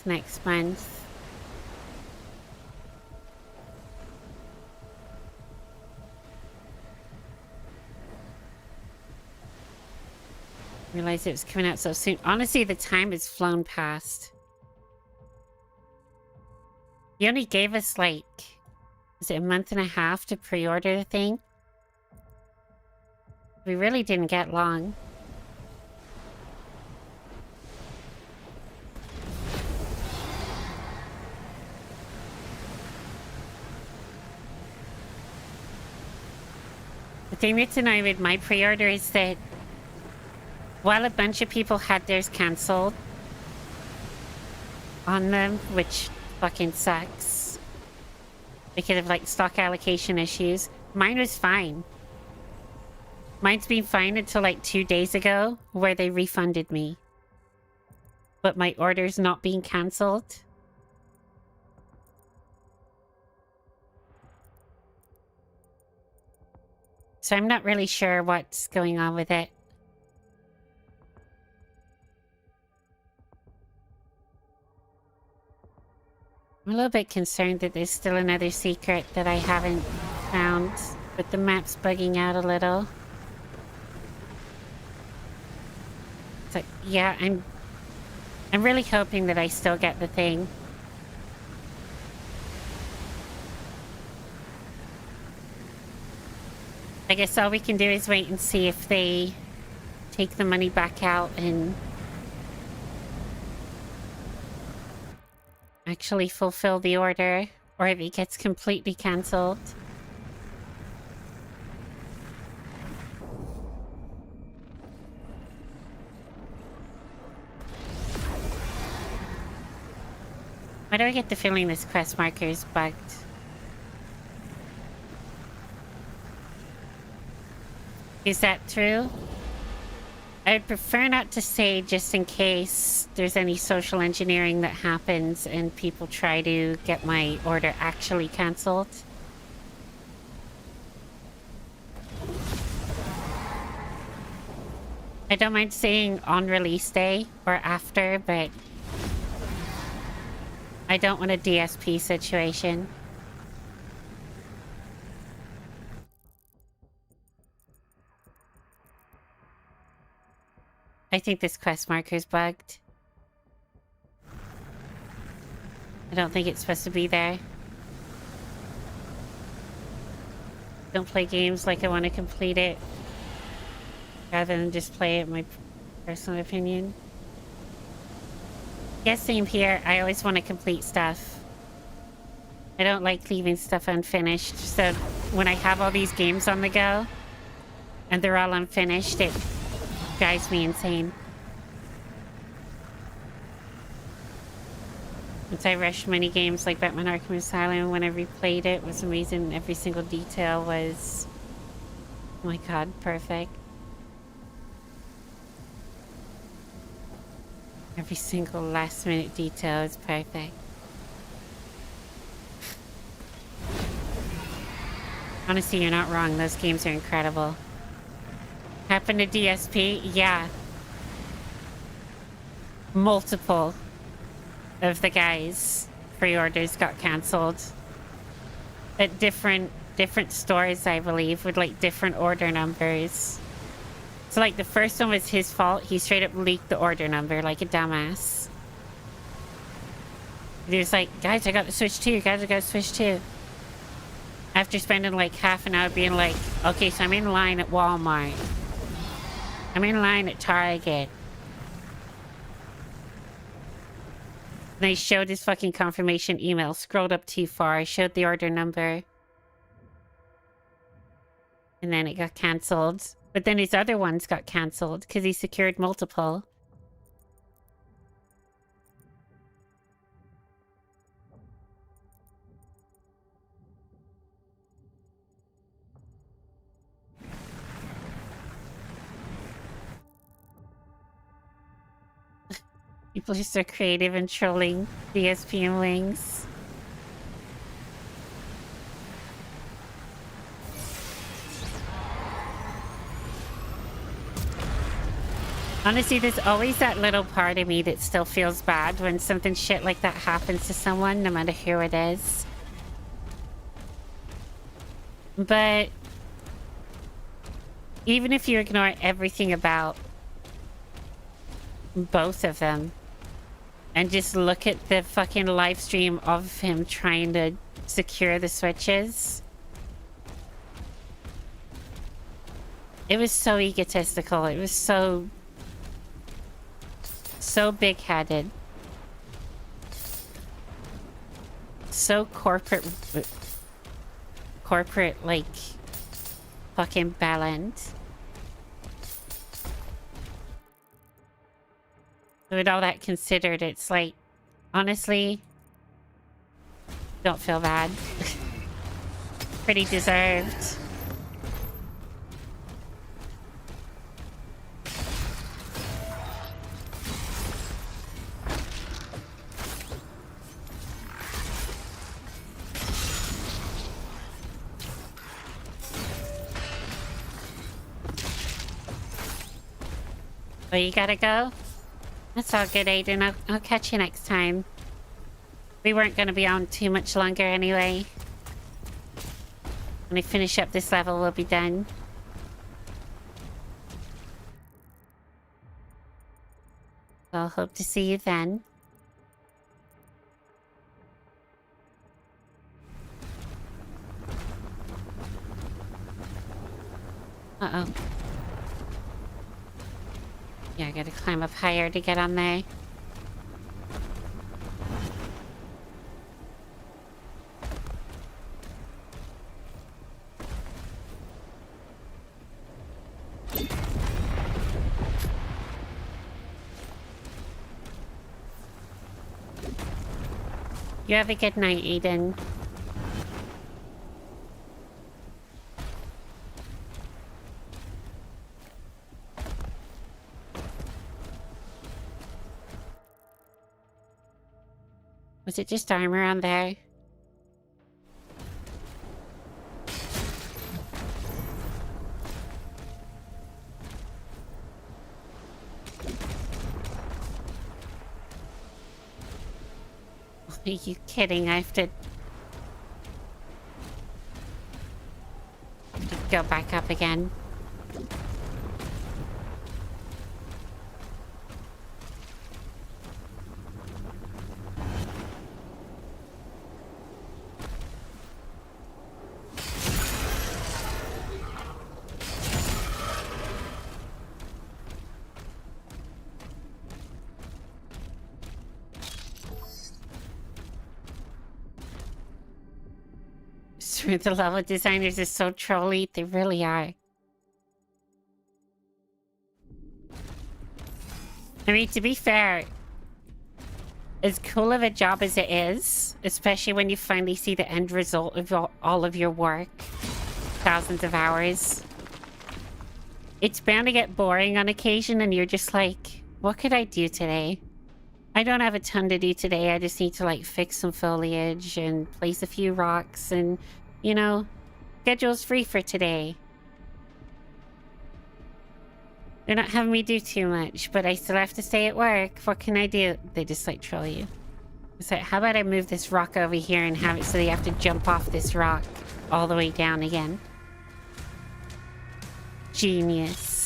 Next month. Realized it was coming out so soon. Honestly, the time has flown past. He only gave us like, was it a month and a half to pre-order the thing? We really didn't get long. The thing that's annoying with my pre-order is that while a bunch of people had theirs cancelled on them, which fucking sucks because of like stock allocation issues, mine was fine. Mine's been fine until like 2 days ago where they refunded me. But my order's not being cancelled. So I'm not really sure what's going on with it. I'm a little bit concerned that there's still another secret that I haven't found, but the map's bugging out a little. It's like, yeah, I'm really hoping that I still get the thing. I guess all we can do is wait and see if they take the money back out and actually fulfill the order, or if it gets completely cancelled. Why do I get the feeling this quest marker is bugged? Is that true? I'd prefer not to say, just in case there's any social engineering that happens and people try to get my order actually cancelled. I don't mind saying on release day or after, but I don't want a DSP situation. I think this quest marker is bugged. I don't think it's supposed to be there. Don't play games like I want to complete it, rather than just play it, my personal opinion. Yes, same here. I always want to complete stuff. I don't like leaving stuff unfinished, so when I have all these games on the go, and they're all unfinished, it drives me insane. Once I rushed many games like Batman Arkham Asylum, when I replayed it, was amazing. Every single detail was, oh my god, perfect. Every single last minute detail is perfect. Honestly, you're not wrong. Those games are incredible. Happened to DSP? Yeah. Multiple of the guys' pre-orders got cancelled. At different stores, I believe, with like different order numbers. So like the first one was his fault. He straight up leaked the order number like a dumbass. He was like, guys, I got the Switch 2. Guys, I got the Switch 2. After spending like half an hour being like, okay, so I'm in line at Walmart. I'm in line at Target. And I showed his fucking confirmation email. Scrolled up too far. I showed the order number. And then it got cancelled. But then his other ones got cancelled because he secured multiple. People are so creative and trolling DSP and Wings. Honestly, there's always that little part of me that still feels bad when something shit like that happens to someone, no matter who it is. But even if you ignore everything about both of them and just look at the fucking live stream of him trying to secure the switches, it was so egotistical. It was so big-headed. So corporate, like, fucking balanced. With all that considered, it's like, honestly, don't feel bad. Pretty deserved. Oh, you gotta go? That's all good, Aiden. I'll catch you next time. We weren't gonna be on too much longer anyway. When I finish up this level, we'll be done. I'll hope to see you then. Uh-oh. Yeah, I gotta climb up higher to get on there. You have a good night, Aiden. Was it just armor on there? Are you kidding? I have to go back up again. The level designers are so trolly. They really are. I mean, to be fair, as cool of a job as it is, especially when you finally see the end result of all of your work, thousands of hours, it's bound to get boring on occasion and you're just like, what could I do today? I don't have a ton to do today. I just need to like fix some foliage and place a few rocks and, you know, schedule's free for today. They're not having me do too much, but I still have to stay at work. What can I do? They just like troll you. It's like, how about I move this rock over here and have it so they have to jump off this rock all the way down again? Genius.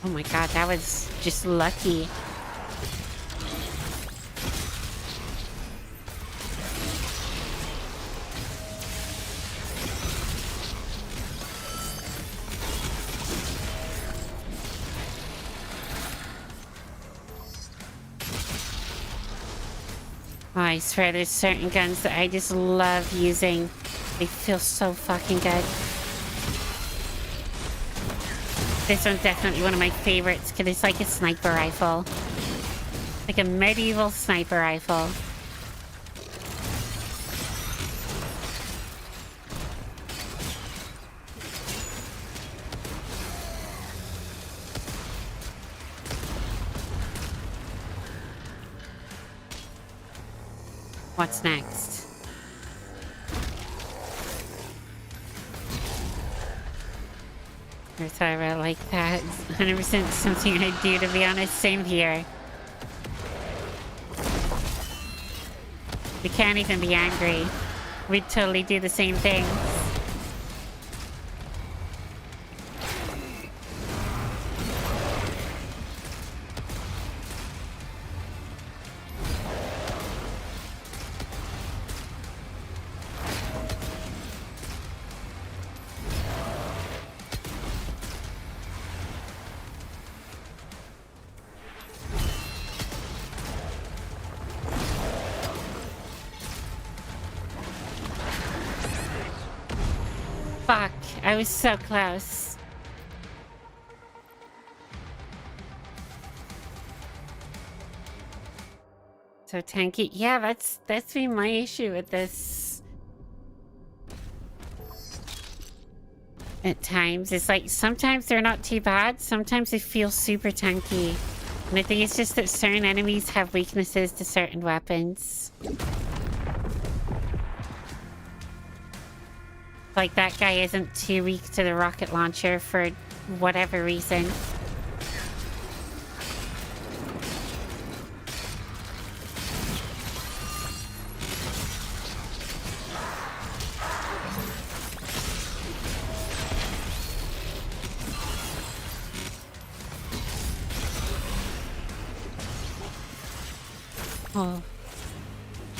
Oh my god, that was just lucky. Oh, I swear there's certain guns that I just love using. They feel so fucking good. This one's definitely one of my favorites because it's like a sniper rifle. Like a medieval sniper rifle. What's next? I thought about like that. 100% something I do, to be honest. Same here. We can't even be angry. We'd totally do the same thing. Fuck, I was so close. So tanky. Yeah, that's been my issue with this. At times, it's like sometimes they're not too bad, sometimes they feel super tanky. And I think it's just that certain enemies have weaknesses to certain weapons. Like that guy isn't too weak to the rocket launcher for whatever reason. Oh.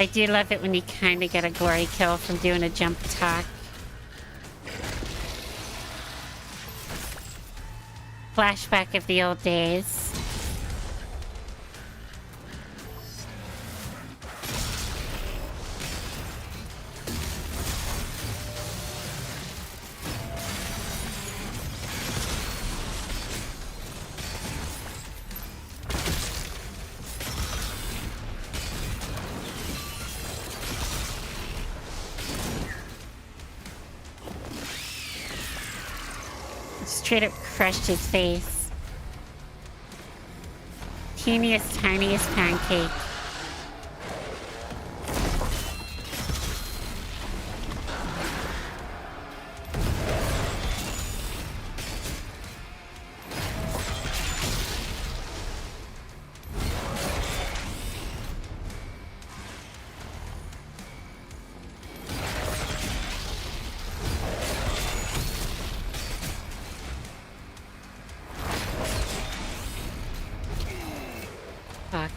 I do love it when you kind of get a glory kill from doing a jump attack. Flashback of the old days. Straight up crushed his face. Teeniest, tiniest pancake. Fuck.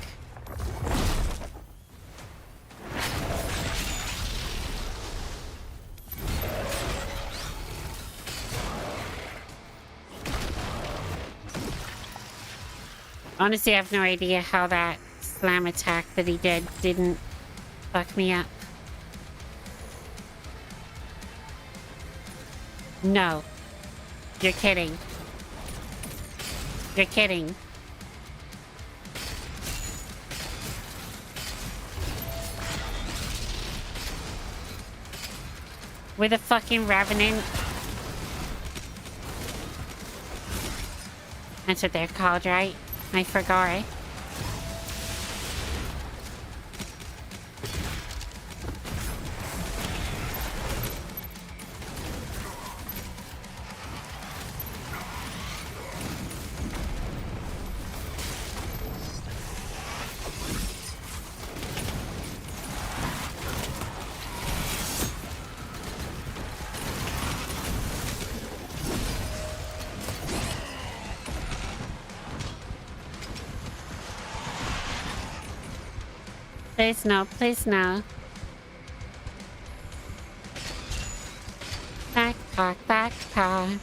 Honestly, I have no idea how that slam attack that he didn't fuck me up. No. You're kidding. You're kidding. With a fucking Revenant. That's what they're called, right? I forgot. Please no, please no. Backpack, backpack.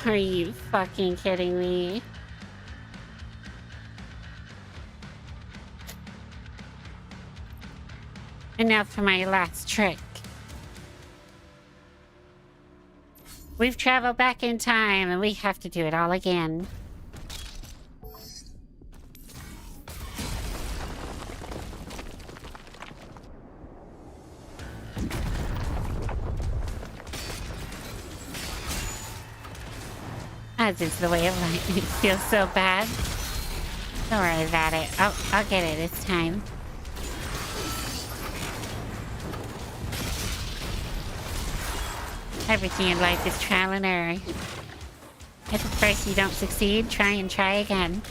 Are you fucking kidding me? And now for my last trick. We've traveled back in time and we have to do it all again. As is the way of life. It feels so bad. Don't worry about it. I'll get it this time. Everything in life is trial and error. If at first you don't succeed, try and try again.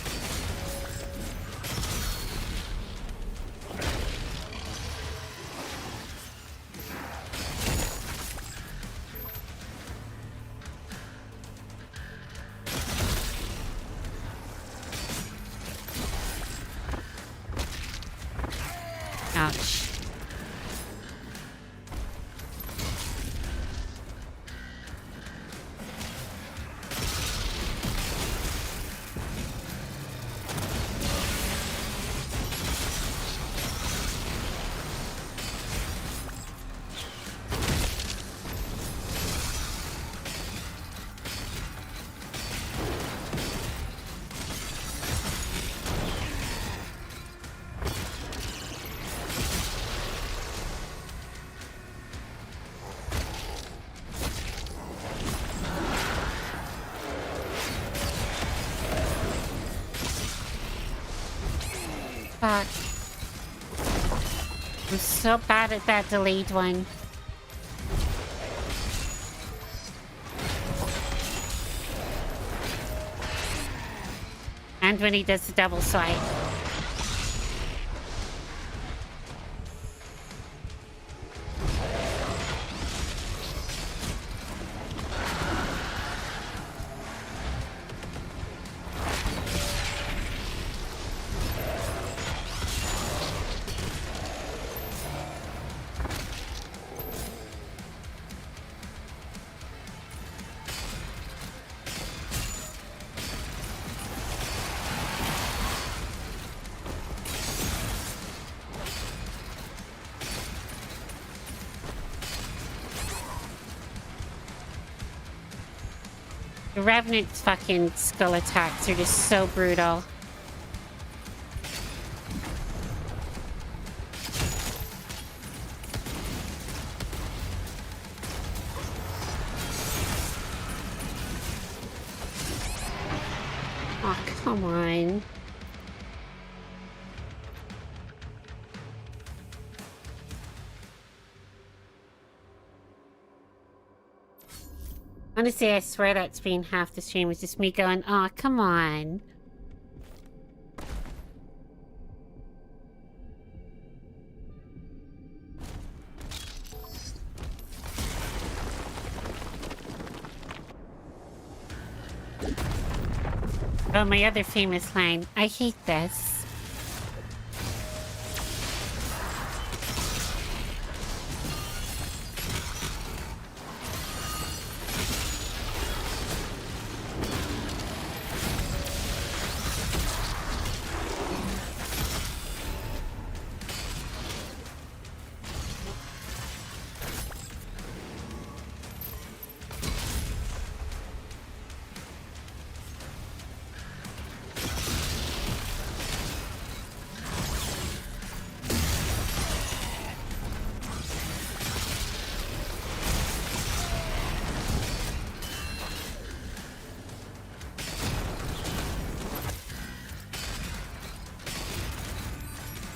Ouch. Fuck. I'm so bad at that delayed one. And when he does the double swipe. The Revenant's fucking skull attacks are just so brutal. Oh, come on. Honestly, I swear that's been half the stream was just me going, oh, come on. Oh, my other famous line. I hate this.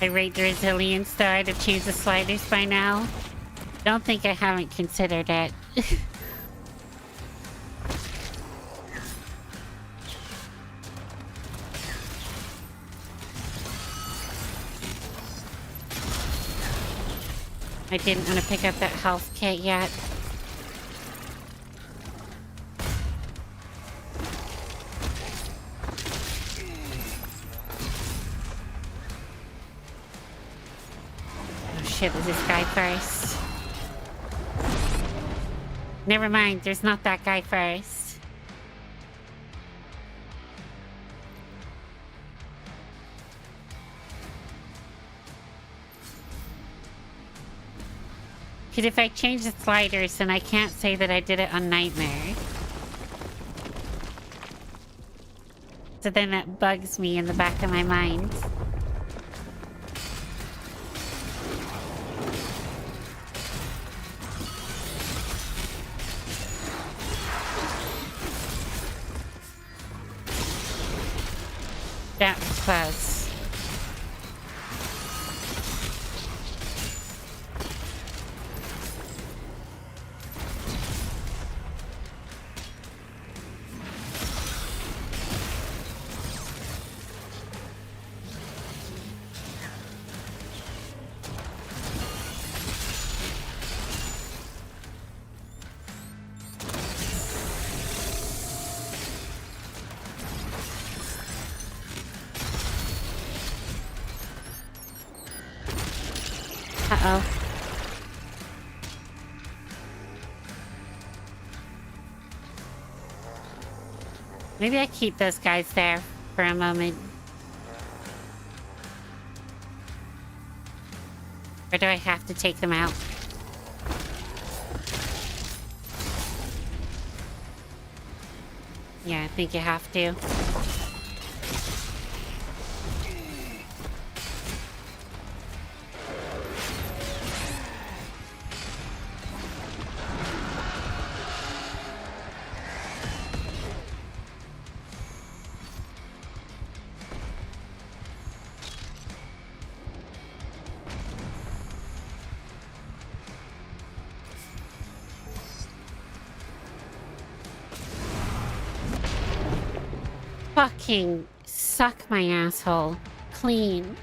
I rate the resilience though. I'd have changed the sliders by now. Don't think I haven't considered it. I didn't want to pick up that health kit yet. Shit, is this guy first? Never mind, there's not that guy first. Because if I change the sliders, then I can't say that I did it on Nightmare. So then that bugs me in the back of my mind. That was close. Uh-oh. Maybe I keep those guys there for a moment. Or do I have to take them out? Yeah, I think you have to. Fucking suck my asshole clean.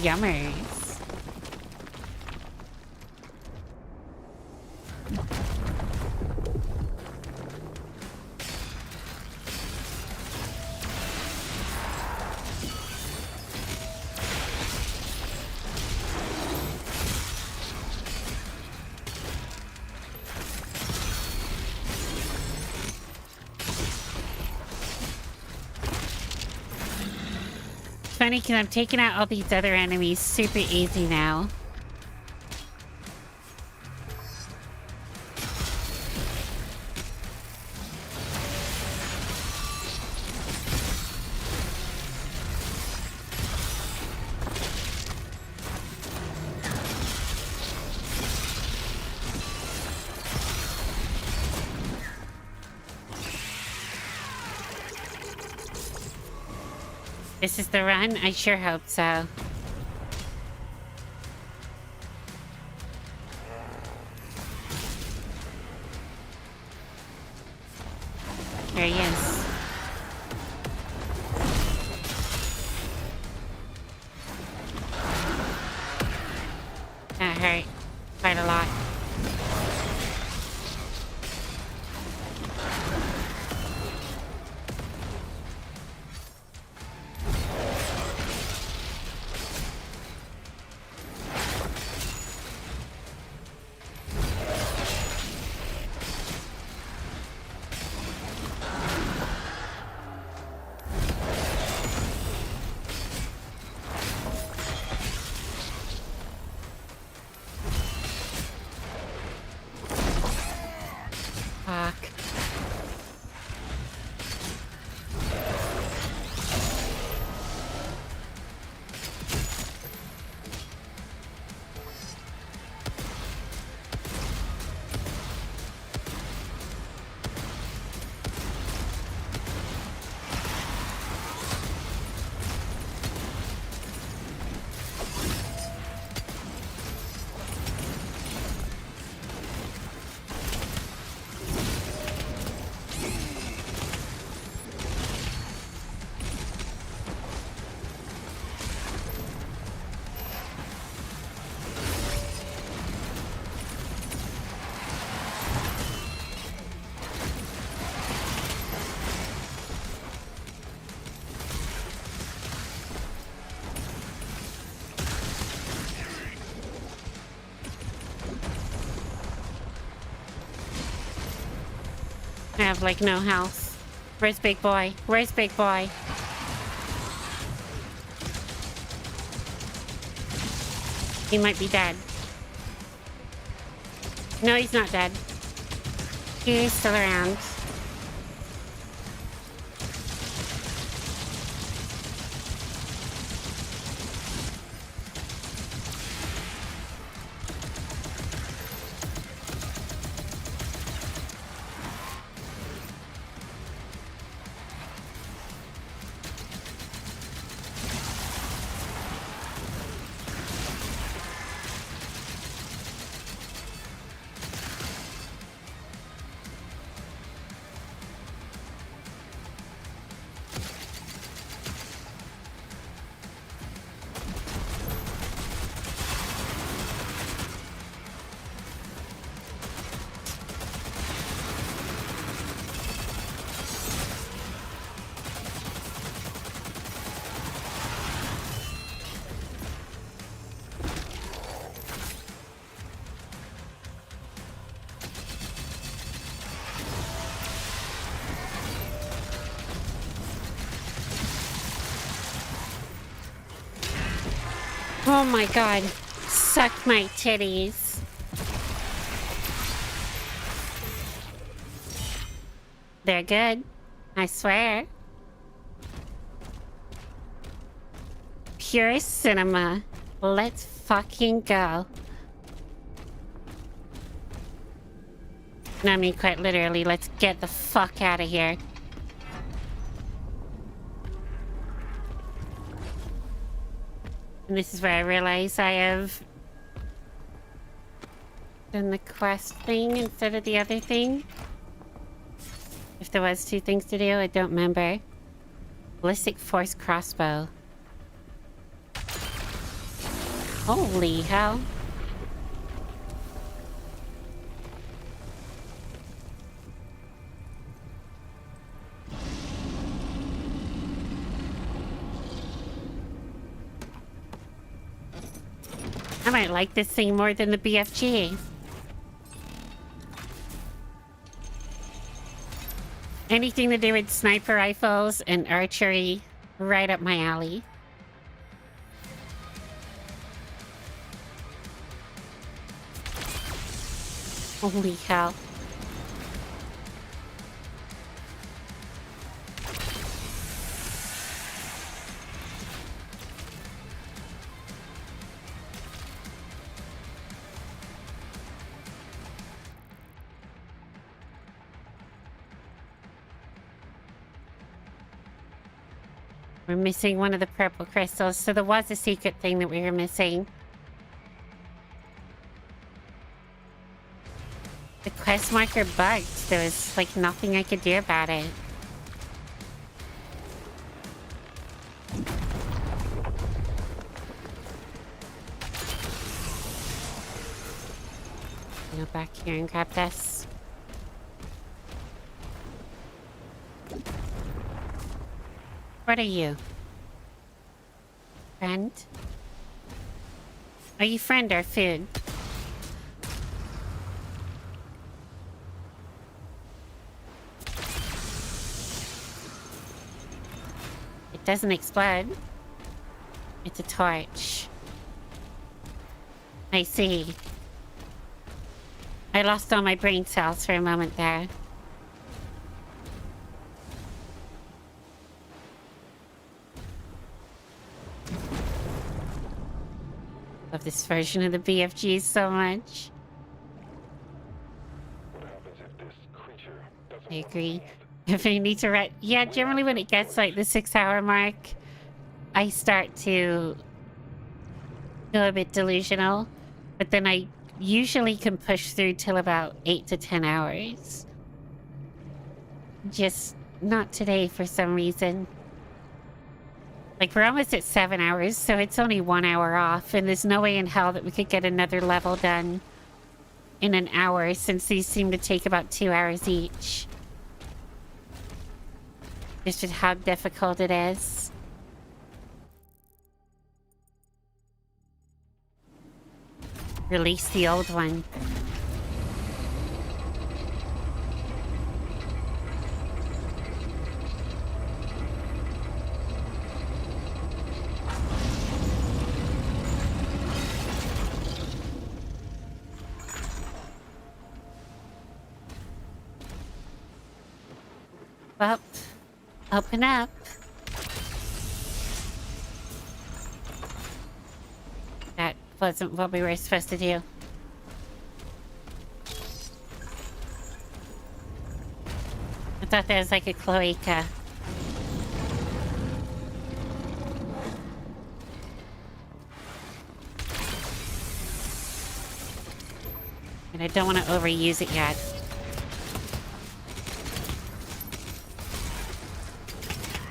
Yummers. funny because I'm taking out all these other enemies super easy now. This is the run? I sure hope so. There he is. That hurt quite a lot. I have like no health. Where's big boy? Where's big boy? He might be dead. No, he's not dead. He's still around. Oh my god. Suck my titties. They're good. I swear. Pure cinema. Let's fucking go. No, I mean quite literally, let's get the fuck out of here. And this is where I realize I have done the quest thing instead of the other thing. If there was two things to do, I don't remember. Ballistic force crossbow. Holy hell. I might like this thing more than the BFG. Anything to do with sniper rifles and archery, right up my alley. Holy hell. We're missing one of the purple crystals, so there was a secret thing that we were missing. The quest marker bugged. There was, like, nothing I could do about it. Go back here and grab this. What are you? Friend? Are you friend or food? It doesn't explode. It's a torch. I see. I lost all my brain cells for a moment there. Love this version of the BFG so much. What happens if this creature doesn't I want agree. to If I need to write... Yeah, generally when it gets like the 6-hour mark, I start to go a bit delusional. But then I usually can push through till about 8 to 10 hours. Just not today for some reason. Like, we're almost at 7 hours, so it's only 1 hour off, and there's no way in hell that we could get another level done in an hour, since these seem to take about 2 hours each. Just with how difficult it is. Release the old one. Well, open up. That wasn't what we were supposed to do. I thought that was like a cloaca. And I don't want to overuse it yet.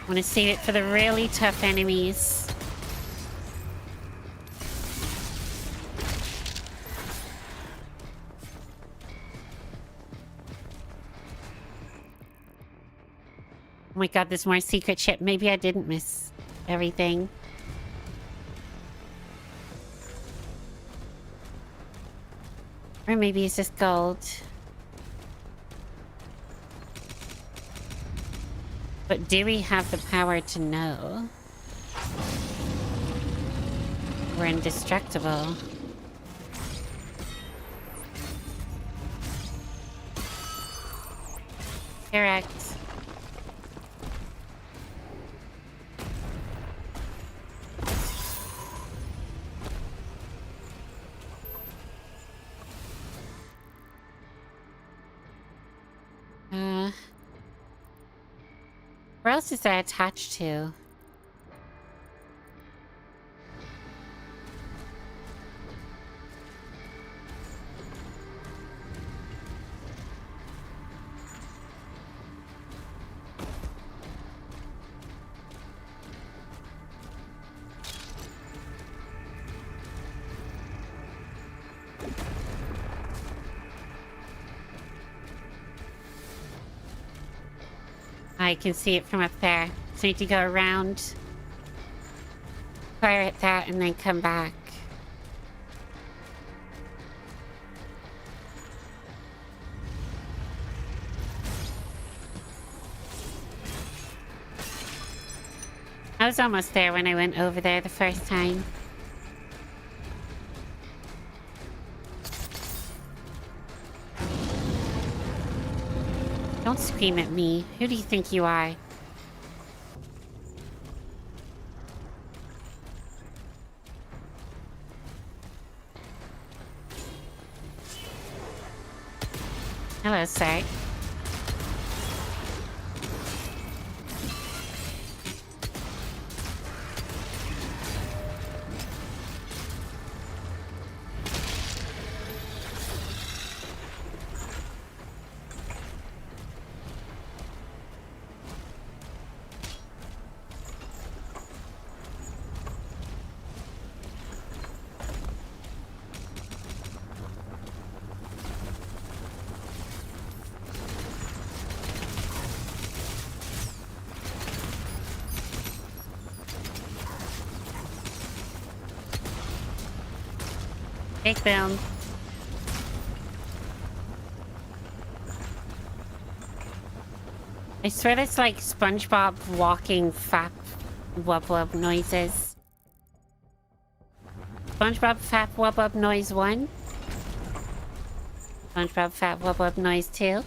I want to save it for the really tough enemies. Oh my god, there's more secret shit. Maybe I didn't miss everything. Or maybe it's just gold. But do we have the power to know? We're indestructible. Correct. Where else is that attached to? I can see it from up there. So I need to go around, fire at that, and then come back. I was almost there when I went over there the first time. Don't scream at me. Who do you think you are? Hello, sir. Take them. I swear it's like SpongeBob walking fap wub wub noises. SpongeBob fap wub wub noise 1. SpongeBob fap wub wub noise 2.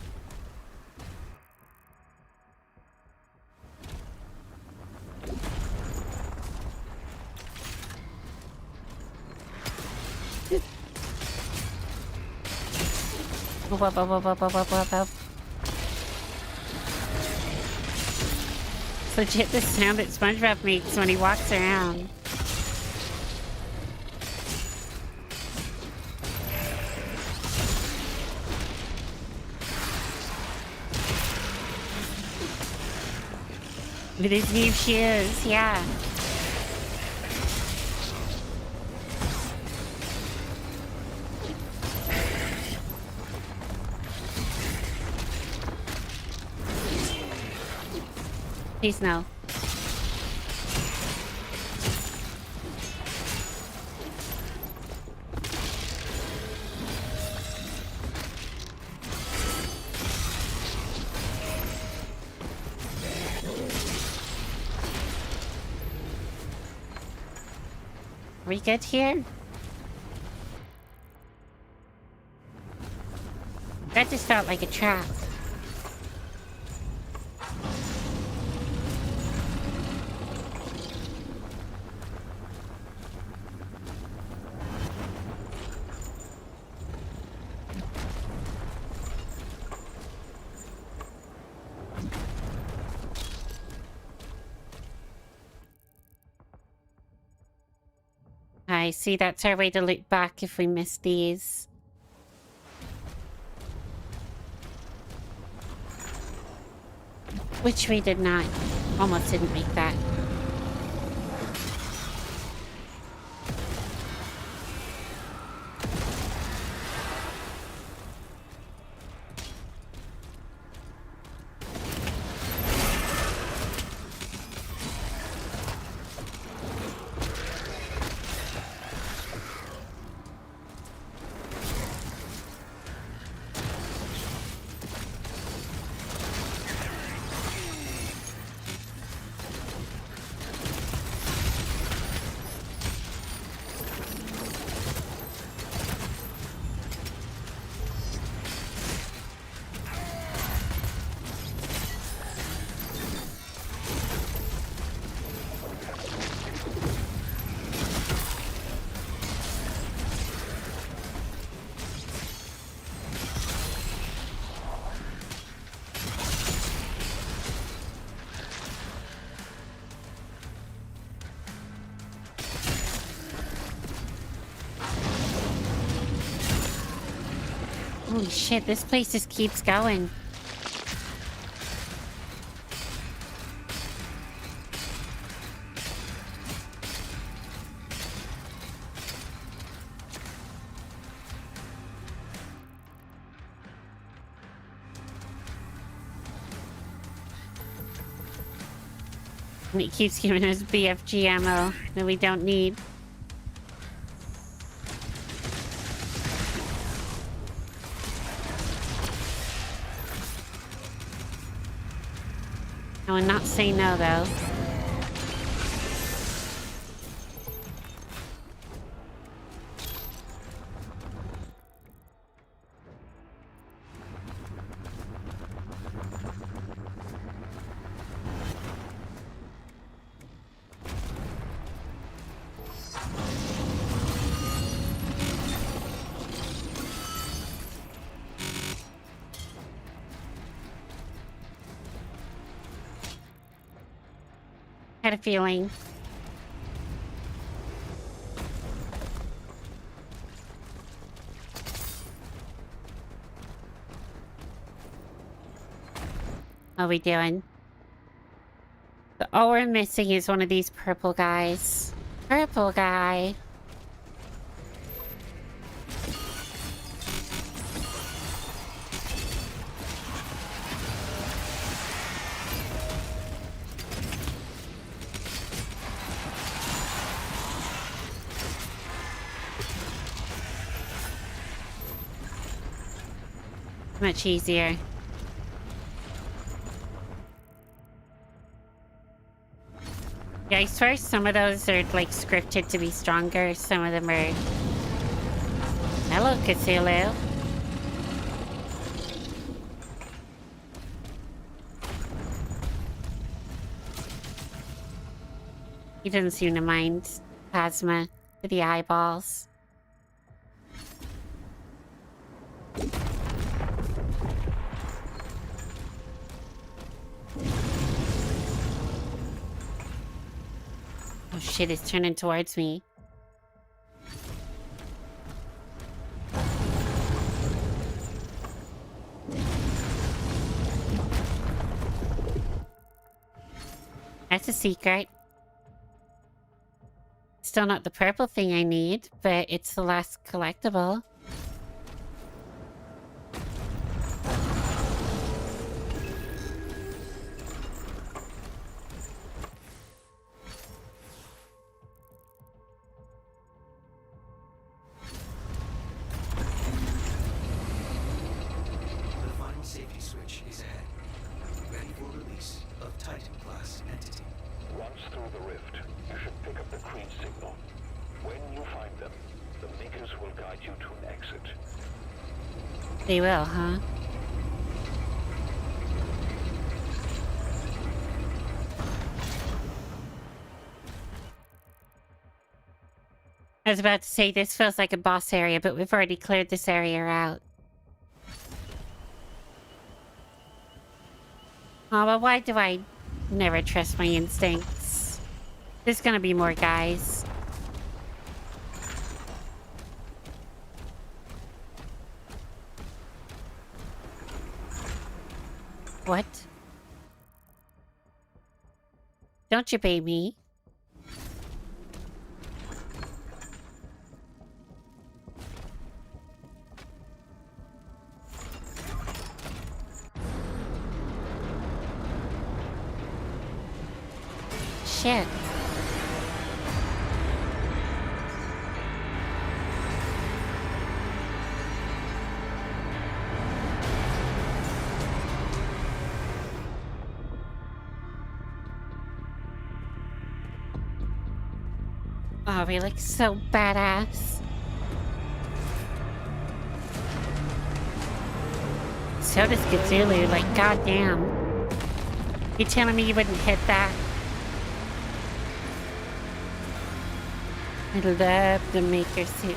Wub, wub, wub, wub, wub, wub, wub, wub. It's legit the sound that SpongeBob makes when he walks around. With his new shoes, yeah. Please no. Are we good here? That just felt like a trap. I see, that's our way to look back if we miss these. Which we did not. Almost didn't make that. Holy shit, this place just keeps going. And it keeps giving us BFG ammo that we don't need. I will not say no, though. Had a feeling. What are we doing? All we're missing is one of these purple guys. Purple guy. Much easier. Yeah, I swear some of those are like scripted to be stronger. Some of them are... Hello, Cthulhu. He doesn't seem to mind plasma to the eyeballs. Oh shit, it's turning towards me. That's a secret. Still not the purple thing I need, but it's the last collectible. They will, huh? I was about to say, this feels like a boss area, but we've already cleared this area out. Oh, well, why do I never trust my instincts? There's gonna be more guys. What? Don't you bait me? Shit. Oh, he looks so badass. So does Cthulhu, like, goddamn. You telling me you wouldn't hit that? I love the maker suit.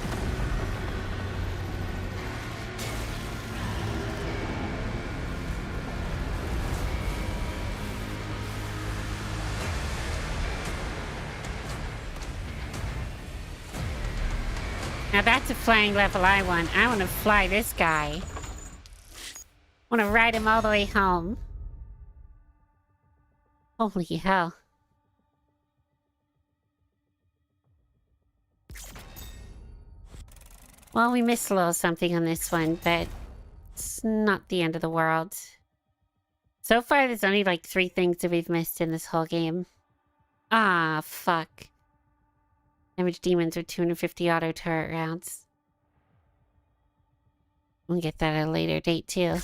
Now that's a flying level I want. I want to fly this guy. I want to ride him all the way home. Holy hell. Well, we missed a little something on this one, but it's not the end of the world. So far, there's only like 3 things that we've missed in this whole game. Ah, fuck. Damage demons with 250 auto turret rounds. We'll get that at a later date, too.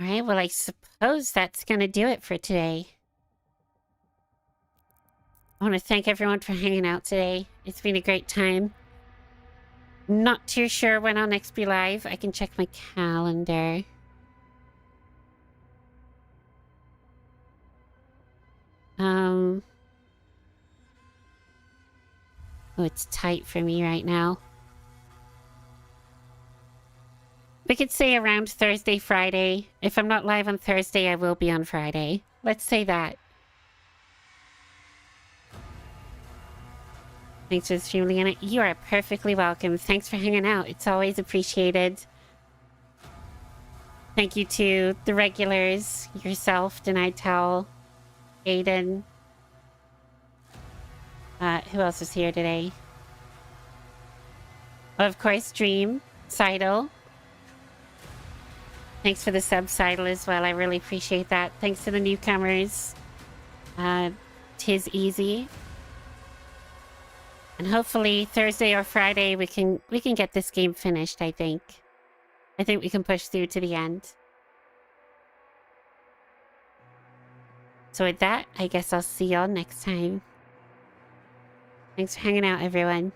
Alright, well, I suppose that's gonna do it for today. I want to thank everyone for hanging out today. It's been a great time. Not too sure when I'll next be live. I can check my calendar. Oh, it's tight for me right now. We could say around Thursday, Friday. If I'm not live on Thursday, I will be on Friday. Let's say that. Thanks for the stream, Liana. You are perfectly welcome. Thanks for hanging out. It's always appreciated. Thank you to the regulars, yourself, Denied Towel, Aiden. Who else is here today? Oh, of course, Dream, Seidel. Thanks for the sub, Seidel, as well. I really appreciate that. Thanks to the newcomers. Tis Easy. And hopefully Thursday or Friday we can get this game finished, I think. I think we can push through to the end. So with that, I guess I'll see y'all next time. Thanks for hanging out, everyone.